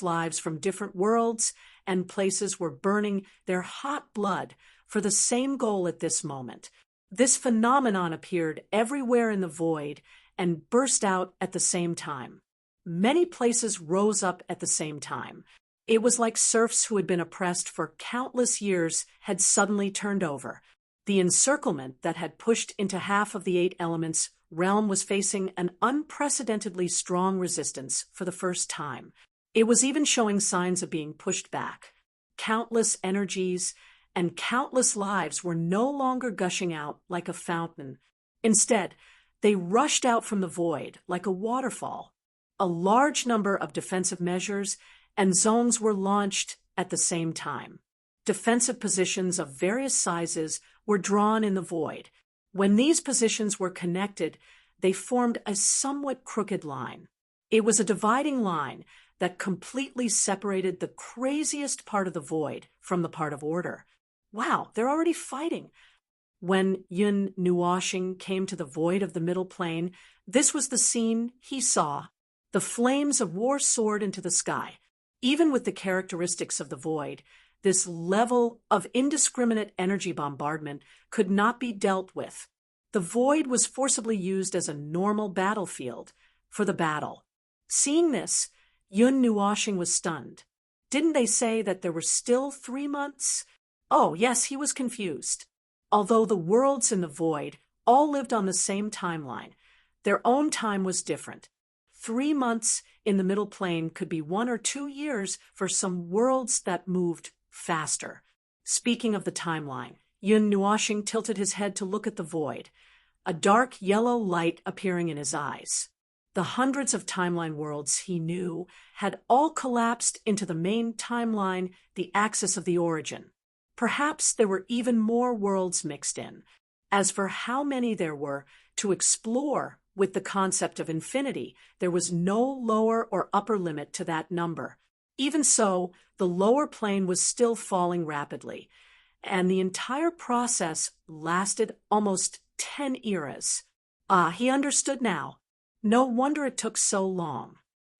lives from different worlds and places were burning their hot blood for the same goal at this moment. This phenomenon appeared everywhere in the void and burst out at the same time. Many places rose up at the same time. It was like serfs who had been oppressed for countless years had suddenly turned over. The encirclement that had pushed into half of the 8 elements realm was facing an unprecedentedly strong resistance for the first time. It was even showing signs of being pushed back. Countless energies and countless lives were no longer gushing out like a fountain. Instead, they rushed out from the void like a waterfall. A large number of defensive measures and zones were launched at the same time. Defensive positions of various sizes were drawn in the void. When these positions were connected, they formed a somewhat crooked line. It was a dividing line that completely separated the craziest part of the void from the part of order. Wow, they're already fighting. When Yun Nuoshing came to the void of the middle plane, this was the scene he saw. The flames of war soared into the sky. Even with the characteristics of the void, this level of indiscriminate energy bombardment could not be dealt with. The void was forcibly used as a normal battlefield for the battle. Seeing this, Yun Nuoshing was stunned. Didn't they say that there were still 3 months? Oh, yes, he was confused. Although the worlds in the void all lived on the same timeline, their own time was different. 3 months in the middle plane could be 1 or 2 years for some worlds that moved faster. Speaking of the timeline, Yun Nuoshing tilted his head to look at the void, a dark yellow light appearing in his eyes. The hundreds of timeline worlds he knew had all collapsed into the main timeline, the axis of the origin. Perhaps there were even more worlds mixed in. As for how many there were to explore with the concept of infinity, there was no lower or upper limit to that number. Even so, the lower plane was still falling rapidly, and the entire process lasted almost 10 eras. Ah, he understood now. No wonder it took so long.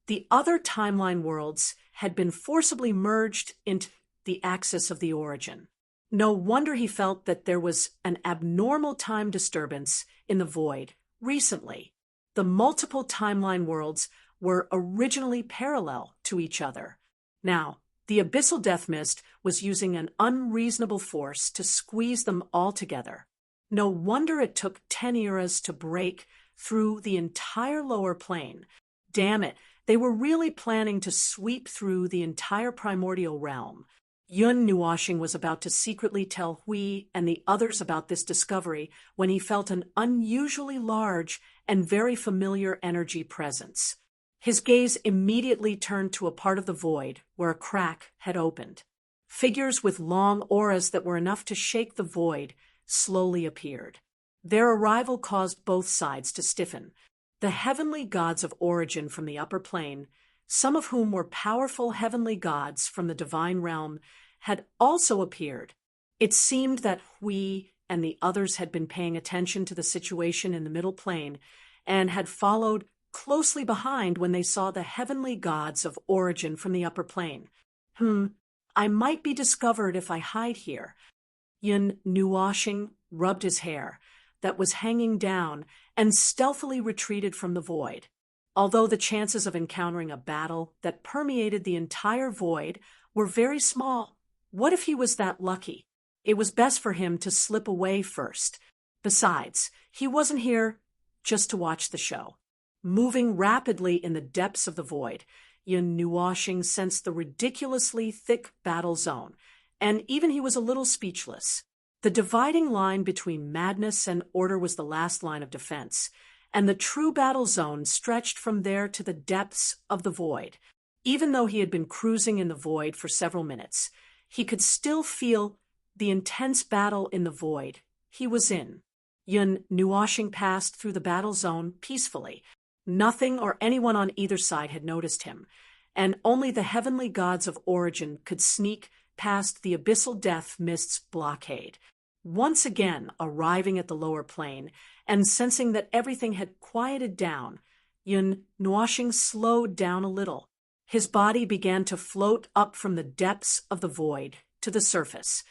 The other timeline worlds had been forcibly merged into the axis of the origin. No wonder he felt that there was an abnormal time disturbance in the void recently. The multiple timeline worlds were originally parallel to each other. Now, the abyssal death mist was using an unreasonable force to squeeze them all together. No wonder it took 10 eras to break through the entire lower plane. Damn it, they were really planning to sweep through the entire primordial realm. Yun Nuoshing was about to secretly tell Hui and the others about this discovery when he felt an unusually large and very familiar energy presence. His gaze immediately turned to a part of the void where a crack had opened. Figures with long auras that were enough to shake the void slowly appeared. Their arrival caused both sides to stiffen. The heavenly gods of origin from the upper plane, some of whom were powerful heavenly gods from the divine realm, had also appeared. It seemed that Hui and the others had been paying attention to the situation in the middle plane and had followed closely behind when they saw the heavenly gods of origin from the upper plane. I might be discovered if I hide here. Yun Nuoshing rubbed his hair that was hanging down and stealthily retreated from the void. Although the chances of encountering a battle that permeated the entire void were very small, what if he was that lucky? It was best for him to slip away first. Besides, he wasn't here just to watch the show. Moving rapidly in the depths of the void, Yun Nuoshing sensed the ridiculously thick battle zone, and even he was a little speechless. The dividing line between madness and order was the last line of defense, and the true battle zone stretched from there to the depths of the void. Even though he had been cruising in the void for several minutes, he could still feel the intense battle in the void he was in. Yun Nuoshing passed through the battle zone peacefully. Nothing or anyone on either side had noticed him, and only the heavenly gods of origin could sneak past the abyssal death mist's blockade. Once again arriving at the lower plane and sensing that everything had quieted down, Yun Nuoshing slowed down a little. His body began to float up from the depths of the void to the surface.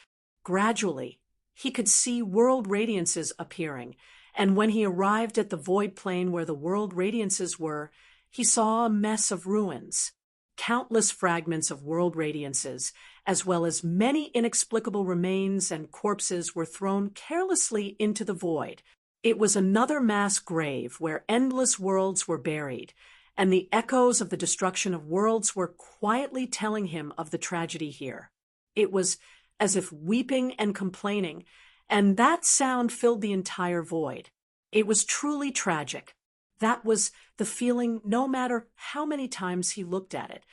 Gradually, he could see world radiances appearing, and when he arrived at the void plane where the world radiances were, he saw a mess of ruins. countless fragments of world radiances, as well as many inexplicable remains and corpses were thrown carelessly into the void. It was another mass grave where endless worlds were buried, and the echoes of the destruction of worlds were quietly telling him of the tragedy here. It was as if weeping and complaining, and that sound filled the entire void. It was truly tragic. That was the feeling no matter how many times he looked at it.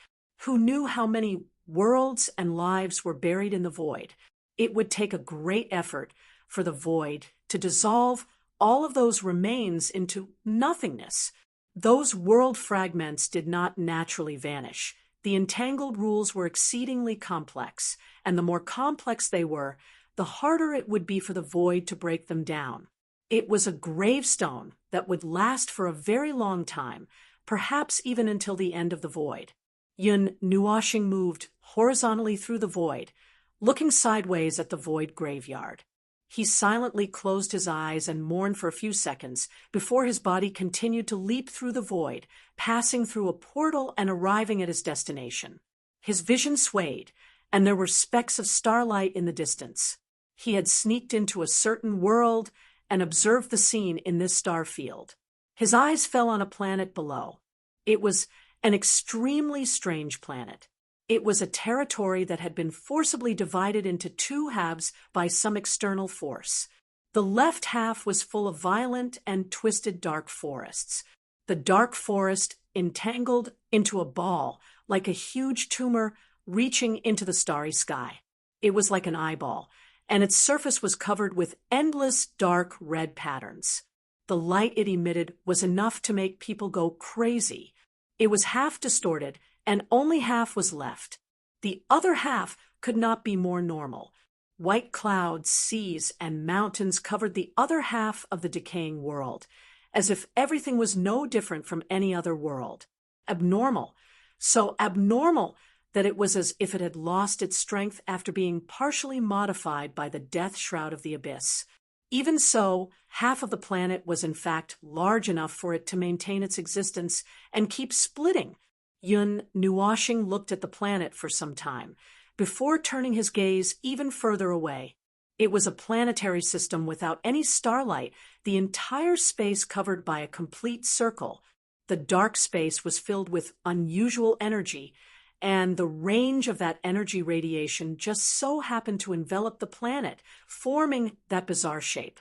Who knew how many worlds and lives were buried in the void? It would take a great effort for the void to dissolve all of those remains into nothingness. Those world fragments did not naturally vanish. The entangled rules were exceedingly complex, and the more complex they were, the harder it would be for the void to break them down. It was a gravestone that would last for a very long time, perhaps even until the end of the void. Yun Nuoshing moved horizontally through the void, looking sideways at the void graveyard. He silently closed his eyes and mourned for a few seconds before his body continued to leap through the void, passing through a portal and arriving at his destination. His vision swayed, and there were specks of starlight in the distance. He had sneaked into a certain world and observed the scene in this star field. His eyes fell on a planet below. It was an extremely strange planet. It was a territory that had been forcibly divided into two halves by some external force. The left half was full of violent and twisted dark forests. The dark forest entangled into a ball, like a huge tumor reaching into the starry sky. It was like an eyeball, and its surface was covered with endless dark red patterns. The light it emitted was enough to make people go crazy. It was half distorted, and only half was left. The other half could not be more normal. White clouds, seas, and mountains covered the other half of the decaying world, as if everything was no different from any other world. Abnormal. So abnormal that it was as if it had lost its strength after being partially modified by the death shroud of the abyss. Even so, half of the planet was in fact large enough for it to maintain its existence and keep splitting. Yun Nuoshing looked at the planet for some time, before turning his gaze even further away. It was a planetary system without any starlight, the entire space covered by a complete circle. The dark space was filled with unusual energy, and the range of that energy radiation just so happened to envelop the planet, forming that bizarre shape.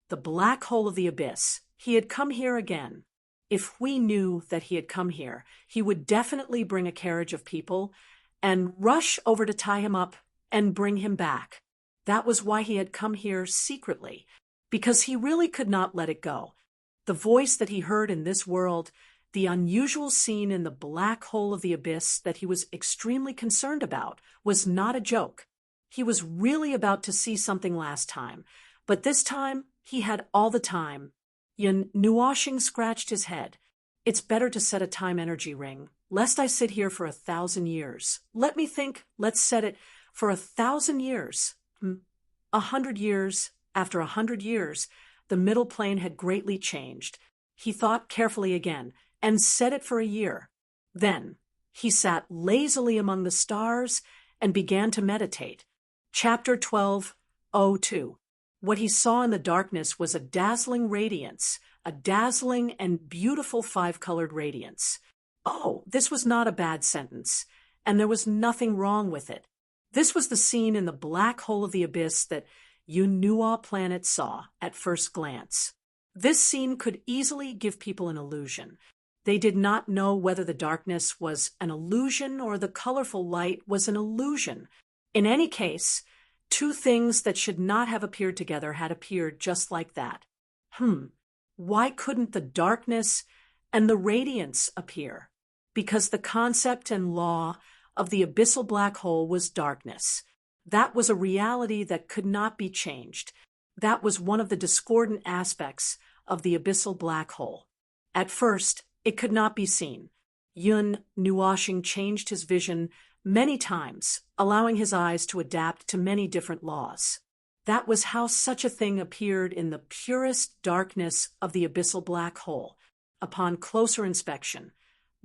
The black hole of the abyss. He had come here again. If we knew that he had come here, he would definitely bring a carriage of people and rush over to tie him up and bring him back. That was why he had come here secretly, because he really could not let it go. The voice that he heard in this world, the unusual scene in the black hole of the abyss that he was extremely concerned about, was not a joke. He was really about to see something last time, but this time he had all the time. Yun Nuoshing scratched his head. It's better to set a time-energy ring, lest I sit here for 1,000 years. Let me think. Let's set it for 1,000 years. 100 years. After 100 years, the middle plane had greatly changed. He thought carefully again and set it for a year. Then he sat lazily among the stars and began to meditate. Chapter 12:02. What he saw in the darkness was a dazzling radiance, a dazzling and beautiful five-colored radiance. Oh, this was not a bad sentence, and there was nothing wrong with it. This was the scene in the black hole of the abyss that Yun Nuo planet saw at first glance. This scene could easily give people an illusion. They did not know whether the darkness was an illusion or the colorful light was an illusion. In any case, two things that should not have appeared together had appeared just like that. Why couldn't the darkness and the radiance appear? Because the concept and law of the abyssal black hole was darkness. That was a reality that could not be changed. That was one of the discordant aspects of the abyssal black hole. At first, it could not be seen. Yun Nuoshing changed his vision many times, allowing his eyes to adapt to many different laws. That was how such a thing appeared in the purest darkness of the abyssal black hole. Upon closer inspection,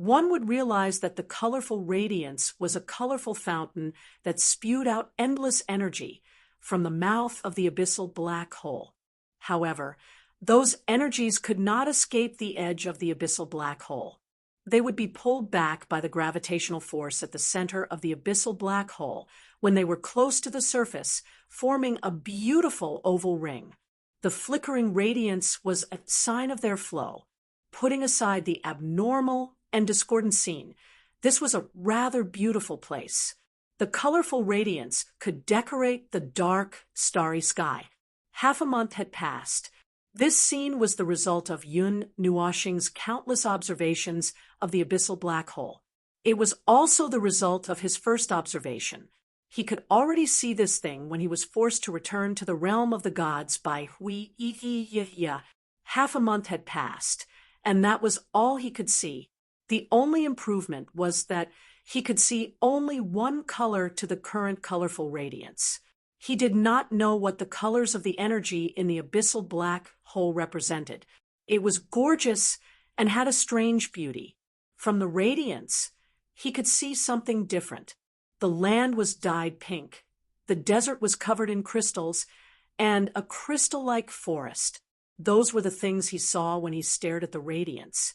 one would realize that the colorful radiance was a colorful fountain that spewed out endless energy from the mouth of the abyssal black hole. However, those energies could not escape the edge of the abyssal black hole. They would be pulled back by the gravitational force at the center of the abyssal black hole when they were close to the surface, forming a beautiful oval ring. The flickering radiance was a sign of their flow. Putting aside the abnormal and discordant scene, this was a rather beautiful place. The colorful radiance could decorate the dark, starry sky. Half a month had passed. This scene was the result of Yun Nuoxing's countless observations of the abyssal black hole. It was also the result of his first observation. He could already see this thing when he was forced to return to the realm of the gods by Hui Yi. Half a month had passed, and that was all he could see. The only improvement was that he could see only one color to the current colorful radiance. He did not know what the colors of the energy in the abyssal black hole represented. It was gorgeous and had a strange beauty. From the radiance, he could see something different. The land was dyed pink. The desert was covered in crystals, and a crystal-like forest. Those were the things he saw when he stared at the radiance.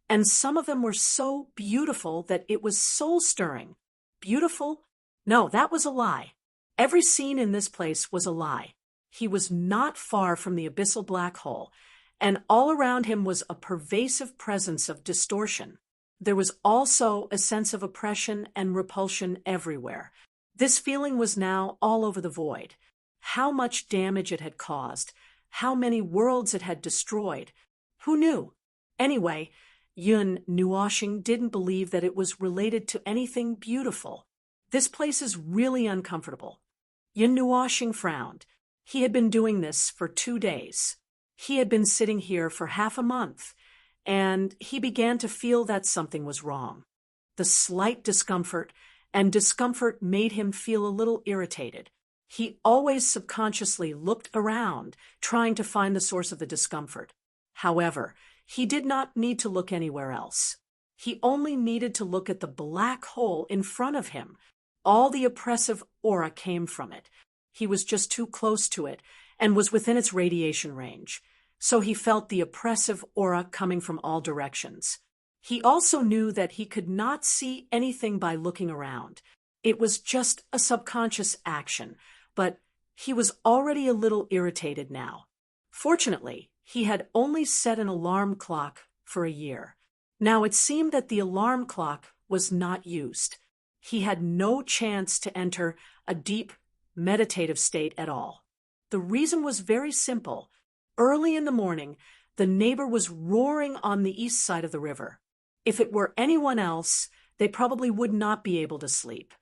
And some of them were so beautiful that it was soul-stirring. Beautiful? No, that was a lie. Every scene in this place was a lie. He was not far from the abyssal black hole, and all around him was a pervasive presence of distortion. There was also a sense of oppression and repulsion everywhere. This feeling was now all over the void. How much damage it had caused, how many worlds it had destroyed. Who knew? Anyway, Yun Nuoxing didn't believe that it was related to anything beautiful. This place is really uncomfortable. Yun Nuoxing frowned. He had been doing this for 2 days. He had been sitting here for half a month, and he began to feel that something was wrong. The slight discomfort made him feel a little irritated. He always subconsciously looked around, trying to find the source of the discomfort. However, he did not need to look anywhere else. He only needed to look at the black hole in front of him. All the oppressive aura came from it. He was just too close to it and was within its radiation range, so he felt the oppressive aura coming from all directions. He also knew that he could not see anything by looking around. It was just a subconscious action, but he was already a little irritated now. Fortunately, he had only set an alarm clock for a year. Now it seemed that the alarm clock was not used. He had no chance to enter a deep, meditative state at all. The reason was very simple. Early in the morning, the neighbor was roaring on the east side of the river. If it were anyone else, they probably would not be able to sleep.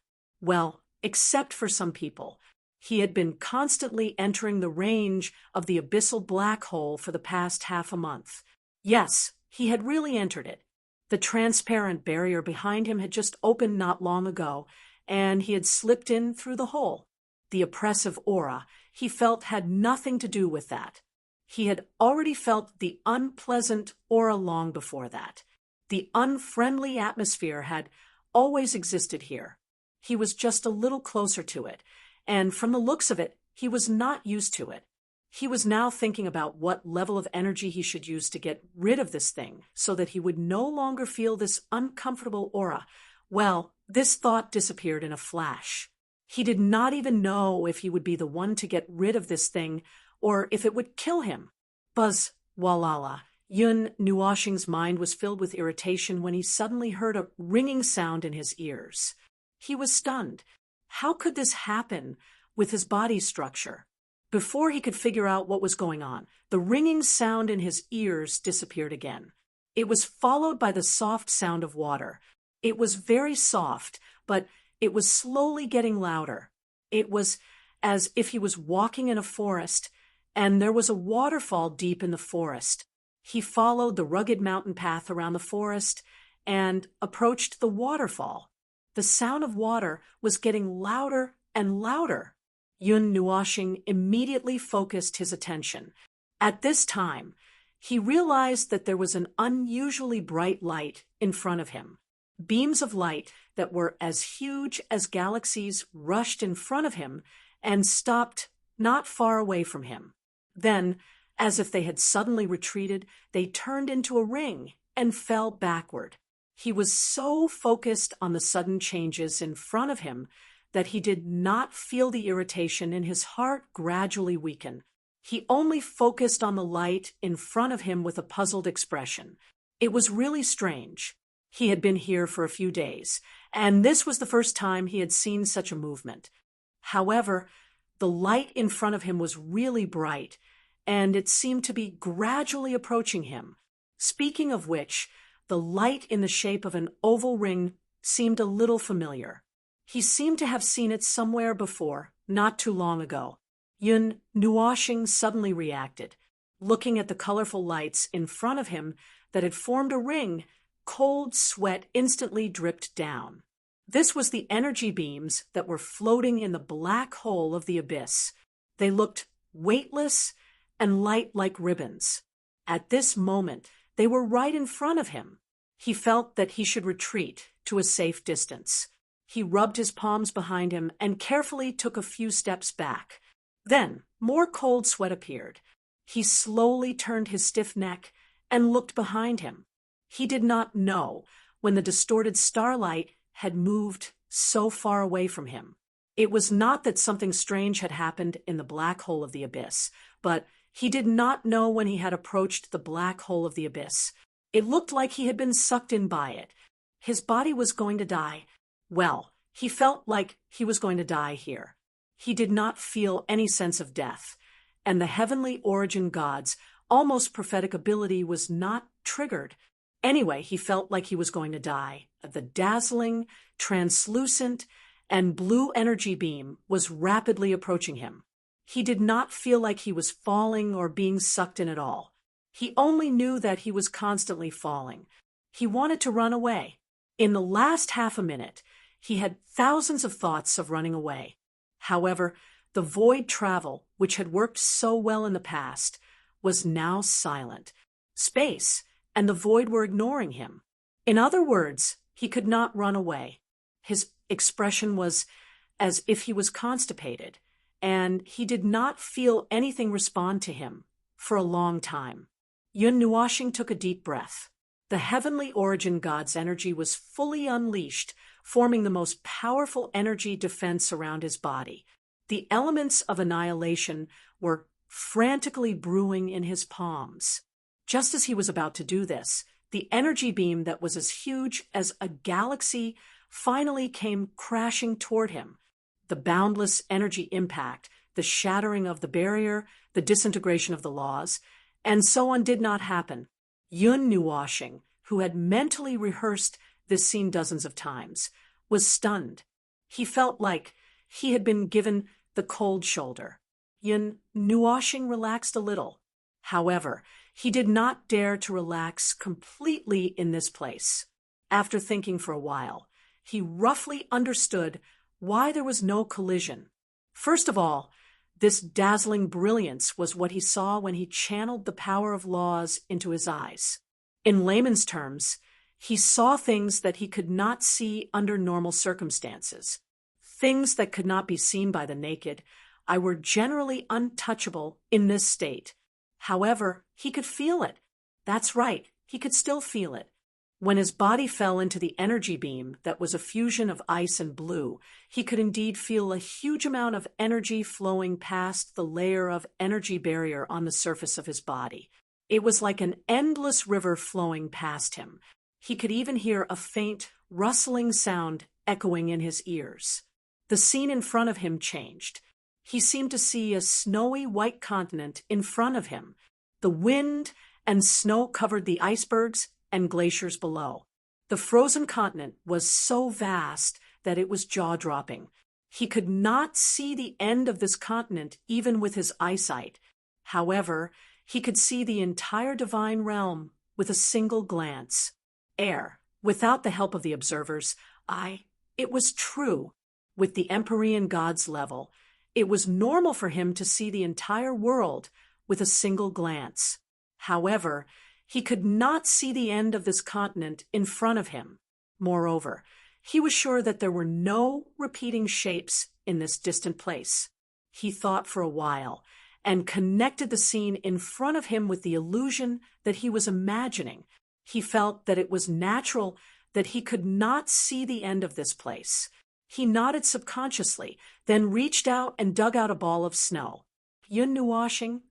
Well, except for some people. He had been constantly entering the range of the abyssal black hole for the past half a month. Yes, he had really entered it. The transparent barrier behind him had just opened not long ago, and he had slipped in through the hole. The oppressive aura, he felt, had nothing to do with that. He had already felt the unpleasant aura long before that. The unfriendly atmosphere had always existed here. He was just a little closer to it, and from the looks of it, he was not used to it. He was now thinking about what level of energy he should use to get rid of this thing so that he would no longer feel this uncomfortable aura. Well, this thought disappeared in a flash. He did not even know if he would be the one to get rid of this thing or if it would kill him. Buzz, walala. Yun Nuoxing's mind was filled with irritation when he suddenly heard a ringing sound in his ears. He was stunned. How could this happen with his body structure? Before he could figure out what was going on, the ringing sound in his ears disappeared again. It was followed by the soft sound of water. It was very soft, but it was slowly getting louder. It was as if he was walking in a forest, and there was a waterfall deep in the forest. He followed the rugged mountain path around the forest and approached the waterfall. The sound of water was getting louder and louder. Yun Nuoxing immediately focused his attention. At this time, He realized that there was an unusually bright light in front of him. Beams of light that were as huge as galaxies rushed in front of him and stopped not far away from him. Then, as if they had suddenly retreated, they turned into a ring and fell backward. He was so focused on the sudden changes in front of him that he did not feel the irritation in his heart gradually weaken. He only focused on the light in front of him with a puzzled expression. It was really strange. He had been here for a few days, and this was the first time he had seen such a movement. However, the light in front of him was really bright, and it seemed to be gradually approaching him. Speaking of which, the light in the shape of an oval ring seemed a little familiar. He seemed to have seen it somewhere before, not too long ago. Yun Nuoshing suddenly reacted. Looking at the colorful lights in front of him that had formed a ring, cold sweat instantly dripped down. This was the energy beams that were floating in the black hole of the abyss. They looked weightless and light like ribbons. At this moment, they were right in front of him. He felt that he should retreat to a safe distance. He rubbed his palms behind him and carefully took a few steps back. Then, more cold sweat appeared. He slowly turned his stiff neck and looked behind him. He did not know when the distorted starlight had moved so far away from him. It was not that something strange had happened in the black hole of the abyss, but he did not know when he had approached the black hole of the abyss. It looked like he had been sucked in by it. His body was going to die. Well, he felt like he was going to die here. He did not feel any sense of death, and the heavenly origin god's almost prophetic ability was not triggered. Anyway, he felt like he was going to die. The dazzling, translucent, and blue energy beam was rapidly approaching him. He did not feel like he was falling or being sucked in at all. He only knew that he was constantly falling. He wanted to run away. In the last half a minute, he had thousands of thoughts of running away. However, the void travel, which had worked so well in the past, was now silent. Space and the void were ignoring him. In other words, he could not run away. His expression was as if he was constipated, and he did not feel anything respond to him for a long time. Yun Nuoshing took a deep breath. The heavenly origin god's energy was fully unleashed, forming the most powerful energy defense around his body. The elements of annihilation were frantically brewing in his palms. Just as he was about to do this, the energy beam that was as huge as a galaxy finally came crashing toward him. The boundless energy impact, the shattering of the barrier, the disintegration of the laws, and so on did not happen. Yun Nuoshing, who had mentally rehearsed this scene dozens of times, was stunned. He felt like he had been given the cold shoulder. Yun Nuoshing relaxed a little. However, he did not dare to relax completely in this place. After thinking for a while, he roughly understood why there was no collision. First of all, this dazzling brilliance was what he saw when he channeled the power of laws into his eyes. In layman's terms, he saw things that he could not see under normal circumstances. Things that could not be seen by the naked eye were generally untouchable in this state. However, he could feel it. That's right, he could still feel it. When his body fell into the energy beam that was a fusion of ice and blue, he could indeed feel a huge amount of energy flowing past the layer of energy barrier on the surface of his body. It was like an endless river flowing past him. He could even hear a faint, rustling sound echoing in his ears. The scene in front of him changed. He seemed to see a snowy white continent in front of him. The wind and snow covered the icebergs and glaciers below. The frozen continent was so vast that it was jaw-dropping. He could not see the end of this continent even with his eyesight. However, he could see the entire divine realm with a single glance. Without the help of the observers, it was true. With the Empyrean God's level, it was normal for him to see the entire world with a single glance. However, he could not see the end of this continent in front of him. Moreover, he was sure that there were no repeating shapes in this distant place. He thought for a while and connected the scene in front of him with the illusion that he was imagining. He felt that it was natural that he could not see the end of this place. He nodded subconsciously, then reached out and dug out a ball of snow. Yun Nuoshing?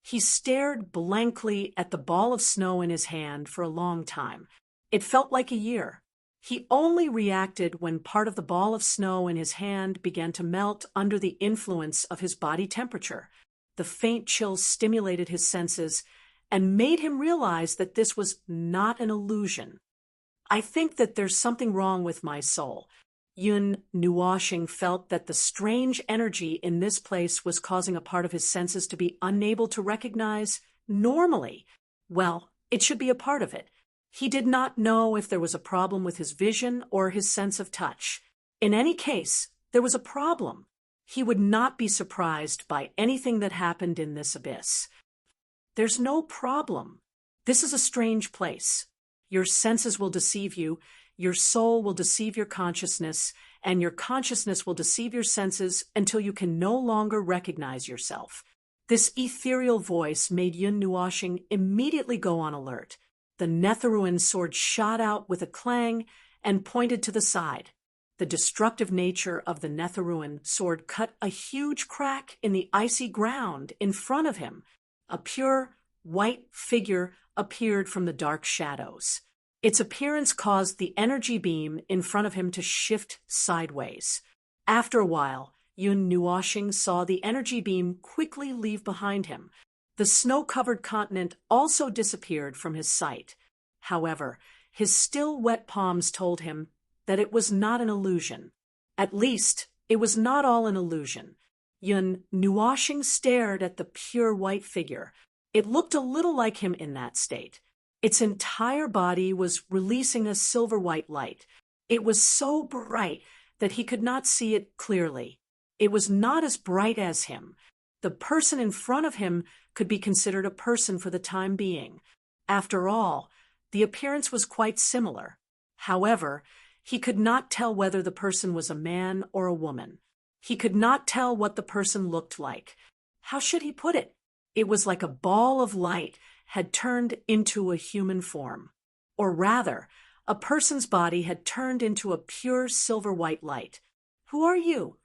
He stared blankly at the ball of snow in his hand for a long time. It felt like a year. He only reacted when part of the ball of snow in his hand began to melt under the influence of his body temperature. The faint chill stimulated his senses and made him realize that this was not an illusion. I think that there's something wrong with my soul. Yun Nuoshing felt that the strange energy in this place was causing a part of his senses to be unable to recognize normally. Well, it should be a part of it. He did not know if there was a problem with his vision or his sense of touch. In any case, there was a problem. He would not be surprised by anything that happened in this abyss. There's no problem. This is a strange place. Your senses will deceive you, your soul will deceive your consciousness, and your consciousness will deceive your senses until you can no longer recognize yourself. This ethereal voice made Yun Nuoshing immediately go on alert. The Netherruin sword shot out with a clang and pointed to the side. The destructive nature of the Netherruin sword cut a huge crack in the icy ground in front of him. A pure, white figure appeared from the dark shadows. Its appearance caused the energy beam in front of him to shift sideways. After a while, Yun Nuoshing saw the energy beam quickly leave behind him. The snow-covered continent also disappeared from his sight. However, his still wet palms told him that it was not an illusion. At least, it was not all an illusion. Yun Nuoshing stared at the pure white figure. It looked a little like him in that state. Its entire body was releasing a silver-white light. It was so bright that he could not see it clearly. It was not as bright as him. The person in front of him could be considered a person for the time being. After all, the appearance was quite similar. However, he could not tell whether the person was a man or a woman. He could not tell what the person looked like. How should he put it? It was like a ball of light had turned into a human form. Or rather, a person's body had turned into a pure silver-white light. Who are you?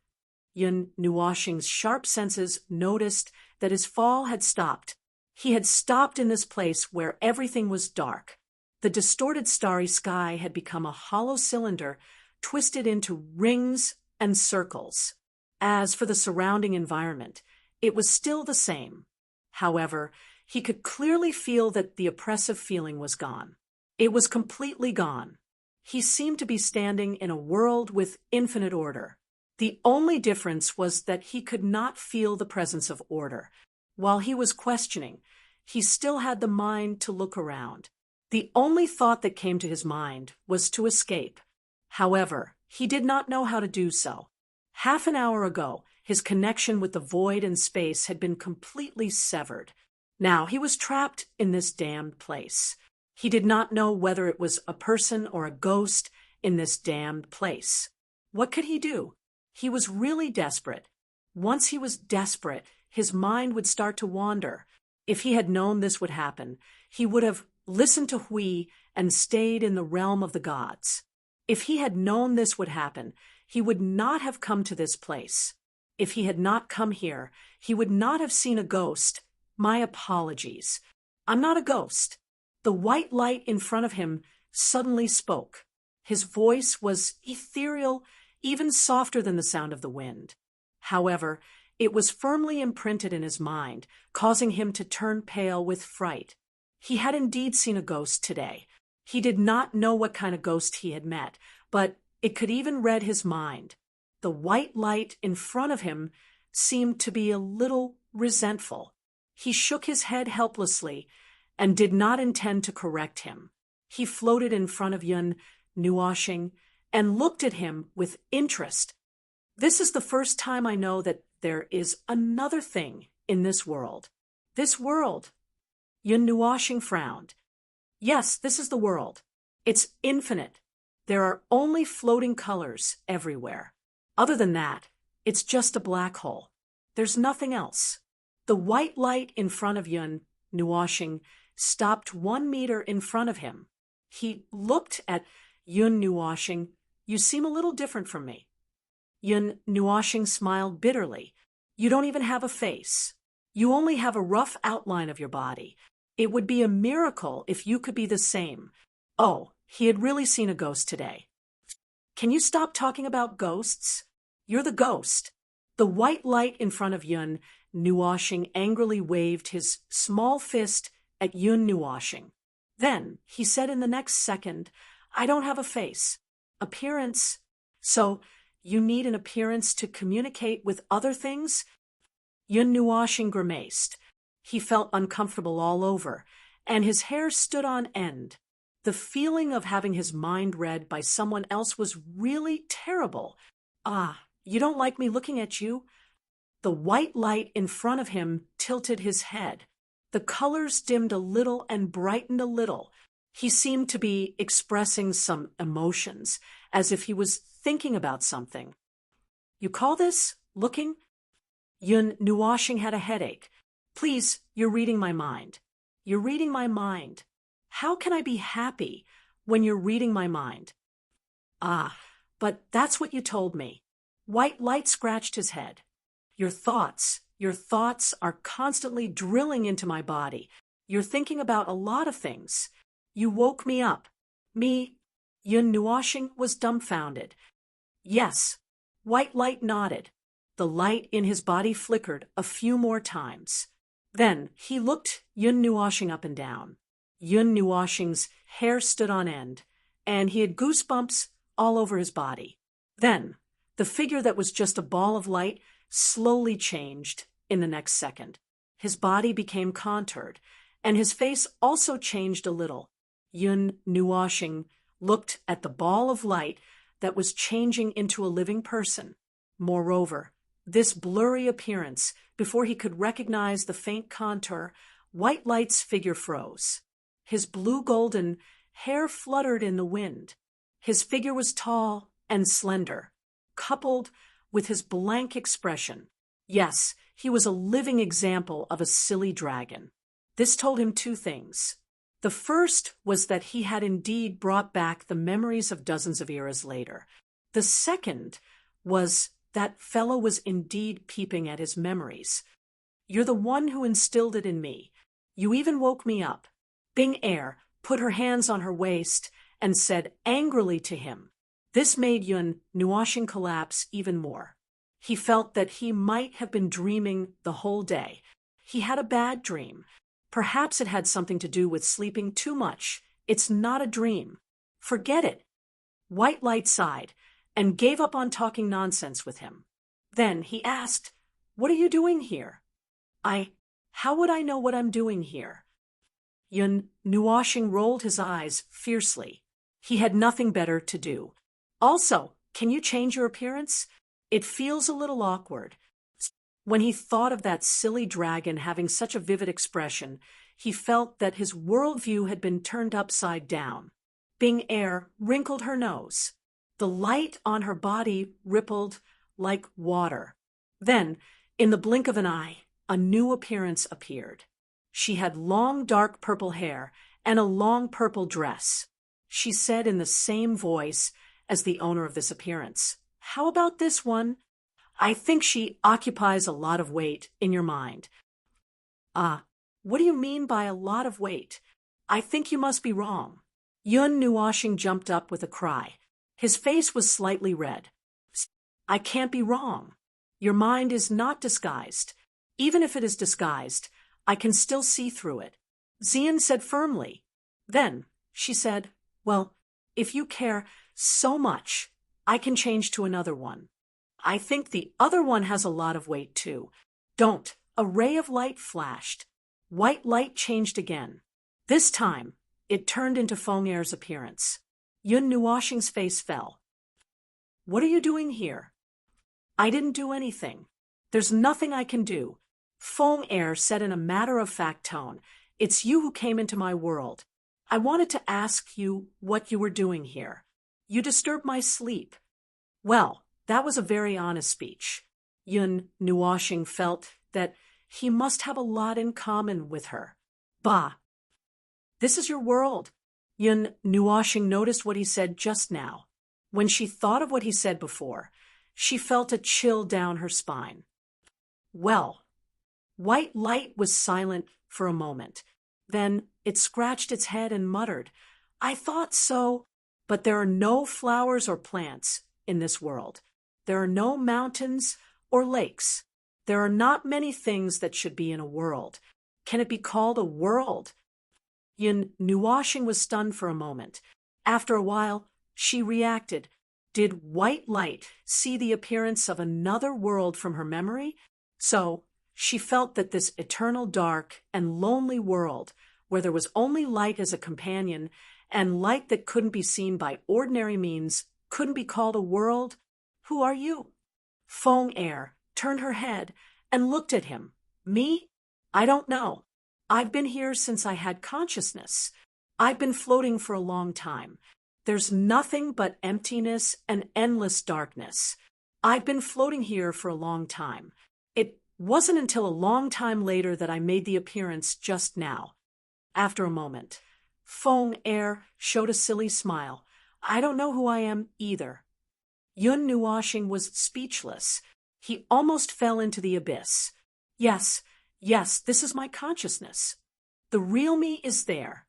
Yun Nuoshing's sharp senses noticed that his fall had stopped. He had stopped in this place where everything was dark. The distorted starry sky had become a hollow cylinder twisted into rings and circles. As for the surrounding environment, it was still the same. However, he could clearly feel that the oppressive feeling was gone. It was completely gone. He seemed to be standing in a world with infinite order. The only difference was that he could not feel the presence of order. While he was questioning, he still had the mind to look around. The only thought that came to his mind was to escape. However, he did not know how to do so. Half an hour ago, his connection with the void and space had been completely severed. Now he was trapped in this damned place. He did not know whether it was a person or a ghost in this damned place. What could he do? He was really desperate. Once he was desperate, his mind would start to wander. If he had known this would happen, he would have listened to Hui and stayed in the realm of the gods. If he had known this would happen, he would not have come to this place. If he had not come here, he would not have seen a ghost. My apologies. I'm not a ghost. The white light in front of him suddenly spoke. His voice was ethereal, even softer than the sound of the wind. However, it was firmly imprinted in his mind, causing him to turn pale with fright. He had indeed seen a ghost today. He did not know what kind of ghost he had met, but it could even read his mind. The white light in front of him seemed to be a little resentful. He shook his head helplessly and did not intend to correct him. He floated in front of Yun Nuoshing and looked at him with interest. This is the first time I know that there is another thing in this world. This world. Yun Nuoshing frowned. Yes, this is the world. It's infinite. There are only floating colors everywhere. Other than that, it's just a black hole. There's nothing else. The white light in front of Yun Nuoshing stopped 1 meter in front of him. He looked at Yun Nuoshing. You seem a little different from me. Yun Nuoshing smiled bitterly. You don't even have a face. You only have a rough outline of your body. It would be a miracle if you could be the same. Oh, he had really seen a ghost today. Can you stop talking about ghosts? You're the ghost. The white light in front of Yun Nuoshing angrily waved his small fist at Yun Nuoshing. Then he said in the next second, I don't have a face. Appearance. So you need an appearance to communicate with other things? Yun Nuoshing grimaced. He felt uncomfortable all over, and his hair stood on end. The feeling of having his mind read by someone else was really terrible. Ah, you don't like me looking at you? The white light in front of him tilted his head. The colors dimmed a little and brightened a little. He seemed to be expressing some emotions, as if he was thinking about something. You call this looking? Yun Nuoshing had a headache. Please, you're reading my mind. You're reading my mind. How can I be happy when you're reading my mind? Ah, but that's what you told me. White light scratched his head. Your thoughts are constantly drilling into my body. You're thinking about a lot of things. You woke me up. Me, Yun Nuoshing was dumbfounded. Yes, white light nodded. The light in his body flickered a few more times. Then he looked Yun Nuoshing up and down. Yun Nuoshing's hair stood on end, and he had goosebumps all over his body. Then, the figure that was just a ball of light slowly changed in the next second. His body became contoured, and his face also changed a little. Yun Nuoshing looked at the ball of light that was changing into a living person. Moreover, this blurry appearance, before he could recognize the faint contour, white light's figure froze. His blue-golden hair fluttered in the wind. His figure was tall and slender, coupled with his blank expression. Yes, he was a living example of a silly dragon. This told him two things. The first was that he had indeed brought back the memories of dozens of eras later. The second was that fellow was indeed peeping at his memories. You're the one who instilled it in me. You even woke me up. Bing Air put her hands on her waist and said angrily to him. This made Yun Nuoshing collapse even more. He felt that he might have been dreaming the whole day. He had a bad dream. Perhaps it had something to do with sleeping too much. It's not a dream. Forget it. White Light sighed and gave up on talking nonsense with him. Then he asked, What are you doing here? How would I know what I'm doing here? Yun Nuoshing rolled his eyes fiercely. He had nothing better to do. Also, can you change your appearance? It feels a little awkward. When he thought of that silly dragon having such a vivid expression, he felt that his worldview had been turned upside down. Bing Air wrinkled her nose. The light on her body rippled like water. Then, in the blink of an eye, a new appearance appeared. She had long dark purple hair and a long purple dress. She said in the same voice as the owner of this appearance, How about this one? I think she occupies a lot of weight in your mind. What do you mean by a lot of weight? I think you must be wrong. Yun Nuoshing jumped up with a cry. His face was slightly red. I can't be wrong. Your mind is not disguised. Even if it is disguised, I can still see through it. Xian said firmly. Then she said, Well, if you care so much, I can change to another one. I think the other one has a lot of weight too. Don't. A ray of light flashed. White light changed again. This time, it turned into Feng Air's appearance. Yun Nuoshing's face fell. What are you doing here? I didn't do anything. There's nothing I can do. Feng Air said in a matter-of-fact tone. It's you who came into my world. I wanted to ask you what you were doing here. You disturbed my sleep. Well, that was a very honest speech. Yun Nuoshing felt that he must have a lot in common with her. Bah! This is your world. Yun Nuoshing noticed what he said just now. When she thought of what he said before, she felt a chill down her spine. Well, white light was silent for a moment. Then it scratched its head and muttered, I thought so, but there are no flowers or plants in this world. There are no mountains or lakes. There are not many things that should be in a world. Can it be called a world? Yun Nuoshing was stunned for a moment. After a while, she reacted. Did white light see the appearance of another world from her memory? So she felt that this eternal dark and lonely world, where there was only light as a companion, and light that couldn't be seen by ordinary means, couldn't be called a world? Who are you? Feng Er turned her head and looked at him. Me? I don't know. I've been here since I had consciousness. I've been floating for a long time. There's nothing but emptiness and endless darkness. I've been floating here for a long time. It wasn't until a long time later that I made the appearance just now. After a moment, Feng Er showed a silly smile. I don't know who I am either. Yun Nuoshing was speechless. He almost fell into the abyss. Yes, this is my consciousness. The real me is there.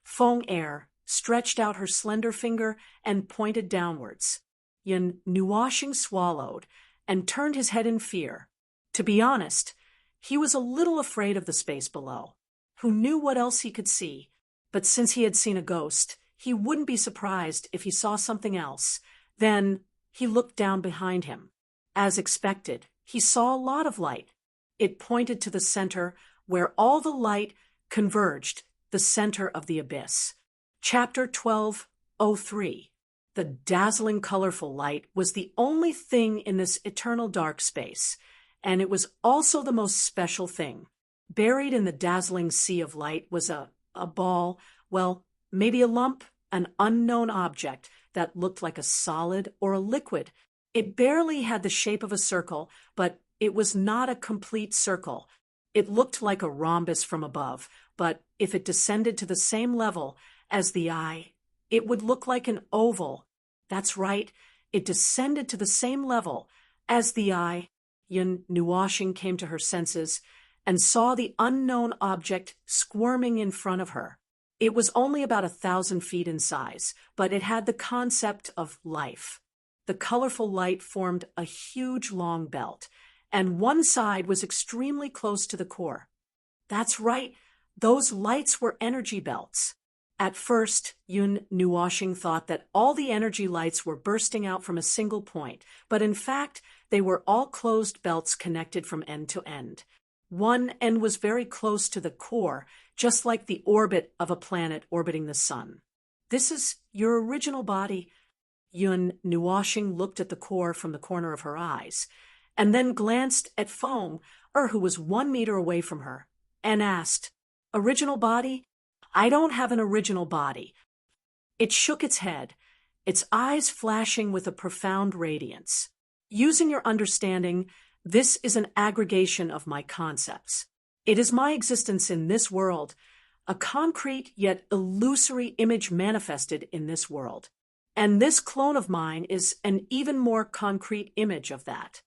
Feng Er stretched out her slender finger and pointed downwards. Yun Nuoshing swallowed and turned his head in fear. To be honest, he was a little afraid of the space below. Who knew what else he could see? But since he had seen a ghost, he wouldn't be surprised if he saw something else. Then he looked down behind him. As expected, he saw a lot of light. It pointed to the center, where all the light converged, the center of the abyss. Chapter 12:03. The dazzling colorful light was the only thing in this eternal dark space, and it was also the most special thing. Buried in the dazzling sea of light was a ball, well, maybe a lump, an unknown object that looked like a solid or a liquid. It barely had the shape of a circle, but it was not a complete circle. It looked like a rhombus from above, but if it descended to the same level as the eye, it would look like an oval. That's right, it descended to the same level as the eye. Yun Nuoshing came to her senses and saw the unknown object squirming in front of her. It was only about 1,000 feet in size, but it had the concept of life. The colorful light formed a huge long belt, and one side was extremely close to the core. That's right, those lights were energy belts. At first, Yun Nuoshing thought that all the energy lights were bursting out from a single point, but in fact, they were all closed belts connected from end to end. One end was very close to the core, just like the orbit of a planet orbiting the sun. This is your original body. Yun Nuoshing looked at the core from the corner of her eyes, and then glanced at Feng Er, who was 1 meter away from her, and asked, Original body? I don't have an original body. It shook its head, its eyes flashing with a profound radiance. Using your understanding, this is an aggregation of my concepts. It is my existence in this world, a concrete yet illusory image manifested in this world. And this clone of mine is an even more concrete image of that.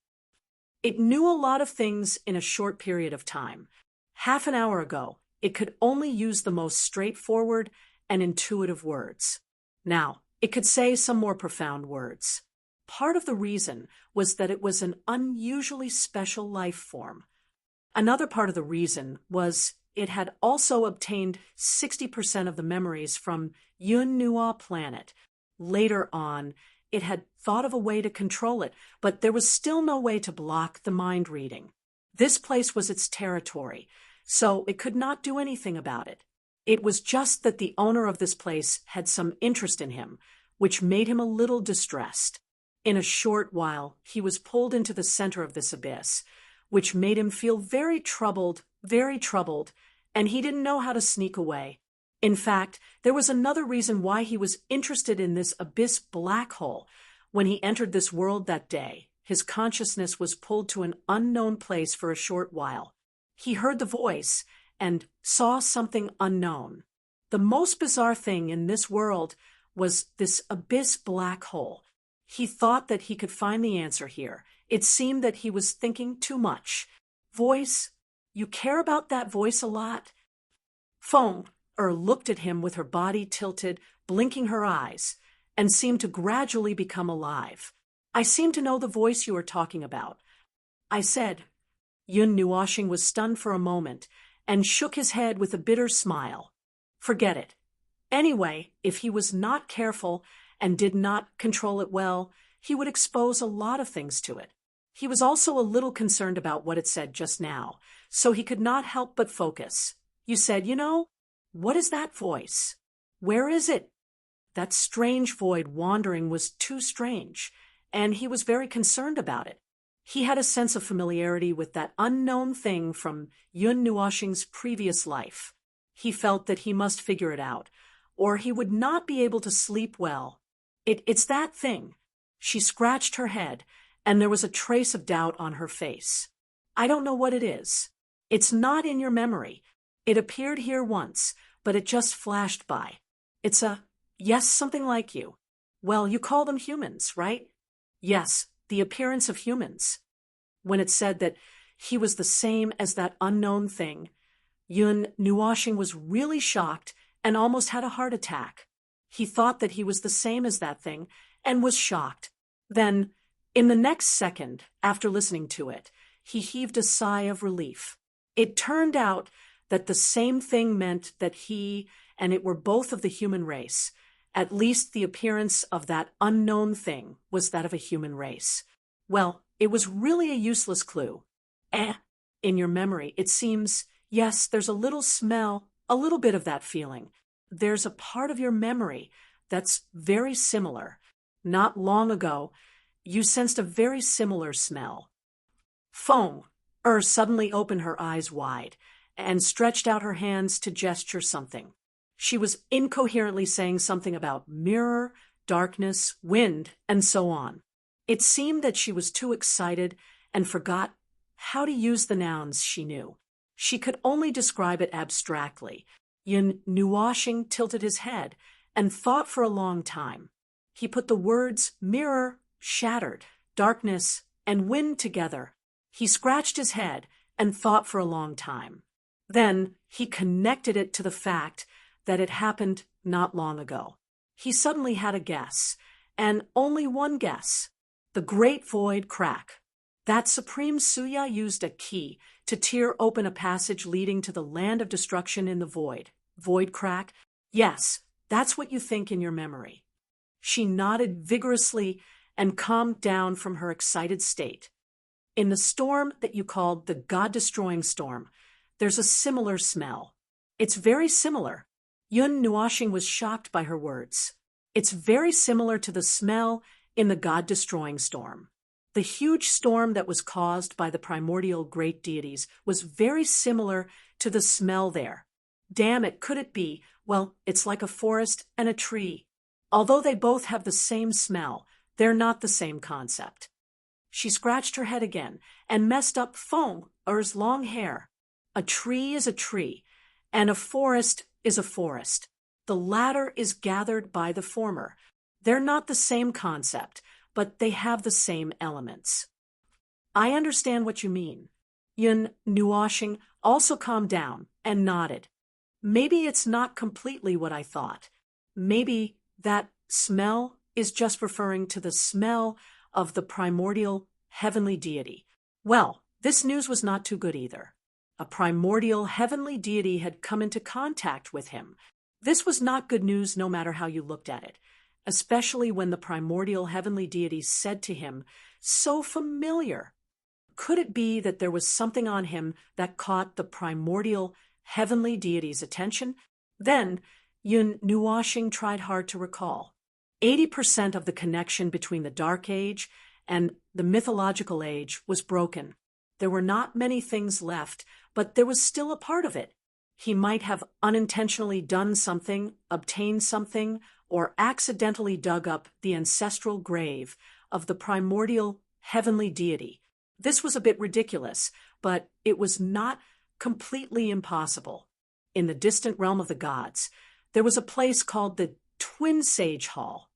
It knew a lot of things in a short period of time. Half an hour ago, it could only use the most straightforward and intuitive words. Now, it could say some more profound words. Part of the reason was that it was an unusually special life form. Another part of the reason was it had also obtained 60% of the memories from Yun Nuo planet. Later on, it had thought of a way to control it, but there was still no way to block the mind reading. This place was its territory, so it could not do anything about it. It was just that the owner of this place had some interest in him, which made him a little distressed. In a short while, he was pulled into the center of this abyss, which made him feel very troubled, and he didn't know how to sneak away. In fact, there was another reason why he was interested in this abyss black hole. When he entered this world that day, his consciousness was pulled to an unknown place for a short while. He heard the voice and saw something unknown. The most bizarre thing in this world was this abyss black hole. He thought that he could find the answer here. It seemed that he was thinking too much. Voice, you care about that voice a lot? Feng looked at him with her body tilted, blinking her eyes, and seemed to gradually become alive. I seem to know the voice you are talking about, I said. Yun Nuoshing was stunned for a moment and shook his head with a bitter smile. Forget it. Anyway, if he was not careful and did not control it well, he would expose a lot of things to it. He was also a little concerned about what it said just now, so he could not help but focus. You said, what is that voice? Where is it? That strange void wandering was too strange, and he was very concerned about it. He had a sense of familiarity with that unknown thing from Yun Nuoshing's previous life. He felt that he must figure it out, or he would not be able to sleep well. It's that thing. She scratched her head, and there was a trace of doubt on her face. I don't know what it is. It's not in your memory. It appeared here once, but it just flashed by. Yes, something like you. Well, you call them humans, right? Yes, the appearance of humans. When it said that he was the same as that unknown thing, Yun Nuoshing was really shocked and almost had a heart attack. He thought that he was the same as that thing and was shocked. Then, in the next second, after listening to it, he heaved a sigh of relief. It turned out that the same thing meant that he and it were both of the human race. At least the appearance of that unknown thing was that of a human race. Well, it was really a useless clue. In your memory, it seems, yes, there's a little smell, a little bit of that feeling. There's a part of your memory that's very similar. Not long ago, you sensed a very similar smell. Feng suddenly opened her eyes wide and stretched out her hands to gesture something. She was incoherently saying something about mirror, darkness, wind, and so on. It seemed that she was too excited and forgot how to use the nouns she knew. She could only describe it abstractly. Yun Nuoshing tilted his head and thought for a long time. He put the words mirror, shattered, darkness, and wind together. He scratched his head and thought for a long time. Then he connected it to the fact that it happened not long ago. He suddenly had a guess, and only one guess. The great void crack. That Supreme Suya used a key to tear open a passage leading to the land of destruction in the void. Void crack? Yes, that's what you think in your memory. She nodded vigorously and calmed down from her excited state. In the storm that you called the God-destroying storm, there's a similar smell. It's very similar. Yun Nuoshing was shocked by her words. It's very similar to the smell in the God-destroying storm. The huge storm that was caused by the primordial great deities was very similar to the smell there. Damn it, could it be? Well, it's like a forest and a tree. Although they both have the same smell, they're not the same concept. She scratched her head again and messed up Feng's long hair. A tree is a tree, and a forest is a forest. The latter is gathered by the former. They're not the same concept, but they have the same elements. I understand what you mean. Yun Nuoshing also calmed down and nodded. Maybe it's not completely what I thought. Maybe that smell is just referring to the smell of the primordial heavenly deity. Well, this news was not too good either. A primordial heavenly deity had come into contact with him. This was not good news no matter how you looked at it, especially when the primordial heavenly deity said to him, so familiar. Could it be that there was something on him that caught the primordial heavenly deity's attention? Then Yun Nuoshing tried hard to recall. 80% of the connection between the Dark Age and the mythological age was broken. There were not many things left, but there was still a part of it. He might have unintentionally done something, obtained something, or accidentally dug up the ancestral grave of the primordial heavenly deity. This was a bit ridiculous, but it was not completely impossible. In the distant realm of the gods, there was a place called the Twin Sage Hall.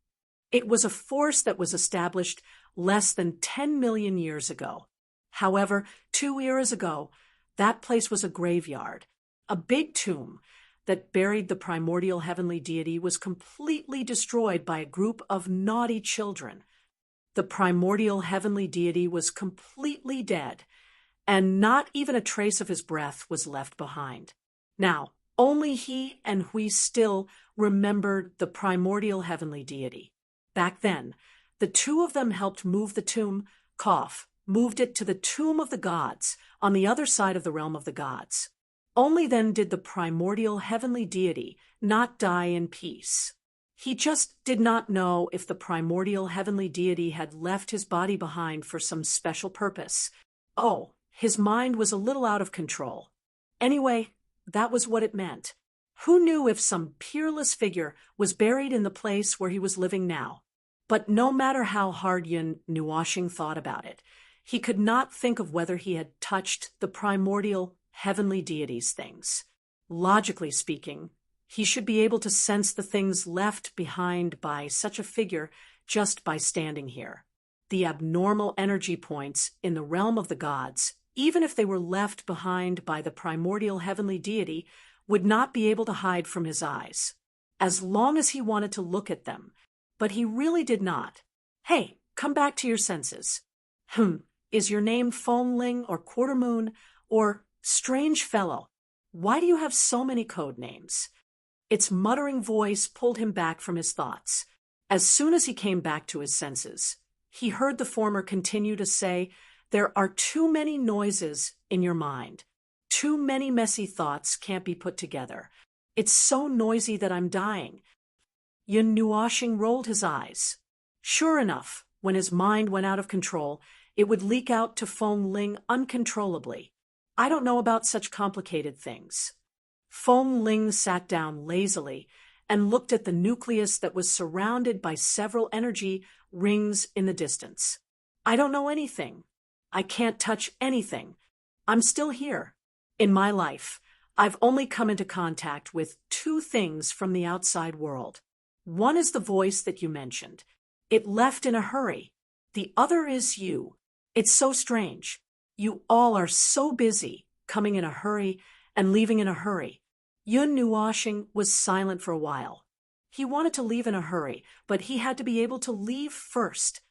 It was a force that was established less than 10 million years ago. However, 2 eras ago, that place was a graveyard. A big tomb that buried the primordial heavenly deity was completely destroyed by a group of naughty children. The primordial heavenly deity was completely dead, and not even a trace of his breath was left behind. Now, only he and we still remembered the primordial heavenly deity. Back then, the two of them helped move the tomb, moved it to the tomb of the gods on the other side of the realm of the gods. Only then did the primordial heavenly deity not die in peace. He just did not know if the primordial heavenly deity had left his body behind for some special purpose. Oh, his mind was a little out of control. Anyway, that was what it meant. Who knew if some peerless figure was buried in the place where he was living now? But no matter how hard Yun Nuoshing thought about it, he could not think of whether he had touched the primordial heavenly deity's things. Logically speaking, he should be able to sense the things left behind by such a figure just by standing here. The abnormal energy points in the realm of the gods, even if they were left behind by the primordial heavenly deity, would not be able to hide from his eyes, as long as he wanted to look at them. But he really did not. Hey, come back to your senses. Is your name Fongling or Quarter Moon or Strange Fellow? Why do you have so many code names? Its muttering voice pulled him back from his thoughts. As soon as he came back to his senses, he heard the former continue to say, "There are too many noises in your mind. Too many messy thoughts can't be put together. It's so noisy that I'm dying." Yun Nuoshing rolled his eyes. Sure enough, when his mind went out of control, it would leak out to Fong Ling uncontrollably. I don't know about such complicated things. Fong Ling sat down lazily and looked at the nucleus that was surrounded by several energy rings in the distance. I don't know anything. I can't touch anything. I'm still here. In my life, I've only come into contact with 2 things from the outside world. One is the voice that you mentioned. It left in a hurry. The other is you. It's so strange. You all are so busy, coming in a hurry and leaving in a hurry. Yun Nuoshing was silent for a while. He wanted to leave in a hurry, but he had to be able to leave first.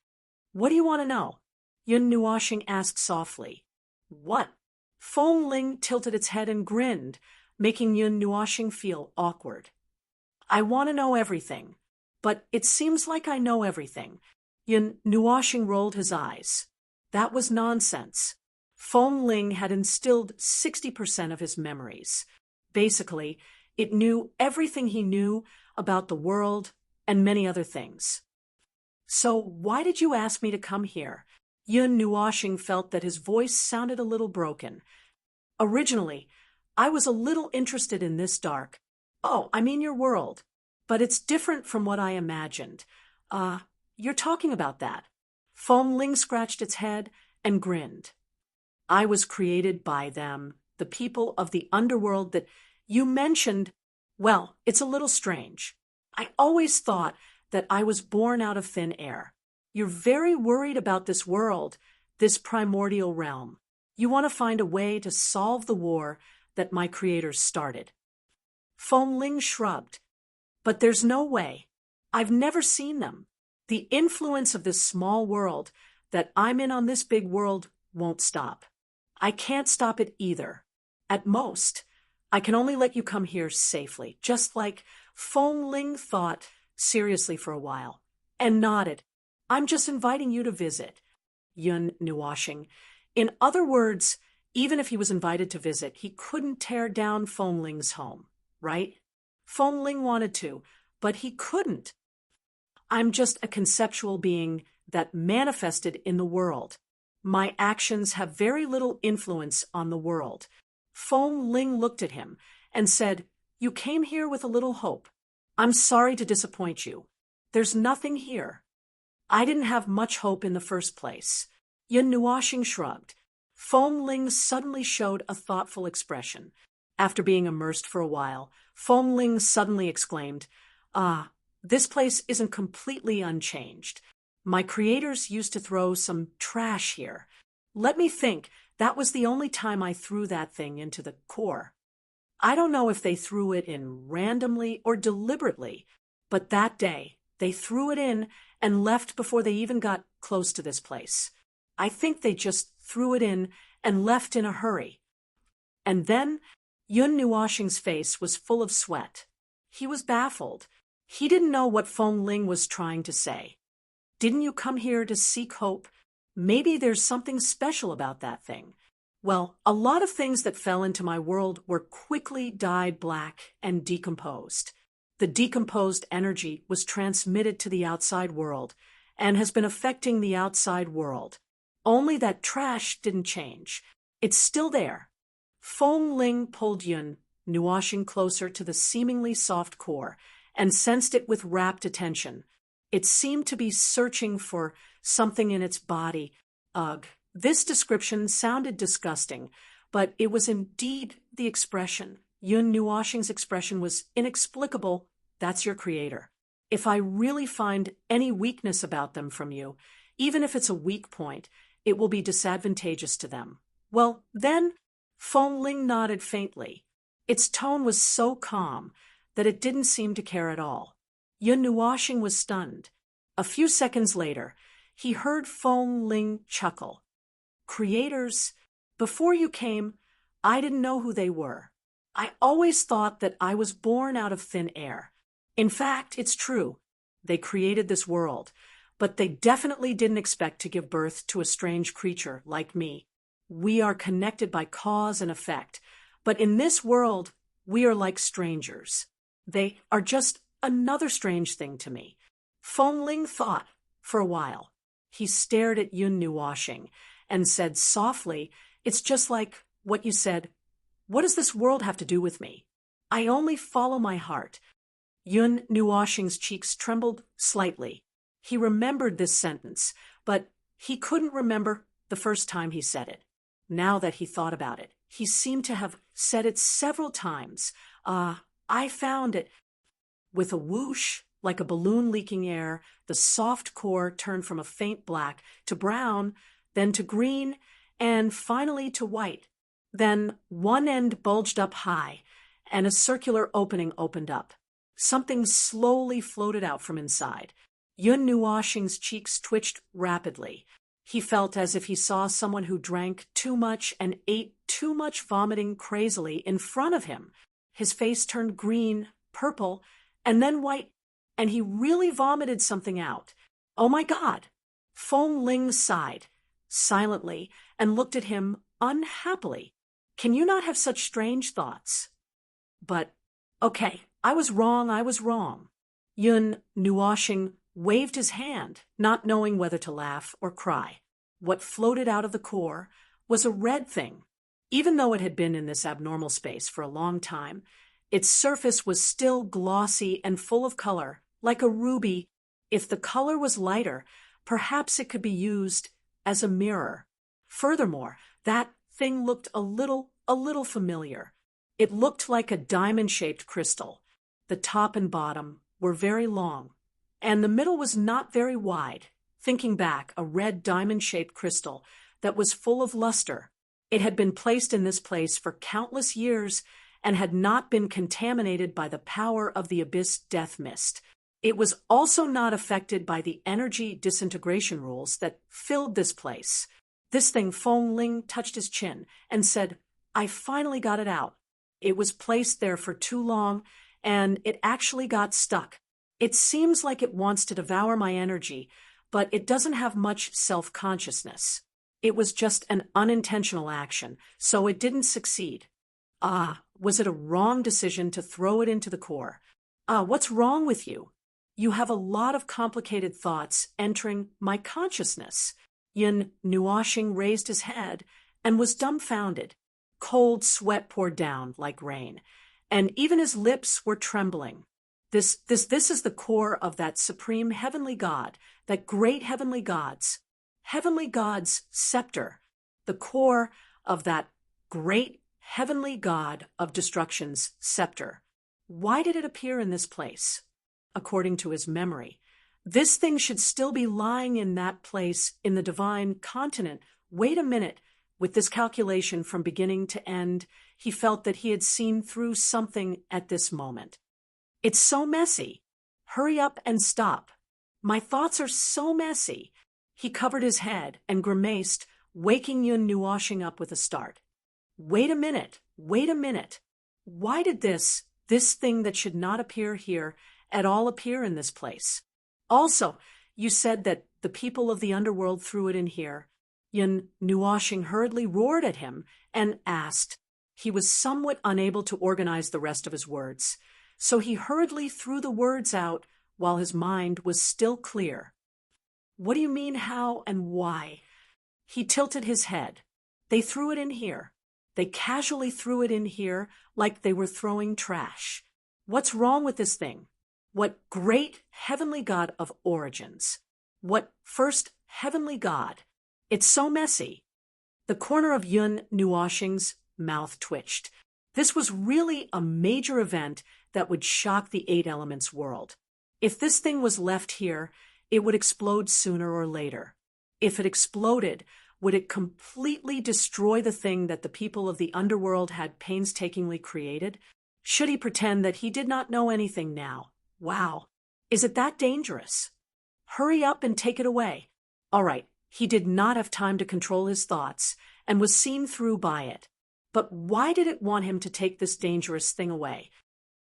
What do you want to know? Yun Nuoshing asked softly. What? Fong Ling tilted its head and grinned, making Yun Nuoshing feel awkward. I want to know everything, but it seems like I know everything. Yun Nuoshing rolled his eyes. That was nonsense. Fong Ling had instilled 60% of his memories. Basically, it knew everything he knew about the world and many other things. So why did you ask me to come here? Yun Nuoshing felt that his voice sounded a little broken. Originally, I was a little interested in this dark. Oh, I mean your world. But it's different from what I imagined. You're talking about that. Fong Ling scratched its head and grinned. I was created by them, the people of the underworld that you mentioned. Well, it's a little strange. I always thought that I was born out of thin air. You're very worried about this world, this primordial realm. You want to find a way to solve the war that my creators started. Fong Ling shrugged. But there's no way. I've never seen them. The influence of this small world that I'm in on this big world won't stop. I can't stop it either. At most, I can only let you come here safely, just like Fong Ling thought seriously for a while, and nodded. I'm just inviting you to visit. Yun Nuoshing. In other words, even if he was invited to visit, he couldn't tear down Fong Ling's home, right? Fong Ling wanted to, but he couldn't. I'm just a conceptual being that manifested in the world. My actions have very little influence on the world. Fong Ling looked at him, and said, "You came here with a little hope. I'm sorry to disappoint you. There's nothing here." I didn't have much hope in the first place. Yun Nuoxing shrugged. Feng Ling suddenly showed a thoughtful expression. After being immersed for a while, Feng Ling suddenly exclaimed, "Ah, this place isn't completely unchanged. My creators used to throw some trash here. Let me think, that was the only time I threw that thing into the core. I don't know if they threw it in randomly or deliberately, but that day, they threw it in and left before they even got close to this place. I think they just threw it in and left in a hurry." And then Yun Nuoxing's face was full of sweat. He was baffled. He didn't know what Feng Ling was trying to say. "Didn't you come here to seek hope? Maybe there's something special about that thing." Well, a lot of things that fell into my world were quickly dyed black and decomposed. The decomposed energy was transmitted to the outside world and has been affecting the outside world. Only that trash didn't change. It's still there. Feng Ling pulled Yun Nuoxing closer to the seemingly soft core and sensed it with rapt attention. It seemed to be searching for something in its body. Ugh. This description sounded disgusting, but it was indeed the expression. Yun Nuoxing's expression was inexplicable. That's your creator. If I really find any weakness about them from you, even if it's a weak point, it will be disadvantageous to them. Well, then, Feng Ling nodded faintly. Its tone was so calm that it didn't seem to care at all. Yun Nuoxing was stunned. A few seconds later, he heard Feng Ling chuckle. "Creators, before you came, I didn't know who they were. I always thought that I was born out of thin air. In fact, it's true. They created this world, but they definitely didn't expect to give birth to a strange creature like me. We are connected by cause and effect, but in this world, we are like strangers. They are just another strange thing to me." Feng Ling thought for a while. He stared at Yun Nuoxing and said softly, "It's just like what you said. What does this world have to do with me? I only follow my heart." Yun Nuoxing's cheeks trembled slightly. He remembered this sentence, but he couldn't remember the first time he said it. Now that he thought about it, he seemed to have said it several times. I found it." With a whoosh, like a balloon leaking air, the soft core turned from a faint black to brown, then to green, and finally to white. Then one end bulged up high, and a circular opening opened up. Something slowly floated out from inside. Yun Nuoxing's cheeks twitched rapidly. He felt as if he saw someone who drank too much and ate too much, vomiting crazily in front of him. His face turned green, purple, and then white, and he really vomited something out. "Oh my God!" Feng Ling sighed silently and looked at him unhappily. "Can you not have such strange thoughts?" "But, okay, I was wrong. Yun Nuoxing waved his hand, not knowing whether to laugh or cry. What floated out of the core was a red thing. Even though it had been in this abnormal space for a long time, its surface was still glossy and full of color, like a ruby. If the color was lighter, perhaps it could be used as a mirror. Furthermore, that thing looked a little familiar. It looked like a diamond-shaped crystal. The top and bottom were very long, and the middle was not very wide. Thinking back, a red diamond-shaped crystal that was full of luster. It had been placed in this place for countless years and had not been contaminated by the power of the abyss death mist. It was also not affected by the energy disintegration rules that filled this place. This thing, Feng Ling touched his chin and said, "I finally got it out. It was placed there for too long, and it actually got stuck. It seems like it wants to devour my energy, but it doesn't have much self-consciousness. It was just an unintentional action, so it didn't succeed." Was it a wrong decision to throw it into the core? What's wrong with you? You have a lot of complicated thoughts entering my consciousness. Yun Nuoxing raised his head and was dumbfounded. Cold sweat poured down like rain, and even his lips were trembling. This is the core of that supreme heavenly God, that great heavenly God's scepter, the core of that great heavenly God of destruction's scepter. Why did it appear in this place? According to his memory, this thing should still be lying in that place in the divine continent. Wait a minute. With this calculation from beginning to end, he felt that he had seen through something at this moment. It's so messy. Hurry up and stop. My thoughts are so messy. He covered his head and grimaced, waking Yun Nuoshing up with a start. Wait a minute. Why did this thing that should not appear here at all appear in this place? Also, you said that the people of the underworld threw it in here. Yun Nuoshing hurriedly roared at him and asked. He was somewhat unable to organize the rest of his words, so he hurriedly threw the words out while his mind was still clear. What do you mean, how and why? He tilted his head. They threw it in here. They casually threw it in here like they were throwing trash. What's wrong with this thing? What great heavenly God of origins? What first heavenly God? It's so messy. The corner of Yun Nuoshing's mouth twitched. This was really a major event that would shock the Eight Elements world. If this thing was left here, it would explode sooner or later. If it exploded, would it completely destroy the thing that the people of the underworld had painstakingly created? Should he pretend that he did not know anything now? Wow. Is it that dangerous? Hurry up and take it away. All right, he did not have time to control his thoughts and was seen through by it. But why did it want him to take this dangerous thing away?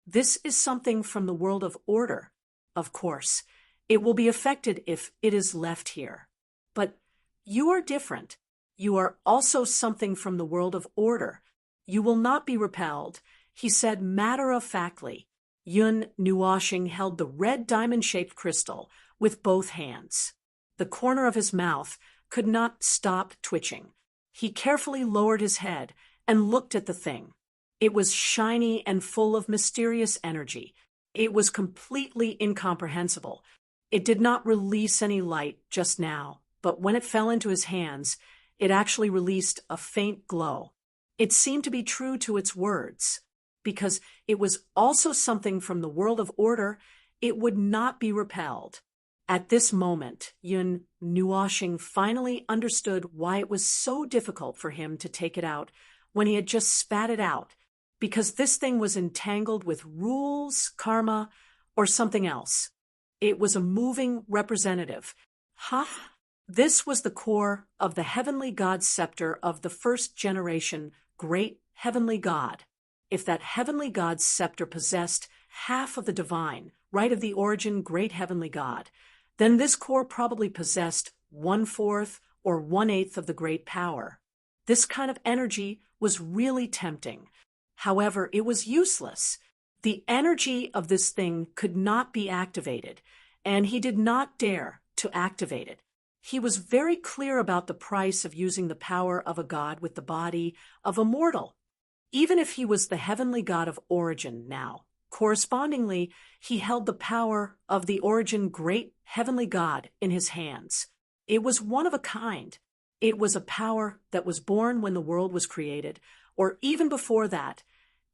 This is something from the world of order. Of course, it will be affected if it is left here. But you are different. You are also something from the world of order. You will not be repelled, he said matter-of-factly. Yun Nuoshing held the red diamond-shaped crystal with both hands. The corner of his mouth could not stop twitching. He carefully lowered his head and looked at the thing. It was shiny and full of mysterious energy. It was completely incomprehensible. It did not release any light just now, but when it fell into his hands, it actually released a faint glow. It seemed to be true to its words. Because it was also something from the world of order, it would not be repelled. At this moment, Yun Nuoshing finally understood why it was so difficult for him to take it out when he had just spat it out, because this thing was entangled with rules, karma, or something else. It was a moving representative. This was the core of the heavenly God scepter of the first generation great heavenly God. If that heavenly God's scepter possessed half of the divine, right of the origin great heavenly God, then this core probably possessed 1/4 or 1/8 of the great power. This kind of energy was really tempting. However, it was useless. The energy of this thing could not be activated, and he did not dare to activate it. He was very clear about the price of using the power of a god with the body of a mortal. Even if he was the heavenly God of origin now, correspondingly, he held the power of the origin great heavenly God in his hands. It was one of a kind. It was a power that was born when the world was created, or even before that.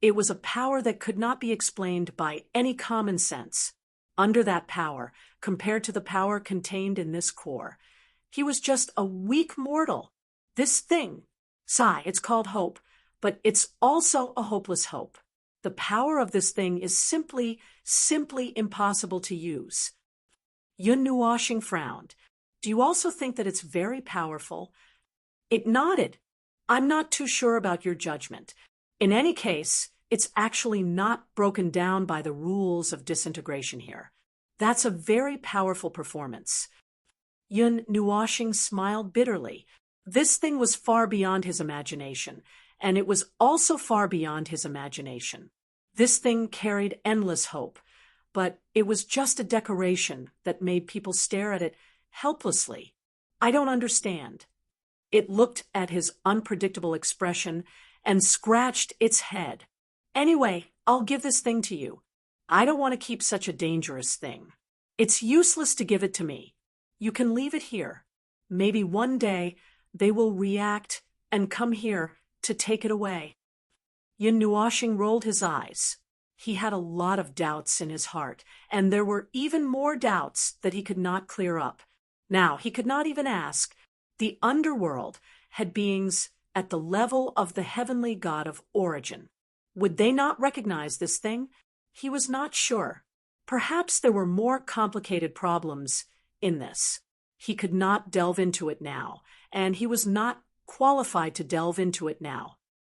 It was a power that could not be explained by any common sense. Under that power, compared to the power contained in this core, he was just a weak mortal. This thing, it's called hope, but it's also a hopeless hope. The power of this thing is simply impossible to use. Yun Nuoshing frowned. Do you also think that it's very powerful? It nodded. I'm not too sure about your judgment. In any case, it's actually not broken down by the rules of disintegration here. That's a very powerful performance. Yun Nuoshing smiled bitterly. This thing was far beyond his imagination, and it was also far beyond his imagination. This thing carried endless hope, but it was just a decoration that made people stare at it helplessly. I don't understand. It looked at his unpredictable expression and scratched its head. Anyway, I'll give this thing to you. I don't want to keep such a dangerous thing. It's useless to give it to me. You can leave it here. Maybe one day they will react and come here to take it away." Yin Nuoshing rolled his eyes. He had a lot of doubts in his heart, and there were even more doubts that he could not clear up. Now, he could not even ask. The underworld had beings at the level of the heavenly god of origin. Would they not recognize this thing? He was not sure. Perhaps there were more complicated problems in this. He could not delve into it now, and he was not qualified to delve into it now.